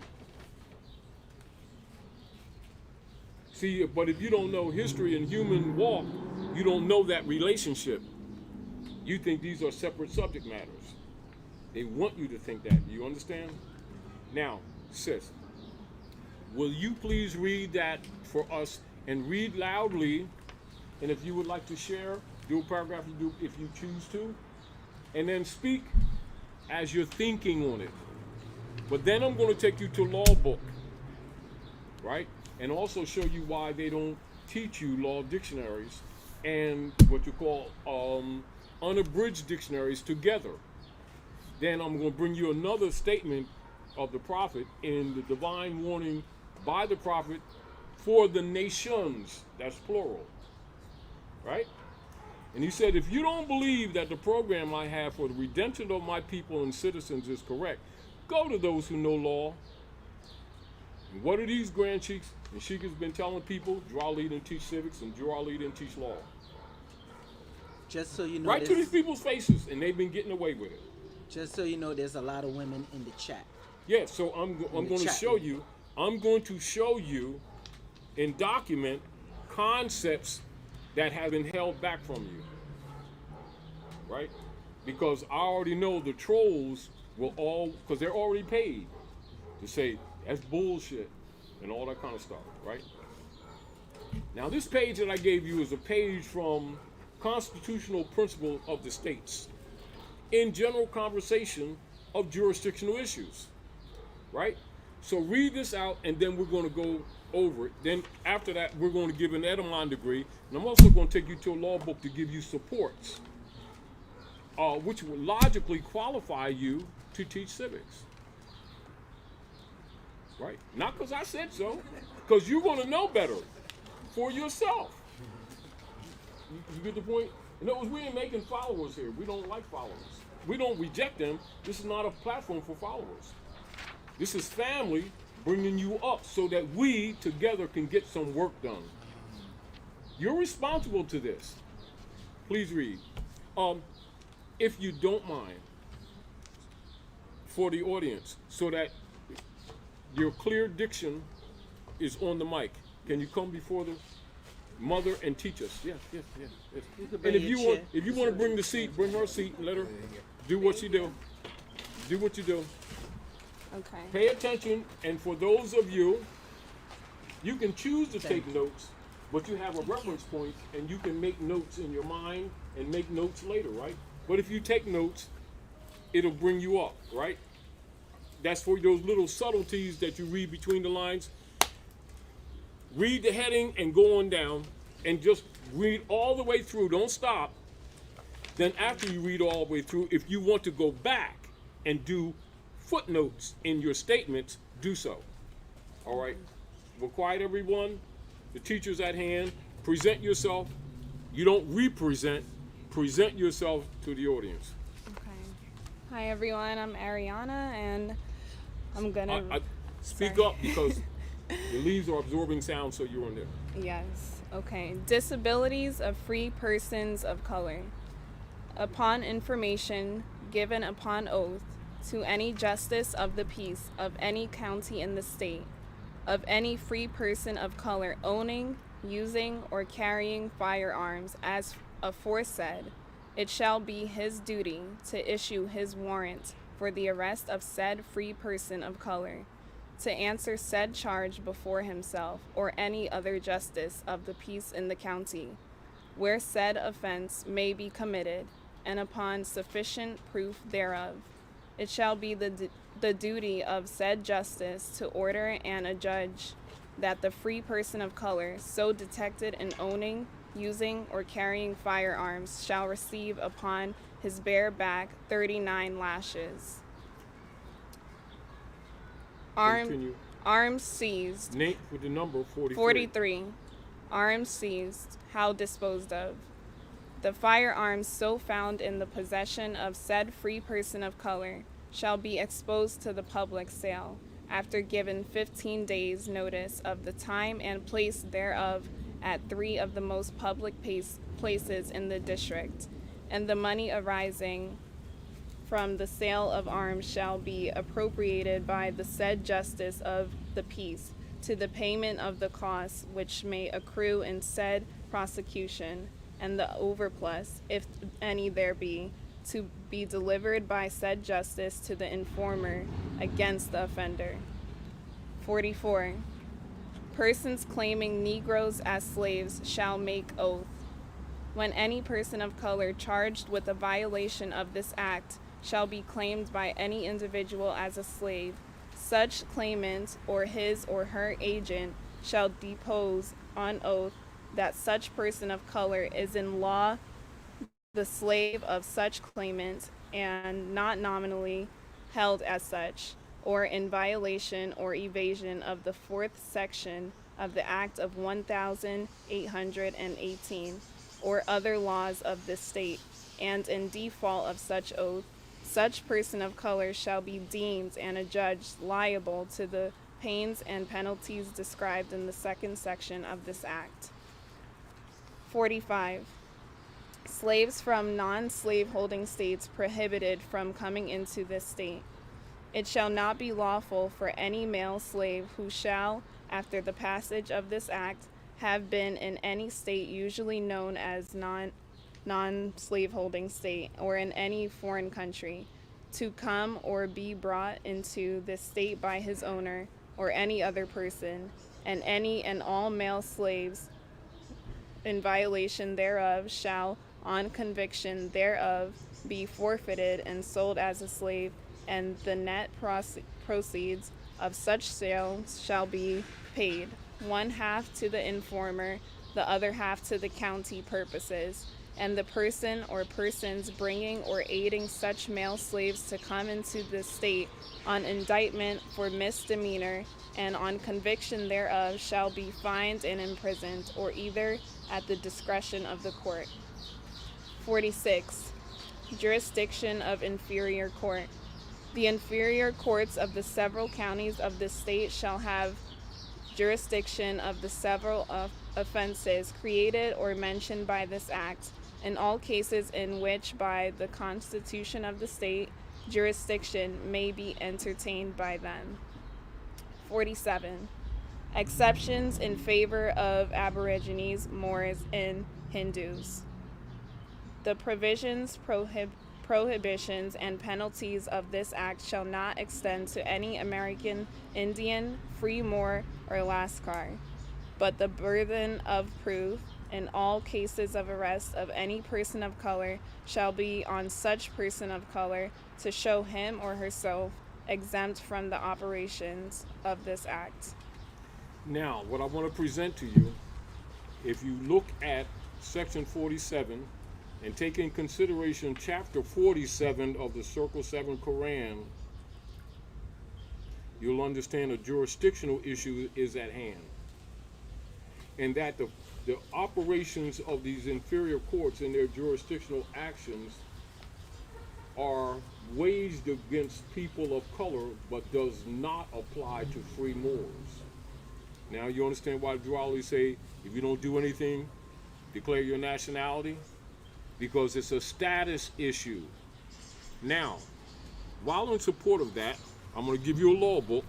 See, but if you don't know history and human walk, you don't know that relationship. You think these are separate subject matters. They want you to think that. Do you understand? Now, sis, will you please read that for us and read loudly? And if you would like to share, do a paragraph if you choose to. And then speak as you're thinking on it. But then I'm going to take you to law book, right? And also show you why they don't teach you law dictionaries and what you call unabridged dictionaries together. Then I'm going to bring you another statement of the prophet in the divine warning by the prophet for the nations. That's plural, right? And he said, if you don't believe that the program I have for the redemption of my people and citizens is correct, go to those who know law. And what are these grand sheiks? And sheik has been telling people, draw, lead, and teach civics, and draw, lead, and teach law. Just so you know, Right to these people's faces, and they've been getting away with it. just so you know, there's a lot of women in the chat. Yeah, so I'm going to show you. I'm going to show you and document concepts that have been held back from you, right? Because I already know the trolls will all, because they're already paid to say that's bullshit and all that kind of stuff, right? Now, this page that I gave you is a page from Constitutional Principle of the States in general conversation of jurisdictional issues, right? So read this out, and then we're going to go over it. Then after that, we're going to give an Edemon degree, and I'm also going to take you to a law book to give you supports, which will logically qualify you to teach civics, right? Not because I said so, because you're going to know better for yourself. You get the point? In other words, we ain't making followers here. We don't like followers. We don't reject them. This is not a platform for followers. This is family bringing you up so that we together can get some work done. You're responsible to this. Please read. If you don't mind, for the audience, so that your clear diction is on the mic, can you come before the mother and teach us? Yes. And if you want to bring the seat, bring her seat and let her do what she do. Do what you do. Okay. Pay attention, and for those of you, you can choose to take notes, but you have a reference point, and you can make notes in your mind and make notes later, right? But if you take notes, it'll bring you up, right? That's for those little subtleties that you read between the lines. Read the heading and go on down, and just read all the way through. Don't stop. Then after you read all the way through, if you want to go back and do footnotes in your statements, do so. All right? We're quiet, everyone. The teacher's at hand. Present yourself. You don't represent. Present yourself to the audience. Okay. Hi, everyone. I'm Ariana, and I'm gonna speak up because the leaves are absorbing sound, so you're on there. Yes. Okay. Disabilities of free persons of color. Upon information given upon oath to any justice of the peace of any county in the state, of any free person of color owning, using, or carrying firearms as aforesaid, it shall be his duty to issue his warrant for the arrest of said free person of color, to answer said charge before himself or any other justice of the peace in the county, where said offense may be committed, and upon sufficient proof thereof, it shall be the the duty of said justice to order and adjudge that the free person of color so detected in owning, using, or carrying firearms shall receive upon his bare back 39 lashes. Continue. Arms seized. Nate with the number 43. 43. Arms seized. How disposed of? The firearms so found in the possession of said free person of color shall be exposed to the public sale, after given 15 days' notice of the time and place thereof at 3 of the most public places in the district, and the money arising from the sale of arms shall be appropriated by the said justice of the peace to the payment of the costs which may accrue in said prosecution, and the overplus, if any there be, to be delivered by said justice to the informer against the offender. 44. Persons claiming Negroes as slaves shall make oath. When any person of color charged with a violation of this act shall be claimed by any individual as a slave, such claimant or his or her agent shall depose on oath that such person of color is in law the slave of such claimant and not nominally held as such, or in violation or evasion of the 4th section of the Act of 1818 or other laws of this state, and in default of such oath, such person of color shall be deemed and adjudged liable to the pains and penalties described in the 2nd section of this act. 45. Slaves from non-slave holding states prohibited from coming into this state. It shall not be lawful for any male slave who shall, after the passage of this act, have been in any state usually known as non-slave holding state, or in any foreign country, to come or be brought into this state by his owner or any other person, and any and all male slaves in violation thereof shall, on conviction thereof, be forfeited and sold as a slave, and the net proceeds of such sale shall be paid, 1/2 to the informer, the other half to the county purposes, and the person or persons bringing or aiding such male slaves to come into the state on indictment for misdemeanor and on conviction thereof shall be fined and imprisoned, or either at the discretion of the court. 46. Jurisdiction of inferior court. The inferior courts of the several counties of the state shall have jurisdiction of the several offenses created or mentioned by this act, in all cases in which by the Constitution of the state jurisdiction may be entertained by them. 47. Exceptions in favor of Aborigines, Moors, and Hindus. The provisions, prohibitions, and penalties of this act shall not extend to any American Indian, Free Moor, or Lascar, but the burden of proof in all cases of arrest of any person of color shall be on such person of color to show him or herself exempt from the operations of this act. Now, what I want to present to you, if you look at section 47 and take in consideration chapter 47 of the Circle 7 Quran, you'll understand a jurisdictional issue is at hand. And that the operations of these inferior courts and their jurisdictional actions are waged against people of color, but does not apply to free Moors. Now you understand why Truble say, if you don't do anything, declare your nationality? Because it's a status issue. Now, while in support of that, I'm going to give you a law book,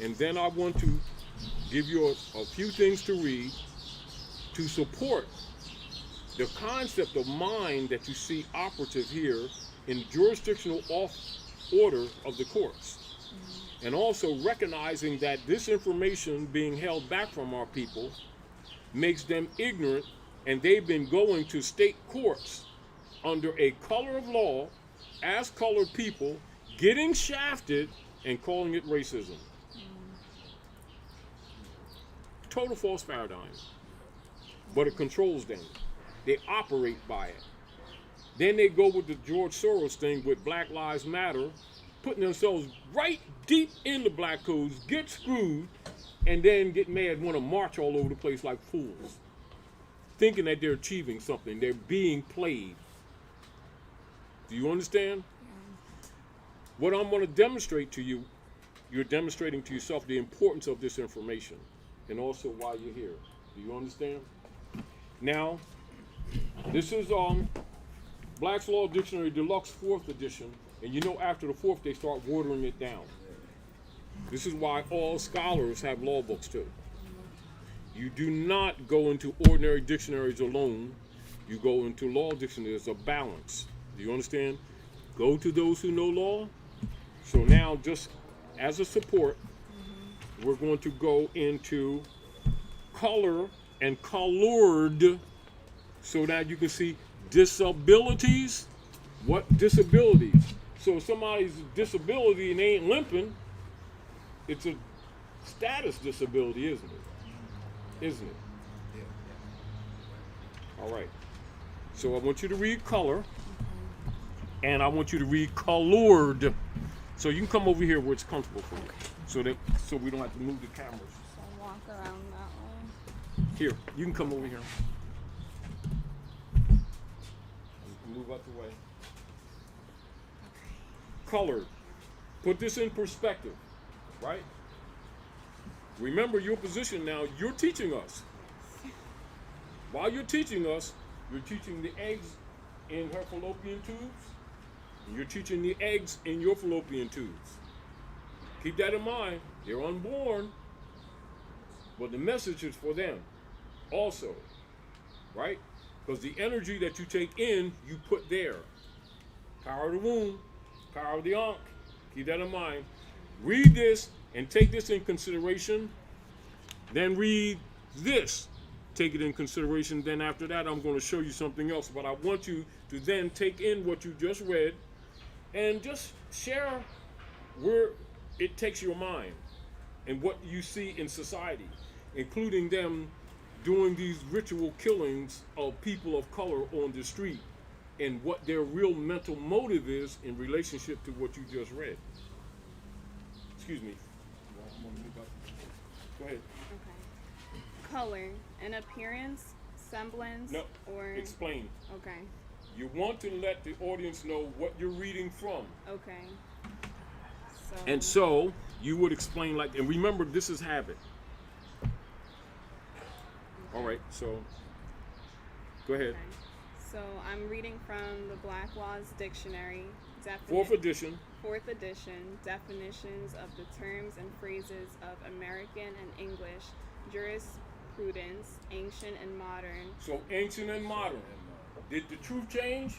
and then I want to give you a few things to read to support the concept of mind that you see operative here in jurisdictional order of the courts. And also recognizing that this information being held back from our people makes them ignorant, and they've been going to state courts under a color of law as colored people, getting shafted and calling it racism. Total false paradigm. But it controls them. They operate by it. Then they go with the George Soros thing with Black Lives Matter, putting themselves right deep in the black codes, get screwed, and then get mad, want to march all over the place like fools, thinking that they're achieving something. They're being played. Do you understand? What I'm going to demonstrate to you, you're demonstrating to yourself the importance of this information and also why you're here. Do you understand? Now, this is Black's Law Dictionary Deluxe 4th edition, and you know after the 4th they start watering it down. This is why all scholars have law books too. You do not go into ordinary dictionaries alone. You go into law dictionaries. There's a balance. Do you understand? Go to those who know law. So now, just as a support, we're going to go into color and colored, so that you can see disabilities. What disabilities? So if somebody's disability and they ain't limping, it's a status disability, isn't it? Isn't it? All right. So I want you to read color, and I want you to read colored. So you can come over here where it's comfortable for you, so we don't have to move the cameras. So walk around that way. Here, you can come over here. Move out the way. Colored. Put this in perspective, right? Remember your position now. You're teaching us. While you're teaching us, you're teaching the eggs in her fallopian tubes. And you're teaching the eggs in your fallopian tubes. Keep that in mind. They're unborn, but the message is for them also, right? Because the energy that you take in, you put there. Power of the womb, power of the ankh. Keep that in mind. Read this and take this in consideration. Then read this. Take it in consideration. Then after that, I'm going to show you something else. But I want you to then take in what you just read and just share where it takes your mind and what you see in society, including them doing these ritual killings of people of color on the street, and what their real mental motive is in relationship to what you just read. Excuse me. Go ahead. Okay. Color, an appearance, semblance, No. or... Explain. Okay. You want to let the audience know what you're reading from. Okay. And so you would explain like, and remember, this is habit. All right, so go ahead. Okay. So I'm reading from the Black Laws Dictionary. 4th edition. 4th edition, definitions of the terms and phrases of American and English jurisprudence, ancient and modern. So ancient and modern. Did the truth change?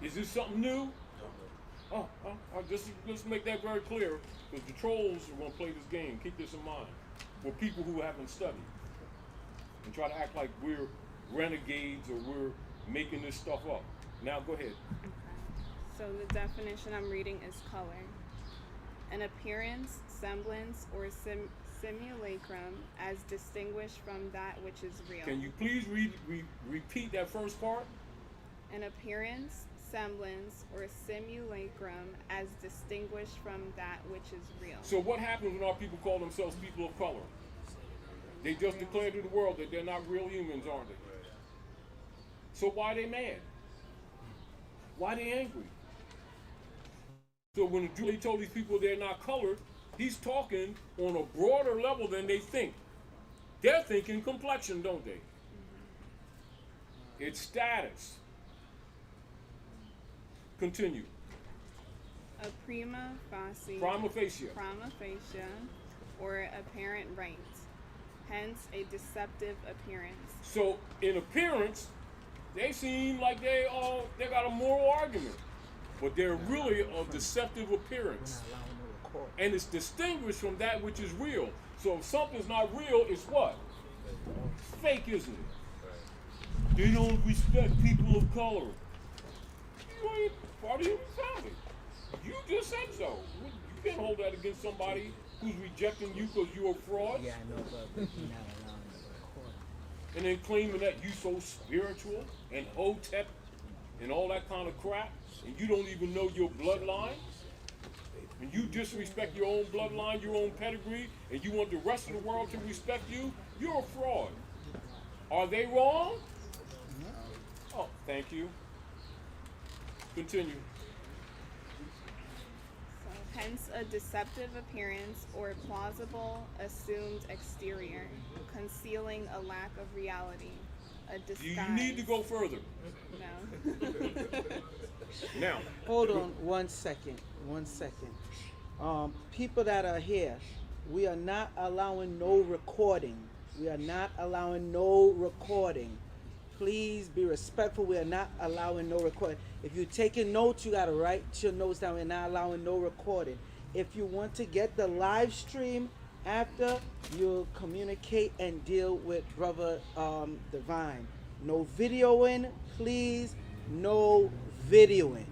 Is this something new? Let's make that very clear, because the trolls are going to play this game. Keep this in mind. For people who haven't studied and try to act like we're renegades or we're making this stuff up. Now go ahead. Okay. So the definition I'm reading is color. An appearance, semblance, or simulacrum as distinguished from that which is real. Can you please repeat that first part? An appearance, semblance, or simulacrum as distinguished from that which is real. So what happens when our people call themselves people of color? They just declare to the world that they're not real humans, aren't they? So why are they mad? Why are they angry? So when Julie told these people they're not colored, he's talking on a broader level than they think. They're thinking complexion, don't they? It's status. Continue. A prima facie. Prima facie. Prima facie, or apparent right. Hence, a deceptive appearance. So in appearance, they seem like they got a moral argument, but they're really a deceptive appearance. And it's distinguished from that which is real. So if something's not real, it's what? It's fake, isn't it? They don't respect people of color. You ain't part of human family. You just said so. You can't hold that against somebody who's rejecting you because you're a fraud. Yeah, I know, but we're not allowing the recording. And then claiming that you so spiritual and hotep and all that kind of crap, and you don't even know your bloodline, and you disrespect your own bloodline, your own pedigree, and you want the rest of the world to respect you, you're a fraud. Are they wrong? Oh, thank you. Continue. So, hence a deceptive appearance or plausible assumed exterior, concealing a lack of reality, a Do disguise. you need to go further? No. Now, Hold on 1 second. 1 second. People that are here, we are not allowing no recording. We are not allowing no recording. Please be respectful. We are not allowing no recording. If you're taking notes, you gotta write your notes down. We're not allowing no recording. If you want to get the live stream after, you'll communicate and deal with Brother Divine. No videoing, please. No videoing.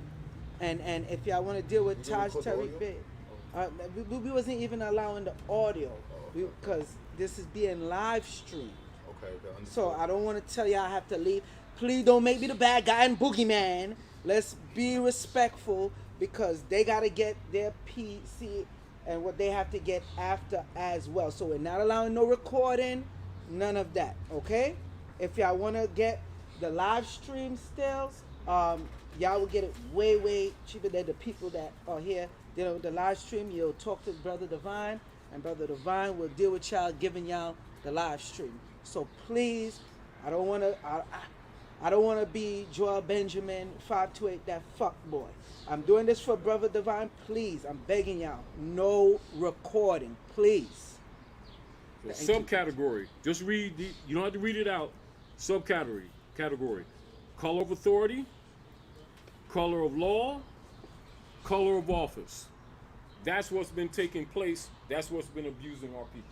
And if y'all want to deal with Taj Tariq Bey, we wasn't even allowing the audio because this is being live streamed. Okay, So I don't want to tell y'all I have to leave. Please don't make me the bad guy and boogeyman. Let's be respectful because they got to get their PC and what they have to get after as well. So we're not allowing no recording, none of that, okay? If y'all want to get the live stream still, y'all will get it way, way cheaper than the people that are here. You know, the live stream, you'll talk to Brother Divine, and Brother Divine will deal with y'all, giving y'all the live stream. So please, I don't want to be Joel Benjamin 528, that fuck boy. I'm doing this for Brother Divine. Please, I'm begging y'all, no recording, please. so subcategory. Just read you don't have to read it out. Category. Color of authority, color of law, color of office. That's what's been taking place. That's what's been abusing our people.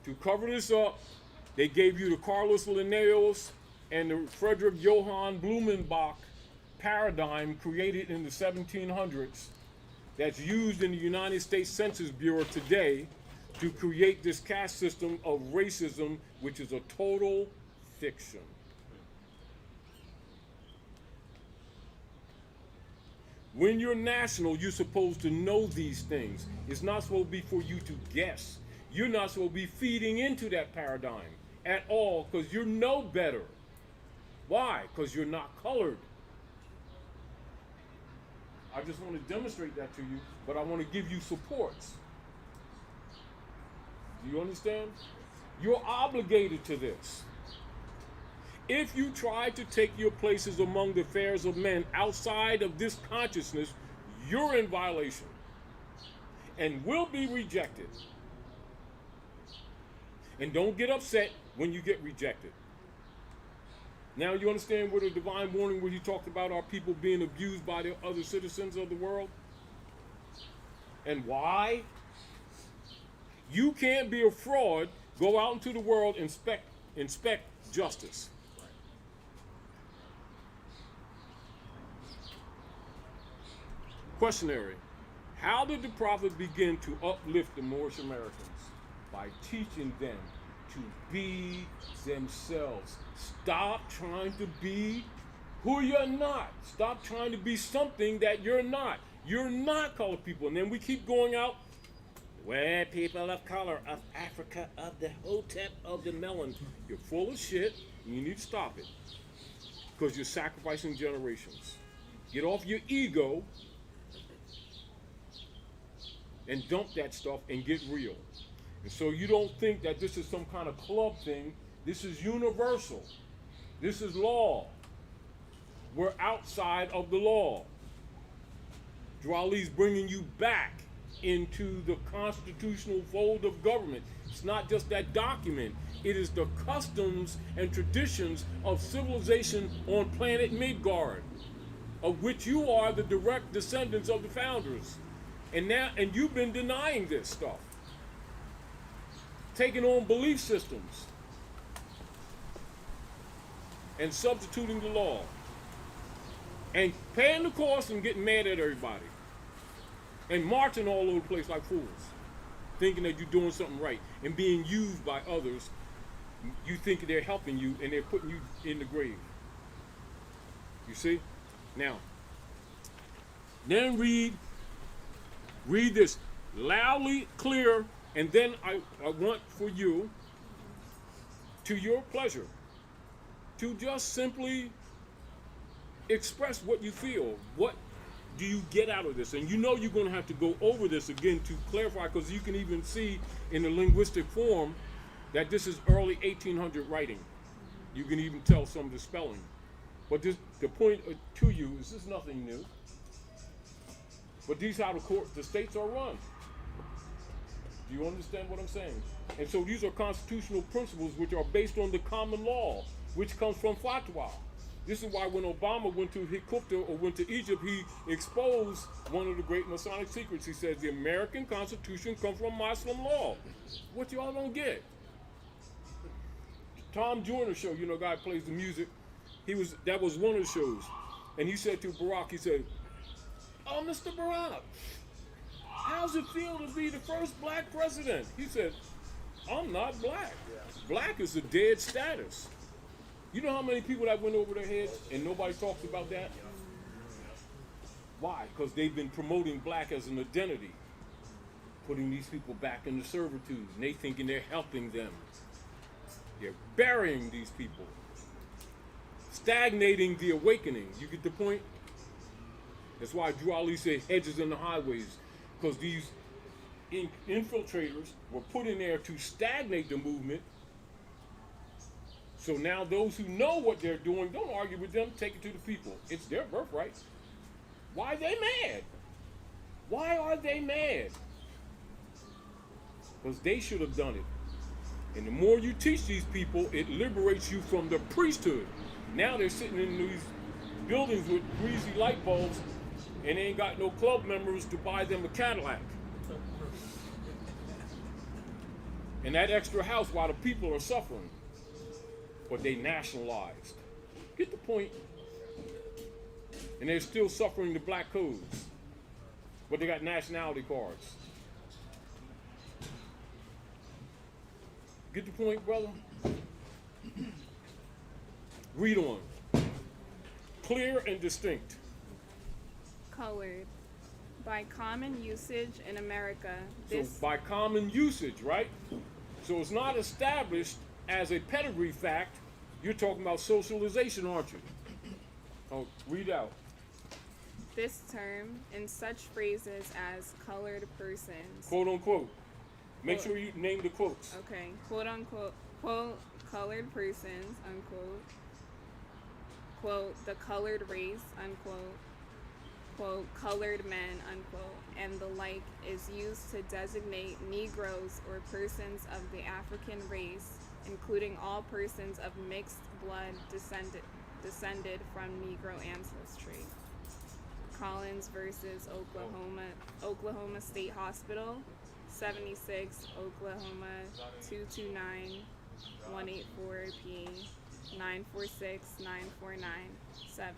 To cover this up, they gave you the Carlos Linnaeus and the Frederick Johann Blumenbach paradigm created in the 1700s that's used in the United States Census Bureau today to create this caste system of racism, which is a total fiction. When you're national, you're supposed to know these things. It's not supposed to be for you to guess. You're not supposed to be feeding into that paradigm at all because you know better. Why? Because you're not colored. I just want to demonstrate that to you, but I want to give you supports. Do you understand? You're obligated to this. If you try to take your places among the affairs of men outside of this consciousness, you're in violation and will be rejected. And don't get upset when you get rejected. Now you understand where the divine warning where he talked about our people being abused by the other citizens of the world? And why? You can't be a fraud, go out into the world and inspect justice. Questionary. How did the prophet begin to uplift the Moorish Americans? By teaching them to be themselves. Stop trying to be who you're not. Stop trying to be something that you're not. You're not colored people. And then we keep going out. We're people of color, of Africa, of the Hotep, of the melon. You're full of shit, and you need to stop it. Because you're sacrificing generations. Get off your ego and dump that stuff and get real. And so you don't think that this is some kind of club thing. This is universal. This is law. We're outside of the law. Drali's bringing you back into the constitutional fold of government. It's not just that document. It is the customs and traditions of civilization on planet Midgard, of which you are the direct descendants of the founders. And you've been denying this stuff. Taking on belief systems and substituting the law. and paying the cost and getting mad at everybody and marching all over the place like fools, thinking that you're doing something right and being used by others. You think they're helping you and they're putting you in the grave. You see? Now, then read this loudly, clear, and then I want for you, to your pleasure, to just simply express what you feel. What do you get out of this? And you know you're going to have to go over this again to clarify, because you can even see in the linguistic form that this is early 1800 writing. You can even tell some of the spelling. But the point to you is this is nothing new. But these are how the states are run. Do you understand what I'm saying? And so these are constitutional principles which are based on the common law, which comes from fatwa. This is why when Obama went to Hikupta or went to Egypt, he exposed one of the great Masonic secrets. He says the American Constitution comes from Muslim law. What y'all don't get? Tom Joyner show, you know, guy plays the music. That was one of the shows. And he said to Barack, he said, "Oh, Mr. Barack, how's it feel to be the first black president?" He said, "I'm not black. Black is a dead status." You know how many people that went over their heads and nobody talks about that? Why? Because they've been promoting black as an identity, putting these people back into servitude, and they thinking they're helping them. They're burying these people, stagnating the awakening. You get the point? That's why Drew Ali said hedges in the highways, because these infiltrators were put in there to stagnate the movement. So now those who know what they're doing, don't argue with them, take it to the people. It's their birthright. Why are they mad? Why are they mad? Because they should have done it. And the more you teach these people, it liberates you from the priesthood. Now they're sitting in these buildings with greasy light bulbs and they ain't got no club members to buy them a Cadillac. And that extra house while the people are suffering. But they nationalized. Get the point? And they're still suffering the black codes. But they got nationality cards. Get the point, brother? Read on. Clear and distinct. Colored. By common usage in America, So by common usage, right? So it's not established as a pedigree fact. You're talking about socialization, aren't you? Oh, read out. This term, in such phrases as colored persons. Quote unquote. Make sure you name the quotes. Okay. Quote unquote, quote, colored persons, unquote. Quote, the colored race, unquote. Quote, colored men, unquote, and the like is used to designate Negroes or persons of the African race, including all persons of mixed blood descended from Negro ancestry. Collins versus Oklahoma State Hospital, 76, Oklahoma, 229, 184P, 946, 949, 7.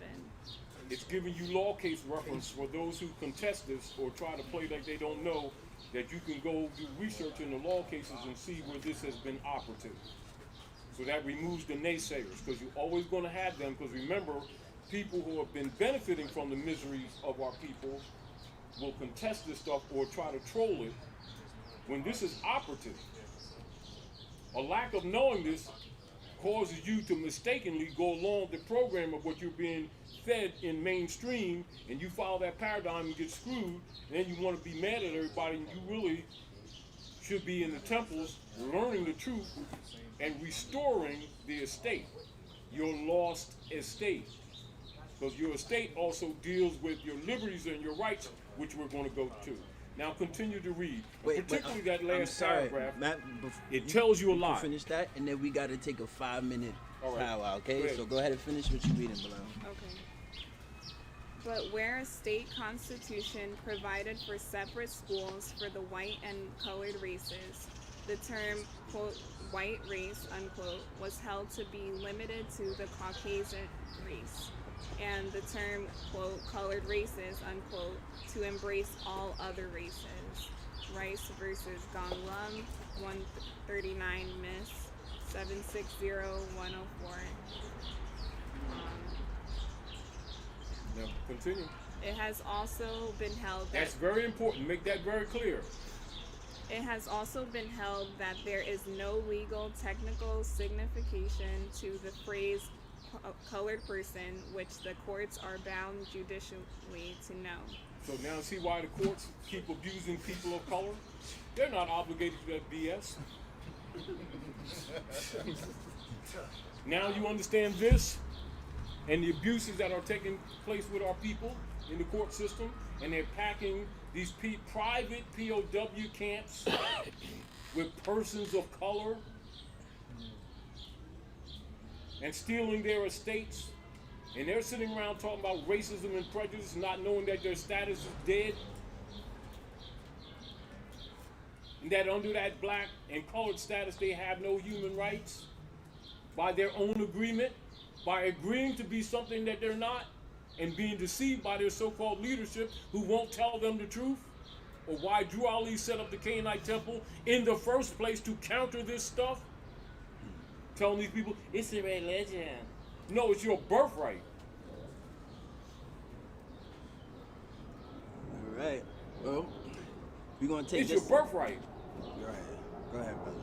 It's giving you law case reference for those who contest this or try to play like they don't know, that you can go do research in the law cases and see where this has been operative. So that removes the naysayers, because you're always going to have them, because remember, people who have been benefiting from the miseries of our people will contest this stuff or try to troll it when this is operative. A lack of knowing this causes you to mistakenly go along the program of what you're being fed in mainstream, and you follow that paradigm and get screwed, and then you want to be mad at everybody, and you really should be in the temples learning the truth and restoring the estate, your lost estate. Because your estate also deals with your liberties and your rights, which we're going to go to. Now continue to read. Particularly that last paragraph. Matt, it tells you a lot. Finish that, and then we got to take a 5-minute right. powwow, okay? So go ahead and finish what you're reading, Bilal. Okay. But where a state constitution provided for separate schools for the white and colored races, the term, quote, white race, unquote, was held to be limited to the Caucasian race. and the term, quote, colored races, unquote, to embrace all other races. Rice versus Gonglum, 139 Miss, 760104. Now, continue. It has also been held that That's very important. Make that very clear. it has also been held that there is no legal technical signification to the phrase colored person, which the courts are bound judicially to know. So now see why the courts keep abusing people of color? They're not obligated to that BS. Now you understand this and the abuses that are taking place with our people in the court system, and they're packing these private POW camps with persons of color and stealing their estates, and they're sitting around talking about racism and prejudice, not knowing that their status is dead, and that under that black and colored status they have no human rights by their own agreement, by agreeing to be something that they're not, and being deceived by their so-called leadership who won't tell them the truth, or why Drew Ali set up the Canaanite temple in the first place to counter this stuff, telling these people, it's a religion. No, it's your birthright. All right. Well, we're gonna take It's this. your birthright. Right. Go ahead, brother.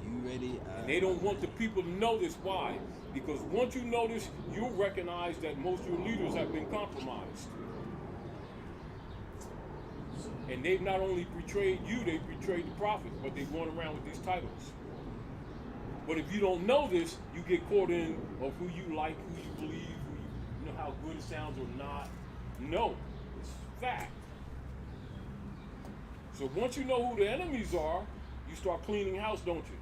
You ready? And they don't want the people to know this. Why? Because once you know this, you'll recognize that most of your leaders have been compromised. And they've not only betrayed you, they've betrayed the prophet, but they run around with these titles. But if you don't know this, you get caught in of who you like, who you believe, you know how good it sounds or not. No, it's fact. So once you know who the enemies are, you start cleaning house, don't you?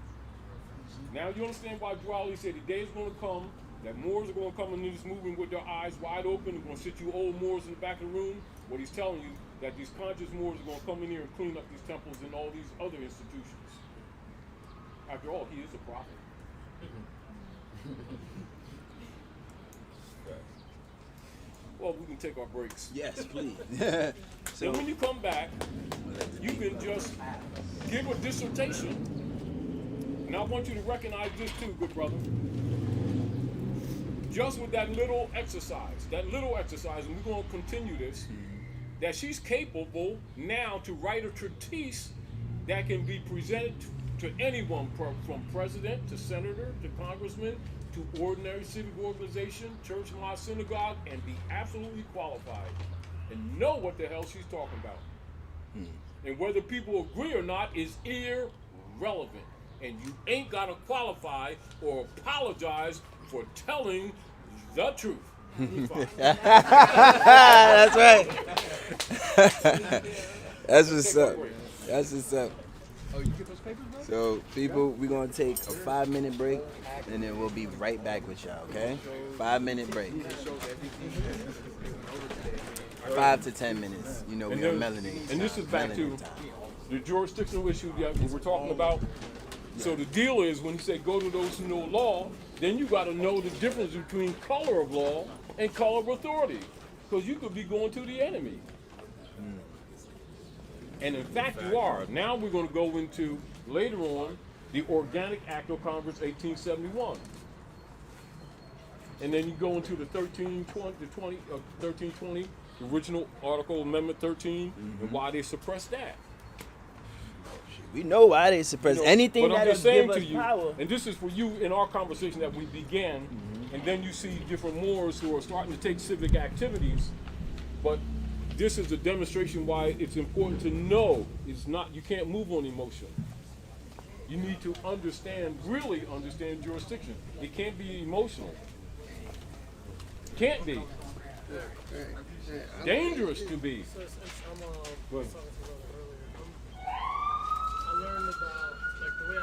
Now you understand why Drew Ali said the day is going to come that Moors are going to come into this movement with their eyes wide open. They're going to sit you old Moors in the back of the room. What he's telling you, that these conscious Moors are going to come in here and clean up these temples and all these other institutions. After all, he is a prophet. Well, we can take our breaks. Yes, please. So when you come back, you can just give a dissertation. And I want you to recognize this too, good brother. Just with that little exercise, and we're going to continue this, that she's capable now to write a treatise that can be presented to anyone, from president to senator to congressman to ordinary civic organization, church, mosque, synagogue, and be absolutely qualified and know what the hell she's talking about. And whether people agree or not is irrelevant. And you ain't got to qualify or apologize for telling the truth. That's right. That's what's up. That's what's up. Oh, you get those papers, bro? So, people, we're going to take a 5-minute break, and then we'll be right back with y'all, okay? 5-minute break. 5 to 10 minutes. You know, we're melanating. And this is back to the jurisdictional issue that we were talking about. So the deal is, when you say go to those who know law, then you got to know the difference between color of law and color of authority, because you could be going to the enemy. And in fact, you are. Now we're going to go into, later on, the Organic Act of Congress 1871. And then you go into the 1320, the original Article Amendment 13, and why they suppressed that. We know why they suppress anything but I'm that just will saying give to us you, power. and this is for you in our conversation that we began, and then you see different Moors who are starting to take civic activities, but this is a demonstration why it's important to know it's not, you can't move on emotion. You need to understand, really understand jurisdiction. It can't be emotional. Can't be. Dangerous to be. So since I'm Go ahead. talking to you earlier, I learned about, like, the way I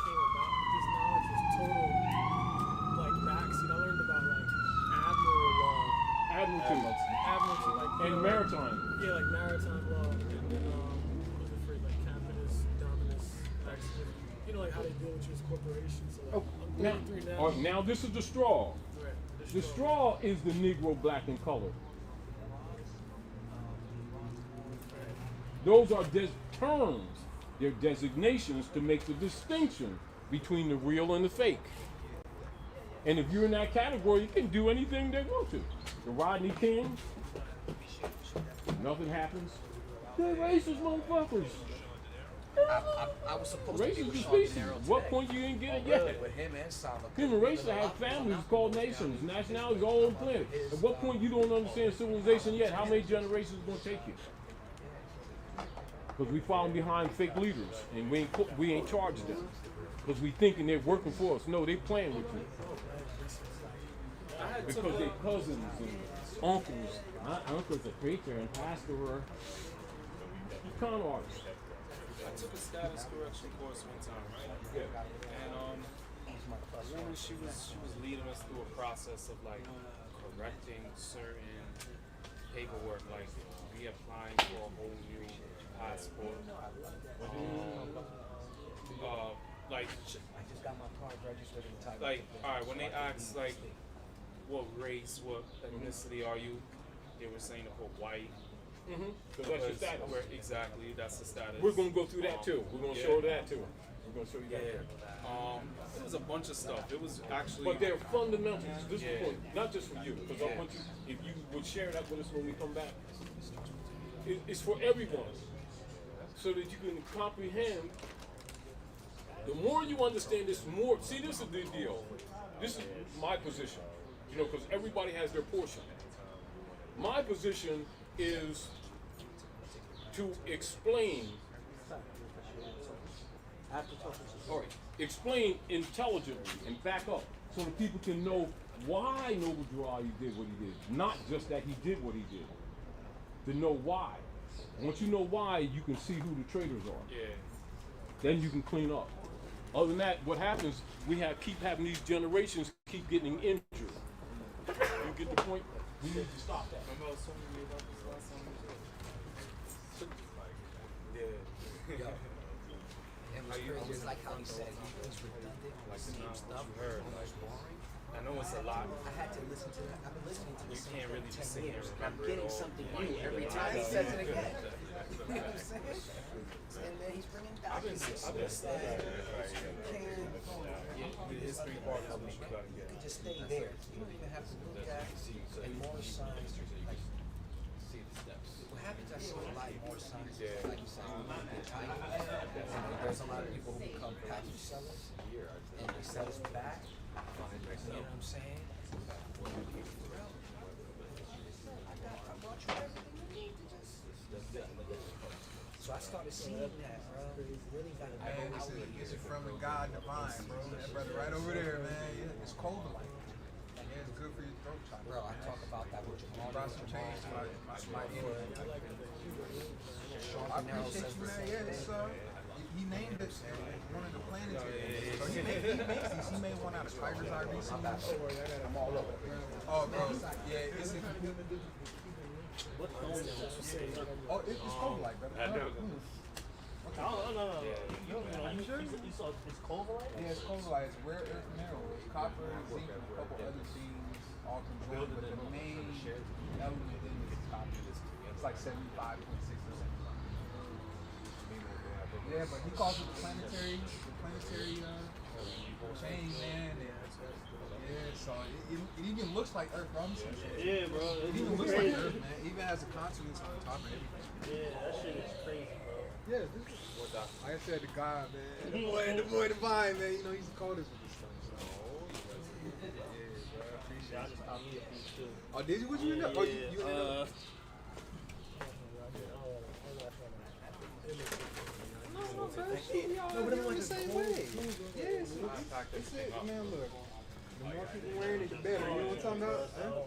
came about this knowledge was total, like, backseat. I learned about, like, admiral law. Admiralty, like, And maritime. yeah, like maritime law, and then what was it for, like, Capitis, Dominus, Maximus, you know, like how they deal with just corporations. So, like, I'm Now, going through now. now this is the straw. Right, the The straw is the Negro black in color. Those are terms. They're designations to make the distinction between the real and the fake. And if you're in that category, you can do anything they want to. The Rodney King, nothing happens. They're racist motherfuckers. I was supposed to Racist be to with Sean species. De Niro What today. point you ain't get it Really, yet? with him and Saba. Human race to have families is called nations, nationalities all over the planet. At what point you don't understand civilization yet? How many generations is gonna take you? Because we falling behind fake leaders and we ain't charged them. Because we thinking they're working for us. No, they playing with you. Because they're cousins and uncles. My uncle's a preacher and pastor. Con artists. I took a status correction course one time, right? Yeah. And woman, she was leading us through a process of like correcting certain paperwork, like reapplying for a whole new passport. Like I just got my card registered in Thailand. like all right, when they asked like what race, what ethnicity are you, they were saying to put white. Because that's your status. Exactly, that's the status. We're gonna go through that too. We're gonna show that too. We're gonna show you that too. It was a bunch of stuff. It was actually. But they're fundamentals. This is point, not just for you, because I want you, if you would share that with us when we come back. It's for everyone, so that you can comprehend. The more you understand this, more. See, this is the deal. This is my position, because everybody has their portion. My position is to explain. All right, explain intelligently and back up so that people can know why Noble Drew did what he did. Not just that he did what he did. To know why. Once you know why, you can see who the traitors are. Yeah. Then you can clean up. Other than that, what happens, keep having these generations keep getting injured. You get the point? We need to stop that. Remember I was telling you about this last time we did? Yo. It was crazy. It's like how he said it was redundant, like the same stuff. Heard, It was boring. I know it's a lot. I had to listen to that. I've been listening to this You can't really just sit 10 here years. and And I'm remember it getting all. something You new might every get time he it. says it again. You know what I'm saying? And then he's bringing documents. I've been studying You history part of what you gotta get. can just stay there. You don't even have to look at and more signs. Like, what happens? I see a lot more signs. Like you said, there's a lot of people who become package sellers and they sell us back. You know what I'm saying? I brought you everything you need to just. So I started seeing that, bro. Really got to Hey, this is from the God divine, bro. That brother right over there, man. Yeah, it's cold like. Yeah, it's good for your throat chakra. Bro, I talk about that with Jamal. Brought some change to my energy. Sean I De Niro appreciate says you, the man. same Yeah, it's thing. he named it one of the planetaries. So he makes these. He made one out of tiger's eye recently. I'm all over. Oh, bro. Yeah, it's it's cold like, brother. I know. No. You sure? You saw it's Covalite? Yeah, it's Covalite. It's rare earth mineral. It's copper, zinc, and a couple other things all conjoined. But the main element in it is copper. It's like 75.6%. Yeah, but he calls it the planetary change, man. Yeah, so it even looks like Earth, bro. Yeah, bro. It even looks like Earth, man. It even has the continents on the top and everything. Yeah, that shit is crazy, bro. Yeah, this is, like I said, the God, man. The boy divine, man. You know, he's called us with this stuff. So. Yeah, bro. I appreciate I just found me a piece too. Oh, did you? What you end up? Oh, you ended up. No, but it went the same way. Yes, it's it. Man, look. The more people wearing it, the better. You know what I'm talking about? Huh?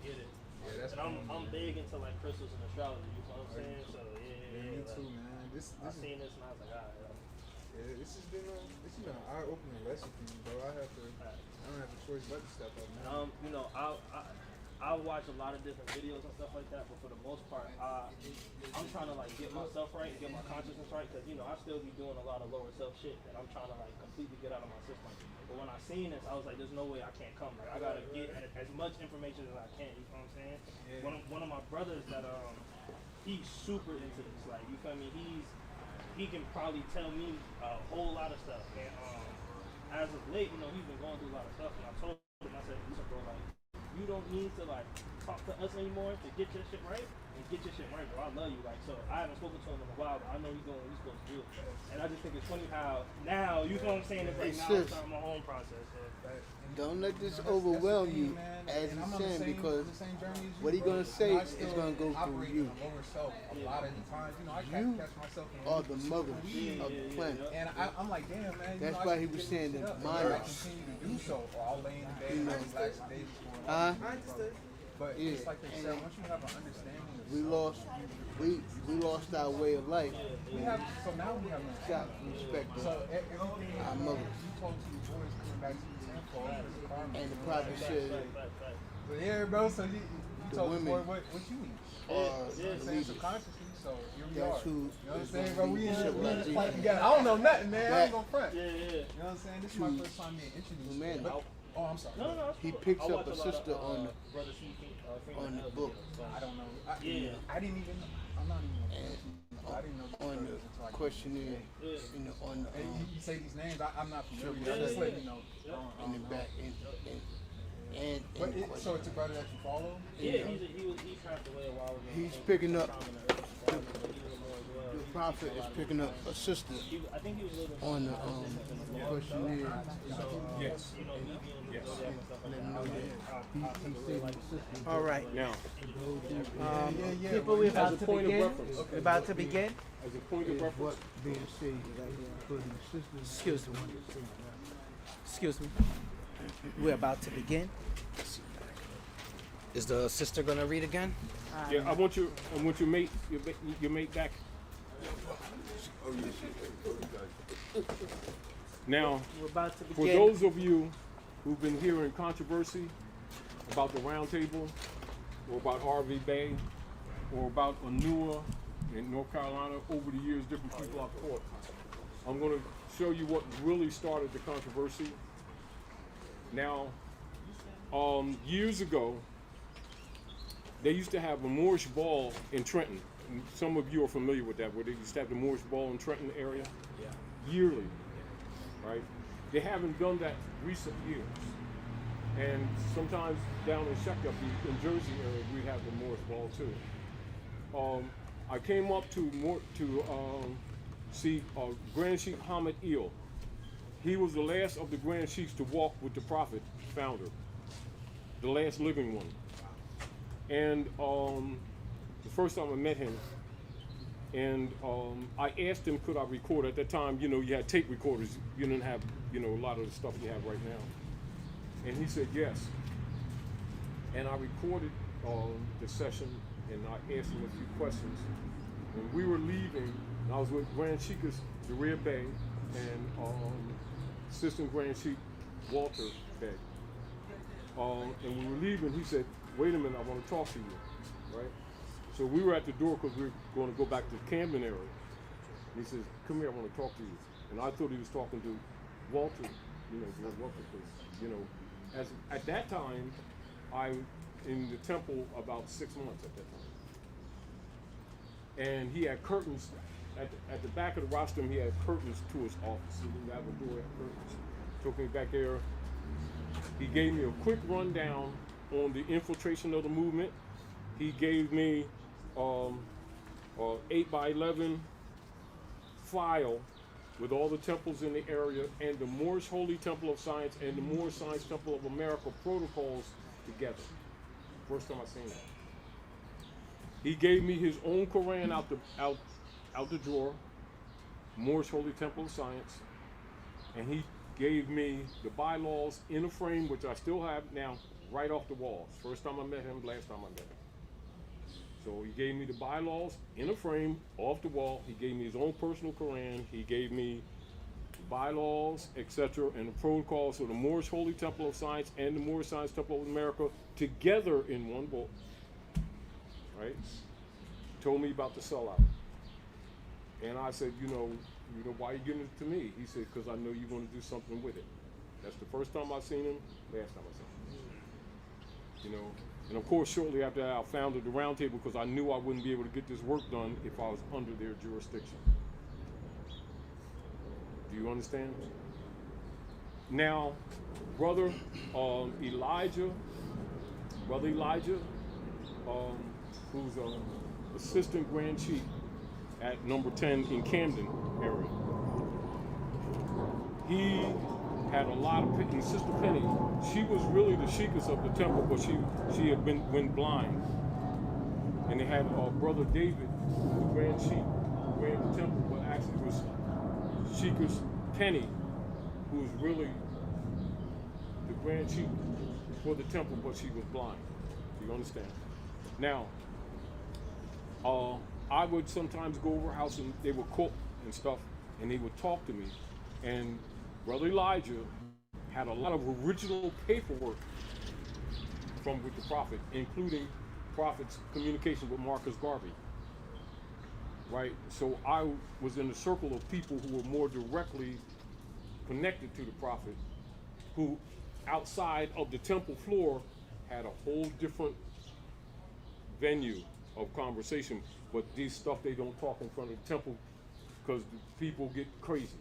Yeah, that's And I'm big into like crystals and astrology, you know what I'm saying? So yeah. me too, man. I seen this and I was like, alright. Yeah, this has been an eye-opening lesson for me, bro. I don't have a choice but to step up, man. You know, I watch a lot of different videos and stuff like that, but for the most part, I'm trying to like get myself right, get my consciousness right, because I still be doing a lot of lower self shit that I'm trying to like completely get out of my system. But when I seen this, I was like, there's no way I can't come. Like, I gotta get as much information as I can. You know what I'm saying? Yeah. One of my brothers that he's super into this. Like, you feel me? He can probably tell me a whole lot of stuff. And as of late, you know, he's been going through a lot of stuff. And I told him, I said, listen, bro, like, you don't need to like talk to us anymore to get your shit right. And get your shit right, bro. I love you. Like, so I haven't spoken to him in a while, but I know he's doing what he's supposed to do. And I just think it's funny how now, you know what I'm saying? It's like now I'm starting my own process. So. Don't let this overwhelm you, as he's saying, because what he's gonna say is gonna go through you. A lot of the times, you know, I You catch myself in are the mother of the planet. and I'm like, damn, man. That's why he was saying that mine I continue to do so, or I'll lay in the bed and relax the days before. I understood. But Yeah, it's like they said, once you have an understanding of we lost our way of life. we have, so now we have an Got respect So for everything our mothers. you told to your boys coming back to the temple, And the prophet said but yeah, bro. So you the told the women boy what you need. are You know what I'm saying? leaders. Subconsciously, so here we That's are. who You know what I'm is saying, gonna bro? lead We in the this civilization. fight together. I don't know nothing, man. I ain't gonna front. Yeah. You know what I'm saying? This is my first time being introduced. humanity. But, oh, I'm sorry. No. He picks I up watch a lot sister of, on Brother C. on the book I don't know. I Yeah. didn't even. I'm not even. and I didn't know on the questionnaire, on the And you say these names, I'm not familiar. Truble. Just let me know. in the back and But so it's a brother that you follow? Yeah, he passed away a while ago. he's picking up. He was The prophet is picking up a sister I think he was living on the questionnaire. Yes. Yes. Let him know that he saved his sister. All right. Now, People, we're as a about to point of begin. reference, We're about to begin. as a point of Is reference, what being saved for the sister. Excuse me. Excuse me. We're about to begin. Is the sister gonna read again? yeah, I want your mate back. Now, We're about to for begin. those of you who've been hearing controversy about the round table, or about RV Bay, or about Anua in North Carolina, over the years, different people I've taught, I'm going to show you what really started the controversy. Now, years ago, they used to have a Moorish ball in Trenton. And some of you are familiar with that, where they used to have the Moorish ball in Trenton area yearly, right? They haven't done that recent years. And sometimes down in Shekup, in Jersey area, we have the Moorish ball too. I came up to see Grand Sheikh Hamid Eel. He was the last of the Grand Sheikhs to walk with the Prophet founder, the last living one. And the first time I met him, and I asked him, could I record? At that time, you had tape recorders. You didn't have, a lot of the stuff you have right now. And he said yes. And I recorded the session, and I asked him a few questions. When we were leaving, I was with Grand Sheikh Jarir Bey and Assistant Grand Sheikh Walter Bey. And we were leaving, he said, wait a minute, I want to talk to you, right? So we were at the door because we were going to go back to the Camden area. And he says, come here, I want to talk to you. And I thought he was talking to Walter, George Walter, because at that time, I in the temple about 6 months at that time. And he had curtains, at the back of the rostrum, he had curtains to his office. He didn't have a door, had curtains. Took me back there. He gave me a quick rundown on the infiltration of the movement. He gave me 8x11 file with all the temples in the area and the Moorish Holy Temple of Science and the Moorish Science Temple of America protocols together. First time I seen that. He gave me his own Quran out the drawer, Moorish Holy Temple of Science, and he gave me the bylaws in a frame, which I still have now, right off the walls. First time I met him, last time I met him. So he gave me the bylaws in a frame, off the wall. He gave me his own personal Quran. He gave me bylaws, etc., and the protocols of the Moorish Holy Temple of Science and the Moorish Science Temple of America together in one book. Right? Told me about the sellout. And I said, why are you giving it to me? He said, because I know you're going to do something with it. That's the first time I seen him, last time I seen him. You know, and of course, shortly after that, I founded the roundtable because I knew I wouldn't be able to get this work done if I was under their jurisdiction. Do you understand? Now, brother Elijah, who's an assistant grand chief at number 10 in Camden area, he had a lot of, and Sister Penny, she was really the sheikess of the temple, but she had went blind. And they had Brother David, the grand chief, who ran the temple, but actually was sheikess Penny, who was really the grand chief for the temple, but she was blind. Do you understand? Now, I would sometimes go over her house and they would cook and stuff, and they would talk to me. And Brother Elijah had a lot of original paperwork from with the prophet, including prophet's communication with Marcus Garvey. Right? So I was in a circle of people who were more directly connected to the prophet, who outside of the temple floor had a whole different venue of conversation. But these stuff they don't talk in front of the temple because the people get crazy.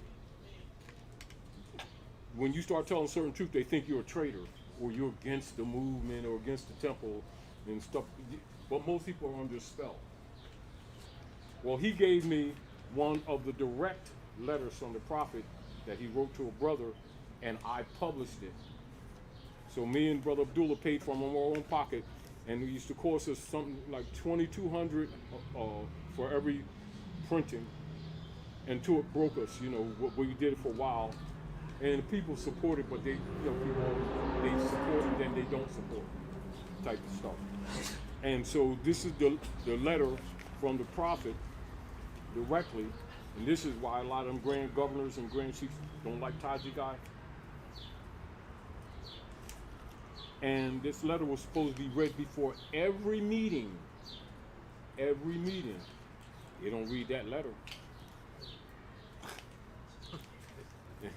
When you start telling certain truth, they think you're a traitor or you're against the movement or against the temple and stuff. But most people are under a spell. Well, he gave me one of the direct letters from the prophet that he wrote to a brother, and I published it. So me and Brother Abdullah paid from our own pocket, and it used to cost us something like $2,200 for every printing, until it broke us. You know, we did it for a while, and people supported, but they, you know, people they support it, then they don't support type of stuff. And so this is the letter from the prophet directly, and this is why a lot of them grand governors and grand chiefs don't like Taji guy. And this letter was supposed to be read before every meeting. Every meeting. They don't read that letter. And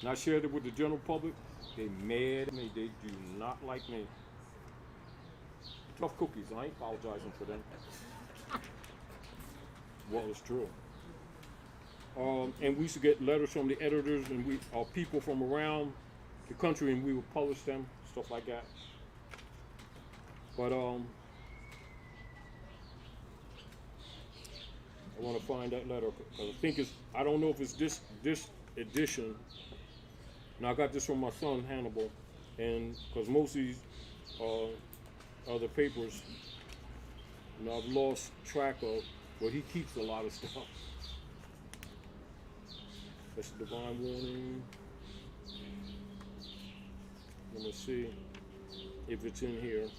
I shared it with the general public. They mad at me. They do not like me. Tough cookies. I ain't apologizing for them. Well, it's true. And we used to get letters from the editors and people from around the country, and we would publish them, stuff like that. But I want to find that letter. I think I don't know if it's this edition. Now I got this from my son Hannibal, and because most of these other papers, you know, I've lost track of. Well, he keeps a lot of stuff. That's the divine warning. Let me see if it's in here.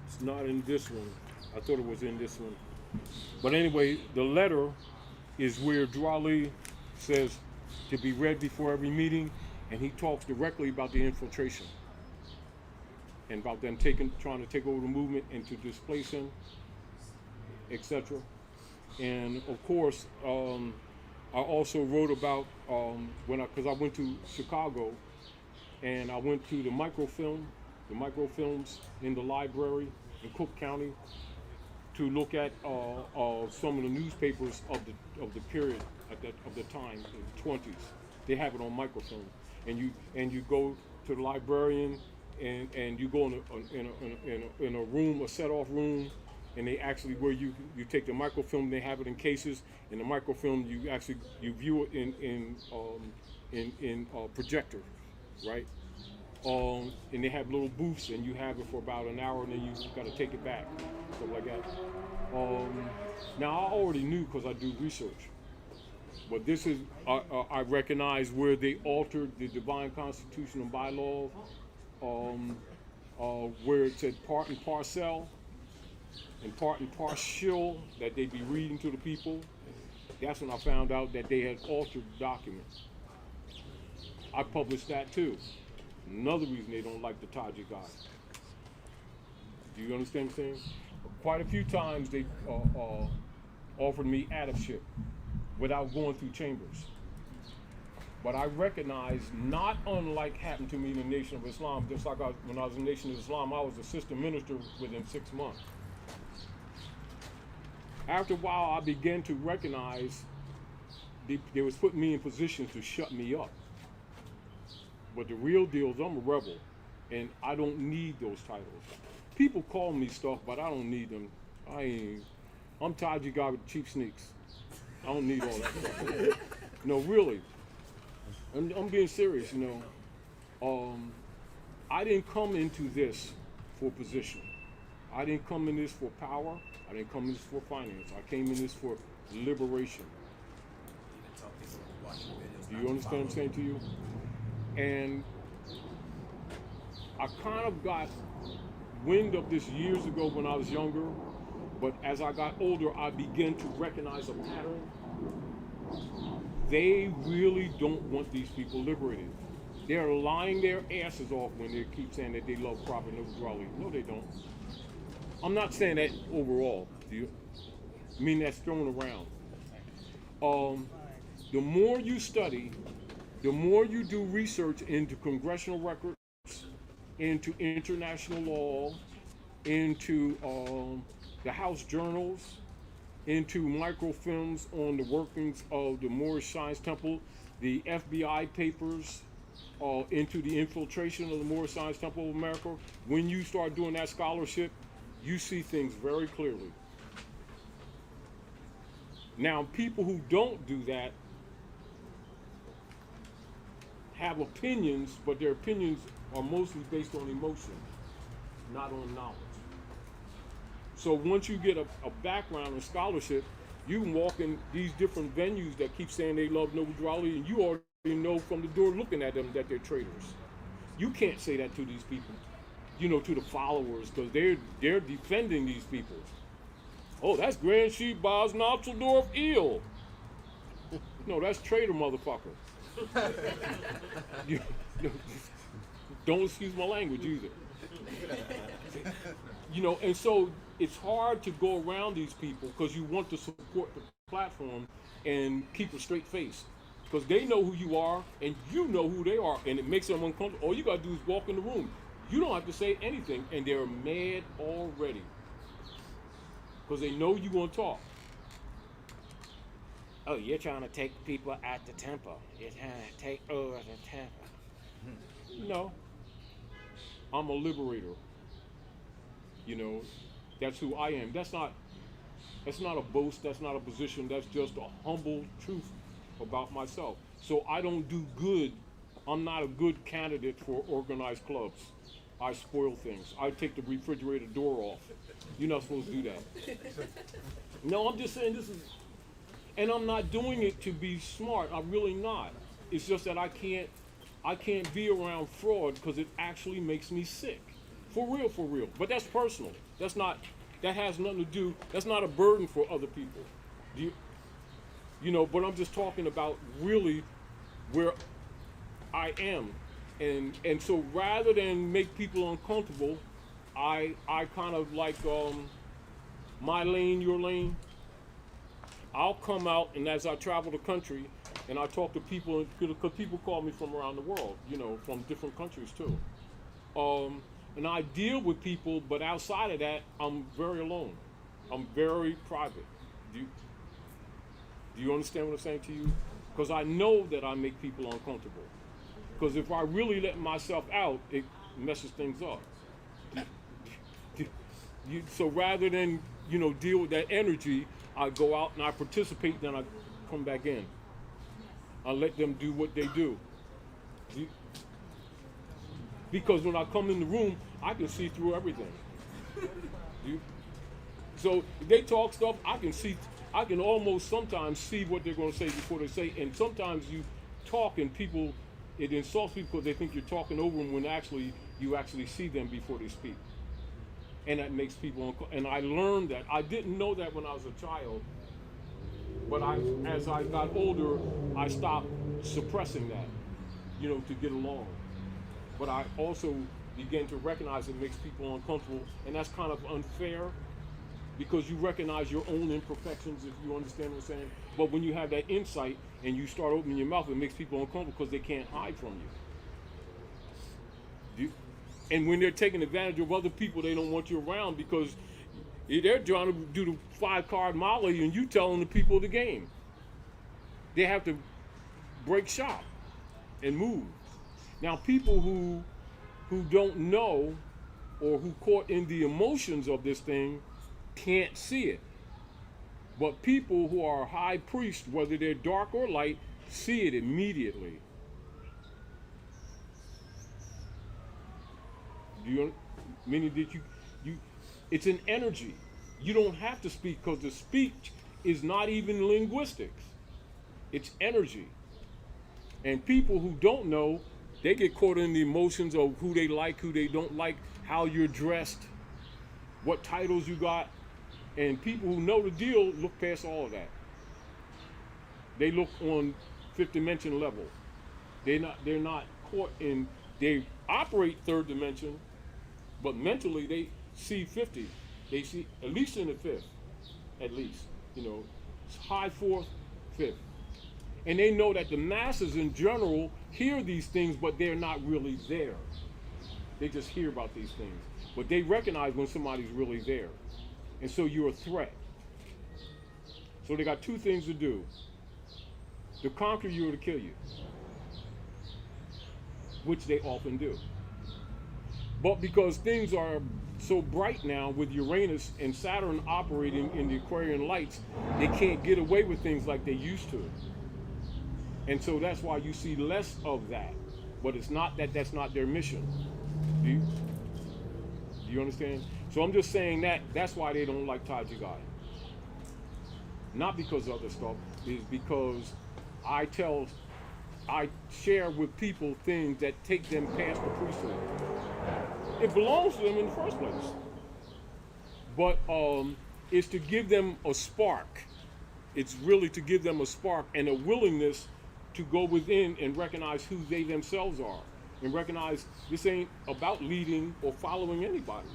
It's not in this one. I thought it was in this one. But anyway, the letter is where Drali says to be read before every meeting, and he talks directly about the infiltration and about them trying to take over the movement and to displace him, etc. And of course, I also wrote about because I went to Chicago, and I went to the microfilms in the library in Cook County to look at some of the newspapers of the period of the time, the 20s. They have it on microfilm, and you go to the librarian, and you go in a room, a set-off room, and they actually where you take the microfilm, they have it in cases, and the microfilm you view it in projector, right? And they have little booths, and you have it for about an hour, and then you got to take it back, stuff like that. Now I already knew because I do research, but this is I recognize where they altered the divine constitution and bylaws, where it said part and parcel, and part and partial that they'd be reading to the people. That's when I found out that they had altered the document. I published that too. Another reason they don't like the Taji guy. Do you understand what I'm saying? Quite a few times they offered me addictship without going through chambers. But I recognize, not unlike happened to me in the Nation of Islam, just like when I was in the Nation of Islam, I was assistant minister within 6 months. After a while, I began to recognize they was putting me in positions to shut me up. But the real deal is I'm a rebel, and I don't need those titles. People call me stuff, but I don't need them. I'm Taji guy with cheap sneaks. I don't need all that stuff. No, really. I'm being serious, you know. I didn't come into this for position. I didn't come in this for power. I didn't come in this for finance. I came in this for liberation. Do you understand what I'm saying to you? And I kind of got wind of this years ago when I was younger, but as I got older, I began to recognize a pattern. They really don't want these people liberated. They're lying their asses off when they keep saying that they love Prophet Noble. No, they don't. I'm not saying that overall. Do you? I mean, that's thrown around. The more you study, the more you do research into congressional records, into international law, into the House journals, into microfilms on the workings of the Moorish Science Temple, the FBI papers, into the infiltration of the Moorish Science Temple of America. When you start doing that scholarship, you see things very clearly. Now, people who don't do that have opinions, but their opinions are mostly based on emotion, not on knowledge. So once you get a background in scholarship, you can walk in these different venues that keep saying they love Noble Drew, and you already know from the door looking at them that they're traitors. You can't say that to these people, you know, to the followers, because they're defending these people. Oh, that's Grand Chief Baz Natsaldorf ill. No, that's traitor, motherfucker. Don't excuse my language either. You know, and so it's hard to go around these people because you want to support the platform and keep a straight face. Because they know who you are and you know who they are, and it makes them uncomfortable. All you gotta do is walk in the room. You don't have to say anything, and they're mad already. Because they know you're gonna talk. Oh, you're trying to take people at the temple. You're trying to take over the temple. No. I'm a liberator. You know, that's who I am. That's not a boast, that's not a position, that's just a humble truth about myself. So I don't do good. I'm not a good candidate for organized clubs. I spoil things. I take the refrigerator door off. You're not supposed to do that. No, I'm just saying this is, and I'm not doing it to be smart. I'm really not. It's just that I can't be around fraud because it actually makes me sick. For real. But that's personal. That has nothing to do, that's not a burden for other people. You know, but I'm just talking about really where I am. And so rather than make people uncomfortable, I kind of like my lane, your lane. I'll come out, and as I travel the country and I talk to people, because people call me from around the world, you know, from different countries too. And I deal with people, but outside of that, I'm very alone. I'm very private. Do you understand what I'm saying to you? Because I know that I make people uncomfortable. Because if I really let myself out, it messes things up. So rather than, you know, deal with that energy, I go out and I participate, then I come back in. I let them do what they do. Because when I come in the room, I can see through everything. So if they talk stuff, I can almost sometimes see what they're going to say before they say. And sometimes you talk and people, it insults people because they think you're talking over them when you actually see them before they speak. and that makes people and I learned that. I didn't know that when I was a child, but as I got older, I stopped suppressing that, to get along. But I also began to recognize it makes people uncomfortable, and that's kind of unfair because you recognize your own imperfections, if you understand what I'm saying. But when you have that insight and you start opening your mouth, it makes people uncomfortable because they can't hide from you. And when they're taking advantage of other people, they don't want you around because they're trying to do the 5-card molly and you telling the people the game. They have to break shop and move. Now, people who don't know or who caught in the emotions of this thing can't see it. But people who are high priests, whether they're dark or light, see it immediately. Meaning that you it's an energy. You don't have to speak because the speech is not even linguistics. It's energy. And people who don't know, they get caught in the emotions of who they like, who they don't like, how you're dressed, what titles you got. And people who know the deal look past all of that. They look on fifth dimension level. They're not caught in, they operate third dimension, but mentally they see 50. They see at least in the fifth, at least, high fourth, fifth. And they know that the masses in general hear these things, but they're not really there. They just hear about these things. But they recognize when somebody's really there. And so you're a threat. So they got two things to do: to conquer you or to kill you, which they often do. But because things are so bright now with Uranus and Saturn operating in the Aquarian lights, they can't get away with things like they used to. And so that's why you see less of that. But it's not that that's not their mission. Do you understand? So I'm just saying that's why they don't like Tajigai. Not because of other stuff, is because I share with people things that take them past the priesthood. It belongs to them in the first place. But it's to give them a spark. It's really to give them a spark and a willingness to go within and recognize who they themselves are. And recognize this ain't about leading or following anybody.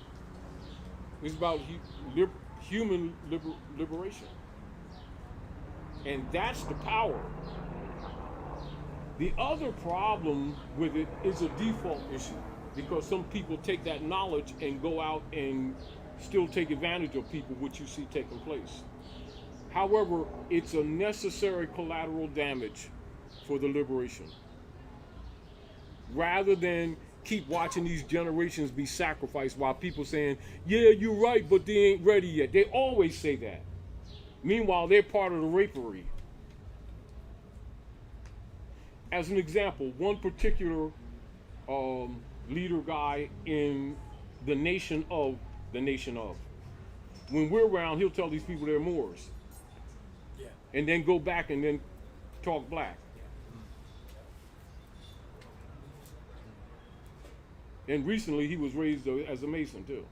It's about human liberation. And that's the power. The other problem with it is a default issue, because some people take that knowledge and go out and still take advantage of people, which you see taking place. However, it's a necessary collateral damage for the liberation. Rather than keep watching these generations be sacrificed while people saying, yeah, you're right, but they ain't ready yet. They always say that. Meanwhile, they're part of the rapery. As an example, one particular leader guy in the nation of, when we're around, he'll tell these people they're Moors. Yeah. And then go back and then talk black. Yeah. And recently he was raised as a Mason too.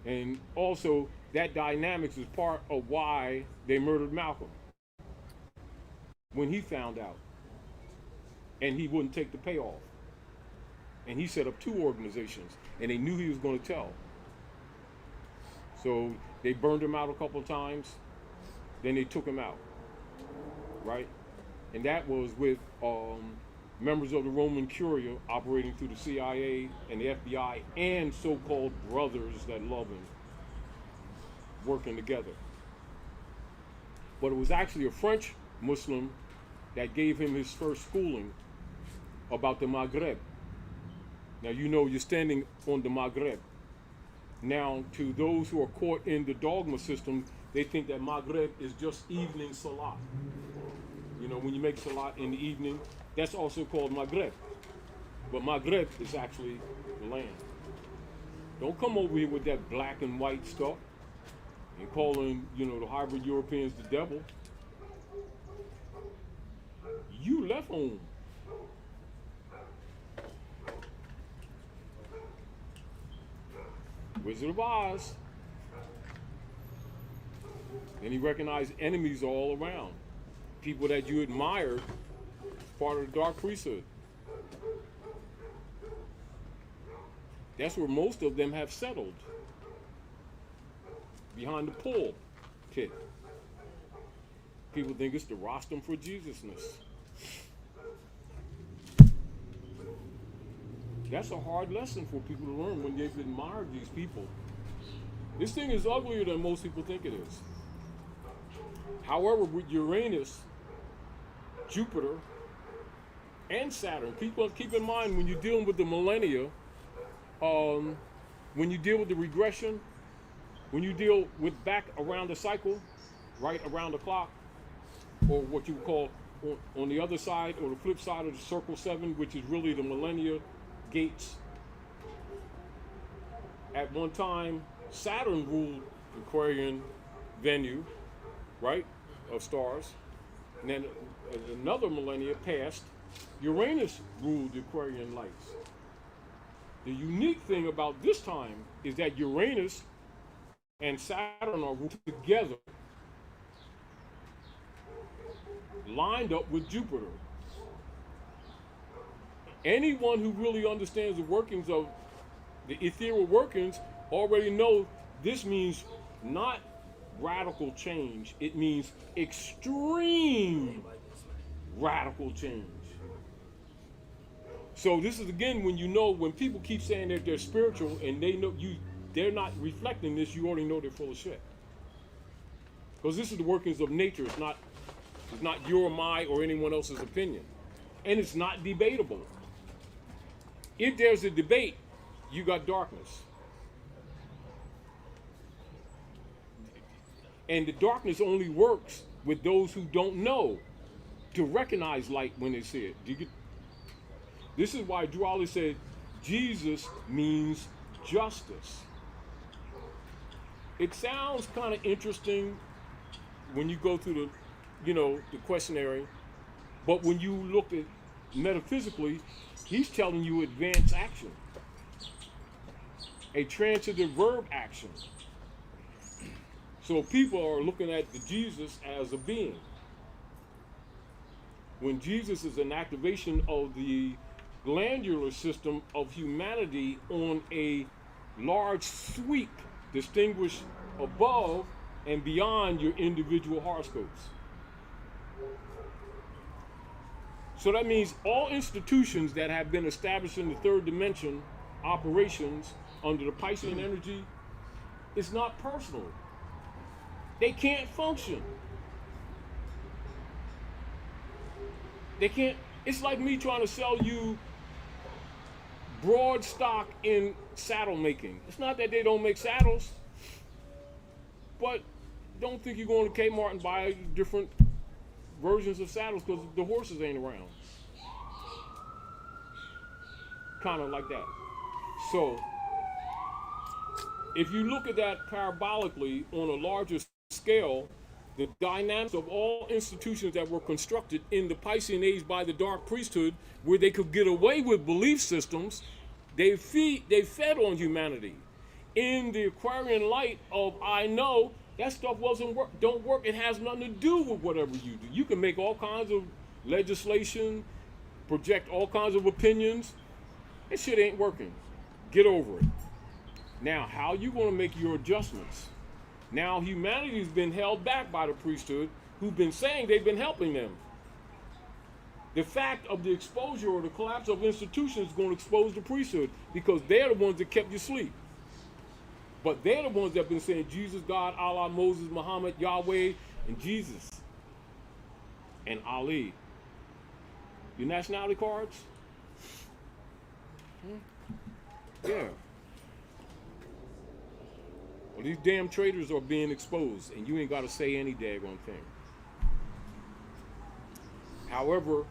And also that dynamics is part of why they murdered Malcolm. When he found out, and he wouldn't take the payoff. And he set up 2 organizations, and they knew he was going to tell. So they burned him out a couple of times, then they took him out, right? And that was with members of the Roman Curia operating through the CIA and the FBI and so-called brothers that love him, working together. But it was actually a French Muslim that gave him his first schooling about the Maghreb. Now you're standing on the Maghreb. Now to those who are caught in the dogma system, they think that Maghreb is just evening salat. When you make salat in the evening, that's also called Maghreb. But Maghreb is actually the land. Don't come over here with that black and white stuff and calling, the hybrid Europeans the devil. You left home. Wizard of Oz. And he recognized enemies all around. People that you admired as part of the dark priesthood. That's where most of them have settled. Behind the pulpit. People think it's the rostrum for Jesusness. That's a hard lesson for people to learn when they've admired these people. This thing is uglier than most people think it is. However, with Uranus, Jupiter, and Saturn, keep in mind when you're dealing with the millennia, when you deal with the regression, when you deal with back around the cycle, right around the clock, or what you would call on the other side or the flip side of the circle 7, which is really the millennia gates. At one time, Saturn ruled Aquarian venue, right, of stars. And then another millennia passed, Uranus ruled the Aquarian lights. The unique thing about this time is that Uranus and Saturn are ruled together, lined up with Jupiter. Anyone who really understands the workings of the ethereal workings already know this means not radical change, it means extreme radical change. So this is again when people keep saying that they're spiritual and they're not reflecting this, you already know they're full of shit. Because this is the workings of nature. It's not your, my, or anyone else's opinion. And it's not debatable. If there's a debate, you got darkness. And the darkness only works with those who don't know to recognize light when they see it. This is why Drew always said Jesus means justice. It sounds kind of interesting when you go through the questionnaire, but when you look at metaphysically, he's telling you advanced action, a transitive verb action. So people are looking at the Jesus as a being. When Jesus is an activation of the glandular system of humanity on a large sweep, distinguished above and beyond your individual horoscopes. So that means all institutions that have been established in the third dimension, operations under the Piscean energy, it's not personal. They can't function. They can't. It's like me trying to sell you broad stock in saddle making. It's not that they don't make saddles, but don't think you're going to Kmart and buy different versions of saddles because the horses ain't around. Kind of like that. So if you look at that parabolically on a larger scale, the dynamics of all institutions that were constructed in the Piscean age by the dark priesthood, where they could get away with belief systems, they fed on humanity. In the Aquarian light of I know, that stuff don't work. It has nothing to do with whatever you do. You can make all kinds of legislation, project all kinds of opinions. That shit ain't working. Get over it. Now, how you going to make your adjustments? Now, humanity's been held back by the priesthood, who've been saying they've been helping them. The fact of the exposure or the collapse of institutions is going to expose the priesthood because they're the ones that kept you asleep. But they're the ones that have been saying Jesus, God, Allah, Moses, Muhammad, Yahweh, and Jesus, and Ali. Your nationality cards? Yeah. Well, these damn traitors are being exposed, and you ain't got to say any daggone thing. However,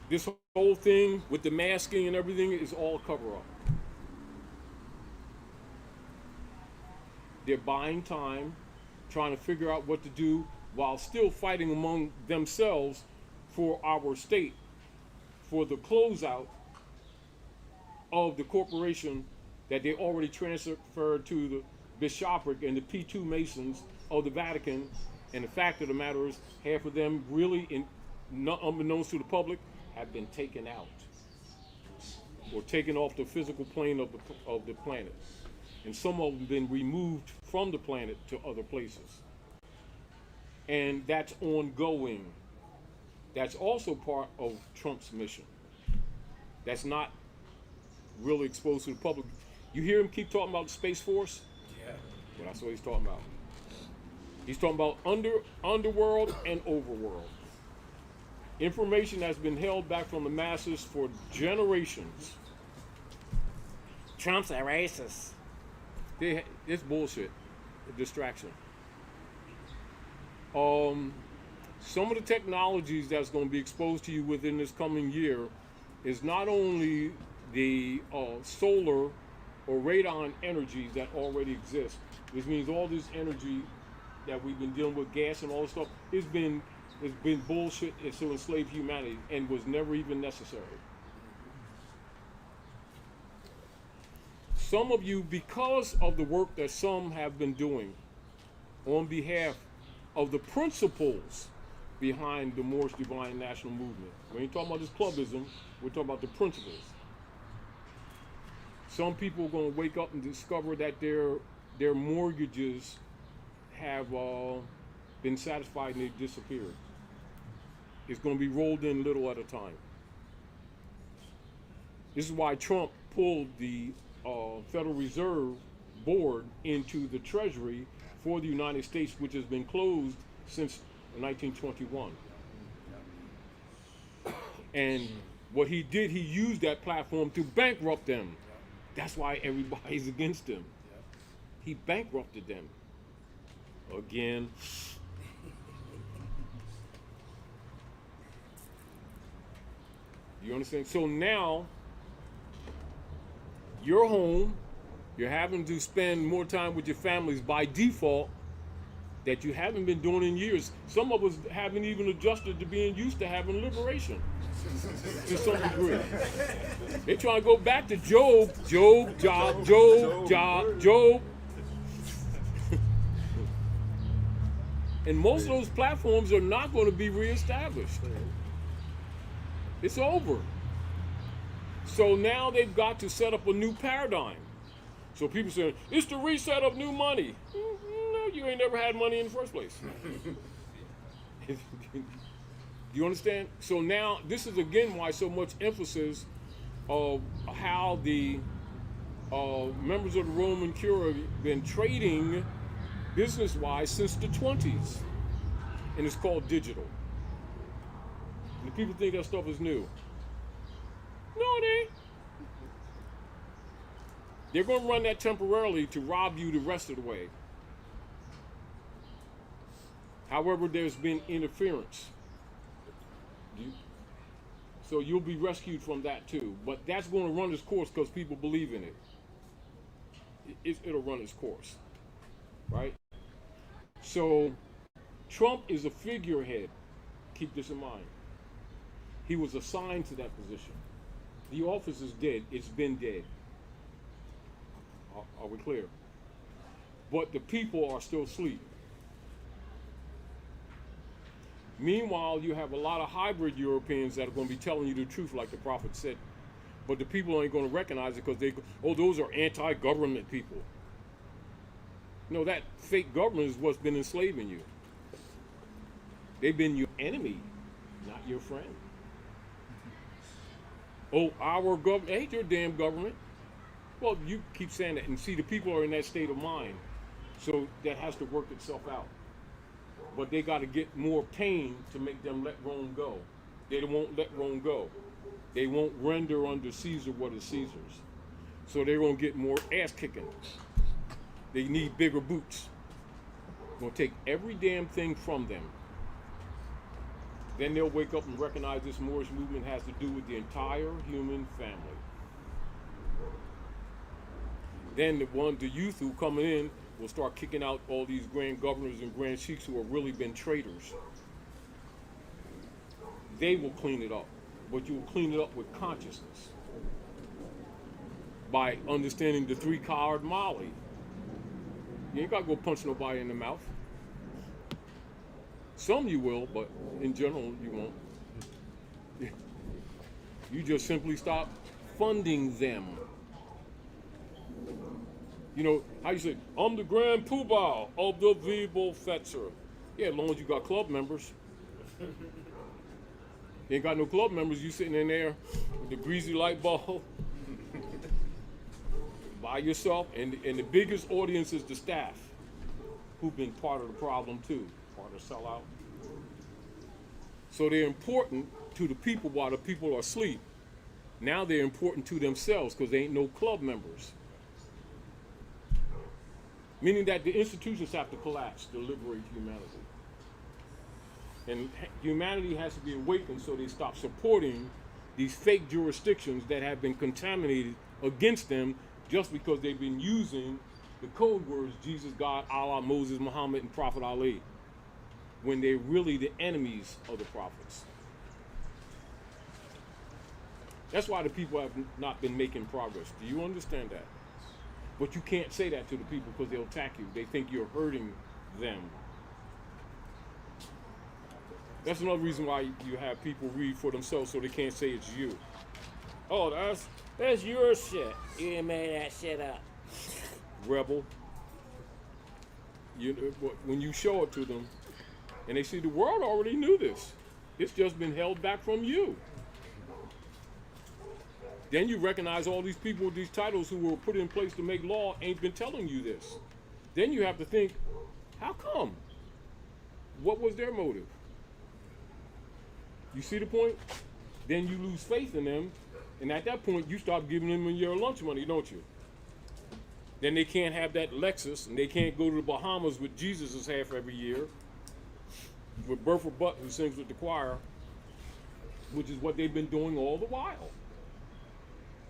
this whole thing with the masking and everything is all cover-up. They're buying time, trying to figure out what to do while still fighting among themselves for our state, for the closeout of the corporation that they already transferred to the bishopric and the P2 Masons of the Vatican. And the fact of the matter is, half of them really, unbeknownst to the public, have been taken out or taken off the physical plane of the planet. And some of them been removed from the planet to other places. And that's ongoing. That's also part of Trump's mission. That's not really exposed to the public. You hear him keep talking about the Space Force? Yeah. Well, that's what he's talking about. He's talking about underworld and overworld. Information that's been held back from the masses for generations. Trump's a racist. It's bullshit. A distraction. Some of the technologies that's going to be exposed to you within this coming year is not only the solar or radon energy that already exists, which means all this energy that we've been dealing with, gas and all this stuff, it's been bullshit. It's to enslave humanity and was never even necessary. Some of you, because of the work that some have been doing on behalf of the principles behind the Moorish Divine National Movement. We ain't talking about this clubism, we're talking about the principles. Some people are going to wake up and discover that their mortgages have been satisfied and they've disappeared. It's going to be rolled in little at a time. This is why Trump pulled the Federal Reserve Board into the Treasury for the United States, which has been closed since 1921. And what he did, he used that platform to bankrupt them. That's why everybody's against him. He bankrupted them. Again. You understand? So now, you're home, you're having to spend more time with your families by default that you haven't been doing in years. Some of us haven't even adjusted to being used to having liberation to some degree. They're trying to go back to Job. And most of those platforms are not going to be reestablished. It's over. So now they've got to set up a new paradigm. So people say, it's the reset of new money. No, you ain't never had money in the first place. Do you understand? So now, this is again why so much emphasis of how the members of the Roman Curia have been trading business-wise since the 20s. And it's called digital. And people think that stuff is new. No, it ain't. They're going to run that temporarily to rob you the rest of the way. However, there's been interference. So you'll be rescued from that too. But that's going to run its course because people believe in it. It'll run its course. Right? So Trump is a figurehead. Keep this in mind. He was assigned to that position. The office is dead. It's been dead. Are we clear? But the people are still asleep. Meanwhile, you have a lot of hybrid Europeans that are going to be telling you the truth like the prophet said. But the people ain't going to recognize it because those are anti-government people. No, that fake government is what's been enslaving you. They've been your enemy, not your friend. Oh, our government, ain't your damn government. Well, you keep saying that, and see, the people are in that state of mind, so that has to work itself out. But they got to get more pain to make them let Rome go. They won't let Rome go. They won't render unto Caesar what is Caesar's. So they're going to get more ass kicking. They need bigger boots. Going to take every damn thing from them. Then they'll wake up and recognize this Moorish movement has to do with the entire human family. Then the youth who coming in will start kicking out all these grand governors and grand sheiks who have really been traitors. They will clean it up, but you will clean it up with consciousness. by understanding the three-card Molly. You ain't got to go punch nobody in the mouth. Some you will, but in general, you won't. You just simply stop funding them. You know, how you say, I'm the Grand Poobah of the Vibo Fetzer. Yeah, as long as you got club members. You ain't got no club members, you sitting in there with the greasy light bulb by yourself, and the biggest audience is the staff, who've been part of the problem too, part of the sellout. So they're important to the people while the people are asleep. Now they're important to themselves because they ain't no club members. Meaning that the institutions have to collapse to liberate humanity. And humanity has to be awakened so they stop supporting these fake jurisdictions that have been contaminated against them just because they've been using the code words Jesus, God, Allah, Moses, Muhammad, and Prophet Ali, when they're really the enemies of the prophets. That's why the people have not been making progress. Do you understand that? But you can't say that to the people because they'll attack you. They think you're hurting them. That's another reason why you have people read for themselves so they can't say it's you. Oh, that's your shit. You didn't make that shit up. Rebel. When you show it to them, and they see the world already knew this. It's just been held back from you. Then you recognize all these people with these titles who were put in place to make law ain't been telling you this. Then you have to think, how come? What was their motive? You see the point? Then you lose faith in them, and at that point you stop giving them your lunch money, don't you? Then they can't have that Lexus, and they can't go to the Bahamas with Jesus' half every year, with Bertha Butt, who sings with the choir, which is what they've been doing all the while.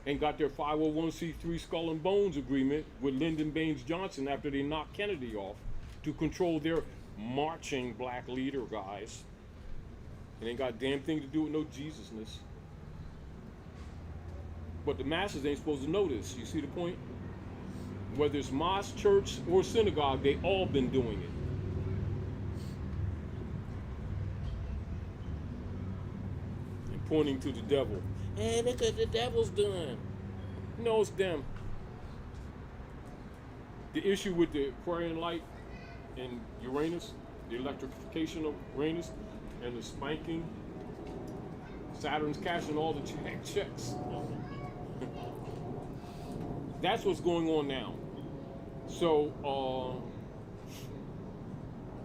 And got their 501c3 Skull and Bones agreement with Lyndon Baines Johnson after they knocked Kennedy off to control their marching black leader guys. And ain't got a damn thing to do with no Jesusness. But the masses ain't supposed to know this. You see the point? Whether it's mosque, church, or synagogue, they all been doing it. And pointing to the devil. Hey, look what the devil's doing. No, it's them. The issue with the Aquarian light and Uranus, the electrification of Uranus, and the spanking, Saturn's cashing all the checks. That's what's going on now. So,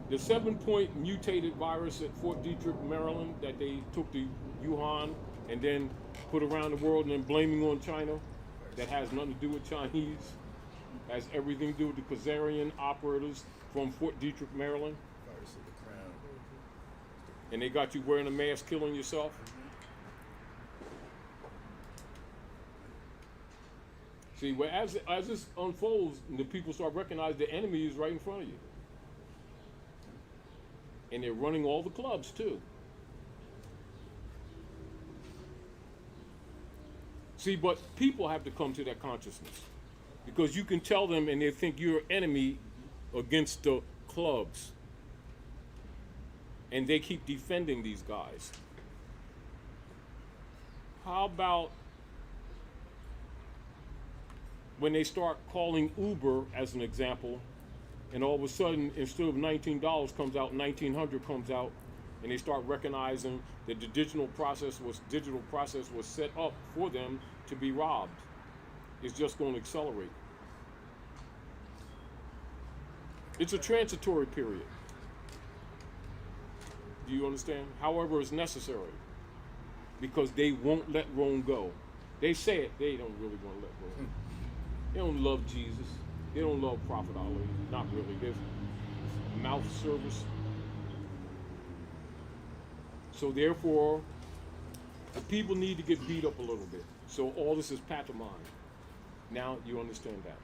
the 7-point mutated virus at Fort Detrick, Maryland, that they took to Wuhan and then put around the world and then blaming on China, that has nothing to do with Chinese, has everything to do with the Khazarian operators from Fort Detrick, Maryland. And they got you wearing a mask, killing yourself. See, well, as this unfolds, the people start recognizing the enemy is right in front of you. And they're running all the clubs too. See, but people have to come to that consciousness. Because you can tell them and they think you're an enemy against the clubs. And they keep defending these guys. How about when they start calling Uber as an example, and all of a sudden, instead of $19 comes out, $1,900 comes out, and they start recognizing that the digital process was set up for them to be robbed. It's just going to accelerate. It's a transitory period. Do you understand? However, it's necessary because they won't let Rome go. They say it, they don't really want to let go. They don't love Jesus. They don't love Prophet Ali. Not really. There's mouth service. So therefore, the people need to get beat up a little bit. So all this is pantomime. Now you understand that.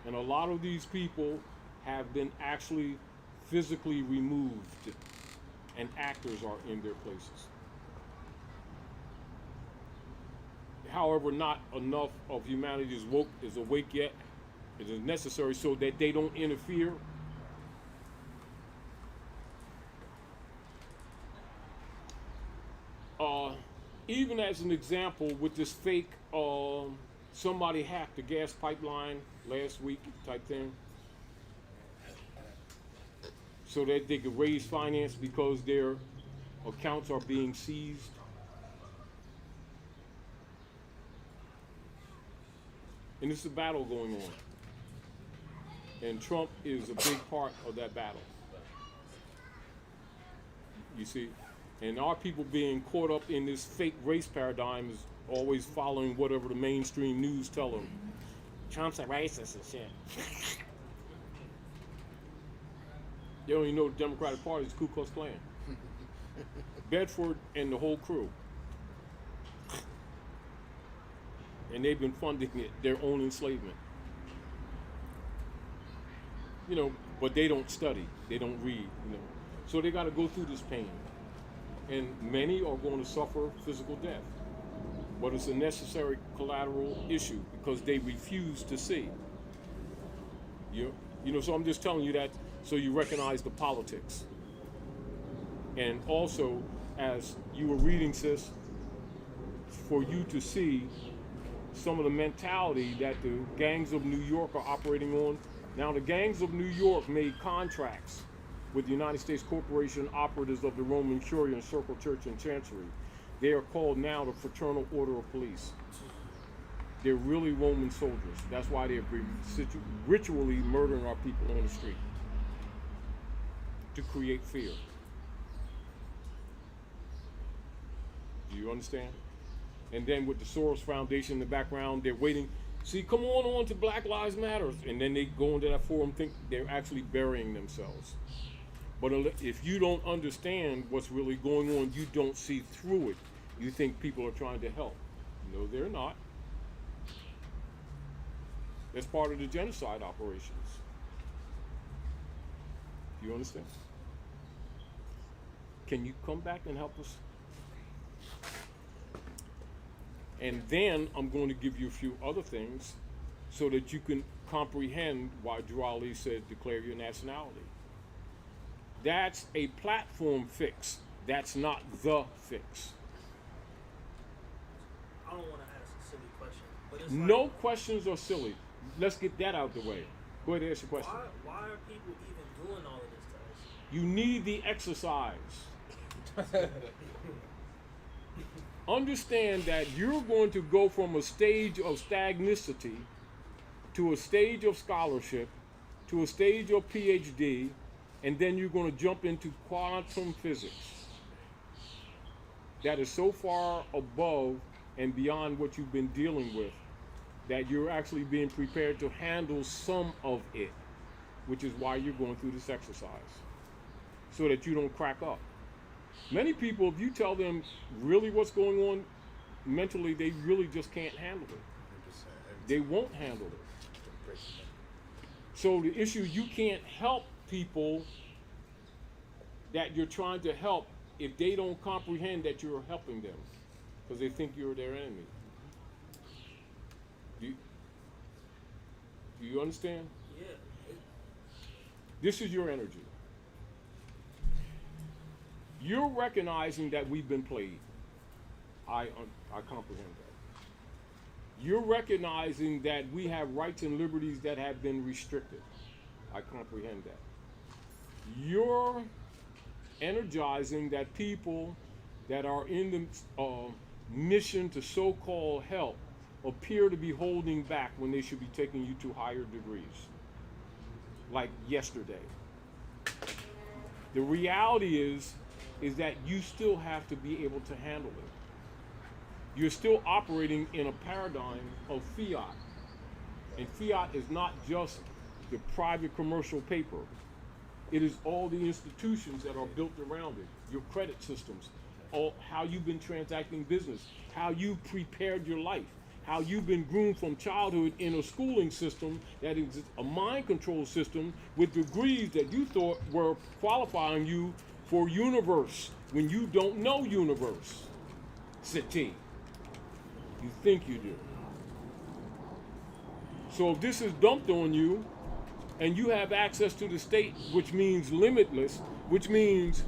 And a lot of these people have been actually physically removed, and actors are in their places. however, not enough of humanity is awake yet. It is necessary so that they don't interfere. Even as an example, with this fake, somebody hacked the gas pipeline last week type thing, so that they could raise finance because their accounts are being seized. And it's a battle going on. And Trump is a big part of that battle. You see? And our people being caught up in this fake race paradigm is always following whatever the mainstream news tell them. Trump's a racist and shit. They don't even know the Democratic Party is Ku Klux Klan. Bedford and the whole crew. And they've been funding it, their own enslavement. You know, but they don't study, they don't read, you know. So they gotta go through this pain. And many are going to suffer physical death. But it's a necessary collateral issue because they refuse to see. You know, so I'm just telling you that so you recognize the politics. And also, as you were reading, sis, for you to see some of the mentality that the gangs of New York are operating on. Now, the gangs of New York made contracts with the United States Corporation operatives of the Roman Curia and Circle Church and Chancery. They are called now the Fraternal Order of Police. They're really Roman soldiers. That's why they're ritually murdering our people on the street to create fear. Do you understand? And then with the Soros Foundation in the background, they're waiting. See, come on to Black Lives Matter. And then they go into that forum, think they're actually burying themselves. But if you don't understand what's really going on, you don't see through it. You think people are trying to help. No, they're not. That's part of the genocide operations. Do you understand? Can you come back and help us? And then I'm going to give you a few other things so that you can comprehend why Drew Ali said declare your nationality. That's a platform fix. That's not the fix. I don't want to ask a silly question, but it's No like, questions are silly. Let's get that out the way. Go ahead and ask your question. why are people even doing all of this to us? You need the exercise. Understand that you're going to go from a stage of stagnicity to a stage of scholarship to a stage of PhD, and then you're going to jump into quantum physics. That is so far above and beyond what you've been dealing with that you're actually being prepared to handle some of it, which is why you're going through this exercise, so that you don't crack up. Many people, if you tell them really what's going on mentally, they really just can't handle it. They won't handle it. So the issue, you can't help people that you're trying to help if they don't comprehend that you're helping them, because they think you're their enemy. Do you understand? Yeah. This is your energy. You're recognizing that we've been played. I comprehend that. You're recognizing that we have rights and liberties that have been restricted. I comprehend that. You're energizing that people that are in the mission to so-called help appear to be holding back when they should be taking you to higher degrees, like yesterday. The reality is that you still have to be able to handle it. You're still operating in a paradigm of fiat. And fiat is not just the private commercial paper. It is all the institutions that are built around it, your credit systems, how you've been transacting business, how you prepared your life, how you've been groomed from childhood in a schooling system that is a mind control system with degrees that you thought were qualifying you for universe when you don't know universe. City. You think you do. So if this is dumped on you, and you have access to the state, which means limitless, which means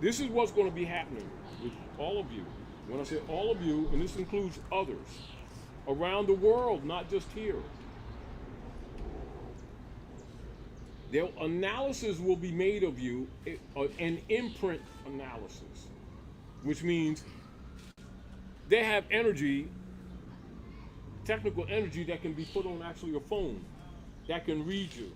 this is what's going to be happening with all of you. When I say all of you, and this includes others, around the world, not just here. Their analysis will be made of you, an imprint analysis, which means they have energy, technical energy that can be put on actually a phone that can read you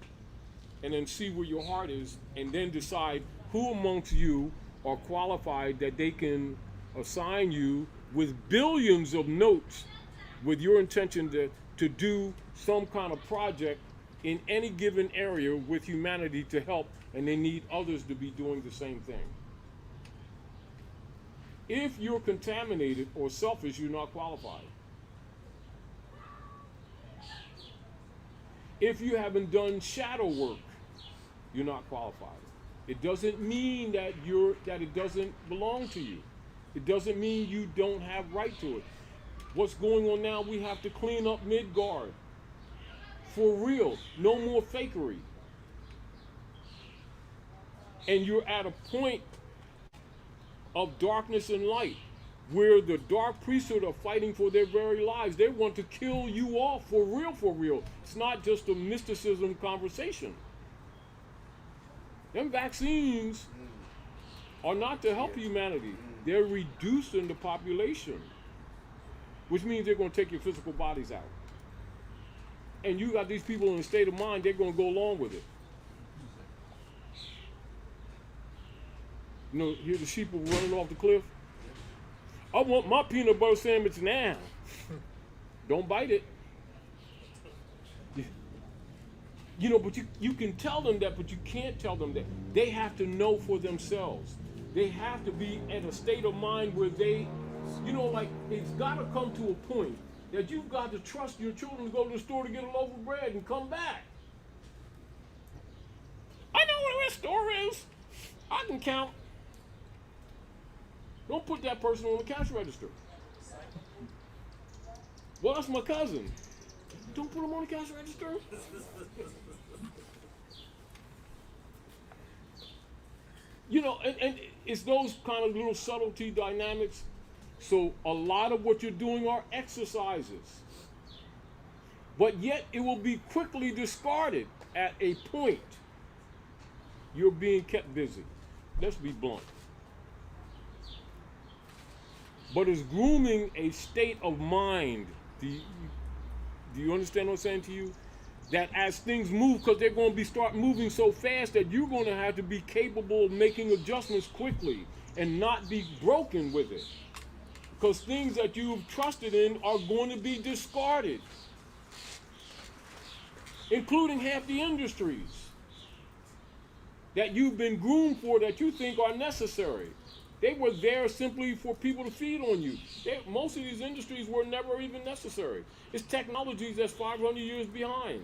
and then see where your heart is and then decide who amongst you are qualified that they can assign you with billions of notes with your intention to do some kind of project in any given area with humanity to help, and they need others to be doing the same thing. If you're contaminated or selfish, you're not qualified. If you haven't done shadow work, you're not qualified. It doesn't mean that it doesn't belong to you. It doesn't mean you don't have right to it. What's going on now, we have to clean up Midgard. For real, no more fakery. And you're at a point of darkness and light where the dark priesthood are fighting for their very lives. They want to kill you off for real, for real. It's not just a mysticism conversation. Them vaccines are not to help humanity. They're reducing the population, which means they're going to take your physical bodies out. And you got these people in a state of mind, they're going to go along with it. You know, hear the sheep are running off the cliff? I want my peanut butter sandwich now. Don't bite it. You know, but you can tell them that, but you can't tell them that. They have to know for themselves. They have to be in a state of mind where they, you know, like, it's got to come to a point that you've got to trust your children to go to the store to get a loaf of bread and come back. I know where that store is. I can count. Don't put that person on the cash register. Well, that's my cousin. Don't put him on the cash register. You know, and it's those kind of little subtlety dynamics. So a lot of what you're doing are exercises. But yet it will be quickly discarded at a point. You're being kept busy. Let's be blunt. But it's grooming a state of mind. Do you understand what I'm saying to you? That as things move, because they're going to start moving so fast that you're going to have to be capable of making adjustments quickly and not be broken with it. Because things that you've trusted in are going to be discarded, including half the industries that you've been groomed for that you think are necessary. They were there simply for people to feed on you. Most of these industries were never even necessary. It's technologies that's 500 years behind.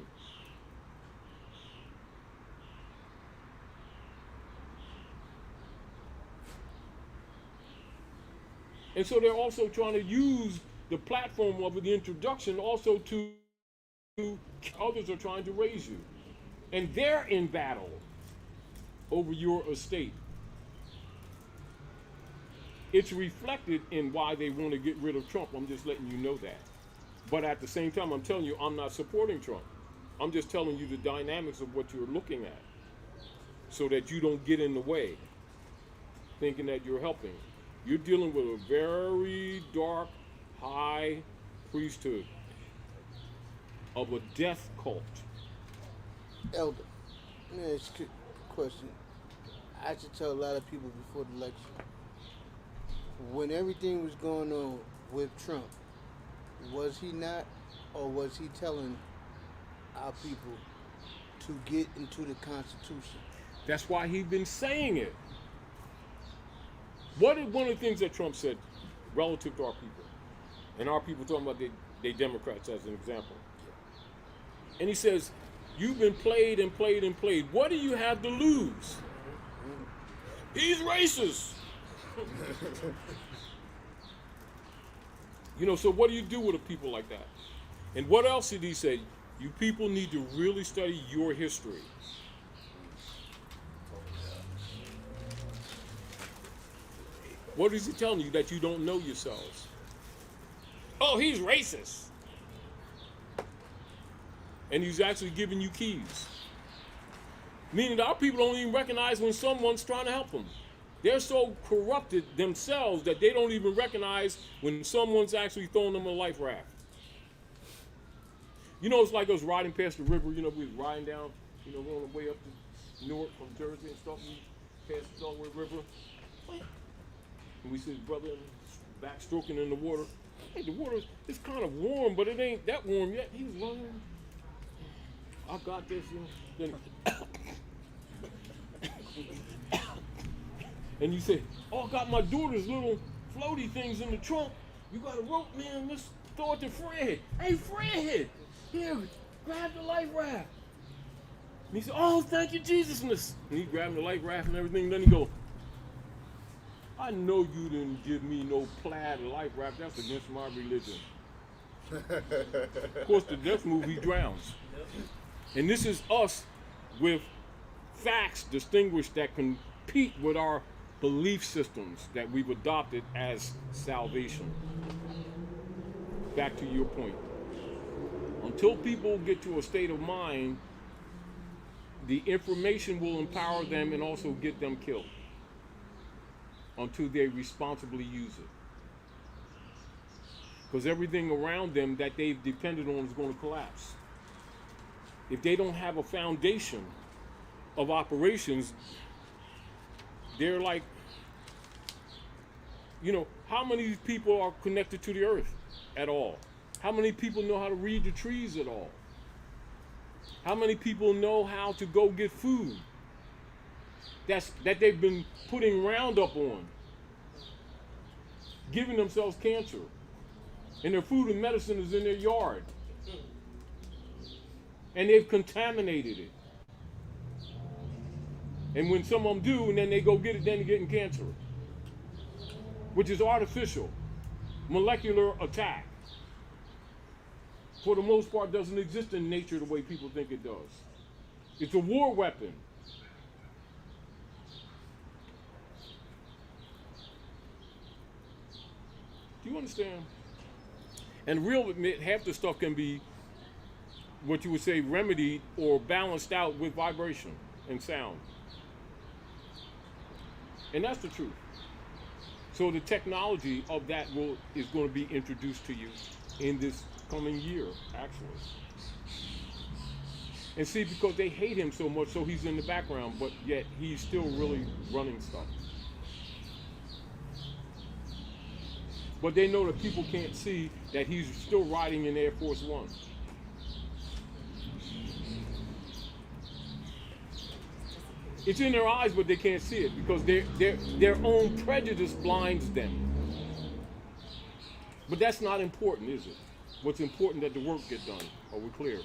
And so they're also trying to use the platform of the introduction also to others are trying to raise you. And they're in battle over your estate. It's reflected in why they want to get rid of Trump. I'm just letting you know that. But at the same time, I'm telling you, I'm not supporting Trump. I'm just telling you the dynamics of what you're looking at so that you don't get in the way thinking that you're helping. You're dealing with a very dark, high priesthood of a death cult. Elder, let me ask you a question. I should tell a lot of people before the election. When everything was going on with Trump, was he not, or was he telling our people to get into the Constitution? That's why he's been saying it. What is one of the things that Trump said relative to our people? And our people talking about they Democrats as an example. And he says, you've been played and played and played. What do you have to lose? He's racist. You know, so what do you do with a people like that? And what else did he say? You people need to really study your history. What is he telling you? That you don't know yourselves? Oh, he's racist. And he's actually giving you keys. Meaning that our people don't even recognize when someone's trying to help them. They're so corrupted themselves that they don't even recognize when someone's actually throwing them a life raft. You know, it's like us riding past the river. You know, we was riding down, you know, on the way up to Newark from Jersey and stuff. We passed the Delaware River. And we see his brother back stroking in the water. Hey, the water is kind of warm, but it ain't that warm yet. He was running. I got this, you know. And you say, oh, I got my daughter's little floaty things in the trunk. You got a rope, man. Let's throw it to Fred. Hey, Fred, here, grab the life raft. And he said, oh, thank you, Jesus. And he grabbed the life raft and everything. And then he go, I know you didn't give me no plaid life raft. That's against my religion. Of course, the next move, he drowns. And this is us with facts distinguished that compete with our belief systems that we've adopted as salvation. Back to your point. Until people get to a state of mind, the information will empower them and also get them killed until they responsibly use it. Because everything around them that they've depended on is going to collapse. If they don't have a foundation of operations, they're like, you know, how many people are connected to the earth at all? How many people know how to read the trees at all? How many people know how to go get food that they've been putting Roundup on, giving themselves cancer, and their food and medicine is in their yard, and they've contaminated it. And when some of them do, and then they go get it, then they're getting cancer, which is artificial, molecular attack. For the most part, doesn't exist in nature the way people think it does. It's a war weapon. Do you understand? And real, half the stuff can be what you would say remedied or balanced out with vibration and sound. And that's the truth. So the technology of that is going to be introduced to you in this coming year, actually. And see, because they hate him so much, so he's in the background, but yet he's still really running stuff. But they know that people can't see that he's still riding in Air Force One. It's in their eyes, but they can't see it because their own prejudice blinds them. But that's not important, is it? What's important that the work get done. Are we clear?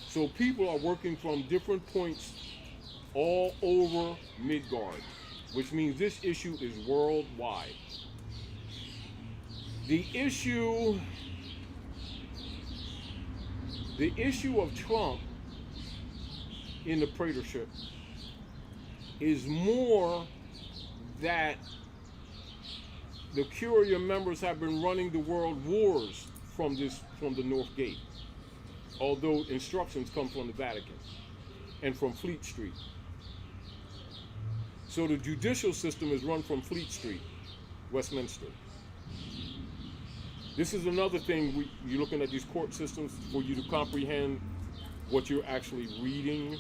So people are working from different points all over Midgard, which means this issue is worldwide. The issue of Trump in the praetorship is more that the Curia members have been running the world wars from the North Gate, although instructions come from the Vatican and from Fleet Street. So the judicial system is run from Fleet Street, Westminster. This is another thing you're looking at these court systems for you to comprehend what you're actually reading.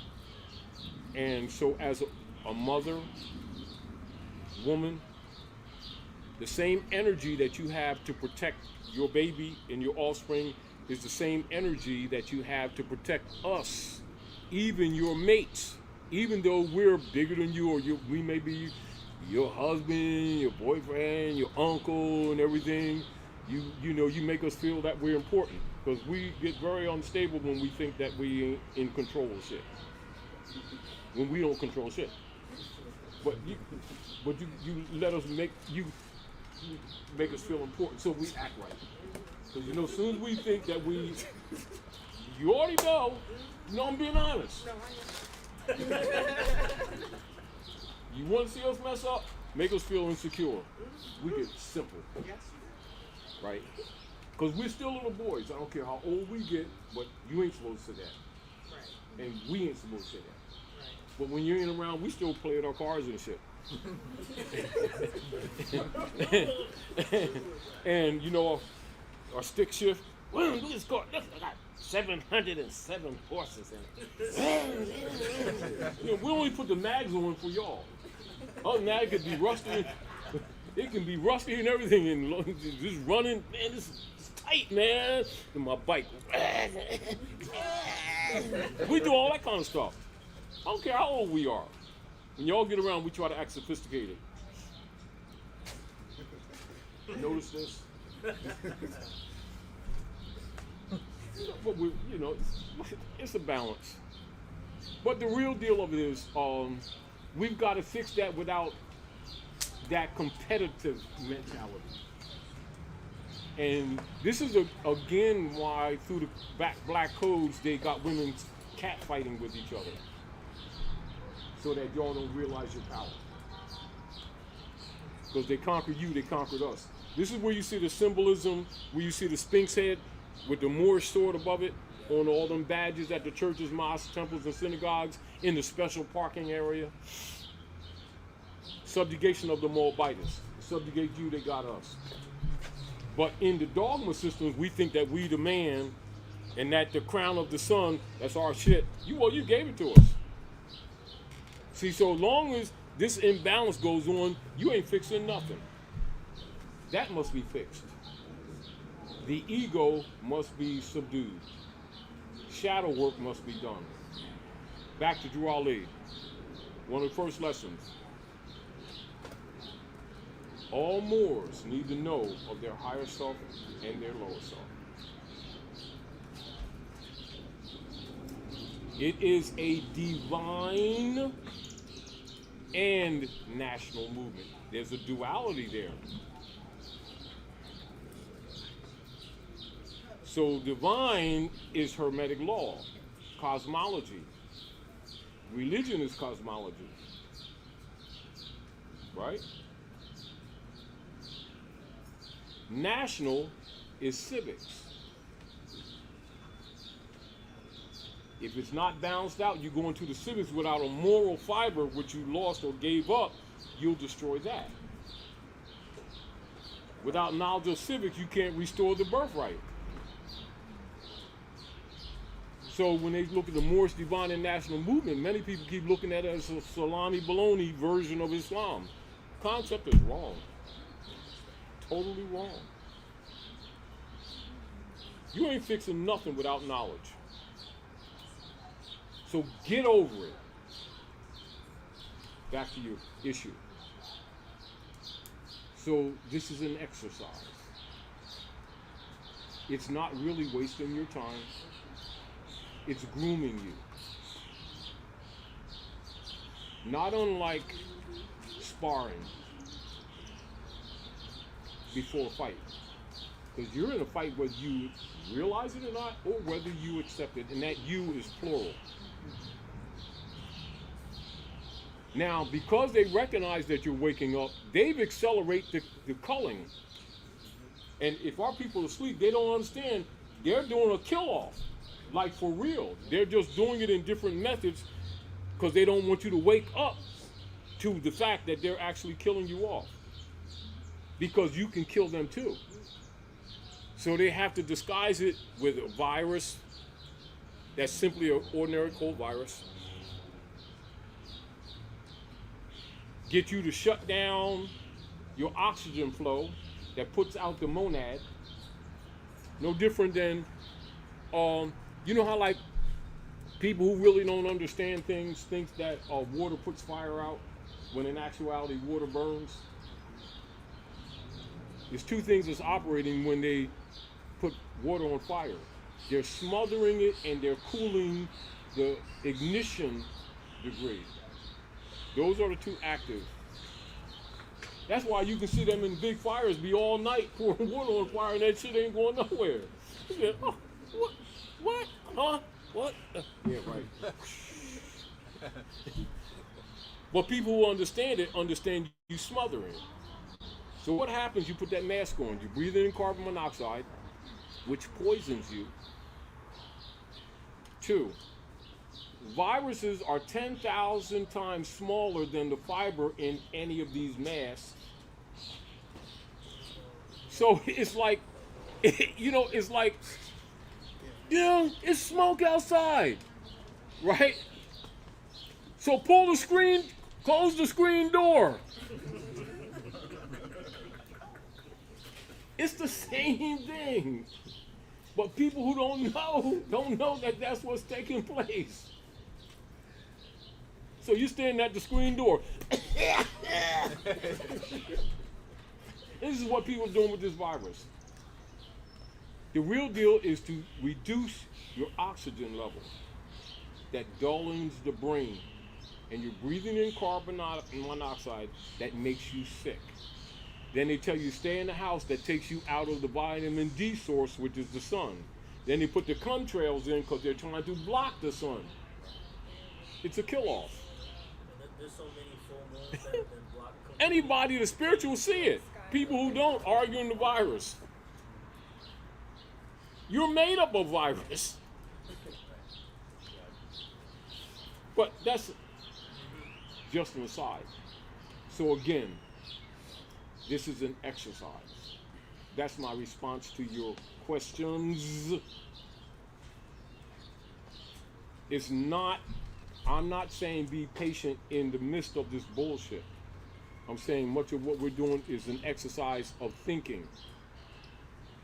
And so as a mother, woman, the same energy that you have to protect your baby and your offspring is the same energy that you have to protect us, even your mates, even though we're bigger than you, or we may be your husband, your boyfriend, your uncle, and everything. You know, you make us feel that we're important because we get very unstable when we think that we in control of shit. When we don't control shit. But you let us make you. make us feel important, so we act right. Because you know, as soon as we think that you already know, I'm being honest. You want to see us mess up? Make us feel insecure. We get simple, right? Because we're still little boys. I don't care how old we get, but you ain't supposed to say that. And we ain't supposed to say that. But when you ain't around, we still play with our cars and shit. And you know, our stick shift. Well, look at this car. Look, I got 707 horses in it. You know, we only put the mags on for y'all. Other than that, it could be rusty. It can be rusty and everything, and just running. Man, this is tight, man. And my bike. We do all that kind of stuff. I don't care how old we are. When y'all get around, we try to act sophisticated. Notice this? But it's a balance. But the real deal of it is, we've got to fix that without that competitive mentality. And this is again why through the black codes they got women catfighting with each other, so that y'all don't realize your power. Because they conquered you, they conquered us. This is where you see the symbolism, where you see the Sphinx head with the Moorish sword above it on all them badges at the churches, mosques, temples, and synagogues in the special parking area. Subjugation of the Moabites. Subjugate you, they got us. But in the dogma systems, we think that we the man and that the crown of the sun, that's our shit. You gave it to us. See, so long as this imbalance goes on, you ain't fixing nothing. That must be fixed. The ego must be subdued. Shadow work must be done. Back to Drew Ali. One of the first lessons. All Moors need to know of their higher self and their lower self. It is a divine and national movement. There's a duality there. So divine is Hermetic law, cosmology. Religion is cosmology, right? National is civics. If it's not balanced out, you go into the civics without a moral fiber, which you lost or gave up, you'll destroy that. Without knowledge of civics, you can't restore the birthright. So when they look at the Moorish divine and national movement, many people keep looking at it as a salami bologna version of Islam. Concept is wrong. Totally wrong. You ain't fixing nothing without knowledge. So get over it. Back to your issue. So this is an exercise. It's not really wasting your time. It's grooming you. Not unlike sparring before a fight. Because you're in a fight whether you realize it or not, or whether you accept it, and that you is plural. Now, because they recognize that you're waking up, they've accelerated the culling. And if our people are asleep, they don't understand. They're doing a kill-off, like for real. They're just doing it in different methods because they don't want you to wake up to the fact that they're actually killing you off. Because you can kill them too. So they have to disguise it with a virus that's simply an ordinary cold virus. Get you to shut down your oxygen flow that puts out the monad. No different than, you know how like people who really don't understand things think that water puts fire out, when in actuality water burns? There's two things that's operating when they put water on fire. They're smothering it and they're cooling the ignition degree. Those are the two active That's why you can see them in big fires be all night pouring wood on fire and that shit ain't going nowhere. You say, oh, what? What? Huh? What? Yeah, right. But people who understand it understand you smothering. So what happens? You put that mask on. You breathe in carbon monoxide, which poisons you. 2, viruses are 10,000 times smaller than the fiber in any of these masks. So it's like, it's like, it's smoke outside, right? So close the screen door. It's the same thing. But people who don't know that that's what's taking place. So you're standing at the screen door. This is what people are doing with this virus. The real deal is to reduce your oxygen level. That dullens the brain. And you're breathing in carbon monoxide that makes you sick. Then they tell you stay in the house that takes you out of the vitamin D source, which is the sun. Then they put the contrails in because they're trying to block the sun. It's a kill-off. There's so many full moons that have been blocked. Anybody that's spiritual see it. People who don't arguing the virus. You're made up of virus. But that's just an aside. So again, this is an exercise. That's my response to your questions. I'm not saying be patient in the midst of this bullshit. I'm saying much of what we're doing is an exercise of thinking,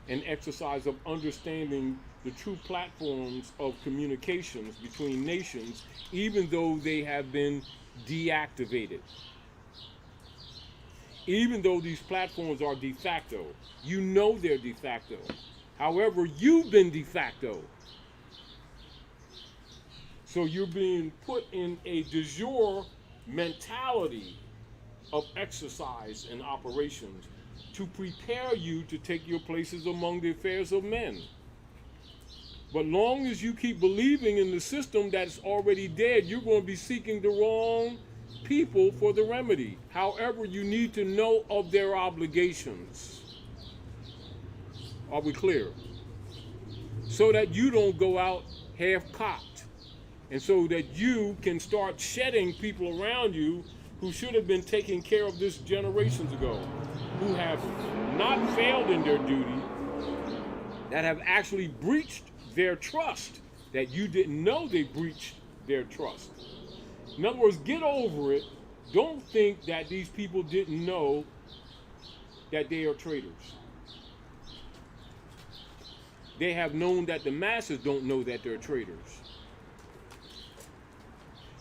an exercise of understanding the true platforms of communications between nations, even though they have been deactivated. Even though these platforms are de facto, you know they're de facto. However, you've been de facto. So you're being put in a de jure mentality of exercise and operations to prepare you to take your places among the affairs of men. But long as you keep believing in the system that's already dead, you're going to be seeking the wrong people for the remedy. However, you need to know of their obligations. Are we clear? So that you don't go out half-cocked, and so that you can start shedding people around you who should have been taking care of this generations ago, who have not failed in their duty, that have actually breached their trust, that you didn't know they breached their trust. In other words, get over it. Don't think that these people didn't know that they are traitors. They have known that the masses don't know that they're traitors.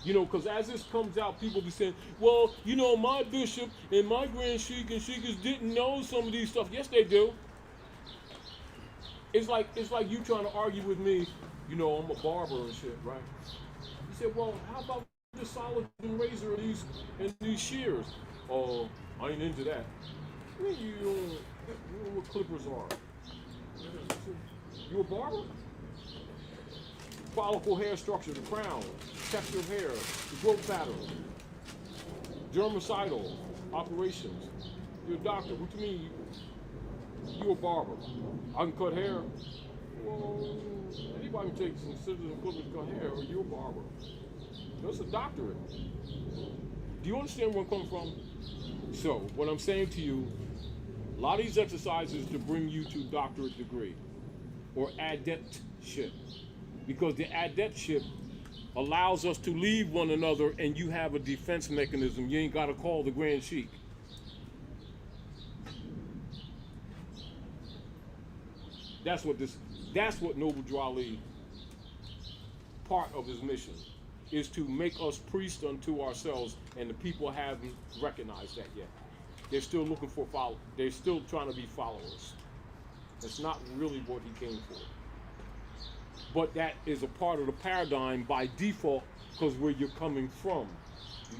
Because as this comes out, people be saying, well, my bishop and my grand sheik and sheikas didn't know some of these stuff. Yes, they do. It's like you trying to argue with me, I'm a barber and shit, right? You said, well, how about the solid razor and these shears? Oh, I ain't into that. You know what clippers are. You a barber? Follicle hair structure, the crown, texture of hair, the growth pattern, germicidal operations. You're a doctor. What do you mean you a barber? I can cut hair. Well, anybody can take some scissors and clippers to cut hair, or you're a barber. That's a doctorate. Do you understand where I'm coming from? So, what I'm saying to you, a lot of these exercises to bring you to doctorate degree or adeptship. Because the adeptship allows us to leave one another and you have a defense mechanism. You ain't got to call the Grand Sheik. That's what Noble Drawley, part of his mission, is to make us priests unto ourselves, and the people haven't recognized that yet. They're still looking for followers. They're still trying to be followers. That's not really what he came for. But that is a part of the paradigm by default because where you're coming from. Do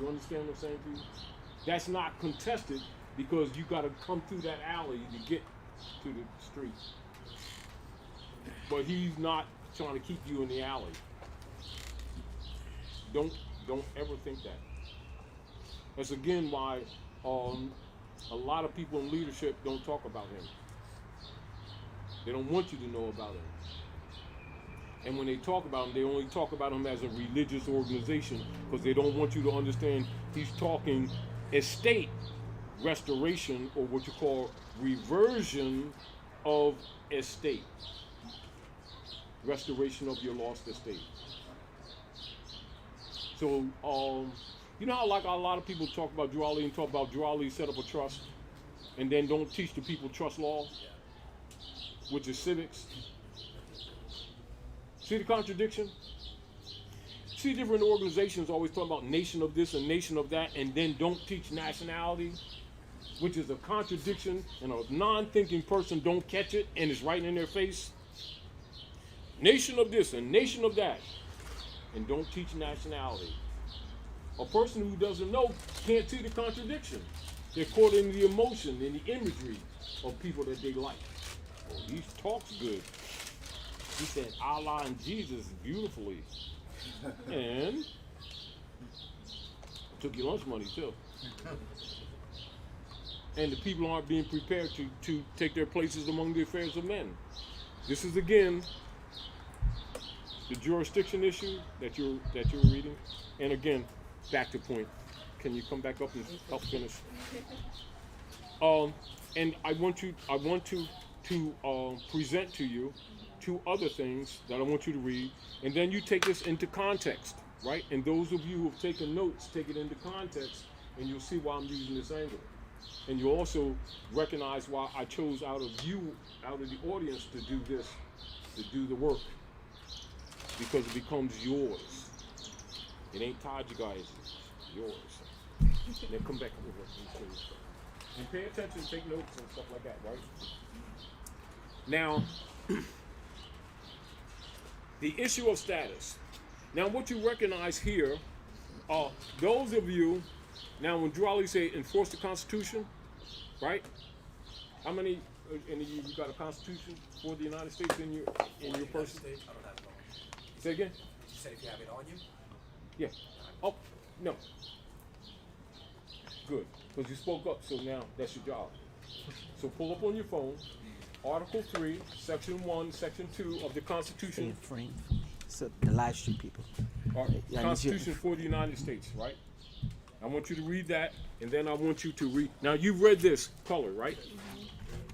you understand what I'm saying to you? That's not contested because you got to come through that alley to get to the street. But he's not trying to keep you in the alley. Don't ever think that. That's again why a lot of people in leadership don't talk about him. They don't want you to know about him. And when they talk about him, they only talk about him as a religious organization because they don't want you to understand he's talking estate restoration, or what you call reversion of estate. Restoration of your lost estate. So, you know how like a lot of people talk about Drew Ali and talk about Drew Ali set up a trust and then don't teach the people trust law, which is civics. See the contradiction? See different organizations always talk about nation of this and nation of that and then don't teach nationality, which is a contradiction, and a non-thinking person don't catch it and it's right in their face. Nation of this and nation of that, and don't teach nationality. A person who doesn't know can't see the contradiction. They're caught in the emotion and the imagery of people that they like. Oh, he talks good. He said Allah and Jesus beautifully. And took your lunch money too. And the people aren't being prepared to take their places among the affairs of men. This is again the jurisdiction issue that you're reading. And again, back to point. Can you come back up and help finish? And I want to present to you two other things that I want you to read, and then you take this into context, right? And those of you who have taken notes, take it into context, and you'll see why I'm using this angle. And you'll also recognize why I chose out of the audience to do this, to do the work, because it becomes yours. It ain't Taj guys, it's yours. And then come back over and show you stuff. And pay attention, take notes and stuff like that, right? Now, the issue of status. Now, what you recognize here, those of you, now when Drew Ali say enforce the Constitution, right? How many in you got a Constitution for the United States in your person? I don't have it on. Say again? You said if you have it on you? Yeah. Oh, no. Good, because you spoke up, so now that's your job. So pull up on your phone, Article 3, Section 1, Section 2 of the Constitution. Frame. So the live stream people. Constitution for the United States, right? I want you to read that, and then I want you to read. Now you've read this color, right?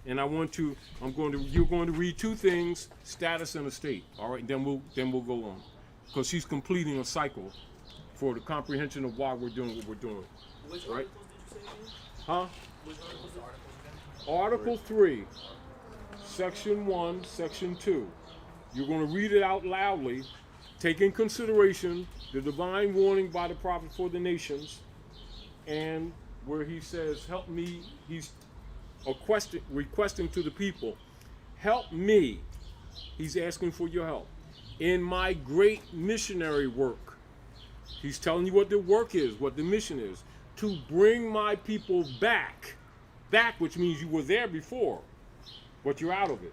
And you're going to read two things: status and estate. All right, then we'll go on, because she's completing a cycle for the comprehension of why we're doing what we're doing. Which right? articles did you say again? Huh? Which articles did you say? Article 3, Section 1, Section 2. You're going to read it out loudly, take in consideration the divine warning by the prophet for the nations, and where he says, help me, he's requesting to the people, help me, he's asking for your help, in my great missionary work. He's telling you what the work is, what the mission is, to bring my people back, which means you were there before, but you're out of it,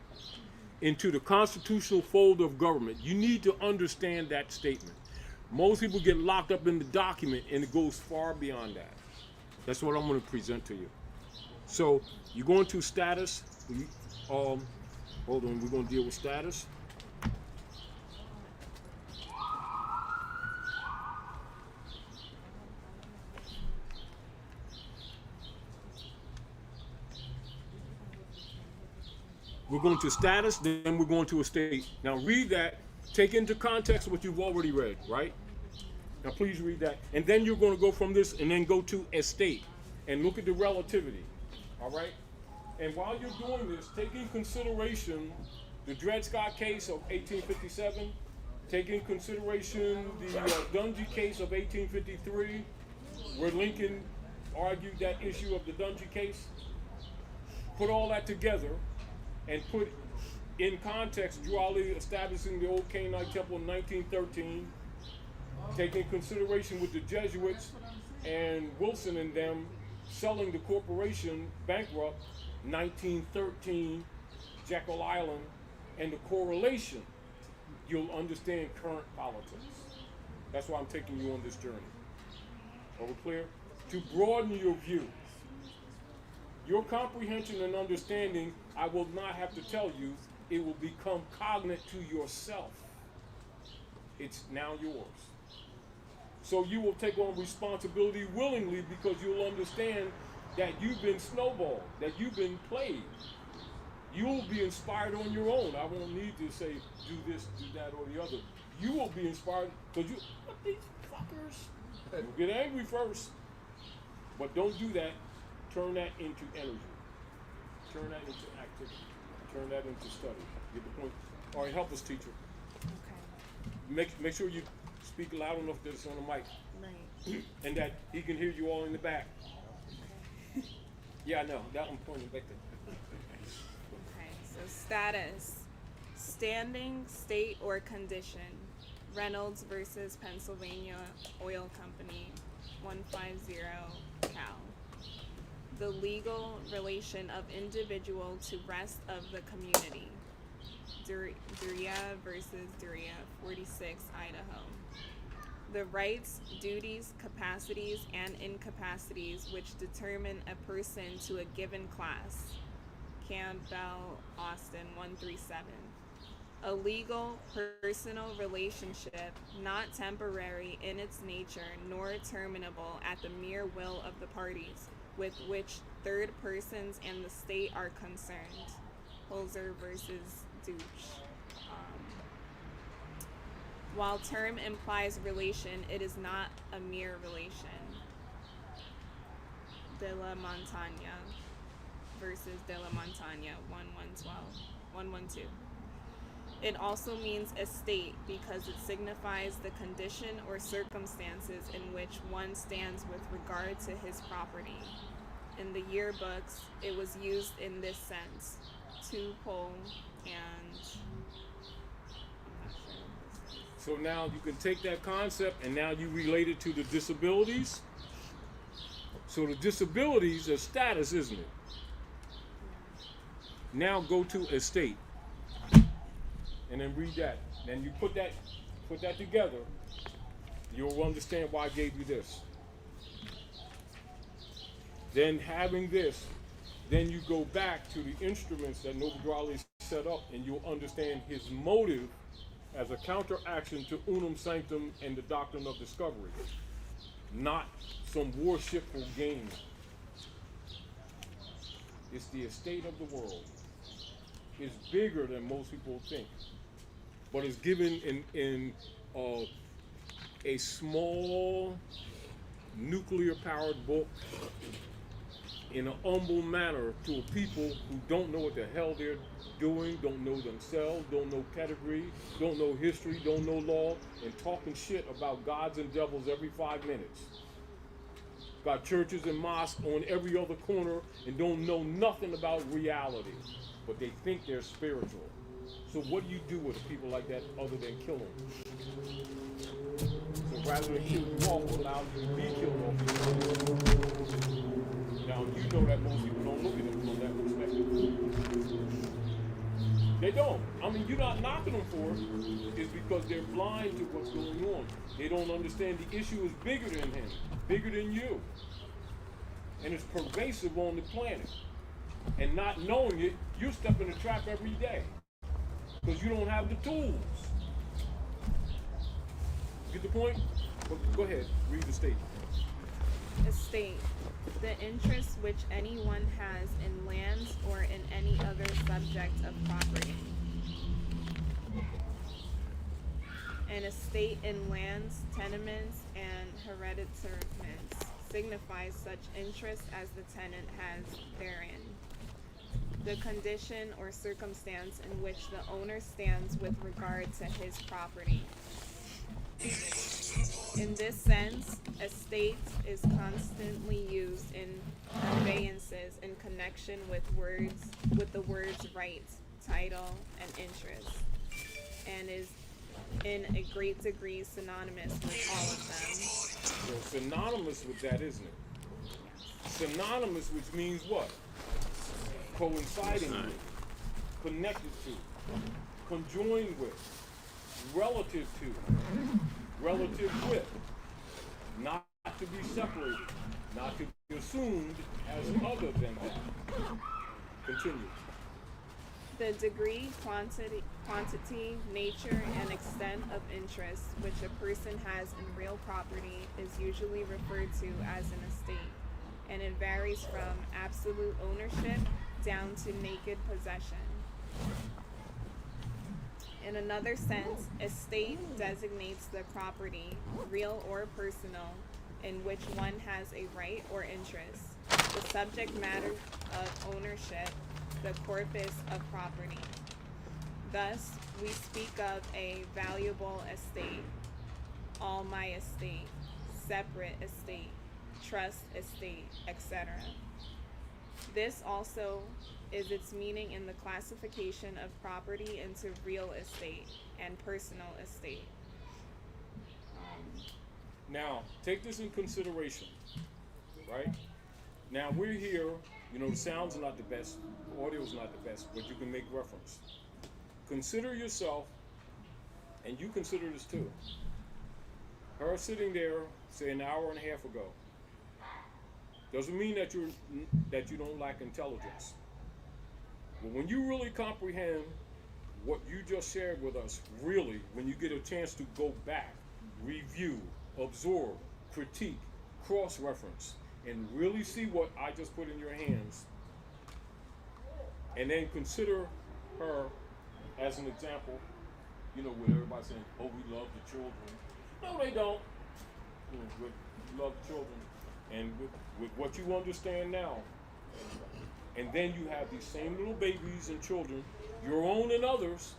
into the constitutional fold of government. You need to understand that statement. Most people get locked up in the document, and it goes far beyond that. That's what I'm going to present to you. So you go into status. Hold on, we're going to deal with status. We're going to status, then we're going to estate. Now read that, take into context what you've already read, right? Now please read that. And then you're going to go from this and then go to estate and look at the relativity, all right? And while you're doing this, take in consideration the Dred Scott case of 1857, take in consideration the Dungy case of 1853, where Lincoln argued that issue of the Dungy case. Put all that together and put in context Drew Ali establishing the old Canaanite temple in 1913, taking consideration with the Jesuits and Wilson and them selling the corporation bankrupt, 1913, Jekyll Island, and the correlation, you'll understand current politics. That's why I'm taking you on this journey. Are we clear? To broaden your view. Your comprehension and understanding, I will not have to tell you, it will become cognate to yourself. It's now yours. So you will take on responsibility willingly because you'll understand that you've been snowballed, that you've been played. You'll be inspired on your own. I won't need to say, do this, do that, or the other. You will be inspired because you, what these fuckers? You'll get angry first, but don't do that. Turn that into energy. Turn that into activity. Turn that into study. Get the point? All right, help us, teacher. Okay. Make sure you speak loud enough that it's on the mic. Right. And that he can hear you all in the back. Okay. Yeah, I know. That one pointing back there. Okay, so status. Standing, state, or condition. Reynolds versus Pennsylvania Oil Company, 150 Cal. The legal relation of individual to rest of the community. Duria versus Duria, 46, Idaho. The rights, duties, capacities, and incapacities which determine a person to a given class. Campbell, Austin, 137. A legal, personal relationship, not temporary in its nature, nor terminable at the mere will of the parties, with which third persons and the state are concerned. Holzer versus Deutsch. While term implies relation, it is not a mere relation. De la Montaña versus De la Montaña, 112. It also means estate because it signifies the condition or circumstances in which one stands with regard to his property. In the yearbooks, it was used in this sense. Truble and So now you can take that concept and now you relate it to the disabilities. So the disabilities are status, isn't it? Now go to estate. And then read that. Then you put that together, you'll understand why I gave you this. Then having this, then you go back to the instruments that Noble set up and you'll understand his motive as a counteraction to unum sanctum and the doctrine of discovery, not some worshipful game. It's the estate of the world. It's bigger than most people think, but it's given in a small nuclear-powered book in an humble manner to a people who don't know what the hell they're doing, don't know themselves, don't know pedigree, don't know history, don't know law, and talking shit about gods and devils every 5 minutes. Got churches and mosques on every other corner and don't know nothing about reality, but they think they're spiritual. So what do you do with people like that other than kill them? So rather than kill you off, allow you to be killed off. Now you know that most people don't look at them from that perspective. They don't. I mean, you're not knocking them for it. It's because they're blind to what's going on. They don't understand the issue is bigger than him, bigger than you. And it's pervasive on the planet. And not knowing it, you step in the trap every day. Because you don't have the tools. Get the point? Go ahead, read the statement. estate, the interest which anyone has in lands or in any other subject of property. An estate in lands, tenements, and hereditaments signifies such interest as the tenant has therein. The condition or circumstance in which the owner stands with regard to his property. In this sense, estate is constantly used in conveyances in connection with the words right, title, and interest, and is in a great degree synonymous with all of them. So synonymous with that, isn't it? synonymous, which means what? Coinciding with, connected to, conjoined with, relative to, relative with, not to be separated, not to be assumed as other than that. Continue. The degree, quantity, nature, and extent of interest which a person has in real property is usually referred to as an estate, and it varies from absolute ownership down to naked possession. In another sense, estate designates the property, real or personal, in which one has a right or interest, the subject matter of ownership, the corpus of property. Thus, we speak of a valuable estate, all my estate, separate estate, trust estate, etc. This also is its meaning in the classification of property into real estate and personal estate. Now, take this in consideration, right? Now, we're here, the sound's not the best, the audio's not the best, but you can make reference. Consider yourself, and you consider this too. Her sitting there, say, an hour and a half ago, doesn't mean that you don't lack intelligence. But when you really comprehend what you just shared with us, really, when you get a chance to go back, review, absorb, critique, cross-reference, and really see what I just put in your hands, and then consider her as an example, with everybody saying, oh, we love the children. No, they don't. We love the children. And with what you understand now, and then you have these same little babies and children, your own and others,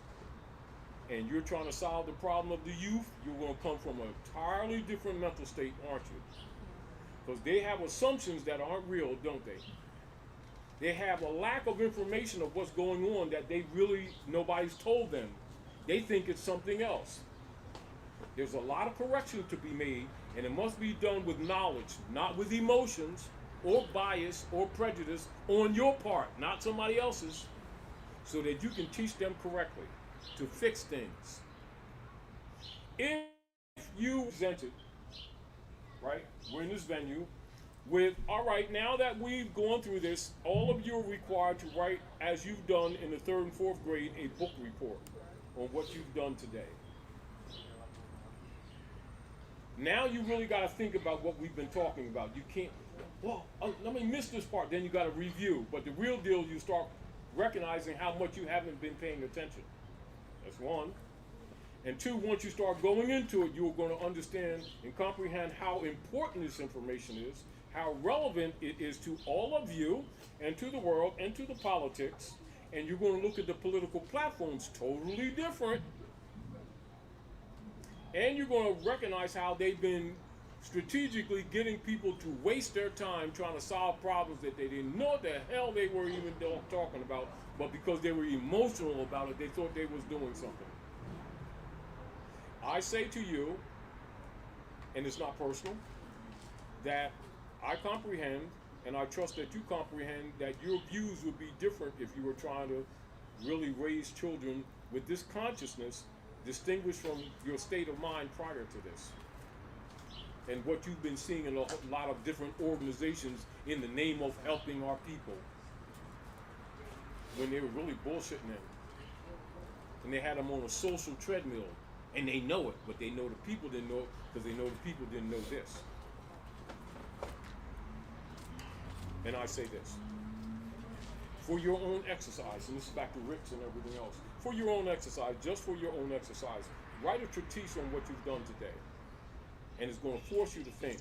and you're trying to solve the problem of the youth, you're going to come from an entirely different mental state, aren't you? Because they have assumptions that aren't real, don't they? They have a lack of information of what's going on that nobody's told them. They think it's something else. There's a lot of correction to be made, and it must be done with knowledge, not with emotions or bias or prejudice on your part, not somebody else's, so that you can teach them correctly to fix things. If you presented, right, we're in this venue with, all right, now that we've gone through this, all of you are required to write, as you've done in the 3rd and 4th grade, a book report on what you've done today. Now you really got to think about what we've been talking about. You can't, let me miss this part, then you got to review. But the real deal, you start recognizing how much you haven't been paying attention. That's one. And two, once you start going into it, you're going to understand and comprehend how important this information is, how relevant it is to all of you and to the world and to the politics. And you're going to look at the political platforms totally different. And you're going to recognize how they've been strategically getting people to waste their time trying to solve problems that they didn't know what the hell they were even talking about, but because they were emotional about it, they thought they was doing something. I say to you, and it's not personal, that I comprehend, and I trust that you comprehend, that your views would be different if you were trying to really raise children with this consciousness distinguished from your state of mind prior to this. And what you've been seeing in a lot of different organizations in the name of helping our people, when they were really bullshitting them. And they had them on a social treadmill, and they know it, but they know the people didn't know it because they know the people didn't know this. And I say this, for your own exercise, and this is back to Ricks and everything else, for your own exercise, just for your own exercise, write a treatise on what you've done today. And it's going to force you to think.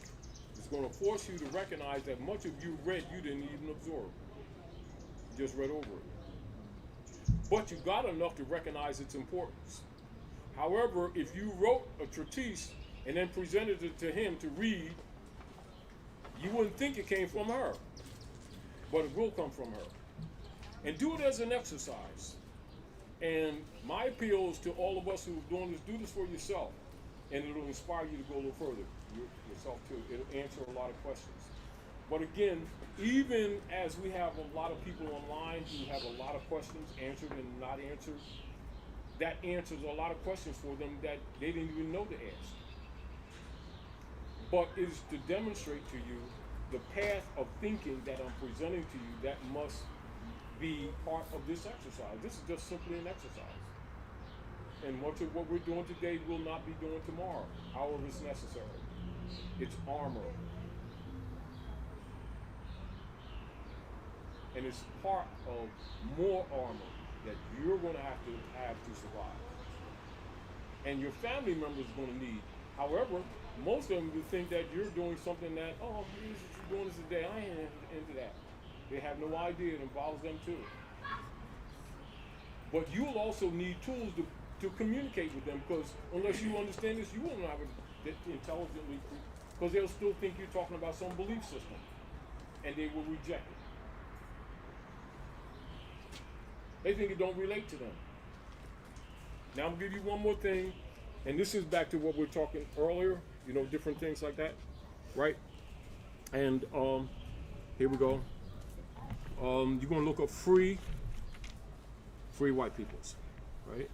It's going to force you to recognize that much of you read, you didn't even absorb. You just read over it. But you got enough to recognize its importance. However, if you wrote a treatise and then presented it to him to read, you wouldn't think it came from her. But it will come from her. And do it as an exercise. And my appeal is to all of us who are doing this, do this for yourself. And it'll inspire you to go a little further yourself too. It'll answer a lot of questions. But again, even as we have a lot of people online who have a lot of questions answered and not answered, that answers a lot of questions for them that they didn't even know to ask. But it is to demonstrate to you the path of thinking that I'm presenting to you that must be part of this exercise. This is just simply an exercise. And much of what we're doing today will not be doing tomorrow, however it's necessary. It's armor. And it's part of more armor that you're going to have to survive. And your family members are going to need. However, most of them will think that you're doing something that, oh, this is what you're doing this today. I ain't into that. They have no idea it involves them too. But you'll also need tools to communicate with them, because unless you understand this, you won't have it intelligently, because they'll still think you're talking about some belief system, and they will reject it. They think it don't relate to them. Now I'm gonna give you one more thing, and this is back to what we were talking earlier, different things like that, right? And here we go. You're gonna look up free white peoples, right?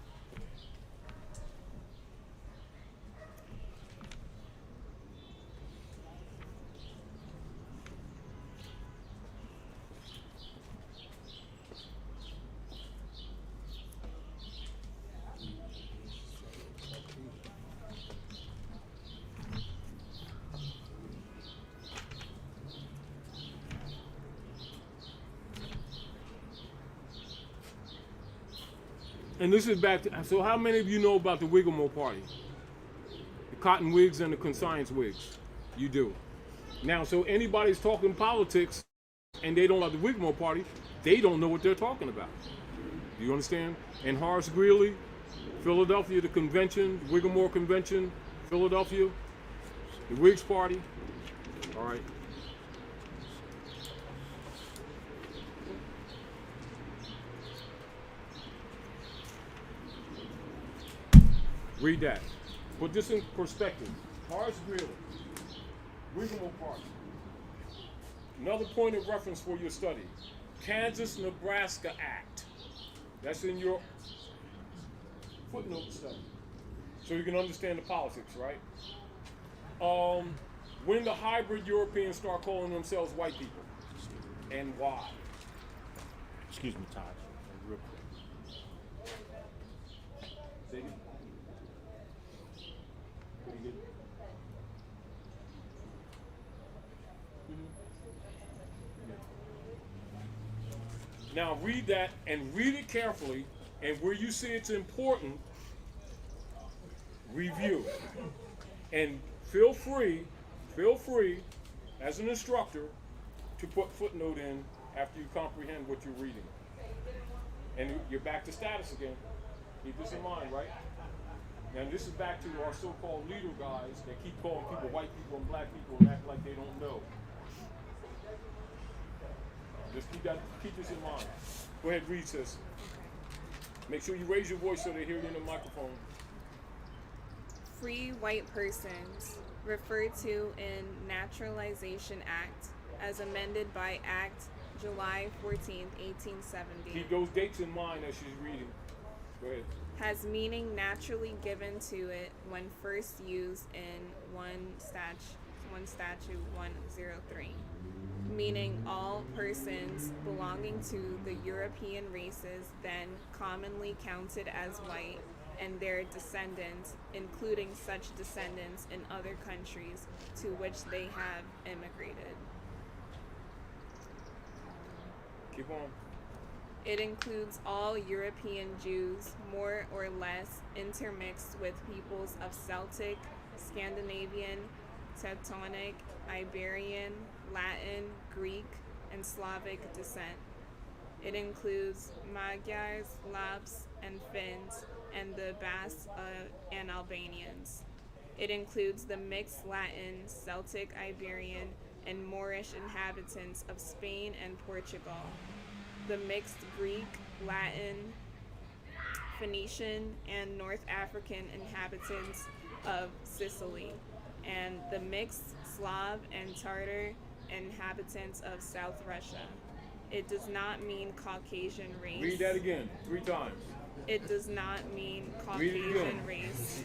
And this is back to, so how many of you know about the Whiggamore Party? The Cotton Whigs and the Conscience Whigs. You do. Now, so anybody's talking politics and they don't like the Whiggamore Party, they don't know what they're talking about. Do you understand? And Horace Greeley, Philadelphia, the convention, the Whiggamore Convention, Philadelphia, the Whigs Party. All right. Read that. Put this in perspective. Horace Greeley, Whiggamore Party. Another point of reference for your study. Kansas-Nebraska Act. That's in your footnote study. So you can understand the politics, right? When the hybrid Europeans start calling themselves white people, and why? Excuse me, Todd. Real quick. Say it. Pretty good. Now read that and read it carefully, and where you see it's important, review. And feel free as an instructor to put footnote in after you comprehend what you're reading. And you're back to status again. Keep this in mind, right? And this is back to our so-called leader guys that keep calling people white people and black people and act like they don't know. Just keep this in mind. Go ahead, read, sis. Make sure you raise your voice so they hear you in the microphone. Free white persons, referred to in Naturalization Act, as amended by Act July 14, 1870. Keep those dates in mind as she's reading. Go ahead. Has meaning naturally given to it when first used in one statute 103, meaning all persons belonging to the European races then commonly counted as white, and their descendants, including such descendants in other countries to which they have immigrated. Keep on. It includes all European Jews, more or less intermixed with peoples of Celtic, Scandinavian, Teutonic, Iberian, Latin, Greek, and Slavic descent. It includes Magyars, Slavs, and Finns, and the Basques and Albanians. It includes the mixed Latin, Celtic, Iberian, and Moorish inhabitants of Spain and Portugal, the mixed Greek, Latin, Phoenician, and North African inhabitants of Sicily, and the mixed Slav and Tartar inhabitants of South Russia. It does not mean Caucasian race. Read that again 3 times. It does not mean Read it again. Caucasian race.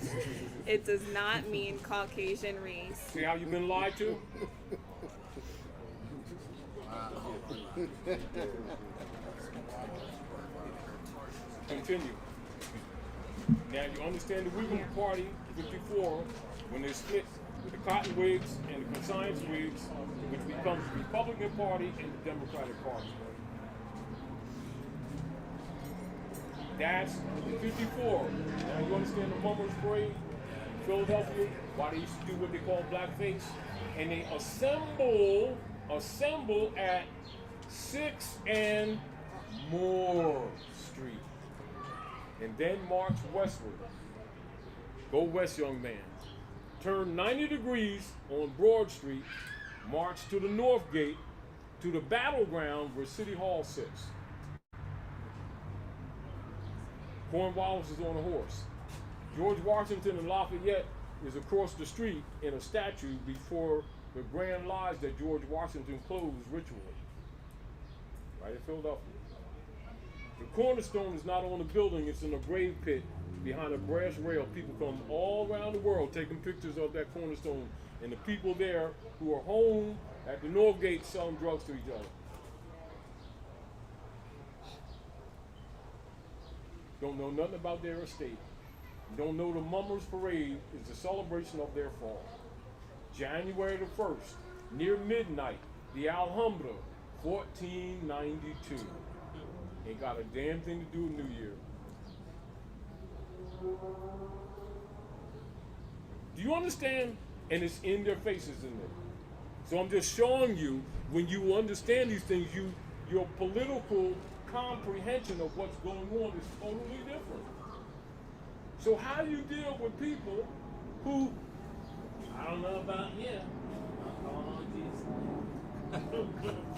It does not mean Caucasian race. See how you've been lied to? Continue. Now you understand the Republican Party, 54, when they split with the Cotton Whigs and the Conscience Whigs, which becomes the Republican Party and the Democratic Party. That's the 54. Now you understand the Mummers Parade in Philadelphia, why they used to do what they call blackface, and they assemble at 6 and Moore Street, and then march westward. Go west, young man. Turn 90 degrees on Broad Street, march to the North Gate, to the battleground where City Hall sits. Cornwallis is on a horse. George Washington and Lafayette is across the street in a statue before the Grand Lodge that George Washington closed ritually. Right in Philadelphia. The cornerstone is not on the building, it's in a grave pit behind a brass rail. People come all around the world taking pictures of that cornerstone, and the people there who are home at the North Gate selling drugs to each other. Don't know nothing about their estate. Don't know the Mummers Parade is the celebration of their fall. January the 1st, near midnight, the Alhambra, 1492. Ain't got a damn thing to do with New Year. Do you understand? And it's in their faces in there. So I'm just showing you, when you understand these things, your political comprehension of what's going on is totally different. So how do you deal with people who, I don't know about you,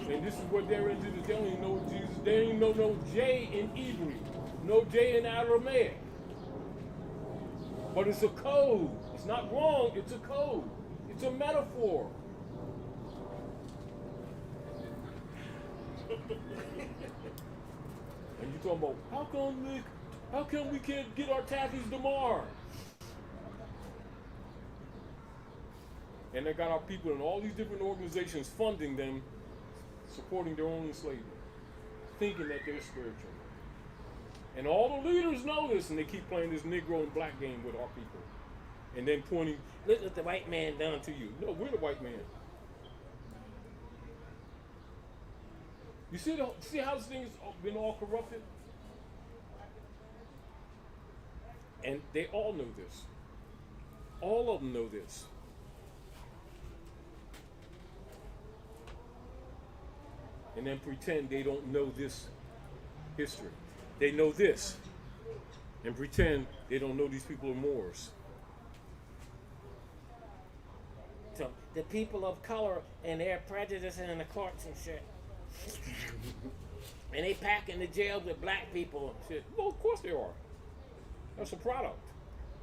and this is what they're into, they don't even know Jesus. They don't even know no J in Hebrew, no J in Aramaic. But it's a code. It's not wrong, it's a code. It's a metaphor. And you talking about, how come we can't get our taxes tomorrow? And they got our people in all these different organizations funding them, supporting their own enslavement, thinking that they're spiritual. And all the leaders know this, and they keep playing this Negro and black game with our people. And then pointing, look what the white man done to you. No, we're the white man. You see how this thing's been all corrupted? And they all know this. All of them know this. And then pretend they don't know this history. They know this. And pretend they don't know these people are Moors. So the people of color and their prejudice in the courts and shit. And they pack in the jails with black people and shit. Well, of course they are. That's a product.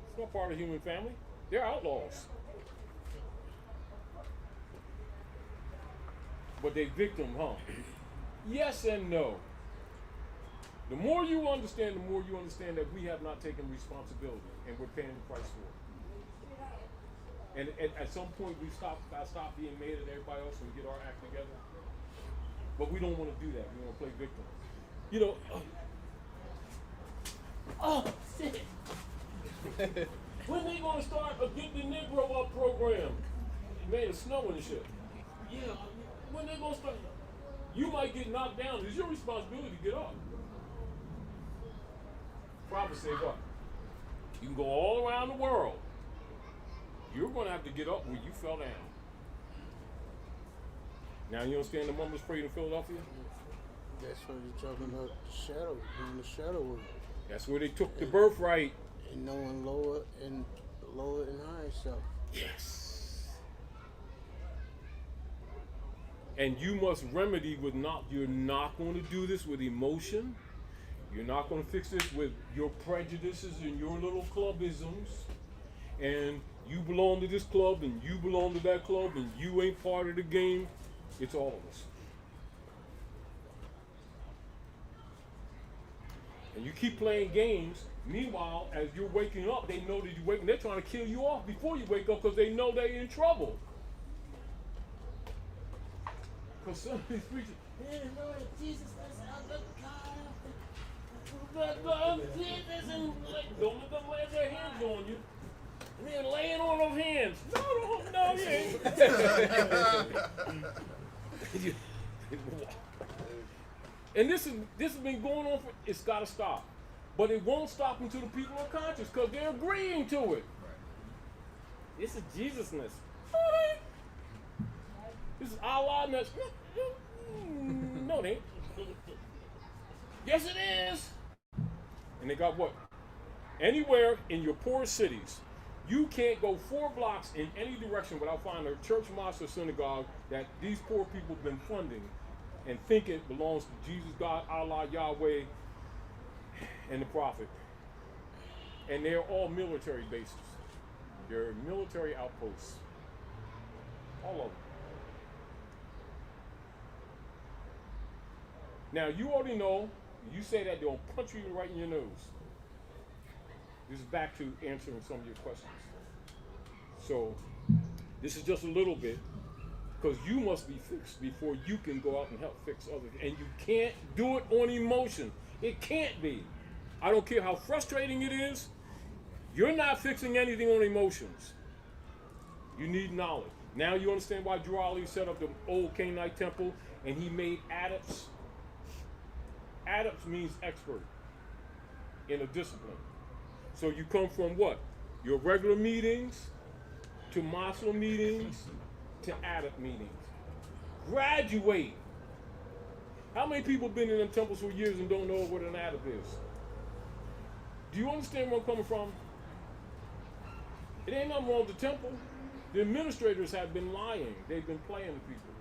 It's not part of the human family. They're outlaws. But they victim, huh? Yes and no. The more you understand, that we have not taken responsibility and we're paying the price for it. And at some point we stop being mad at everybody else and get our act together. But we don't want to do that. We want to play victim. You know, oh shit. When they gonna start a Get the Negro Up program? Man, it's snowing and shit. Yeah, when they gonna start? You might get knocked down. It's your responsibility to get up. Prophet said what? You can go all around the world. You're gonna have to get up where you fell down. Now you understand the Mummers Parade in Philadelphia? That's what you're talking about, the shadow, doing the shadow work. That's where they took the birthright. And knowing lower and higher self. Yes. And you must remedy with you're not going to do this with emotion. You're not going to fix this with your prejudices and your little clubisms. And you belong to this club and you belong to that club and you ain't part of the game. It's all of us. And you keep playing games. Meanwhile, as you're waking up, they know that you're waking. They're trying to kill you off before you wake up because they know they're in trouble. Because some of these preachers, Lord Jesus, Jesus, and don't let them lay their hands on you. And then laying on those hands. No, you ain't. And this has been going on it's got to stop. But it won't stop until the people are conscious because they're agreeing to it. This is Jesusness. This is Allah-ness. No, it ain't. Yes, it is. And they got what? Anywhere in your poorest cities, you can't go 4 blocks in any direction without finding a church, mosque, or synagogue that these poor people have been funding and think it belongs to Jesus, God, Allah, Yahweh, and the prophet. And they're all military bases. They're military outposts. All of them. Now, you already know, you say that, they'll punch you right in your nose. This is back to answering some of your questions. So, this is just a little bit, because you must be fixed before you can go out and help fix others. And you can't do it on emotion. It can't be. I don't care how frustrating it is. You're not fixing anything on emotions. You need knowledge. Now you understand why Drew Ali set up the old Canaanite temple and he made adepts. Adepts means expert in a discipline. So you come from what? Your regular meetings to Muslim meetings to adept meetings. Graduate. How many people have been in them temples for years and don't know what an adept is? Do you understand where I'm coming from? It ain't nothing wrong with the temple. The administrators have been lying. They've been playing with people.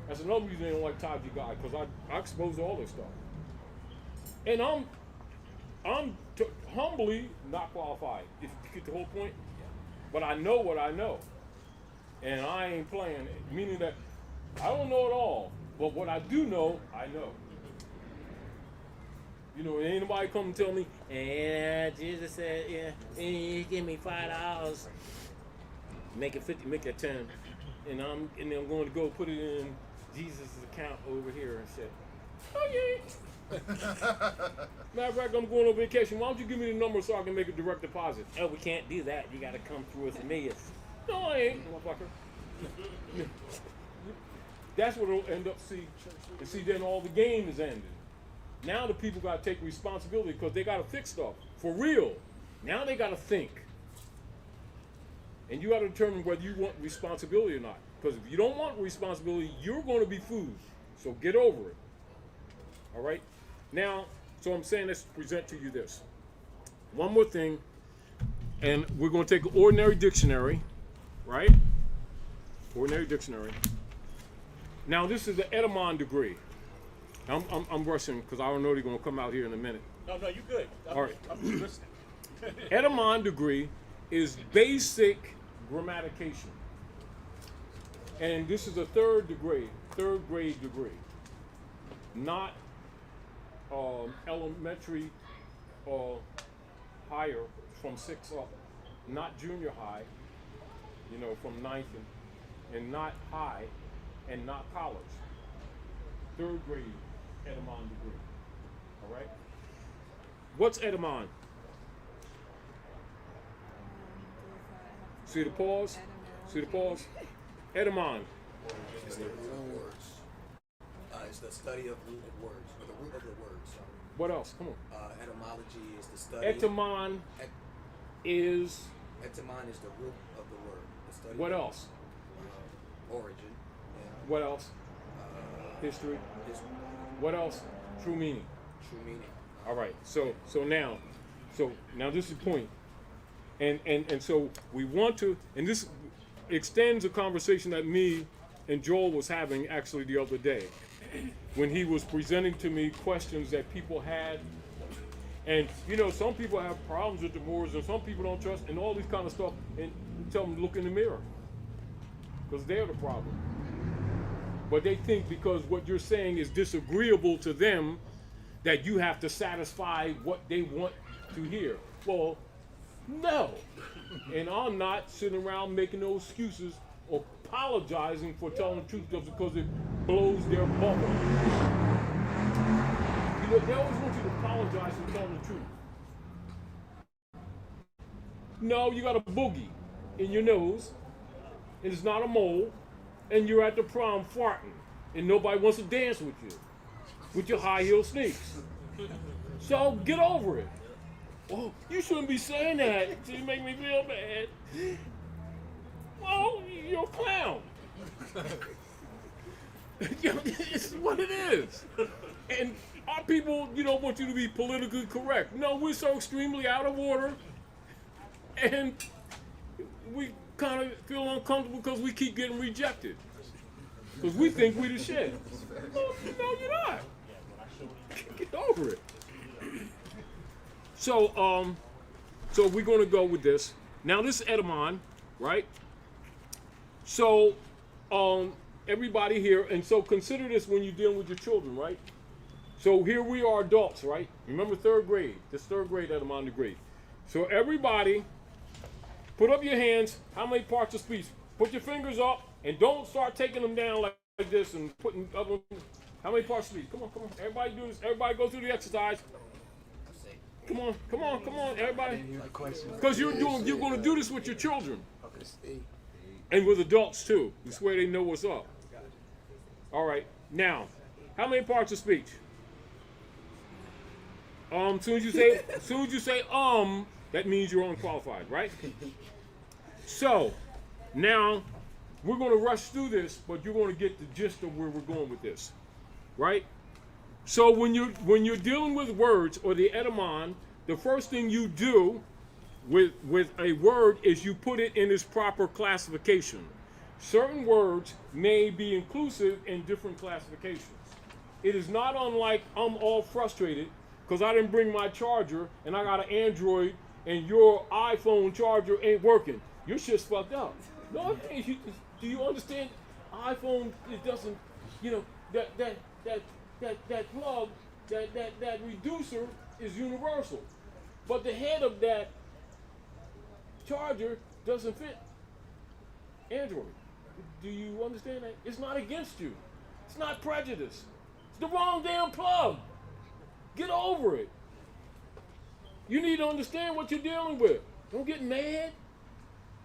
That's another reason they don't like Taji Guy, because I expose all this stuff. And I'm humbly not qualified, if you get the whole point. But I know what I know. And I ain't playing, meaning that I don't know it all, but what I do know, I know. You know, ain't nobody come and tell me, Jesus said, you give me $5, make it 50, make it 10, and I'm going to go put it in Jesus' account over here and say, okay. Matter of fact, I'm going on vacation. Why don't you give me the number so I can make a direct deposit? Oh, we can't do that. You got to come through with me. No, I ain't, motherfucker. That's what it'll end up see. And see, then all the game is ended. Now the people got to take responsibility because they got to fix stuff for real. Now they got to think. And you got to determine whether you want responsibility or not. Because if you don't want responsibility, you're going to be food. So get over it. All right? Now, so I'm saying, let's present to you this. One more thing. And we're going to take an ordinary dictionary. Right? Ordinary dictionary. Now, this is the Edamon degree. I'm rushing because I don't know they're going to come out here in a minute. No, you're good. All right. I'm just listening. Edamon degree is basic grammatication. And this is a third grade degree. Not elementary or higher from 6 up. Not junior high, from 9th and not high and not college. 3rd grade Edamon degree. All right? What's Edamon? See the pause? See the pause? Edamon. It's the root of words. It's the study of root of words, or the root of the words. Sorry. What else? Come on. Etymology is the study. Etymon is. Etymon is the root of the word. The study. What else? Origin. Yeah. What else? History. What else? True meaning. True meaning. All right. So now this is the point. And so we want to, and this extends a conversation that me and Joel was having actually the other day when he was presenting to me questions that people had. And some people have problems with the Moors and some people don't trust and all these kind of stuff, and tell them to look in the mirror because they're the problem. But they think because what you're saying is disagreeable to them, that you have to satisfy what they want to hear. Well, no. And I'm not sitting around making no excuses or apologizing for telling the truth just because it blows their bubble. You know, they always want you to apologize for telling the truth. No, you got a boogie in your nose, and it's not a mole, and you're at the prom farting, and nobody wants to dance with your high heel sneaks. So get over it. Oh, you shouldn't be saying that. You make me feel bad. Well, you're a clown. It's what it is. And our people, want you to be politically correct. No, we're so extremely out of order, and we kind of feel uncomfortable because we keep getting rejected. Because we think we the shit. No, you're not. Get over it. So we're going to go with this. Now, this is Edamon, right? So, everybody here, and so consider this when you're dealing with your children, right? So here we are adults, right? Remember third grade, this third grade Edamon degree. So everybody, put up your hands. How many parts of speech? Put your fingers up, and don't start taking them down like this and putting other. How many parts of speech? Come on. Everybody do this. Everybody go through the exercise. Come on, everybody. Because you're going to do this with your children. And with adults too. We swear they know what's up. All right. Now, how many parts of speech? Soon as you say that means you're unqualified, right? So, now we're going to rush through this, but you're going to get the gist of where we're going with this, right? So when you're dealing with words or the Edamon, the first thing you do with a word is you put it in its proper classification. Certain words may be inclusive in different classifications. It is not unlike I'm all frustrated because I didn't bring my charger and I got an Android and your iPhone charger ain't working. Your shit's fucked up. No, do you understand? iPhone, it doesn't, that plug, that reducer is universal. But the head of that charger doesn't fit Android. Do you understand that? It's not against you. It's not prejudice. It's the wrong damn plug. Get over it. You need to understand what you're dealing with. Don't get mad.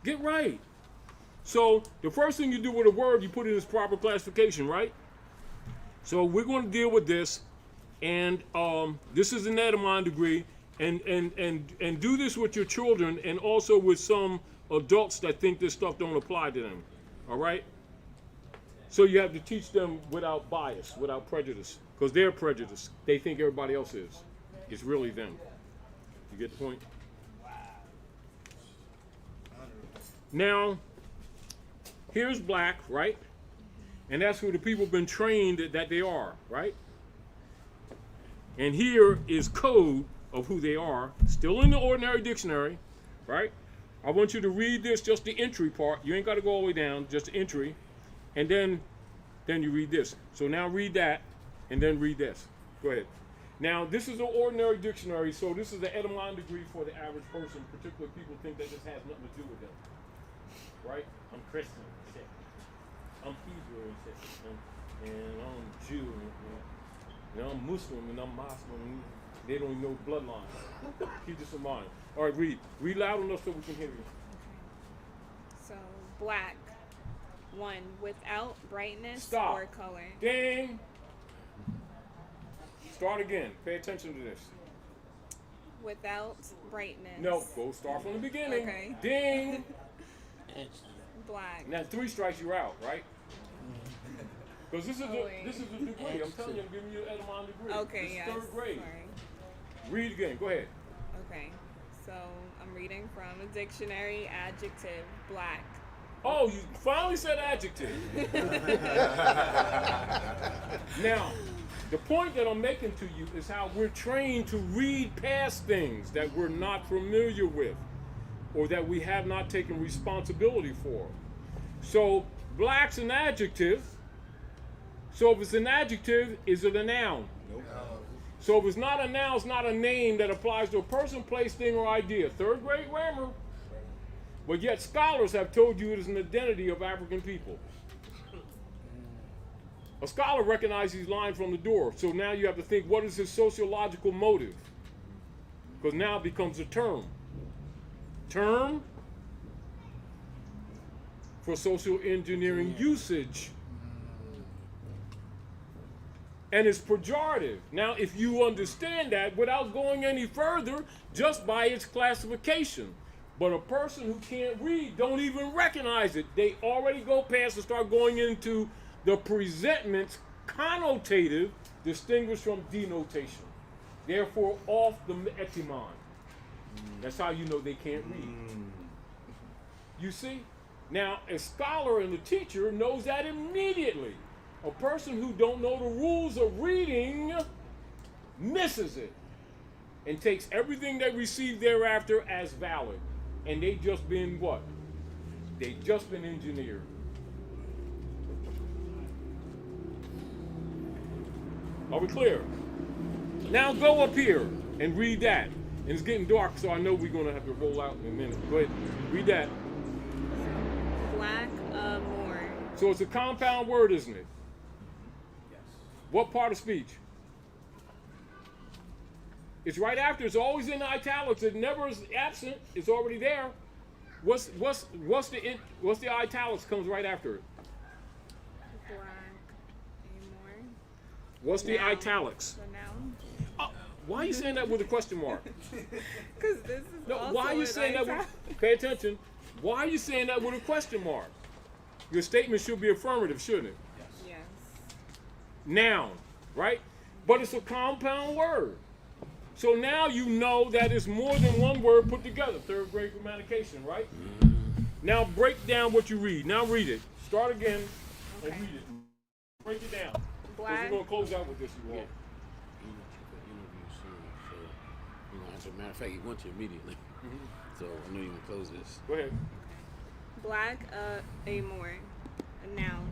Get right. So the first thing you do with a word, you put it in its proper classification, right? So we're going to deal with this, and this is an Edamon degree, and do this with your children, and also with some adults that think this stuff don't apply to them. All right? So you have to teach them without bias, without prejudice, because they're prejudiced. They think everybody else is. It's really them. You get the point? Now, here's black, right? And that's who the people have been trained that they are, right? And here is code of who they are, still in the ordinary dictionary, right? I want you to read this, just the entry part. You ain't got to go all the way down, just the entry. And then you read this. So now read that, and then read this. Go ahead. Now, this is an ordinary dictionary, so this is the Edamon degree for the average person. Particularly people think that this has nothing to do with them, right? I'm Christian, shit. I'm Hebrew, and shit. And I'm Jew, and I'm Muslim, and I'm Muslim. They don't even know bloodline. Keep this in mind. All right, read. Read loud enough so we can hear you. So, black. 1. Without brightness Stop. or color. Ding. Start again. Pay attention to this. Without brightness. No, go start from the beginning. Okay. Ding. Black. Now 3 strikes, you're out, right? Because this is the degree. I'm telling you, I'm giving you an Edamon degree. Okay, this is yes. 3rd grade. Sorry. Read again. Go ahead. Okay. So I'm reading from a dictionary. Adjective. Black. Oh, you finally said adjective. Now, the point that I'm making to you is how we're trained to read past things that we're not familiar with or that we have not taken responsibility for. So, black's an adjective, So if it's an adjective, is it a noun? Nope. So if it's not a noun, it's not a name that applies to a person, place, thing, or idea. Third grade grammar. But yet scholars have told you it is an identity of African people. A scholar recognizes these lines from the door. So now you have to think, what is his sociological motive? Because now it becomes a term. Term for social engineering usage. And it's pejorative. Now, if you understand that without going any further, just by its classification. But a person who can't read don't even recognize it. They already go past and start going into the presentments, connotative, distinguished from denotation. Therefore, off the etymon. That's how you know they can't read. You see? Now, a scholar and a teacher knows that immediately. A person who don't know the rules of reading misses it and takes everything they receive thereafter as valid. And they just been what? They just been engineered. Are we clear? Now go up here and read that. And it's getting dark, so I know we're gonna have to roll out in a minute. Go ahead, read that. Black-a-moor. So it's a compound word, isn't it? Yes. What part of speech? It's right after. It's always in italics. It never is absent. It's already there. What's the italics comes right after it? Black-a-moor. What's the Noun. italics? The noun. Why are you saying that with a question mark? Because this is No, also why are you an saying that italic. with, pay attention. Why are you saying that with a question mark? Your statement should be affirmative, shouldn't it? Yes. Noun, right? But it's a compound word. So now you know that it's more than one word put together. Third grade grammatication, right? Now break down what you read. Now read it. Start again and read it. Break it down. Black. We're going to close out with this, you all. As a matter of fact, he went to immediately. So I know you can close this. Go ahead. Black-a-moor. A noun.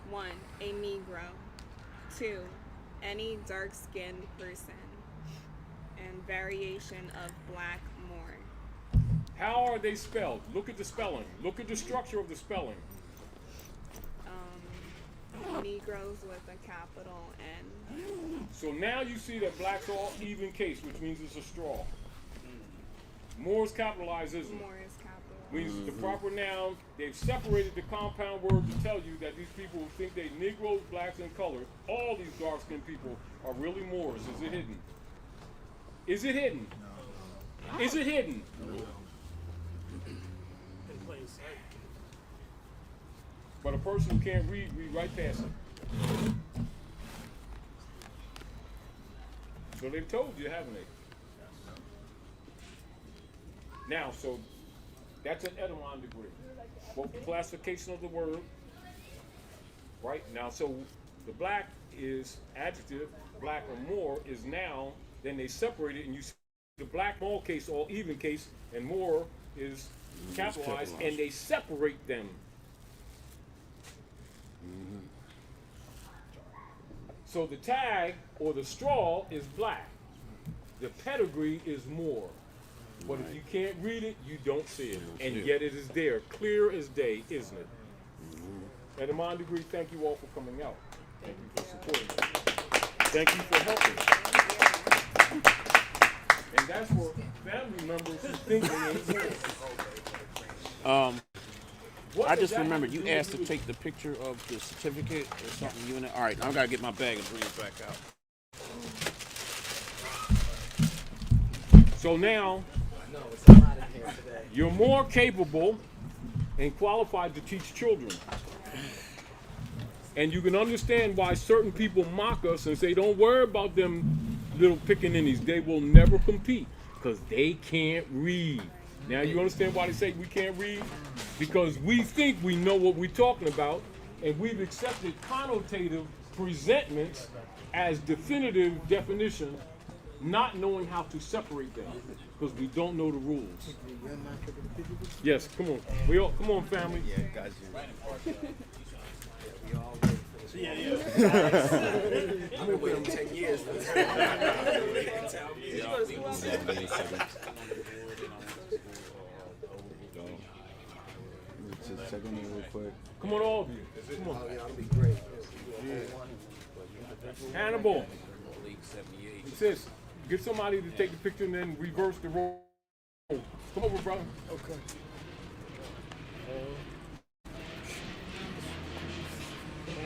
1. A Negro. 2. Any dark-skinned person. And variation of black-moor. How are they spelled? Look at the spelling. Look at the structure of the spelling. Negroes with a capital N. So now you see that black's all even case, which means it's a straw. More is capitalized, isn't it? More is capital. Means the proper noun. They've separated the compound word to tell you that these people who think they Negroes, blacks, and color, all these dark-skinned people are really Moors. Is it hidden? Is it hidden? No. Is it hidden? No. In plain sight. But a person who can't read right past it. So they've told you, haven't they? Now, so that's an etymon degree. Both the classification of the word, right? Now, so the black is adjective, black or more is noun, then they separate it and you see the black all case, all even case, and more is capitalized, and they separate them. So the tag or the straw is black. The pedigree is more. But if you can't read it, you don't see it. And yet it is there, clear as day, isn't it? Etymon degree, thank you all for coming out. Thank you for supporting us. Thank you for helping. And that's for family members who think they ain't more. I just remembered you asked to take the picture of the certificate or something. You and all right, I gotta get my bag and bring it back out. So now you're more capable and qualified to teach children. And you can understand why certain people mock us and say, don't worry about them little pickaninnies. They will never compete because they can't read. Now you understand why they say we can't read? Because we think we know what we're talking about, and we've accepted connotative presentments as definitive definitions, not knowing how to separate them, because we don't know the rules. Yes, come on. Come on, family. Yeah, guys. Yeah. I've been waiting 10 years for this. Tell me. Just check on it real quick. Come on, all of you. Come on. Oh, yeah, that'll be great. Hannibal. It says, get somebody to take the picture and then reverse the role. Come over, brother. Okay.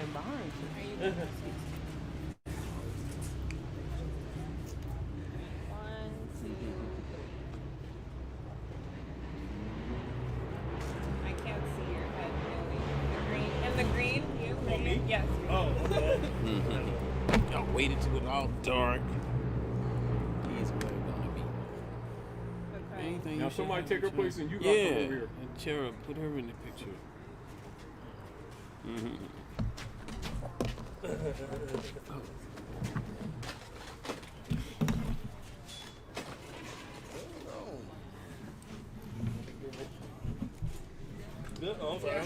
And behind you. One, two. I can't see your head really. The green. You. Oh, me? Yes. Oh, okay. Y'all waited till it all dark. He's where it's gonna be. Okay. Anything Now you should somebody have take her in place Chera. and you got to come over here. And Chera, put her in the picture. Good. Oh, I'm sorry.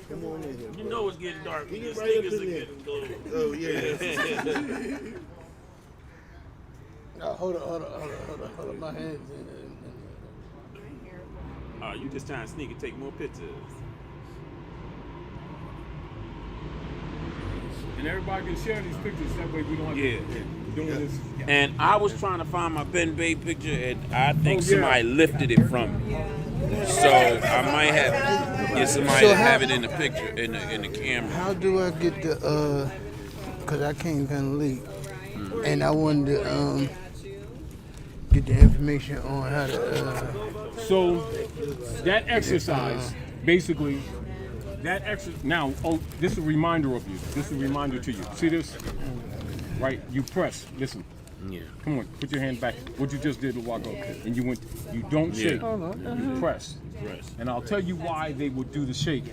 Come on in here. You know it's getting dark. Get These right up niggas in are there. getting low. Oh, yeah. Hold on. My hands You just trying to sneak and take more pictures. And everybody can share these pictures. That way we don't have to doing this. And I was trying to find my Ben Bay picture, and I think Oh, yeah. somebody lifted it from me. So I might have somebody So have it in the picture in the camera. How do I get the cause I came kind of late, and I wanted to get the information on how to. So that exercise, basically, now, this is a reminder of you. This is a reminder to you. See this? Right? You press. Listen. Yeah. Come on. Put your hand back. What you just did a while ago. And you went. You don't shake. You press. And I'll tell you why they would do the shake.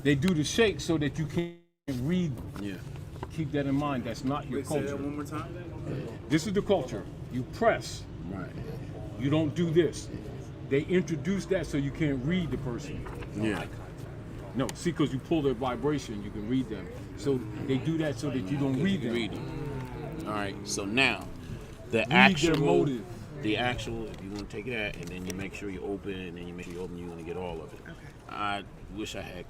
They do the shake so that you can read. Yeah. Keep that in mind. That's not your culture. Say that one more time. This is the culture. You press. Right. You don't do this. They introduce that so you can't read the person. Yeah. No, see, because you pull their vibration, you can read them. So they do that so that you don't read them. All right. So now, the Read their motive. if you want to take that, and then you make sure you open it, and then you make sure you open, you're going to get all of it. Okay. I wish I had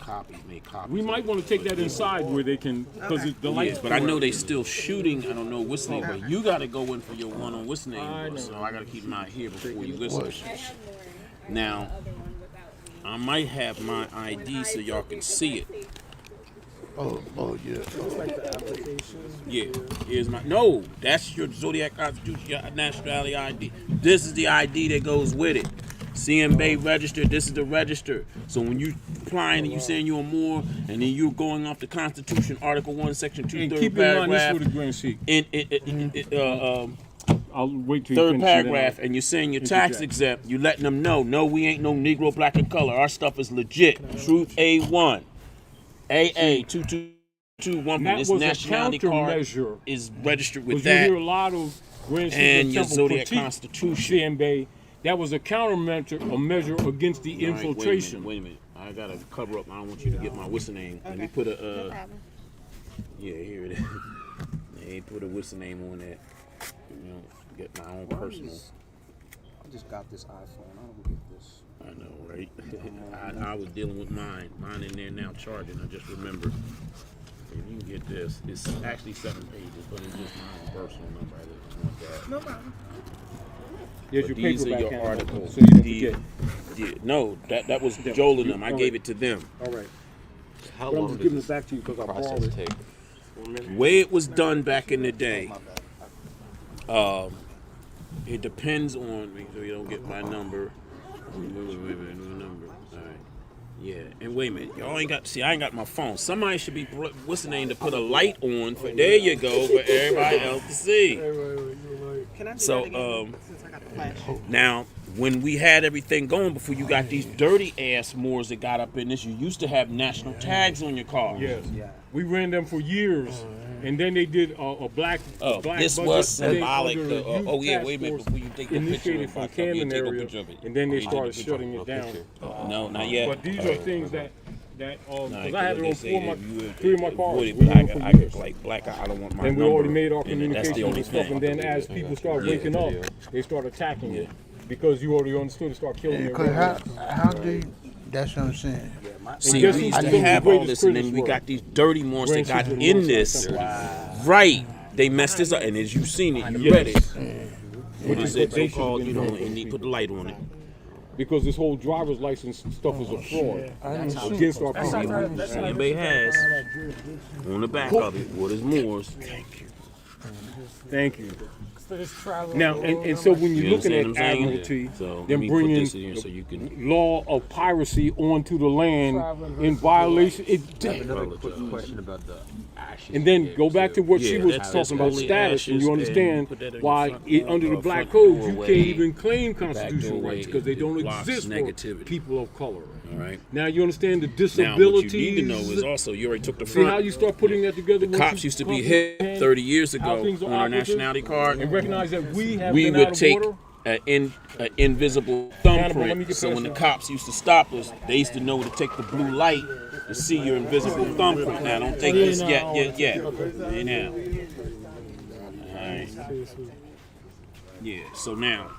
made copies. We might want to take that inside where they can, because the lights. But I know they still shooting. I don't know what's name, but you got to go in for your one on what's name. So I got to keep mine here before you listen. Now, I might have my ID so y'all can see it. Oh yeah. It's like the application. Yeah, here's my. No, that's your Zodiac Constitution, your nationality ID. This is the ID that goes with it. CM Bay registered. This is the register. So when you applying and you saying you're more, and then you're going off the Constitution, Article 1, Section 2, And third keep in mind, this paragraph. for the grand sheet. I'll wait till you Third finish paragraph, and you're saying you're tax exempt. You letting them know, no, we ain't no Negro, black, and color. Our stuff is legit. Truth A1, AA 2221. That This was a nationality card countermeasure. is registered with Because you that. hear a lot of grand sheets And that your temple Zodiac critique Constitution. CM Bay. That was a countermeasure, a measure against the All right, infiltration. Wait a minute. I gotta cover up. I don't want you to get my what's the name. Let me put a. Yeah, here it is. They put a what's the name on that. You know, get my own personal. I just got this iPhone. I don't get this. I know, right? I was dealing with mine. Mine in there now charging. I just remembered. If you can get this, it's actually 7 pages, but it's just my own personal number. I didn't want that. No problem. Here's But your these are paperback your Hannibal, articles. so you don't The- forget. no, that was Joel and them. I All gave right. it to them. All right. How But I'm long just does giving this it back to you because I process borrowed it. take? Way it was done back in the day. It depends on me, so you don't get my number. Wait, number. All right. Yeah, and wait a minute, y'all ain't got. See, I ain't got my phone. Somebody should be. What's the name to put a light on for? There you go, for everybody else to see. Can I do So, that again, since I got the flash? Now, when we had everything going before you got these dirty ass Moors that got up in this, you used to have national tags on your car. Yes. We ran them for years. And then they did a black This budget was thing symbolic. under the youth Wait a task minute. force Before you take a picture initiated of from it, Camden take a area, picture of it. and then they Take a started picture. shutting it down. No, not yet. But these are things that because Nah, I had it they on say three of my cars. avoid it, We but knew it for I years. like black. I don't want my And we number, already made our and that's the communications only and stuff. thing. And then as people start waking up, they start attacking it because you already understood to start killing Because how do you, that's what I'm saying. See, guess we who's used to the have all greatest this, and then critics we were? got these dirty ones that got Grandchildren in of this. Most Right. They messed this up, and as you've seen it, you read it. What is it? what they So-called, should've you been know, doing. and they put the light on it. Because this whole driver's license stuff is a fraud against our people. Anybody has on the back of it what is Moore's. Thank you. Now, and so when you're You looking understand at what I'm saying? admiralty, So, let then me put bringing this in here so you can- law of piracy onto the land in violation, Another quick question about the ashes. and then go back to what she Yeah, was that's talking about only status, and ashes, you and understand put that on your why front, under the black front code you doorway, can't even claim back constitutional doorway, rights because they it don't blocks exist for negativity. people of color. All right. Now you understand the Now, disabilities. what you need to know is also you already took the See front. how you start putting that together. The cops used to be hit 30 years ago on our nationality card. and recognize that we have We been would out of take order. an invisible Hannibal, let me thumbprint. get So past when the that. cops used to stop us, they used to know to take the blue light to see your invisible thumbprint. Now, don't take this yet. Hey, now. All right. Yeah, so now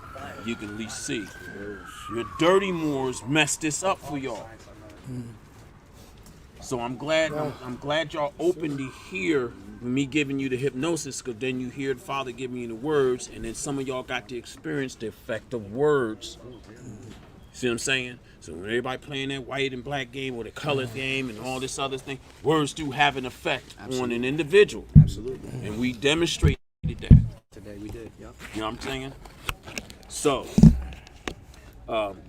you can at least see. Your dirty Moors messed this up for y'all. So I'm glad y'all open to hear me giving you the hypnosis, because then you hear the Father giving you the words, and then some of y'all got to experience the effect of words. See what I'm saying? So when everybody playing that white and black game or the colors game and all this other thing, words do have an effect on an individual. Absolutely. And we demonstrated that. Today we did. Yep. You know what I'm saying? So,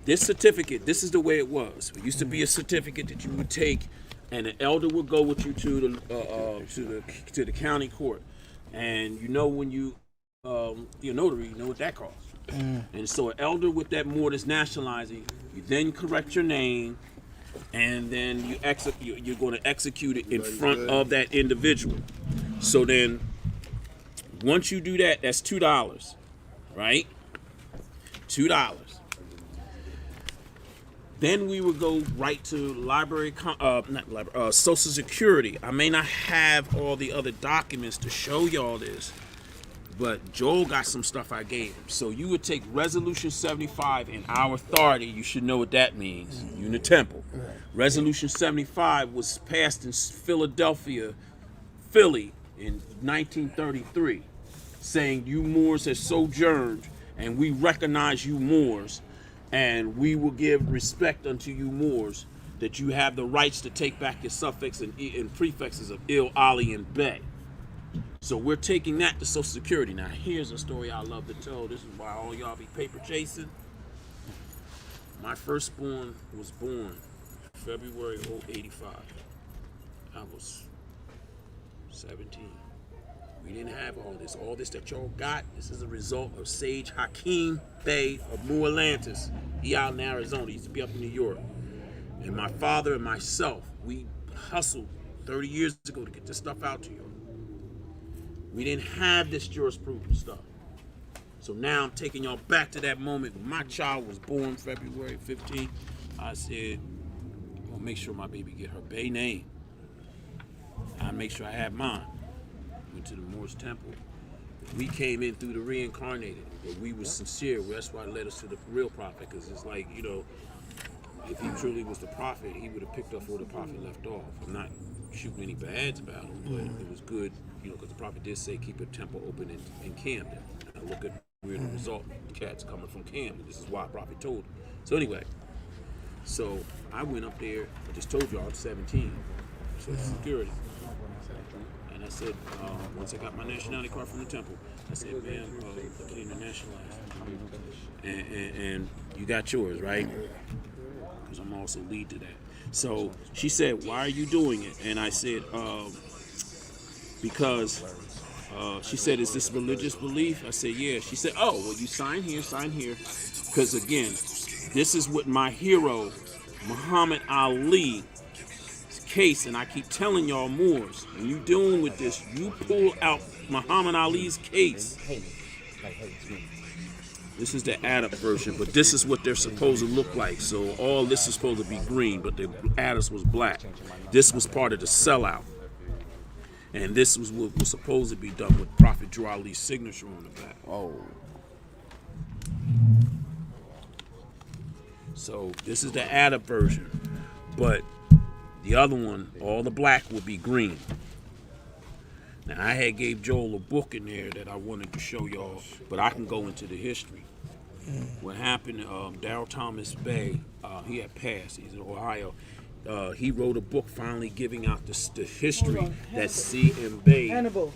this certificate, this is the way it was. It used to be a certificate that you would take, and an elder would go with you to the county court, and you know when you you're a notary, you know what that costs. And so an elder with that Moor that's nationalizing, you then correct your name, and then you're going to execute it in front of that individual. So then, once you do that, that's $2, right? $2. Then we would go right to Social Security. I may not have all the other documents to show y'all this, but Joel got some stuff I gave him. So you would take Resolution 75 in our authority. You should know what that means. You in the temple. Resolution 75 was passed in Philadelphia, Philly, in 1933, saying you Moors have sojourned, and we recognize you Moors, and we will give respect unto you Moors, that you have the rights to take back your suffix and prefixes of Il, Ali, and Bey. So we're taking that to Social Security. Now here's a story I love to tell. This is why all y'all be paper chasing. My firstborn was born February 85. I was 17. We didn't have all this. All this that y'all got, this is a result of Sage Hakeem Bey of New Atlantis. He out in Arizona. He used to be up in New York. And my father and myself, we hustled 30 years ago to get this stuff out to y'all. We didn't have this jurisprudence stuff. So now I'm taking y'all back to that moment when my child was born February 15th. I said, I'm gonna make sure my baby get her Bey name. I make sure I have mine. Went to the Moorish temple. We came in through the reincarnated, but we were sincere. That's why it led us to the real prophet, because it's like, you know, if he truly was the prophet, he would have picked up where the prophet left off. I'm not shooting any bads about him, but it was good, you know, because the prophet did say keep a temple open in Camden. And look at where the result, cats coming from Camden. This is why the prophet told him. So anyway, so I went up there. I just told you I was 17, Social Security. And I said, once I got my nationality card from the temple, I said, man, I came to nationalize. And you got yours, right? Because I'm also lead to that. So she said, why are you doing it? And I said, because she said, is this religious belief? I said, yeah. She said, oh, well, you sign here. Because again, this is what my hero, Muhammad Ali, case, and I keep telling y'all, Moors, when you dealing with this, you pull out Muhammad Ali's case. This is the add-up version, but this is what they're supposed to look like. So all this is supposed to be green, but the adders was black. This was part of the sellout. And this was what was supposed to be done with Prophet Drew Ali's signature on the back. Oh. So this is the add-up version. But the other one, all the black will be green. Now, I had gave Joel a book in there that I wanted to show y'all, but I can go into the history. What happened, Darrell Thomas Bay, he had passed, he's in Ohio. He wrote a book finally giving out the history that C.M. Bay. Hannibal,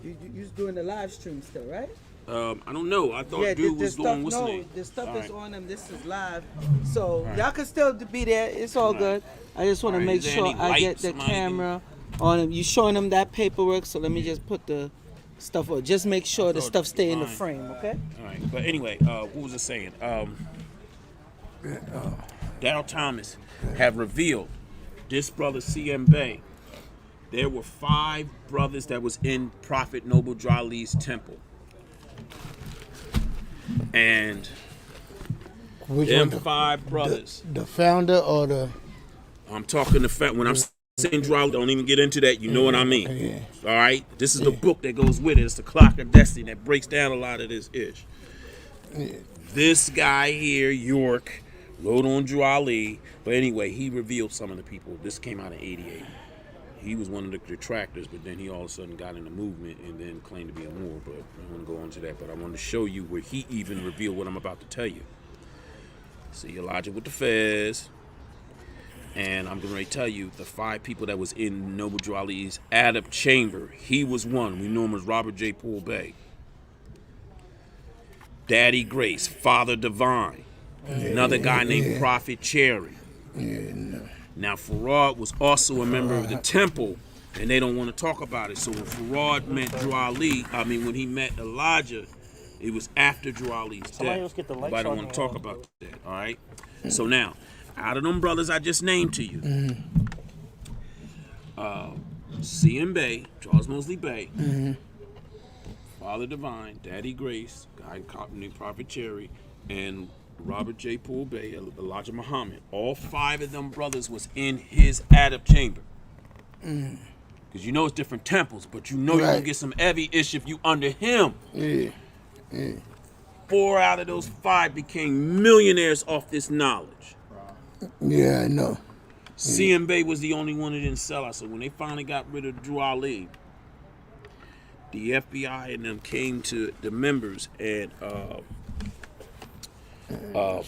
you're doing the live stream still, right? I don't know. I thought dude was doing what's the name? The stuff All is right. on them. This is live, so All right. y'all can still be there. It's all good. I just want to All right, make is there sure any I get lights the somebody camera on him. You showing them that paperwork, so let me just put the stuff on. Just make sure the stuff stay in the frame, okay? All right. But anyway, what was I saying? Darrell Thomas have revealed this brother C.M. Bay. There were 5 brothers that was in Prophet Noble Drew Ali's temple. And Which them one, 5 brothers. The founder or the? I'm talking the fact when I'm saying Drew Ali, don't even get into that. You know what I mean. Yeah. All right. This is the book that goes with it. It's the Clock of Destiny that breaks down a lot of this ish. Yeah. This guy here, York, wrote on Drew Ali. But anyway, he revealed some of the people. This came out in '88. He was one of the detractors, but then he all of a sudden got in the movement and then claimed to be a Moor. But I want to go on to that. But I want to show you where he even revealed what I'm about to tell you. See Elijah with the Fez. And I'm going to tell you the 5 people that was in Noble Drew Ali's add-up chamber. He was one. We know him as Robert J. Poole Bay. Daddy Grace, Father Divine. Another guy named Prophet Cherry. Now, Farad was also a member of the temple, and they don't want to talk about it. So when Farad met Drew Ali, when he met Elijah, it was after Drew Ali's Somebody death. else get the lights Nobody don't on want to here. talk about that, all right? So now, out of them brothers I just named to you, C.M. Bay, Charles Mosley Bay, Father Divine, Daddy Grace, guy named Prophet Cherry, and Robert J. Poole Bay, Elijah Muhammad. All 5 of them brothers was in his add-up chamber. Because you know it's different temples, but you know you're going to get some heavy ish if you under him. Yeah. 4 out of those 5 became millionaires off this knowledge. Yeah, I know. C.M. Bay was the only one that didn't sell out. So when they finally got rid of Drew Ali, the FBI and them came to the members and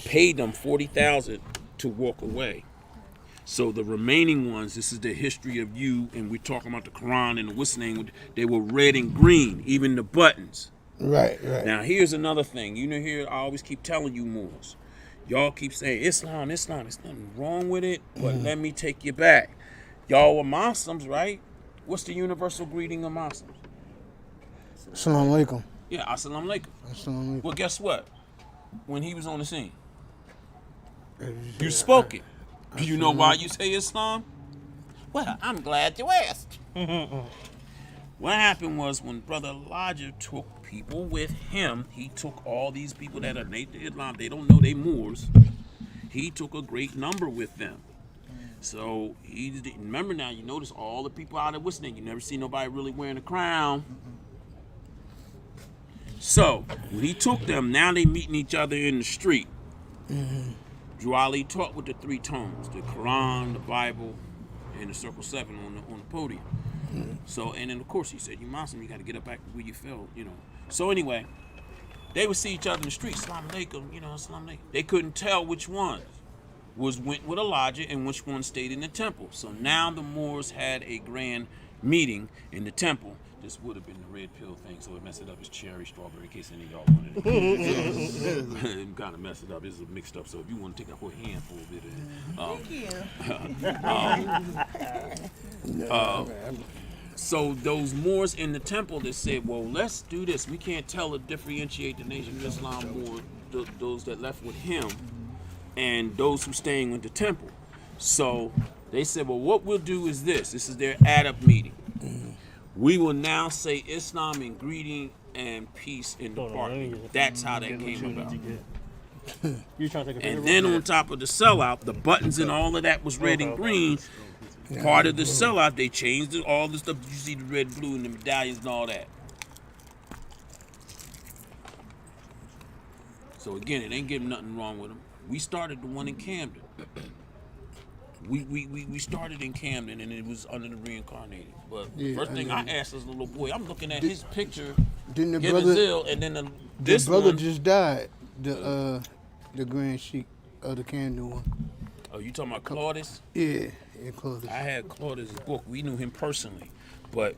paid them $40,000 to walk away. So the remaining ones, this is the history of you, and we're talking about the Quran and the what's name, they were red and green, even the buttons. Right. Now here's another thing. You know, here I always keep telling you Moors. Y'all keep saying Islam. There's nothing wrong with it, but let me take you back. Y'all were Muslims, right? What's the universal greeting of Muslims? Assalamu alaikum. Yeah, assalamu alaikum. Assalamu alaikum. Well, guess what? When he was on the scene, you spoke it. Do you know why you say Islam? Well, I'm glad you asked. What happened was when Brother Elijah took people with him, he took all these people that are native to Islam, they don't know they Moors. He took a great number with them. So he didn't remember now, you notice all the people out of Whistling, you never see nobody really wearing a crown. So when he took them, now they meeting each other in the street. Drew Ali taught with the 3 tomes, the Quran, the Bible, and the Circle 7 on the podium. So, and then of course he said, you Muslim, you got to get up back where you fell, you know. So anyway, they would see each other in the street, Assalamu alaikum, you know, Assalamu alaikum. They couldn't tell which one went with Elijah and which one stayed in the temple. So now the Moors had a grand meeting in the temple. This would have been the red pill thing, so it messed it up as cherry, strawberry, in case any of y'all wanted it. It kind of messed it up. This is mixed up, so if you want to take a whole handful of it. So those Moors in the temple that said, well, let's do this. We can't tell or differentiate the Nation of Islam Moor, those that left with him and those who staying with the temple. So They said, well, what we'll do is this. This is their add-up meeting. We will now say Islam ingredient and peace in the party. That's how that came about. You trying to take a And then on top of the sellout, the buttons and all of that was red and green. Part of the sellout, they changed it, all the stuff you see, the red, blue, and the medallions and all that. So again, it ain't getting nothing wrong with them. We started the one in Camden. We started in Camden, and it was under the reincarnated. But first thing I asked as a little boy, I'm looking at his picture, Didn't the him brother, and Zill, and then the brother one, just died. The Grand Sheik of the Camden one. Oh, you talking about Claudius? Yeah, Claudius. I had Claudius' book. We knew him personally. But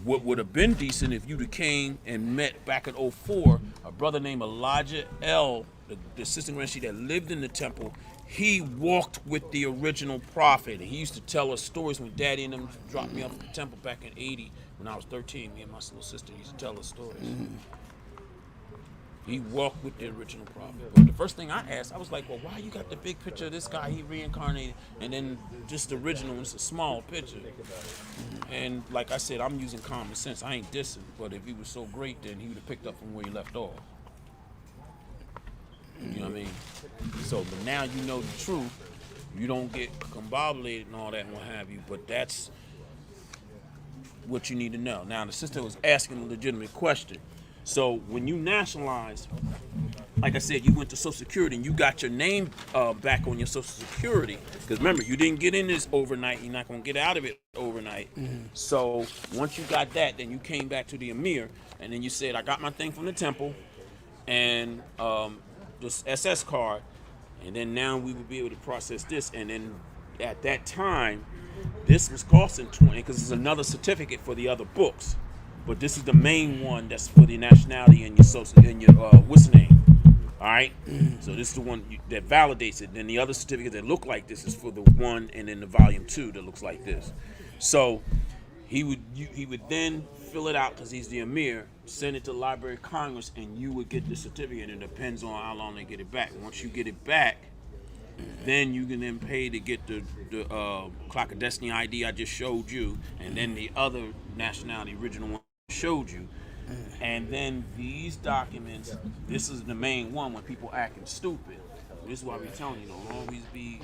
what would have been decent if you'd have came and met back in 04, a brother named Elijah L., the assistant Grand Sheik that lived in the temple. He walked with the original prophet. And he used to tell us stories when Daddy and them dropped me off at the temple back in 80 when I was 13. Me and my little sister used to tell us stories. He walked with the original prophet. But the first thing I asked, I was like, well, why you got the big picture of this guy, he reincarnated, and then just the original one's a small picture. And like I said, I'm using common sense. I ain't dissing, but if he was so great, then he would have picked up from where he left off. You know what I mean? So, but now you know the truth. You don't get combobulated and all that and what have you, but that's what you need to know. Now, the sister was asking a legitimate question. So when you nationalize, like I said, you went to Social Security and you got your name back on your Social Security. Because remember, you didn't get in this overnight. You're not going to get out of it overnight. So once you got that, then you came back to the Emir. And then you said, I got my thing from the temple and this SS card. And then now we would be able to process this. And then at that time, this was costing $20 because it's another certificate for the other books. But this is the main one that's for the nationality and your social and your what's the name? All right. So this is the one that validates it. Then the other certificate that look like this is for the one, and then the volume 2 that looks like this. So he would then fill it out because he's the Emir, send it to the Library of Congress, and you would get the certificate. And it depends on how long they get it back. Once you get it back, then you can then pay to get the Clock of Destiny ID I just showed you, and then the other nationality original one showed you. And then these documents, this is the main one when people acting stupid. This is why we telling you, don't always be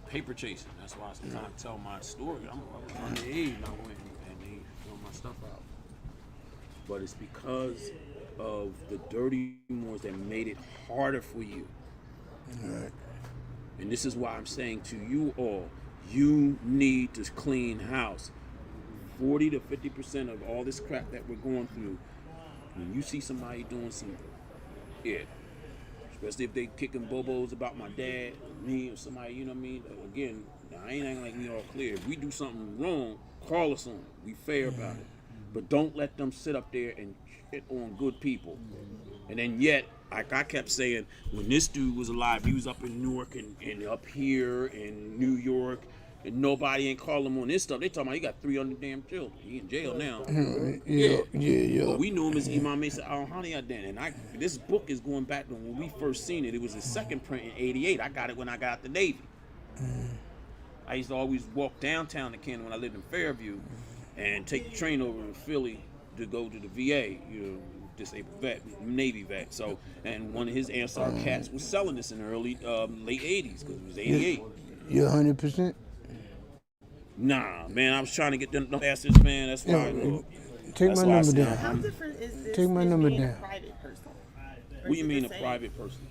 paper chasing. That's why I sometimes tell my story. I'm underage and I went and they throw my stuff out. But it's because of the dirty Moors that made it harder for you. And this is why I'm saying to you all, you need to clean house. 40 to 50% of all this crap that we're going through, when you see somebody doing some, especially if they kicking bobos about my dad, me, or somebody, you know what I mean? Again, I ain't acting like we all clear. If we do something wrong, call us on it. We fair about it. But don't let them sit up there and shit on good people. And then yet, like I kept saying, when this dude was alive, he was up in Newark and up here in New York, and nobody ain't calling him on this stuff. They talking about he got 300 damn children. He in jail now. Yeah. But we knew him as Imam Mesa al-Haniya then. And this book is going back to when we first seen it. It was his second print in 88. I got it when I got out the Navy. I used to always walk downtown to Canada when I lived in Fairview and take the train over in Philly to go to the VA, disabled vet, Navy vet. So, and one of his Ansar cats was selling this in the early, late 80s because it was 88. You're 100%? Nah, man, I was trying to get them bastards, man. That's why. Take my number down. How different is this? Take my than number being down. A private person? What do you mean a private person?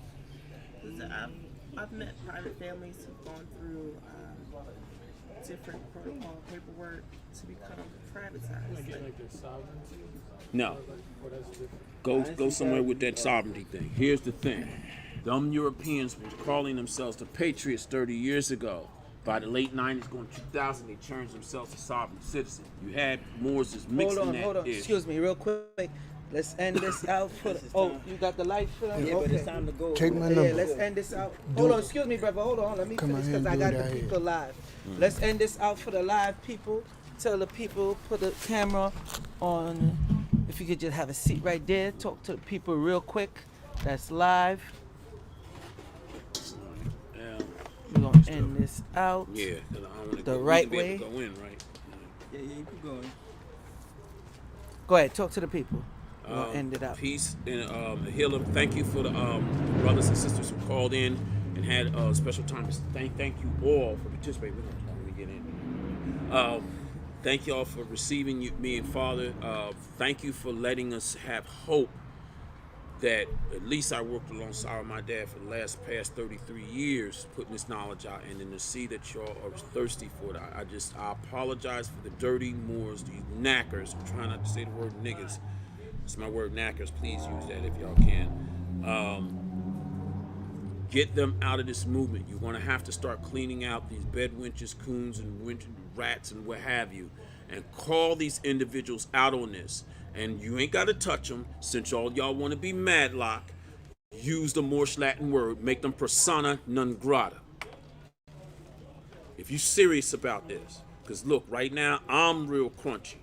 I've met private families who've gone through different protocol paperwork to become privatized. No. Go somewhere with that sovereignty thing. Here's the thing. Them Europeans were calling themselves the patriots 30 years ago. By the late 90s, going to 2000, they changed themselves to sovereign citizens. You had Moors just mixing that. Hold on. Excuse me, real quick. Let's end this out for the... Oh, you got the light for that? Yeah, but it's time to go. Take my number. Yeah, let's end this out. Hold on, excuse me, brother. Hold on. Let me finish because I got the people live. Let's end this out for the live people. Tell the people, put the camera on. If you could just have a seat right there. Talk to the people real quick. That's live. Yeah. We're going to end this out Yeah, 'cause I don't want the to right be way. able to go in, right? Yeah, you keep going. Go ahead, talk to the people. We're gonna end it out. Peace and healer. Thank you for the brothers and sisters who called in and had special time. Thank you all for participating. We're gonna get in. Thank y'all for receiving me and Father. Thank you for letting us have hope that at least I worked alongside my dad for the past 33 years, putting this knowledge out, and then to see that y'all are thirsty for it. I apologize for the dirty Moors, these knackers. I'm trying not to say the word niggas. It's my word, knackers. Please use that if y'all can. Get them out of this movement. You're going to have to start cleaning out these bedwenches, coons, and rats, and what have you, and call these individuals out on this. And you ain't got to touch them, since all y'all want to be madlock. Use the Moorish Latin word. Make them persona non grata. If you're serious about this. Because look, right now, I'm real crunchy.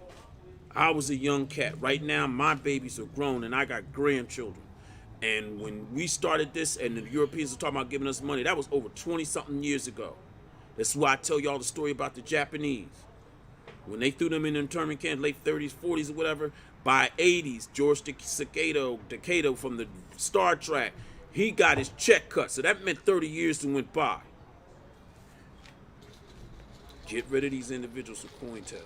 I was a young cat. Right now, my babies are grown, and I got grandchildren. And when we started this, and the Europeans were talking about giving us money, that was over 20-something years ago. That's why I tell y'all the story about the Japanese. When they threw them in internment camps, late 30s, 40s, or whatever, by 80s, George Takeda from the Star Trek, he got his check cut. So that meant 30 years that went by. Get rid of these individuals from COINTEL.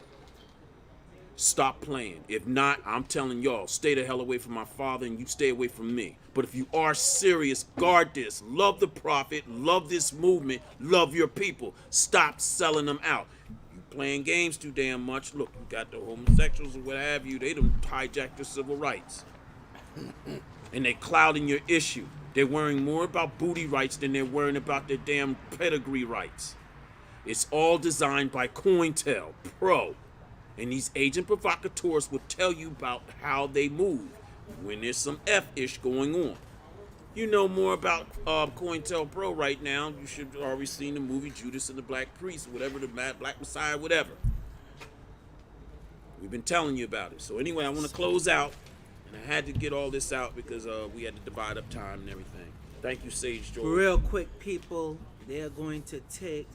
Stop playing. If not, I'm telling y'all, stay the hell away from my father and you stay away from me. But if you are serious, guard this. Love the prophet, love this movement, love your people. Stop selling them out. You playing games too damn much. Look, you got the homosexuals or what have you. They done hijacked your civil rights. And they clouding your issue. They're worrying more about booty rights than they're worrying about their damn pedigree rights. It's all designed by COINTEL Pro. And these agent provocateurs will tell you about how they move when there's some F-ish going on. You know more about COINTEL Pro right now. You should have already seen the movie Judas and the Black Priest, whatever, the Black Messiah, whatever. We've been telling you about it. So anyway, I want to close out. And I had to get all this out because we had to divide up time and everything. Thank you, Sage George. Real quick, people, they are going to take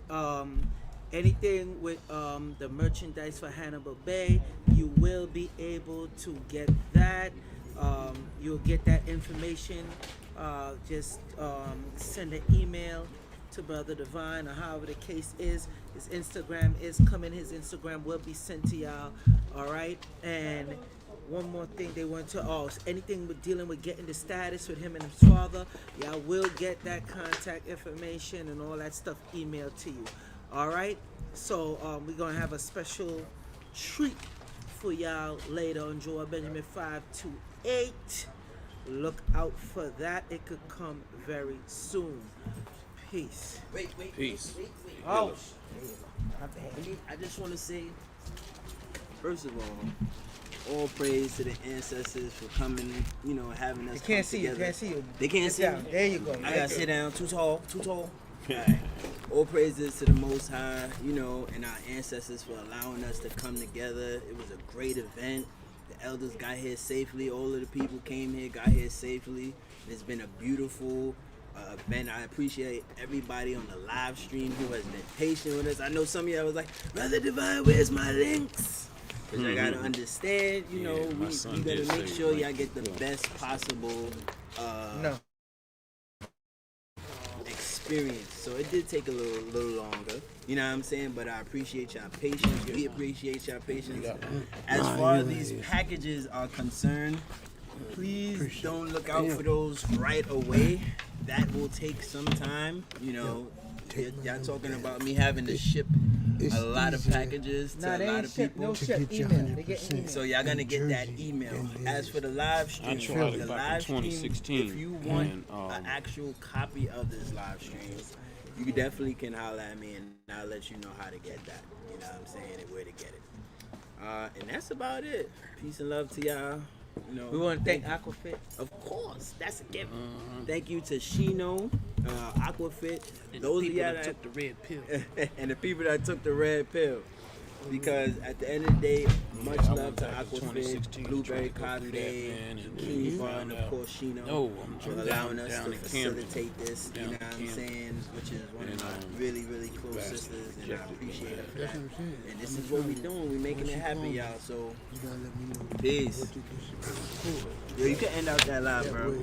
anything with the merchandise for Hannibal Bay. You will be able to get that. You'll get that information. Just send an email to Brother Divine or however the case is. His Instagram is coming. His Instagram will be sent to y'all. All right. And one more thing they want to anything with dealing with getting the status with him and his father, y'all will get that contact information and all that stuff emailed to you. All right, so we're gonna have a special treat for y'all later on Joel Benjamin 528. Look out for that. It could come very soon. Peace. Peace. Oh, I just want to say, first of all praise to the ancestors for coming, having us. They can't come see together. you. Can't see you. They can't see me. There you go. I gotta sit down. Too tall. Right. All praises to the Most High, and our ancestors for allowing us to come together. It was a great event. The elders got here safely. All of the people came here, got here safely. It's been a beautiful event. I appreciate everybody on the live stream who has been patient with us. I know some of y'all was like, Brother Divine, where's my links? Because I gotta understand, we gotta make sure y'all get the best possible experience. So it did take a little longer, you know what I'm saying? But I appreciate y'all patience. We appreciate y'all patience. As far as these packages are concerned, please don't look out for those right away. That will take some time, y'all talking about me having to ship a lot of packages to a lot of people. No ship, email. They get email. So y'all gonna get that email. As for the live stream, I tried it the back live in stream, 2016, if you want an actual copy of this live stream, you definitely can holler at me and I'll let you know how to get that. You know what I'm saying, and where to get it. And that's about it. Peace and love to y'all. We want to thank Aquafit. Of course, that's a gift. Thank you to Shino, Aquafit, those of y'all that took the red pill. and the people that took the red pill. because at the end of the day, much love to Aquafit, Blueberry Cafe, Kiva, and of course Shino for allowing us to facilitate this. You know what I'm saying? Which is one of my really, really close sisters, and I appreciate her for that. And this is what we doing. We making it happen, y'all. So peace. Yo, you can end out that live, bro.